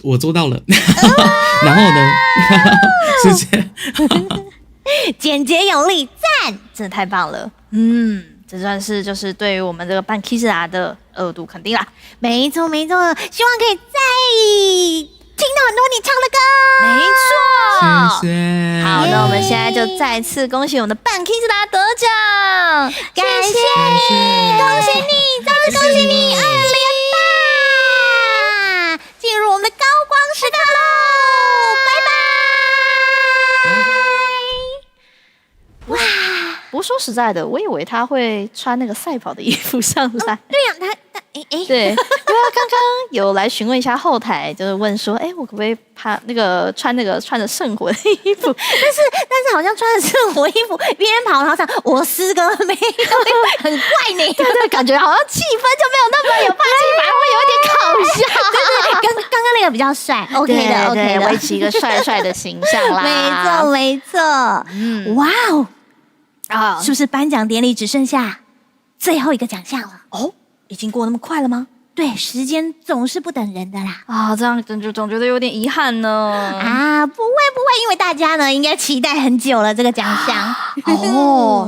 我做到了。然后呢？谢谢。简洁有力，赞！真的太棒了。这算是就是对于我们这个班 Kizna 的2度肯定啦。没错，希望可以再听到很多你唱的歌。没错，谢谢。好，那我们现在就再次恭喜我们的班 Kizna 得奖，感谢，恭喜你，再次恭喜你2连霸，进入我们的高光时刻喽！拜拜。哇！不过说实在的，我以为他会穿那个赛跑的衣服上来。对呀，他对，因为他刚刚有来询问一下后台，就是问说，我可不可以穿着圣火的衣服？但是好像穿着圣火衣服边跑然后唱我4个没有，很怪呢。对，感觉好像气氛就没有那么有霸气，反而会有点搞笑。对，刚刚那个比较帅 ，OK 的，维持一个帅帅的形象啦。没错。哇哦，是不是颁奖典礼只剩下最后一个奖项了？已经过那么快了吗？对，时间总是不等人的啦。这样总觉得有点遗憾呢。不会，因为大家呢应该期待很久了这个奖项。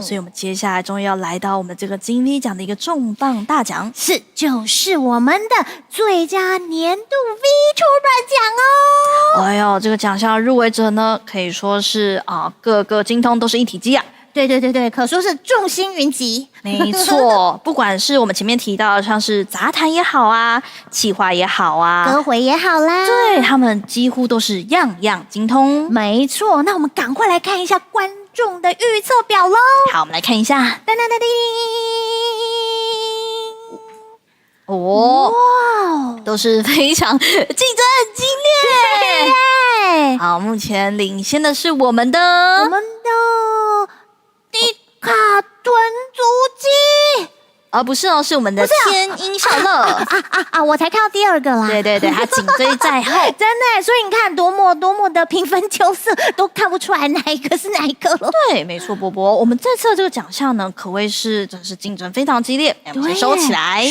所以我们接下来终于要来到我们这个金 V 奖的一个重磅大奖，就是我们的最佳年度 VTuber 奖哦。这个奖项入围者呢，可以说是各个精通都是一体机啊。对，可说是众星云集。没错，不管是我们前面提到的，像是杂谈也好啊，企划也好啊，歌回也好啦，对，他们几乎都是样样精通。没错，那我们赶快来看一下观众的预测表喽。好，我们来看一下。噔，都是非常竞争很激烈。好，目前领先的是我们的迪卡吞足鸡。不是哦，是我们的天音笑乐我才看到第2个啦。对对对，他紧追在后，真的，所以你看多么的平分秋色，都看不出来哪一个是哪一个了。对，没错，波波，我们这次的这个奖项呢，可谓是真是竞争非常激烈，我们先收起来。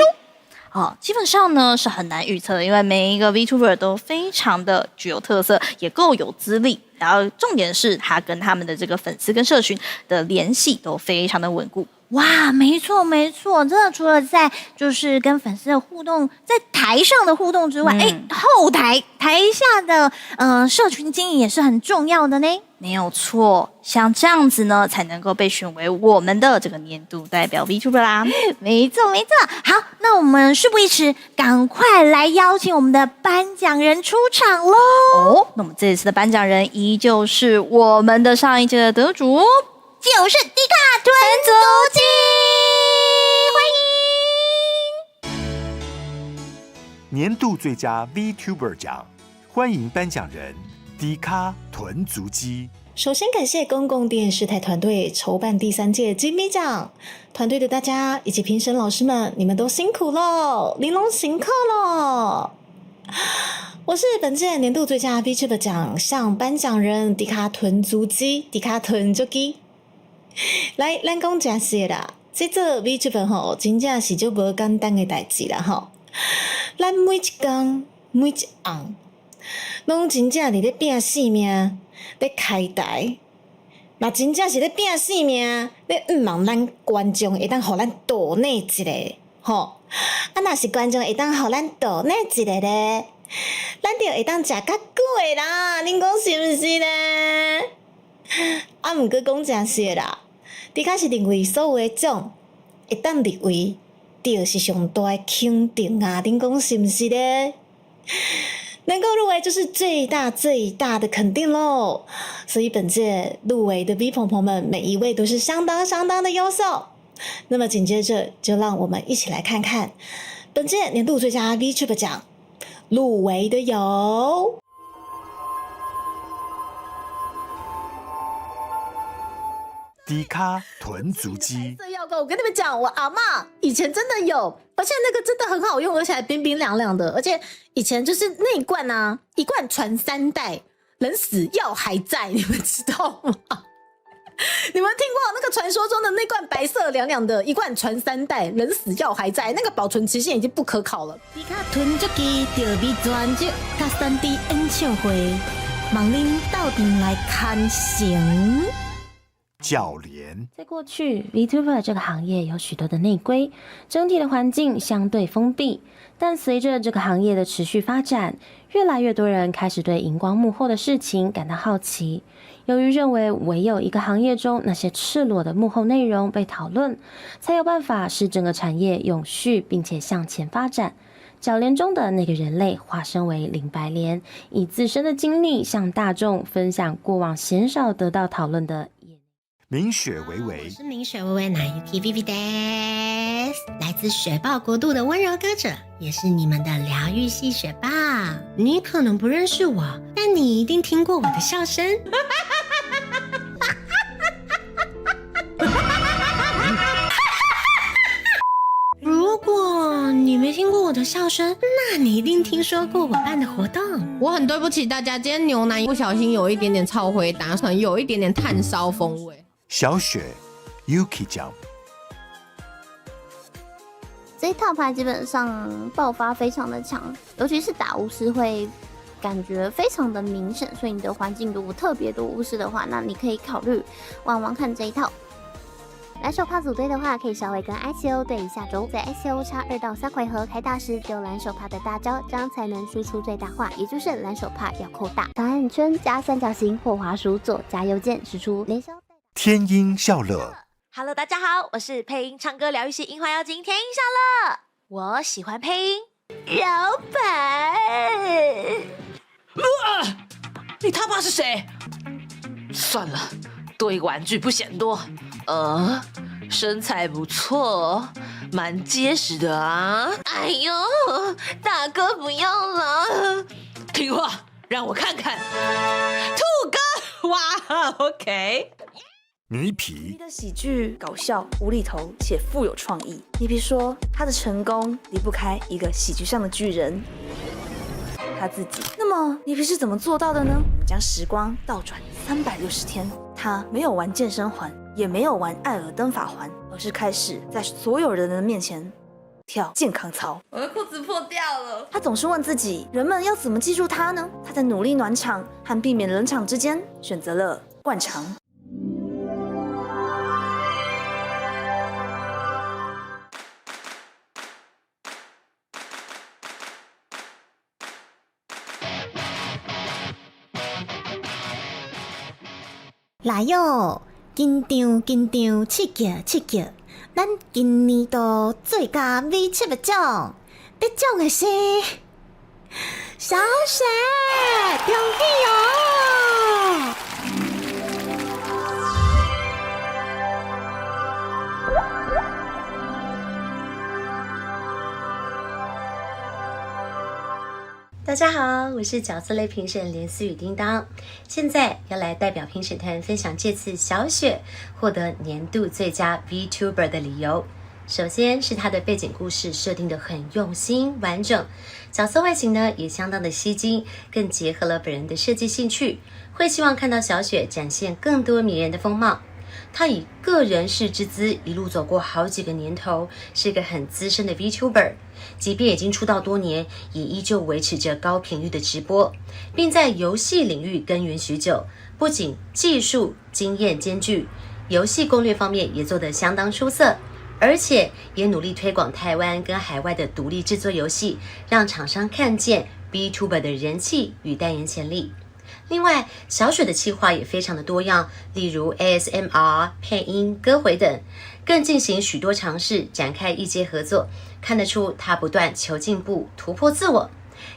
基本上呢是很难预测的，因为每一个 VTuber 都非常的具有特色，也够有资历。然后重点是他跟他们的这个粉丝跟社群的联系都非常的稳固。哇，没错，真的除了在就是跟粉丝的互动，在台上的互动之外，后台下的社群经营也是很重要的呢。没有错，像这样子呢，才能够被选为我们的这个年度代表 VTuber 啦。没错。好，那我们事不宜迟，赶快来邀请我们的颁奖人出场喽。那我们这一次的颁奖人依旧是我们的上一届的得主，就是迪卡吞足鸡，年度最佳 VTuber 奖，欢迎颁奖人迪卡豚足鸡。首先感谢公共电视台团队筹办第3届金咪奖，团队的大家以及评审老师们，你们都辛苦喽，玲珑行客喽。我是本届年度最佳 VTuber 奖项颁奖人迪卡豚足鸡，迪卡豚足鸡。来，咱讲真实啦，这做 VTuber 吼，真正是就无简单的代志啦吼。咱每一天每一行，拢真正伫咧拼性命，咧开台，嘛真正是咧拼性命，咧望咱观众会当互咱抖内一个吼。若是观众会当互咱抖内一个咧，咱就会当食较久的啦，恁讲是毋是咧？毋过讲真实啦，的确是认为所有的奖会当入围，就是上大的肯定啊！恁讲是毋是咧？能够入围就是最大的肯定喽！所以本届入围的 V 朋们，每一位都是相当的优秀。那么紧接着，就让我们一起来看看本届年度最佳 VTuber 奖入围的有。迪卡豚足鸡，色药膏，我跟你们讲，我阿嬷以前真的有，而且那个真的很好用，而且还冰冰凉凉的，而且以前就是那一罐啊，一罐传3代，人死药还在，你们知道吗？你们听过那个传说中的那罐白色凉凉的，一罐传3代，人死药还在，那个保存期限已经不可考了。迪卡豚足鸡特别专辑甲3D 演唱会，望恁斗阵来看成。教练，在过去 VTuber 这个行业有许多的内规，整体的环境相对封闭，但随着这个行业的持续发展，越来越多人开始对荧光幕后的事情感到好奇。由于认为唯有一个行业中那些赤裸的幕后内容被讨论，才有办法使整个产业永续并且向前发展。角联中的那个人类化身为林白莲，以自身的经历向大众分享过往鲜少得到讨论的明雪维维，我是明雪维维，9UP Vivi des， 来自雪豹国度的温柔歌者，也是你们的疗愈系学霸。你可能不认识我，但你一定听过我的笑声。如果你没听过我的笑声，那你一定听说过我办的活动。我很对不起大家，今天牛奶不小心有一点点超回答，可能有一点点炭烧风味。小雪 Yuki 酱，这一套牌基本上爆发非常的强，尤其是打巫师会感觉非常的明显，所以你的环境如果特别多巫师的话，那你可以考虑玩玩看这一套。蓝手帕组队的话，可以稍微跟 ICO 对一下轴，在 ICO 差2到3回合开大时丢蓝手帕的大招，这样才能输出最大化，也就是蓝手帕要扣大。答案圈加3角形或滑鼠左加右键使出连消。天音笑乐 Hello， 大家好，我是配音唱歌疗愈系樱花妖精天音笑乐，我喜欢配音。摇摆。你他妈是谁？算了，多一个玩具不嫌多。身材不错，蛮结实的啊。哎呦，大哥不要了。听话，让我看看。兔哥，哇 ，OK。泥皮的喜剧搞笑、无厘头且富有创意。泥皮说，他的成功离不开一个喜剧上的巨人，他自己。那么泥皮是怎么做到的呢？我们将时光倒转360天，他没有玩健身环，也没有玩艾尔登法环，而是开始在所有人的面前跳健康操。我的裤子破掉了。他总是问自己，人们要怎么记住他呢？他在努力暖场和避免冷场之间，选择了灌肠。来哟，紧张，刺激！咱今年度最佳 VTuber 奖，得奖的是小雪，恭喜哦！大家好，我是角色类评审连思雨叮当，现在要来代表评审团分享这次小雪获得年度最佳 VTuber 的理由。首先是她的背景故事设定得很用心完整，角色外形呢也相当的吸睛，更结合了本人的设计兴趣，会希望看到小雪展现更多迷人的风貌。她以个人视之姿一路走过好几个年头，是个很资深的 VTuber， 即便已经出道多年，也依旧维持着高频率的直播，并在游戏领域耕耘许久，不仅技术经验兼具，游戏攻略方面也做得相当出色，而且也努力推广台湾跟海外的独立制作游戏，让厂商看见 VTuber 的人气与代言潜力。另外，小雪的企划也非常的多样，例如 ASMR、配音、歌回等，更进行许多尝试，展开异界合作，看得出她不断求进步、突破自我。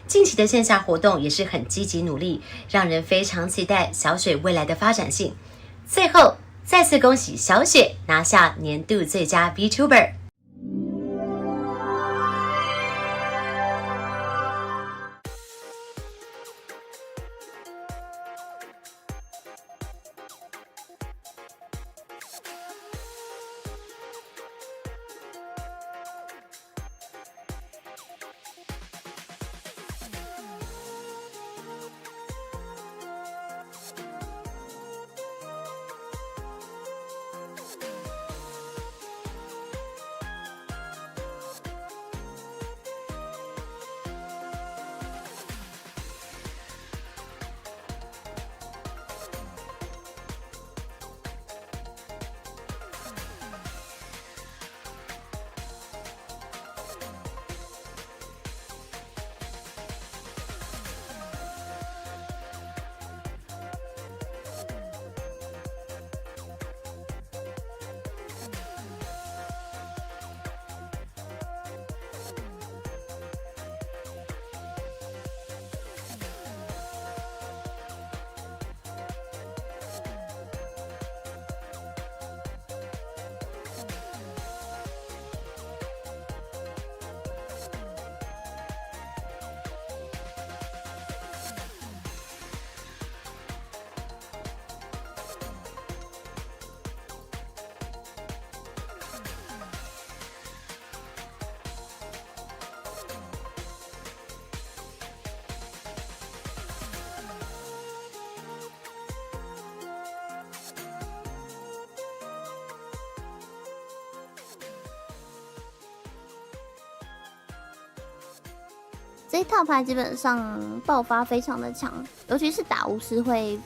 近期的线下活动也是很积极努力，让人非常期待小雪未来的发展性。最后，再次恭喜小雪拿下年度最佳 VTuber。这一套牌基本上爆发非常的强，尤其是打巫师会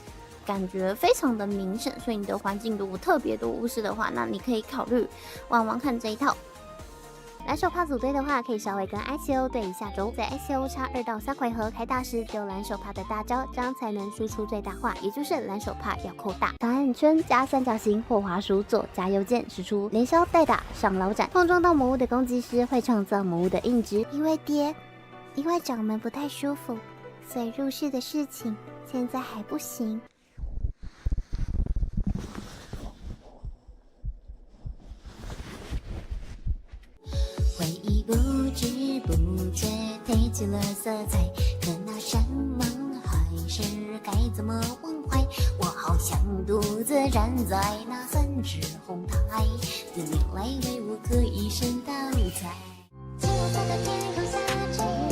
感觉非常的明显，所以你的环境如果特别多巫师的话，那你可以考虑玩玩看这一套。蓝手帕组队的话，可以稍微跟 ICO 对一下轴，在 ICO 差2到3回合开大师丢蓝手帕的大招，这样才能输出最大化，也就是蓝手帕要扣大。档案圈加三角形或滑鼠左加右键使出连消带打上老斩，碰撞到魔物的攻击时会创造魔物的硬值。因为掌门不太舒服，所以入室的事情现在还不行。回忆不知不觉褪去了色彩，可那山盟海誓该怎么忘怀？我好像独自站在那森指红牌，等你来为我可以升到彩。金黄色的天空下着雨，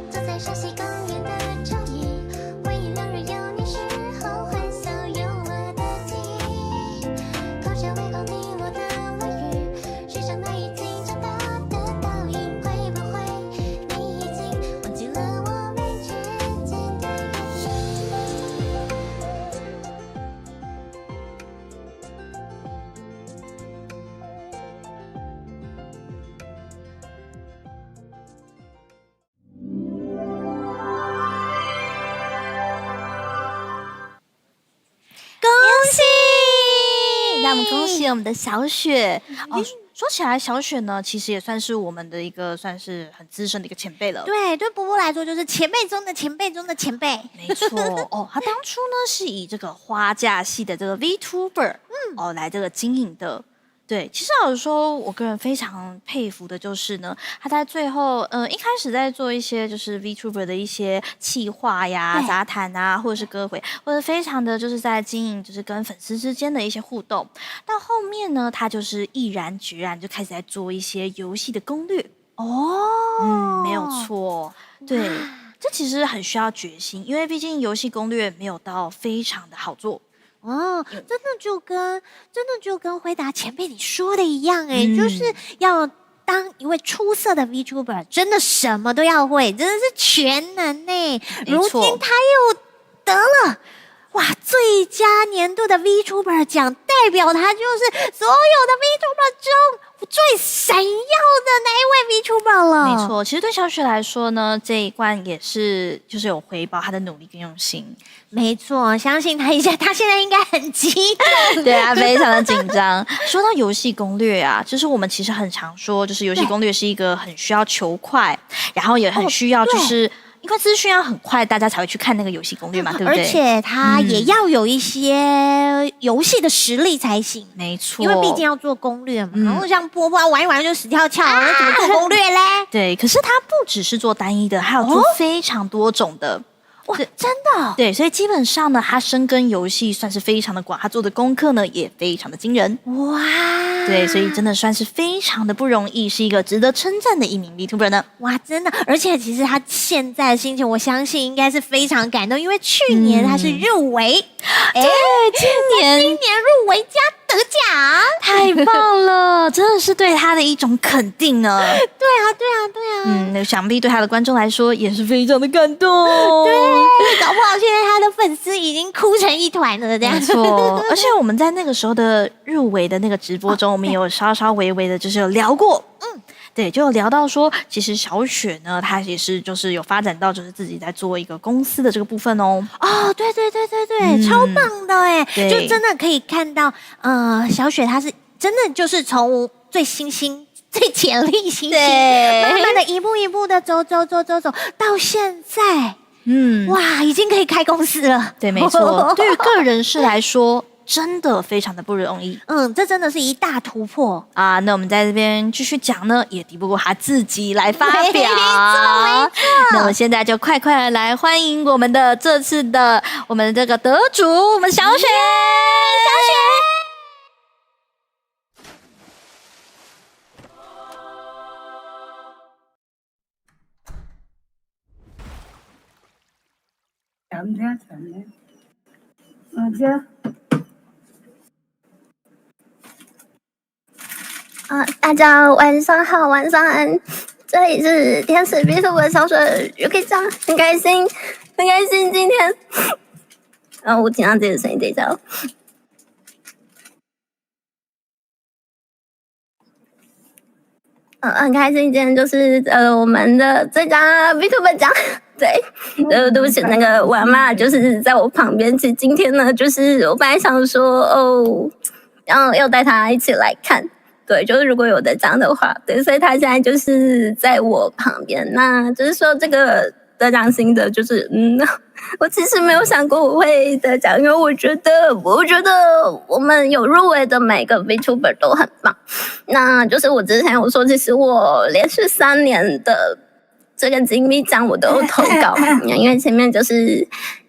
坐在沙溪公园的长椅，回忆两人幼年时候欢笑幽默的记忆，口角微光你我的微语，世上那已经长大的倒影，会不会你已经忘记了我们之间的约定？恭喜！那我们恭喜我们的小雪哦。说起来，小雪呢，其实也算是我们的一个算是很资深的一个前辈了。对，对波波来说就是前辈中的前辈中的前辈。没错哦，他当初呢是以这个花架系的这个 VTuber 来这个经营的。对，其实老实说，我个人非常佩服的就是呢，他在最后一开始在做一些就是 VTuber 的一些企划呀、杂谈啊，或者是歌回，或者非常的就是在经营就是跟粉丝之间的一些互动。到后面呢，他就是毅然决然就开始在做一些游戏的攻略。没有错，对，这其实很需要决心，因为毕竟游戏攻略没有到非常的好做。真的就跟回答前辈你说的一样就是要当一位出色的 VTuber， 真的什么都要会，真的是全能如今他又得了最佳年度的 VTuber 奖，代表他就是所有的 VTuber 中最闪耀的那一位 VTuber 了。没错，其实对小雪来说呢，这一关也是就是有回报他的努力跟用心。没错，相信他现在应该很激动。对啊，非常的紧张。说到游戏攻略啊，就是我们其实很常说，就是游戏攻略是一个很需要求快，然后也很需要就是因为资讯要很快，大家才会去看那个游戏攻略嘛，对不对？而且它也要有一些游戏的实力才行。没错，因为毕竟要做攻略嘛。然后像波波玩一玩就死翘翘，那怎么做攻略嘞？对，可是它不只是做单一的，还有做非常多种的。哇，真的？对，所以基本上呢，他深耕游戏算是非常的广，他做的功课呢也非常的惊人。哇，对，所以真的算是非常的不容易，是一个值得称赞的一名 VTuber 呢。哇，真的，而且其实他现在的心情，我相信应该是非常感动，因为去年他是入围，对，今年入围加得奖，太棒了，真的是对他的一种肯定呢。对啊。那想必对他的观众来说也是非常的感动。对，搞不好现在他的粉丝已经哭成一团了，这样。没错，而且我们在那个时候的入围的那个直播中，我们有稍稍微微的就是有聊过，对，就有聊到说，其实小雪呢，她也是就是有发展到就是自己在做一个公司的这个部分哦。对，超棒的就真的可以看到，小雪她是真的就是从最新兴。最潜力新星，慢慢的一步一步的走，到现在，哇，已经可以开公司了。对，没错，对于个人事来说，真的非常的不容易。这真的是一大突破啊！那我们在这边继续讲呢，也敌不过他自己来发表。没错。那我们现在就快快来欢迎我们的这次的我们这个得主，我们小雪。大家晚上好，晚上安。这里是天使 VTuber 小雪，Yuki 酱，很开心今天，我听到自己的声音，等一下哦。很开心，今天就是我们的最佳 VTuber 奖，对，对不起，那个我阿嬷就是在我旁边。其实今天呢，就是我本来想说要带她一起来看。对，就是如果有得奖的话，对，所以他现在就是在我旁边。那就是说这个得奖心得，就是我其实没有想过我会得奖，因为我觉得我们有入围的每个 VTuber 都很棒。那就是我之前有说，其实我连续3年的这个金币奖我都有投稿，因为前面就是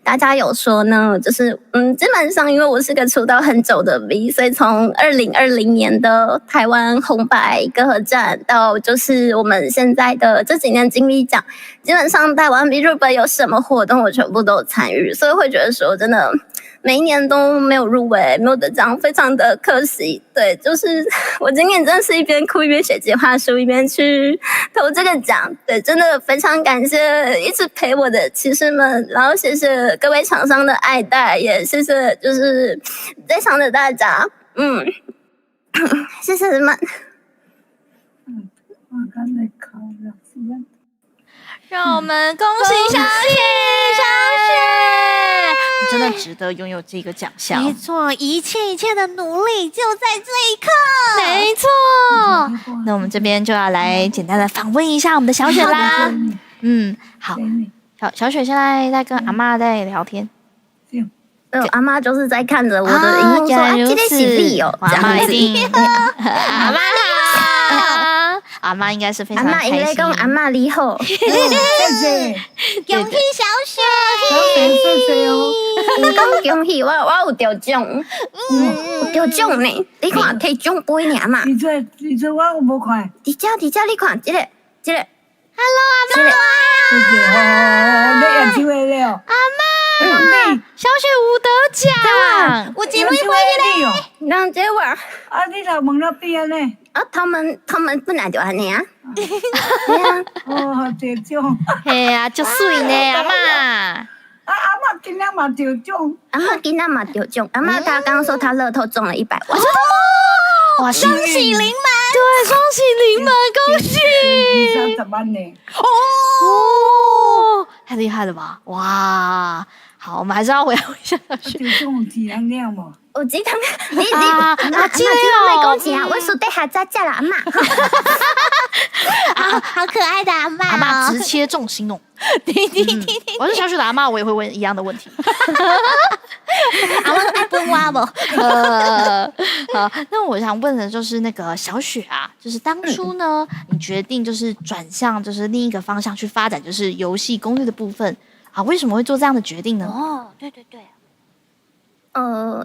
大家有说呢，就是基本上因为我是个出道很久的 V， 所以从2020年的台湾红白歌合战到就是我们现在的这几年金 V 奖，基本上台湾 VTuber 有什么活动我全部都有参与，所以会觉得说真的每一年都没有入围，没有得奖，非常的可惜。对，就是我今年真的是一边哭一边写计划书，一边去投这个奖。对，真的非常感谢一直陪我的骑士们，然后谢谢各位厂商的爱戴，也谢谢就是在场的大家，谢谢你们。让我们恭喜小雪，你真的值得拥有这个奖项。没错，一切的努力就在这一刻。没错。那我们这边就要来简单的访问一下我们的小雪啦。好，小雪现在在跟阿嬷在聊天。阿嬷就是在看着我的荧幕说：“啊，今天洗力哦。”阿嬷一定，阿嬷好。阿嬷应该是非常开心。阿嬷应该讲阿嬷你好，谢谢，恭喜小雪，谢谢哦。唔讲恭喜我有得奖，有得奖呢。你看摕奖杯呢嘛。你这我有无看？伫这你看这个。Hello 阿嬷。谢谢哦，你演几位了？阿嬷，小雪有得奖，有一位回来哦。让这位啊，你老问了边呢？啊，他们本来就安尼啊。对啊，哦，得奖。嘿啊，就水呢，阿嬷。阿嬷今天嘛得奖。阿嬷今天嘛得奖。阿嬷她刚刚说她乐透中了100万。哇，双喜临门！对，双喜临门，恭喜！30万呢！哦，太厉害了吧！哇，好，我们还是要回答一下小雪。得奖有几样料嘛？有几样？你啊，今天没讲钱啊？我输对下再叫了阿嬷。好可爱的阿嬷，阿嬷直切重心哦。我是小雪的阿嬷，我也会问一样的问题。阿嬷爱问我不？好，那我想问的就是那个小雪啊，就是当初呢，你决定就是转向就是另一个方向去发展，就是游戏攻略的部分啊，为什么会做这样的决定呢？哦，对。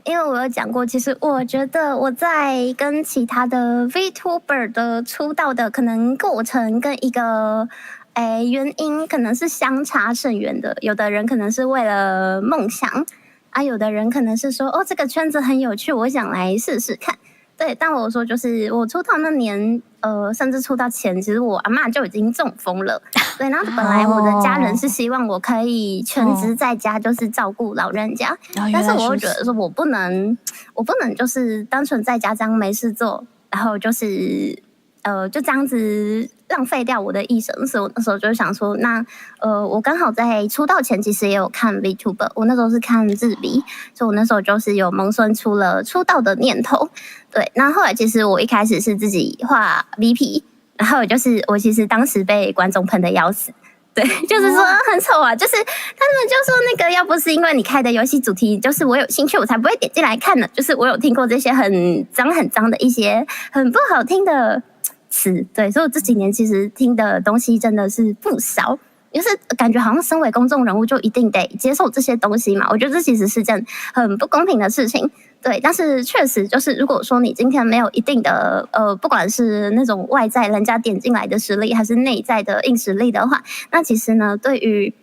因为我有讲过，其实我觉得我在跟其他的 VTuber 的出道的可能过程跟一个原因可能是相差甚远的。有的人可能是为了梦想啊，有的人可能是说这个圈子很有趣，我想来试试看。对，但我说就是我出道那年，甚至出道前，其实我阿嬷就已经中风了。对，然后本来我的家人是希望我可以全职在家，就是照顾老人家，但是我会觉得说我不能就是单纯在家这样没事做，然后就是就这样子浪费掉我的一生，所以我那时候就想说，那我刚好在出道前其实也有看 VTuber， 我那时候是看日 V， 所以我那时候就是有萌生出了出道的念头。对，那后来其实我一开始是自己画 VP， 然后就是我其实当时被观众喷得要死。对，就是说很丑啊，就是他们就说那个要不是因为你开的游戏主题就是我有兴趣，我才不会点进来看呢。就是我有听过这些很脏的一些很不好听的词，对，所以我这几年其实听的东西真的是不少，就是感觉好像身为公众人物就一定得接受这些东西嘛。我觉得这其实是件很不公平的事情。对，但是确实就是，如果说你今天没有一定的不管是那种外在人家点进来的实力，还是内在的硬实力的话，那其实呢，对于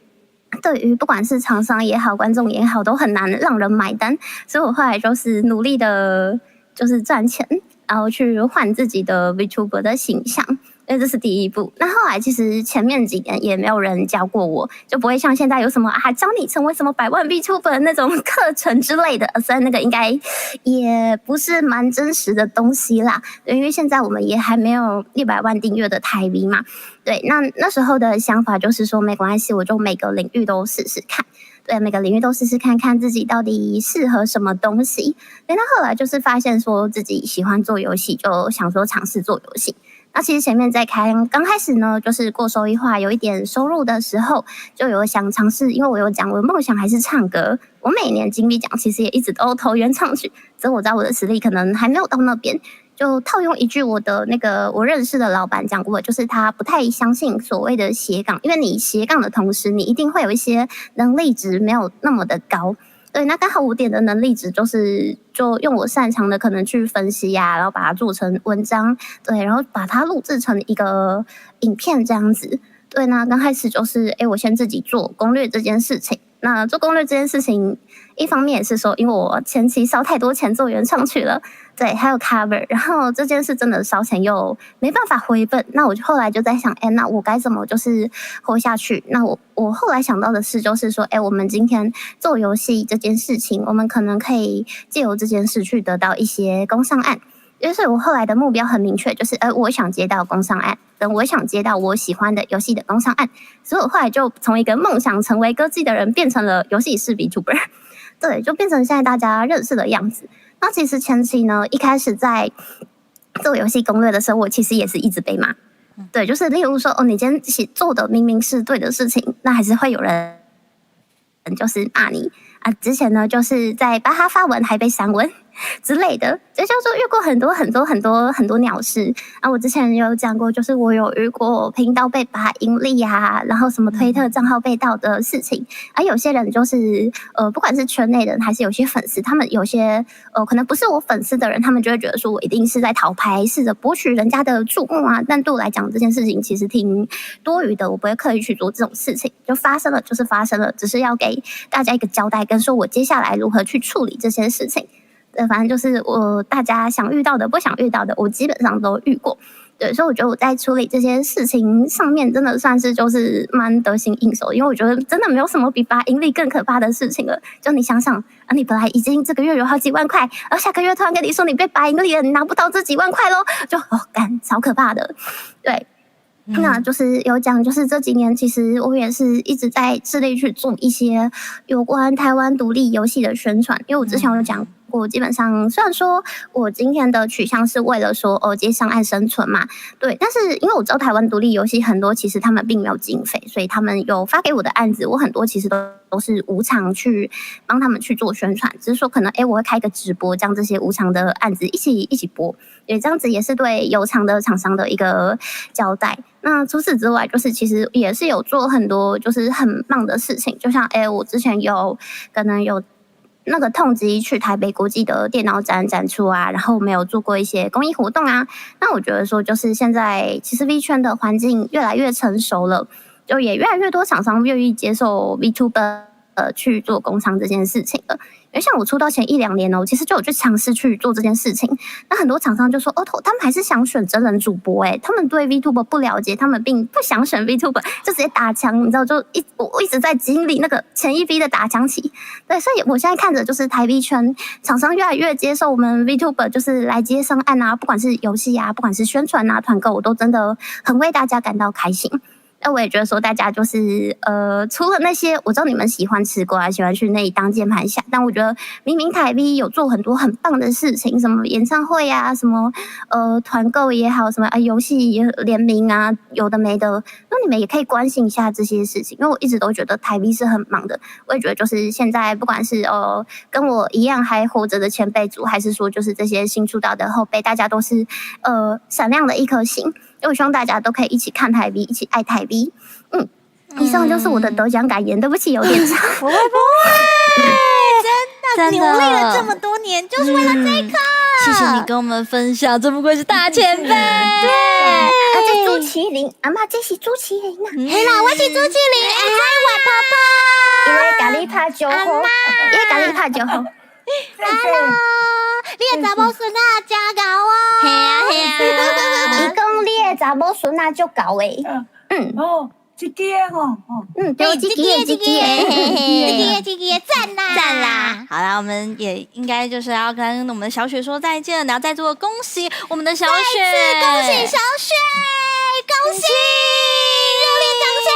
不管是厂商也好，观众也好，都很难让人买单。所以我后来就是努力的，就是赚钱，然后去换自己的 VTuber 的形象。因为这是第一步。那后来其实前面几年也没有人教过我，就不会像现在有什么教你成为什么100万 VTuber 那种课程之类的。虽然那个应该也不是蛮真实的东西啦，因为现在我们也还没有100万订阅的台 V 嘛。对，那时候的想法就是说没关系，我就每个领域都试试看。对，每个领域都试试看看自己到底适合什么东西。对，那后来就是发现说自己喜欢做游戏，就想说尝试做游戏。那其实前面在刚开始呢，就是过收益化有一点收入的时候，就有想尝试，因为我有讲我的梦想还是唱歌，我每年金币奖其实也一直都投原唱曲，只是我知道我的实力可能还没有到那边，就套用一句我认识的老板讲过，就是他不太相信所谓的斜杠，因为你斜杠的同时，你一定会有一些能力值没有那么的高。对，那刚好我点的能力值就用我擅长的可能去分析啊，然后把它做成文章，对，然后把它录制成一个影片这样子。对，那刚开始就是我先自己做攻略这件事情。那做攻略这件事情，一方面也是说，因为我前期烧太多钱做原创曲了，对，还有 cover， 然后这件事真的烧钱又没办法回本，那我后来就在想，那我该怎么就是活下去？那我后来想到的是，就是说，我们今天做游戏这件事情，我们可能可以借由这件事去得到一些工商案。所以我后来的目标很明确，就是我想接到工商案，跟我想接到我喜欢的游戏的工商案，所以我后来就从一个梦想成为歌姬的人，变成了游戏式 VTuber， 对，就变成现在大家认识的样子。那其实前期呢，一开始在做游戏攻略的时候，我其实也是一直被骂，对，就是例如说，你今天做的明明是对的事情，那还是会有人就是骂你啊。之前呢，就是在巴哈发文还被删文之类的，就叫做遇过很多鸟事啊。我之前有讲过，就是我有遇过频道被拔盈利啊，然后什么推特账号被盗的事情啊。有些人就是不管是圈内人还是有些粉丝，他们有些可能不是我粉丝的人，他们就会觉得说我一定是在讨拍，试着博取人家的注目啊。但对我来讲，这件事情其实挺多余的，我不会刻意去做这种事情，就发生了就是发生了，只是要给大家一个交代，跟说我接下来如何去处理这些事情。反正就是大家想遇到的、不想遇到的，我基本上都遇过。对，所以我觉得我在处理这些事情上面，真的算是就是蛮得心应手。因为我觉得真的没有什么比拔盈利更可怕的事情了。就你想想啊，你本来已经这个月有好几万块，而下个月突然跟你说你被拔盈利了，你拿不到这几万块咯，就干，超可怕的。对。那就是有讲，就是这几年其实我也是一直在致力去做一些有关台湾独立游戏的宣传，因为我之前有讲过，基本上虽然说我今天的取向是为了说接上岸生存嘛，对，但是因为我知道台湾独立游戏很多其实他们并没有经费，所以他们有发给我的案子，我很多其实都是无偿去帮他们去做宣传，只是说可能我会开个直播，将这些无偿的案子一起播，对，这样子也是对有偿的厂商的一个交代。那除此之外，就是其实也是有做很多就是很棒的事情，就像我之前可能有那个痛击去台北国际的电脑展出啊，然后我们有做过一些公益活动啊。那我觉得说，就是现在其实 V 圈的环境越来越成熟了，就也越来越多厂商愿意接受 VTuber 去做工商这件事情了。因为像我出道前1-2年其实就有去尝试去做这件事情。那很多厂商就说他们还是想选真人主播他们对 VTuber 不了解，他们并不想选 VTuber， 就直接打枪，你知道，我一直在经历那个前一批的打枪期。对，所以我现在看着就是台 V 圈厂商越来越接受我们 VTuber 就是来接上岸啊，不管是游戏啊，不管是宣传啊、团购，我都真的很为大家感到开心。那我也觉得说，大家就是除了那些我知道你们喜欢吃瓜，喜欢去那里当键盘侠，但我觉得明明台 V 有做很多很棒的事情，什么演唱会啊，什么团购也好，什么游戏联名啊，有的没的，那你们也可以关心一下这些事情，因为我一直都觉得台 V 是很忙的。我也觉得就是现在不管是跟我一样还活着的前辈组，还是说就是这些新出道的后辈，大家都是闪亮的一颗星。我希望大家都可以一起看台 V， 一起爱台 V。以上就是我的得奖感言，对不起有点长。不会，真的努力了这么多年，就是为了这个。谢谢你跟我们分享，真不愧是大前辈。对，这朱麒麟，阿嬷这是朱麒麟啊。嘿啦，我是朱麒麟，爱我婆婆。因为咖喱拍酒后，因为咖喱拍酒后。Hello， 你的查某孙仔真搞哦。嘿啊。伊讲你的查某孙仔足搞诶。这个对，这个，赞啦！好啦，我们也应该就是要跟我们的小雪说再见，然后再做恭喜我们的小雪，恭喜小雪，恭喜！热烈掌声！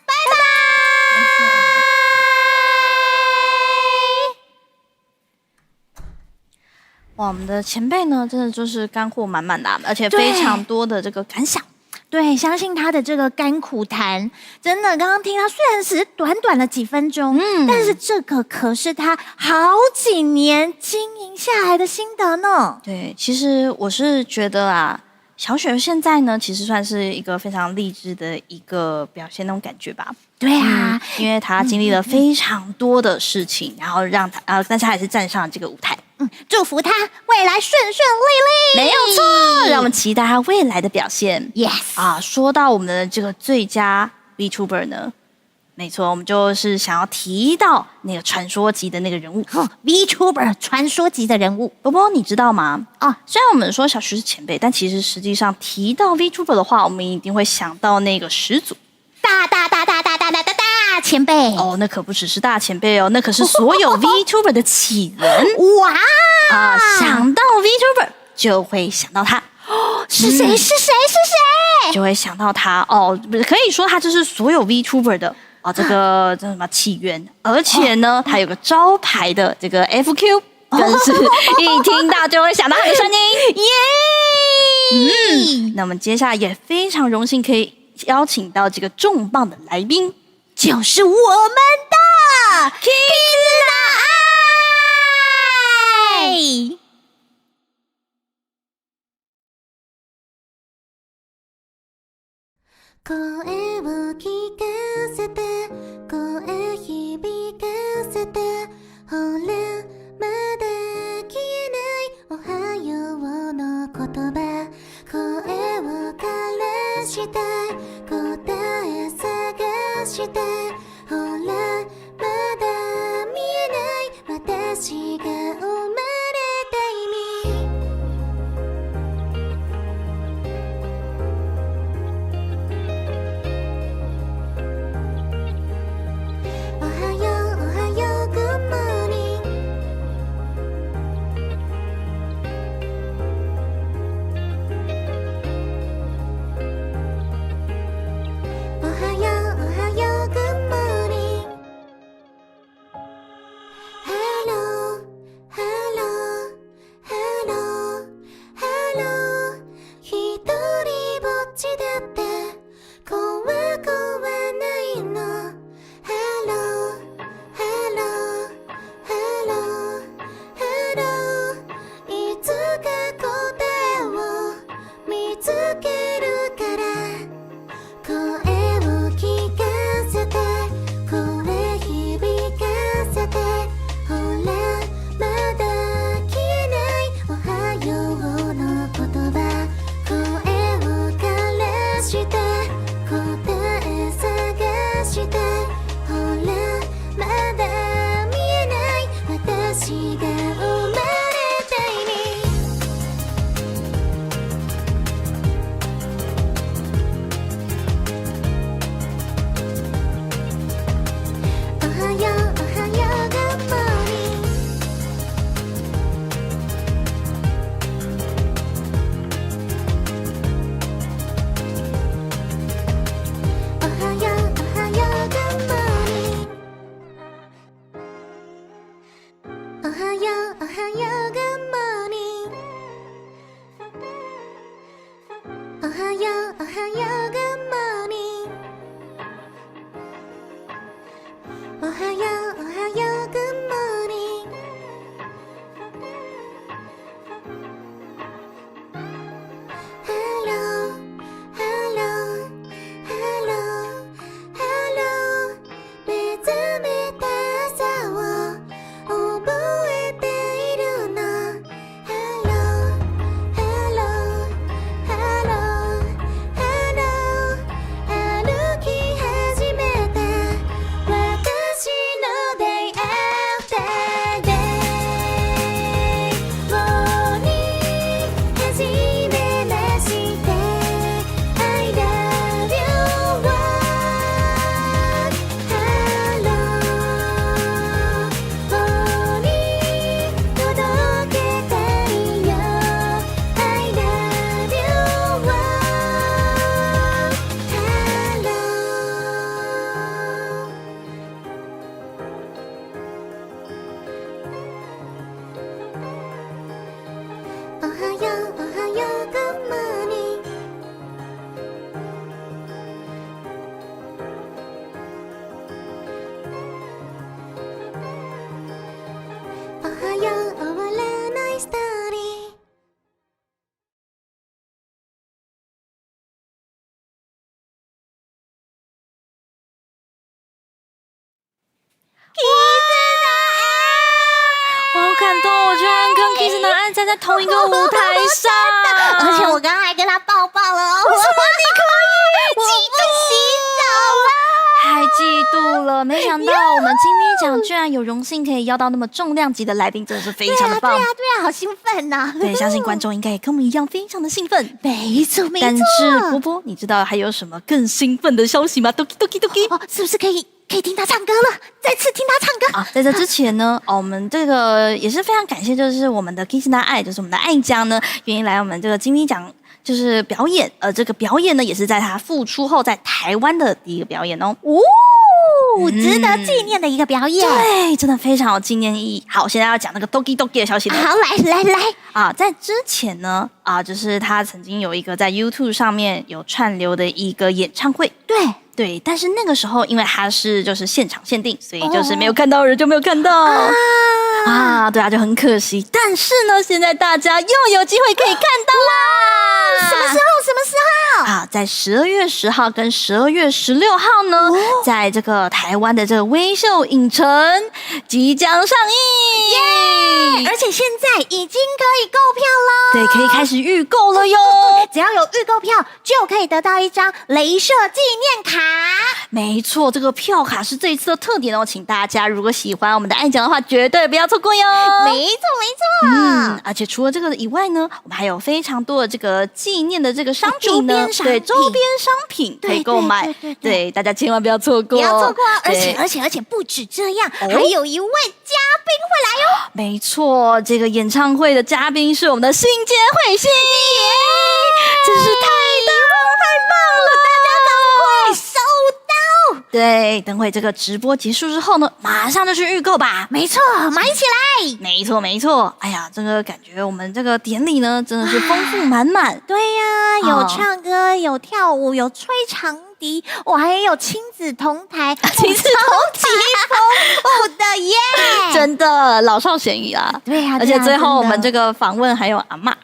拜拜！哇，我们的前辈呢，真的就是干货满满的，而且非常多的这个感想。对，相信他的这个甘苦谈，真的，刚刚听他虽然只是短短的几分钟，但是这个可是他好几年经营下来的心得呢。对，其实我是觉得啊，小雪现在呢，其实算是一个非常励志的一个表现那种感觉吧。对啊，因为他经历了非常多的事情，然后让他但是他还是站上了这个舞台。祝福他未来顺顺利利。没有错，让我们期待他未来的表现。 Yes 说到我们的这个最佳 VTuber 呢，没错，我们就是想要提到那个传说级的那个人物，VTuber 传说级的人物。波波，你知道吗？虽然我们说小徐是前辈，但其实实际上提到 VTuber 的话，我们一定会想到那个始祖。大前辈那可不只是大前辈那可是所有 VTuber 的起源。哇想到 VTuber 就会想到他。是谁？就会想到他可以说他就是所有 VTuber 的这个叫什么起源，而且呢，他有个招牌的这个 FQ，更是一听到就会想到他的声音。耶！那我们接下来也非常荣幸可以邀请到这个重磅的来宾，就是我们的 Kizuna Ai。声を聞かせて声響かせてほらまだ消えないおはようの言葉声を枯らしたい答え探してほらまだ見えない私が生まれた意味おはよう Good morning おはよう Good morning Hello Hello Hello Hello 一人ぼっちだって怖ないのHello, hello, hello, hello いつか答えを見つけるから声を聞かせて声響かせてほらまだ消えないおはようの言葉声を枯らして答え探してほらまだ見えない私が生まれた意味おはよう Good morning おはよう Good morning おはよう Good morning おはよう Good morning おはよう Good morning Hello Hello Hello Hello 目覚めた朝を覚えているのはよ終わらないストーリー。我好感动，我居然跟 Kiss 男爱站在同一个舞台上，而且我刚刚还跟他抱抱了哦。为什么你可以？我不洗澡了。太嫉妒了！没想到我们金咪奖居然有荣幸可以邀到那么重量级的来宾，真的是非常的棒。对啊，好兴奋呐！对，相信观众应该也跟我们一样非常的兴奋。没错。但是波波，你知道还有什么更兴奋的消息吗？Doki Doki Doki，是不是可以听他唱歌了？再次听他唱歌啊！在这之前呢，我们这个也是非常感谢，就是我们的 Kiss 男爱，就是我们的爱将呢，愿意来我们这个金咪奖。就是表演，这个表演呢，也是在他复出后在台湾的第一个表演哦。值得纪念的一个表演，对，真的非常有纪念意义。好，现在要讲那个 Doki Doki 的消息了。好，来啊，在之前呢，就是他曾经有一个在 YouTube 上面有串流的一个演唱会，对，但是那个时候因为他是就是现场限定，所以就是没有看到人就没有看到对啊，就很可惜。但是呢，现在大家又有机会可以看到啦！什么时候？在12月10号跟12月16号呢，在这个台湾的这个微秀影城即将上映，而且现在已经可以购票了，对，可以开始预购了哟。只要有预购票，就可以得到一张雷射纪念卡。没错，这个票卡是这一次的特点哦，请大家如果喜欢我们的爱讲的话，绝对不要错过哟。没错。而且除了这个以外呢，我们还有非常多的这个纪念的这个商品呢，对，周边商品可以购买，对，大家千万不要错过，不要错过啊！而且不止这样，还有一位嘉宾会来哦。没错，这个演唱会的嘉宾是我们的新街会心，真是太棒了！大家赶快收到。对，等会这个直播结束之后呢，马上就去预购吧。没错，买起来。没错。哎呀，这个感觉我们这个典礼呢，真的是丰富满满。对呀，有唱歌，有跳舞，有吹长笛，我还有亲子同台，亲子同台丰富的耶！真的老少咸宜啊。对呀，而且最后我们这个访问还有阿嬷。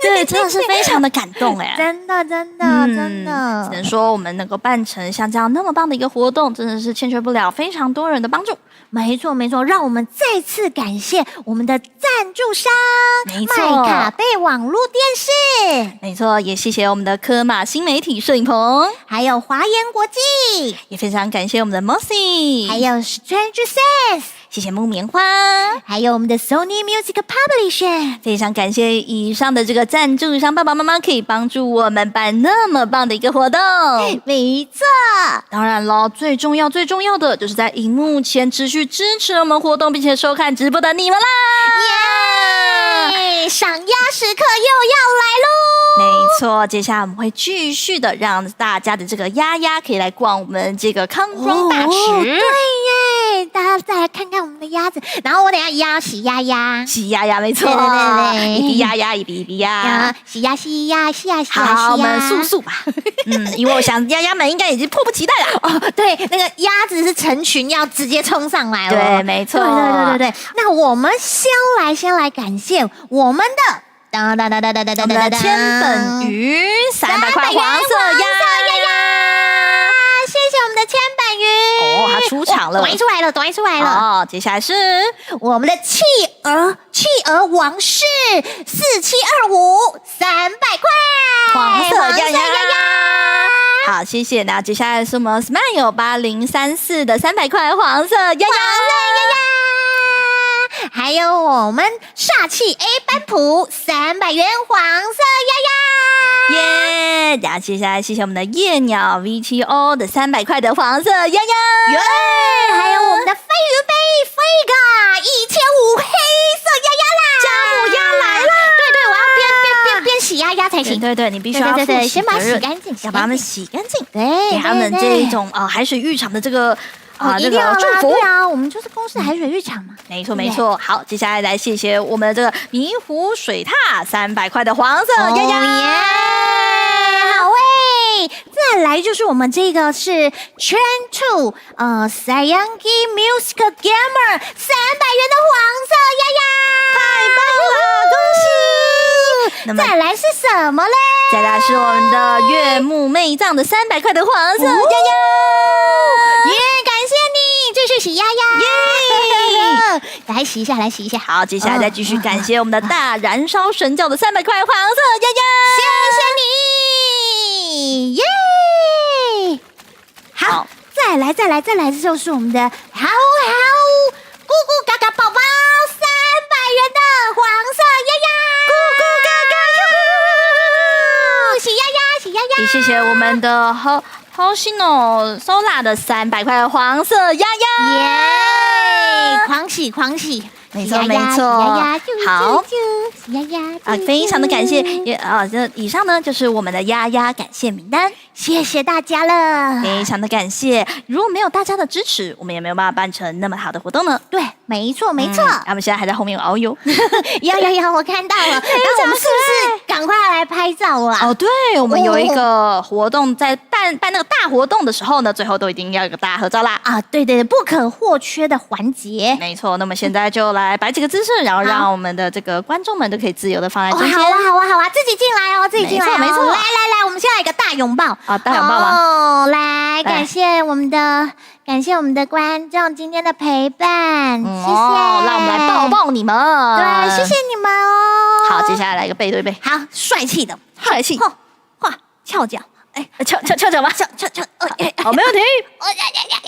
对，真的是非常的感动哎，真的，只能说我们能够办成像这样那么棒的一个活动，真的是欠缺不了非常多人的帮助。没错，让我们再次感谢我们的赞助商，没错，麦卡贝网络电视，没错，也谢谢我们的科马新媒体摄影棚，还有华研国际，也非常感谢我们的 Mossy， 还有 Stranger Sense。谢谢木棉花，还有我们的 Sony Music Publishing， 非常感谢以上的这个赞助商爸爸妈妈，可以帮助我们办那么棒的一个活动。没错，当然了，最重要的就是在荧幕前持续支持我们活动，并且收看直播的你们啦！耶！赏鸭时刻又要来喽！没错，接下来我们会继续的让大家的这个鸭可以来逛我们这个康庄大池。对耶，大家再来看看我们的鸭子，然后我等一下也要洗鸭，没错，对，一滴鸭，一滴鸭，洗鸭。好，我们速吧。因为我想鸭们应该已经迫不及待了。哦，对，那个鸭子是成群要直接冲上来了。对，没错。对。那我们先来感谢我们的。千本鱼300块黄色鸭，谢谢我们的千本鱼。它出场了，短出来了。接下来是我们的企鹅王室4725 300块黄色鸭。好，谢谢。那接下来是我们 Smile 8034的300块黄色鸭。还有我们煞气 A 班普300元黄色鸭耶！然后接下来谢谢我们的夜鸟 VTO 的300块的黄色鸭耶！还有我们的飞鱼杯 Frega 1500黑色鸭啦！姜母鸭来了！对，我要边洗鸭才行。对，你必须要对，先把它洗干净，要把它们洗干净。对，给他们这一种海水浴场的这个。一定要祝福。对啊，我们就是公司海水浴场嘛。没错。好，接下来谢谢我们的这个迷湖水獭300块的黄色鸭鸭。好喂，再来就是我们这个是 Trend 2 Sayangi Music Gamer 300元的黄色那么再来是什么嘞？再来是我们的悦目媚藏的300块的黄色丫丫，耶！感谢你，继续洗丫丫，耶！来洗一下，来洗一下。好，接下来再继续感谢我们的大燃烧神教的300块黄色丫丫，谢谢你，耶！好，再来，这就是我们的好咕咕嘎嘎宝宝300元的黄色丫丫，咕咕嘎嘎，洗丫丫，洗丫丫。也谢谢我们的Hoshino Sola 的300块黄色丫丫，耶！狂喜，没错没错，好，洗丫丫啊，非常的感谢，这以上呢就是我们的丫丫感谢名单，谢谢大家了，非常的感谢。如果没有大家的支持，我们也没有办法办成那么好的活动呢。对，没错。他们现在还在后面遨游，有，我看到了。那我们是不是赶快要来拍照啊？哦，对，我们有一个活动，在办那个大活动的时候呢，最后都一定要有个大合照啦。啊，对，不可或缺的环节。没错，那么现在就来摆几个姿势，然后让我们的这个观众们都可以自由的放在中间。好啊，自己进来哦，没错。来，我们现在有一个大拥抱。啊，大拥抱吗？来，感谢我们的观众今天的陪伴，谢谢。让我们来抱抱你们。对，谢谢你们哦。好，接下来来个背对背。好，帅气的，翘脚。翘脚吗？翘，好，没问题。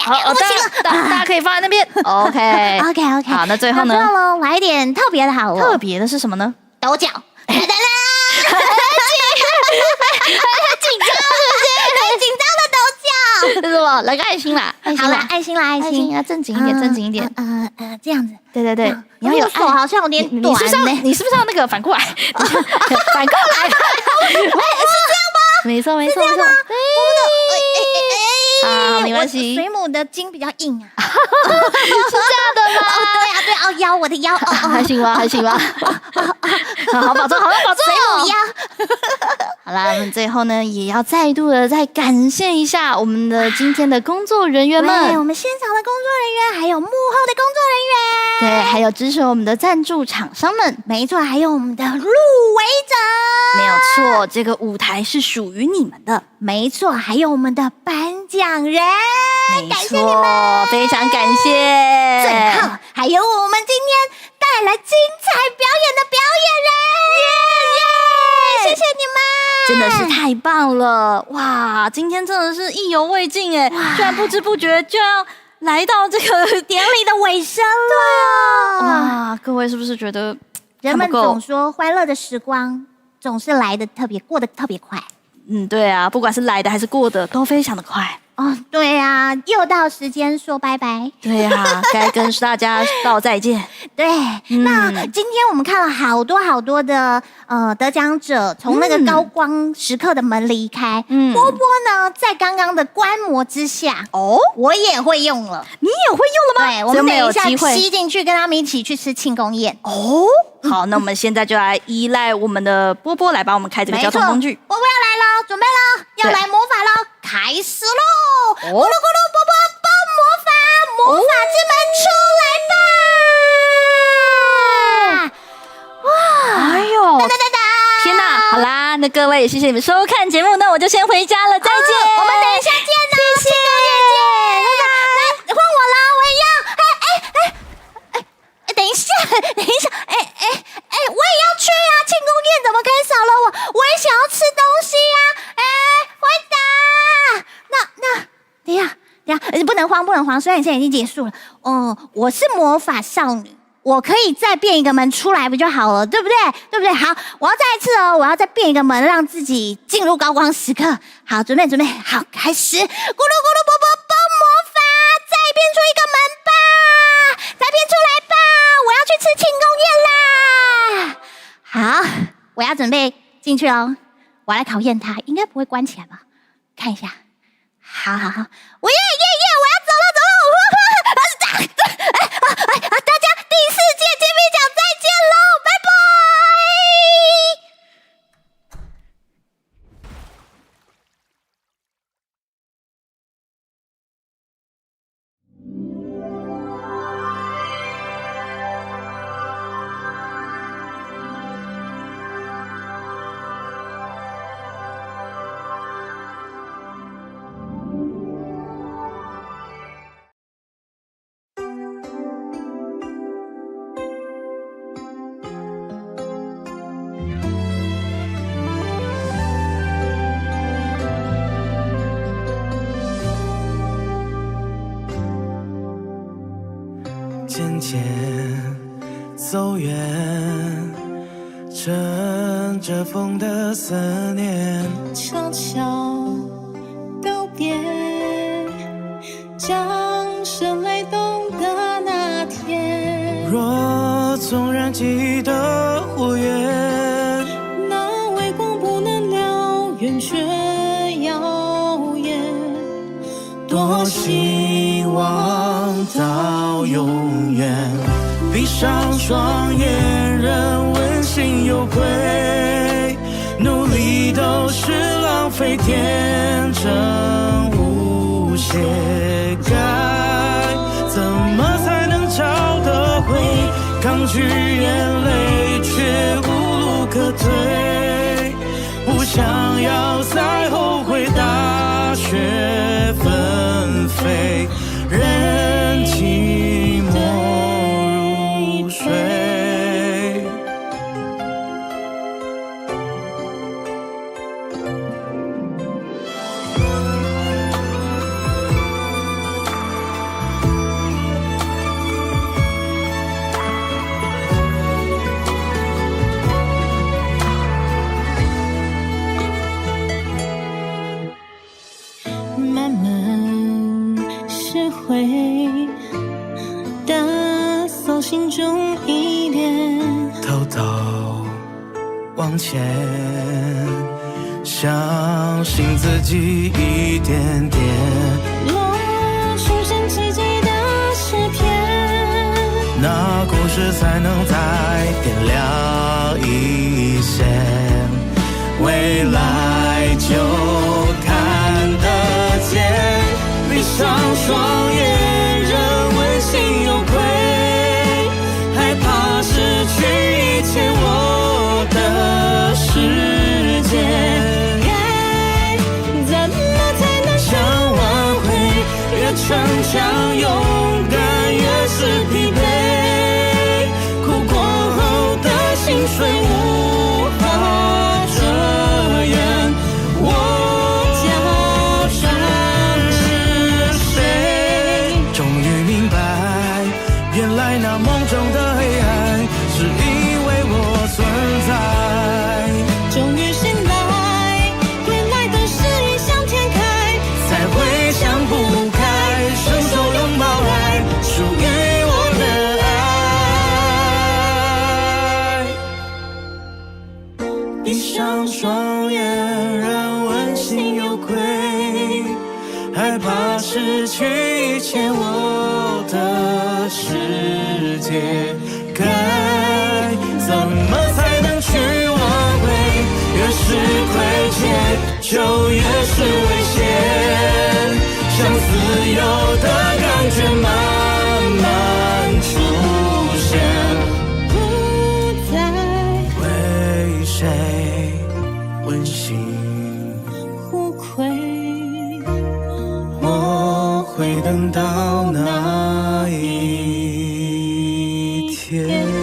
好，大家可以放在那边。OK。好，那最后呢？来一点特别的好了。特别的是什么呢？抖脚。很紧张的抖脚。是什么？来个爱心啦！好啦，爱心，要正经一点，这样子。对，你要有手好像有点短。你是不是要那个反过来？反过来。是这样吗？没错。是这样吗？好，没关系。水母的筋比较硬啊。是这样的吗？对啊，我的腰。还行吧。好保重。水母腰。好啦，我们最后呢，也要再度的再感谢一下我们的今天的工作人员们，我们现场的工作人员，还有幕后的工作人员，对，还有支持我们的赞助厂商们，没错，还有我们的入围者，没有错，这个舞台是属于你们的，没错，还有我们的颁奖人，没错，非常感谢。最后还有我们今天带来精彩表演的表演人，谢谢你们。真的是太棒了！哇，今天真的是意犹未尽哎，居然不知不觉就要来到这个典礼的尾声了。对啊，哇，各位是不是觉得人们总说欢乐的时光总是来的过得特别快？对啊，不管是来的还是过的，都非常的快。哦，对啊，又到时间说拜拜。对啊，该跟大家道再见。对，那今天我们看了好多的得奖者从那个高光时刻的门离开。波波呢，在刚刚的观摩之下，我也会用了。你也会用了吗？对，我们等一下吸进去，跟他们一起去吃庆功宴。好，那我们现在就来依赖我们的波波来帮我们开这个交通工具。波波要来喽，准备喽，要来魔法喽，开始喽！咕噜咕噜，波波帮魔法之门出来吧！哇！哎呦！天哪！好啦，那各位也谢谢你们收看节目，那我就先回家了，再见。我们等一下见呢，谢谢。来，换我了，我也要。等一下，我也要去啊！庆功宴怎么可以少了我？我也想要吃东西呀！回答。那，等一下，不能慌。虽然现在已经结束了，我是魔法少女，我可以再变一个门出来不就好了，对不对？好，我要再一次哦，我要再变一个门，让自己进入高光时刻。好，准备，好，开始！咕噜咕噜，波波帮魔法，再变出一个门吧，再变出来吧，我要去吃庆功宴啦！好，我要准备进去哦，我要来考验它，应该不会关起来吧？看一下，好，我要走了！大家第4届金币奖再见喽，拜拜！渐渐走远，乘着风的思念，悄悄道别，将生来懂的那天。若纵然记得火焰，那微光不能燎原，却耀眼。多希望到永远。闭上双眼，任温馨有愧，努力都是浪费，天真无邪。该怎么才能找得回？抗拒眼泪，却无路可退。不想要再后悔，大雪纷飞，任寂寞入睡。慢慢释怀，打扫心中依恋，偷偷往前，相信自己一点点，落出神奇迹的诗篇，那故事才能再点亮一线，未来就看得见。闭上双眼，任温馨有愧，害怕失去一切我的世界。该怎么才能想挽回？越逞强勇敢越是疲惫，哭过后的心碎无法遮掩。我假装是谁？终于明白，原来那梦中的黑暗是因为我存在。终于醒来，原来都是异想天开，才会想不开，伸手拥抱来属于我的爱。闭上双眼，让温馨有愧，害怕失去一切我的世界。该怎么才能去挽回？越是亏欠，就越是危险。像自由的感觉慢慢出现，不再为谁温馨无愧。我会等到那一天。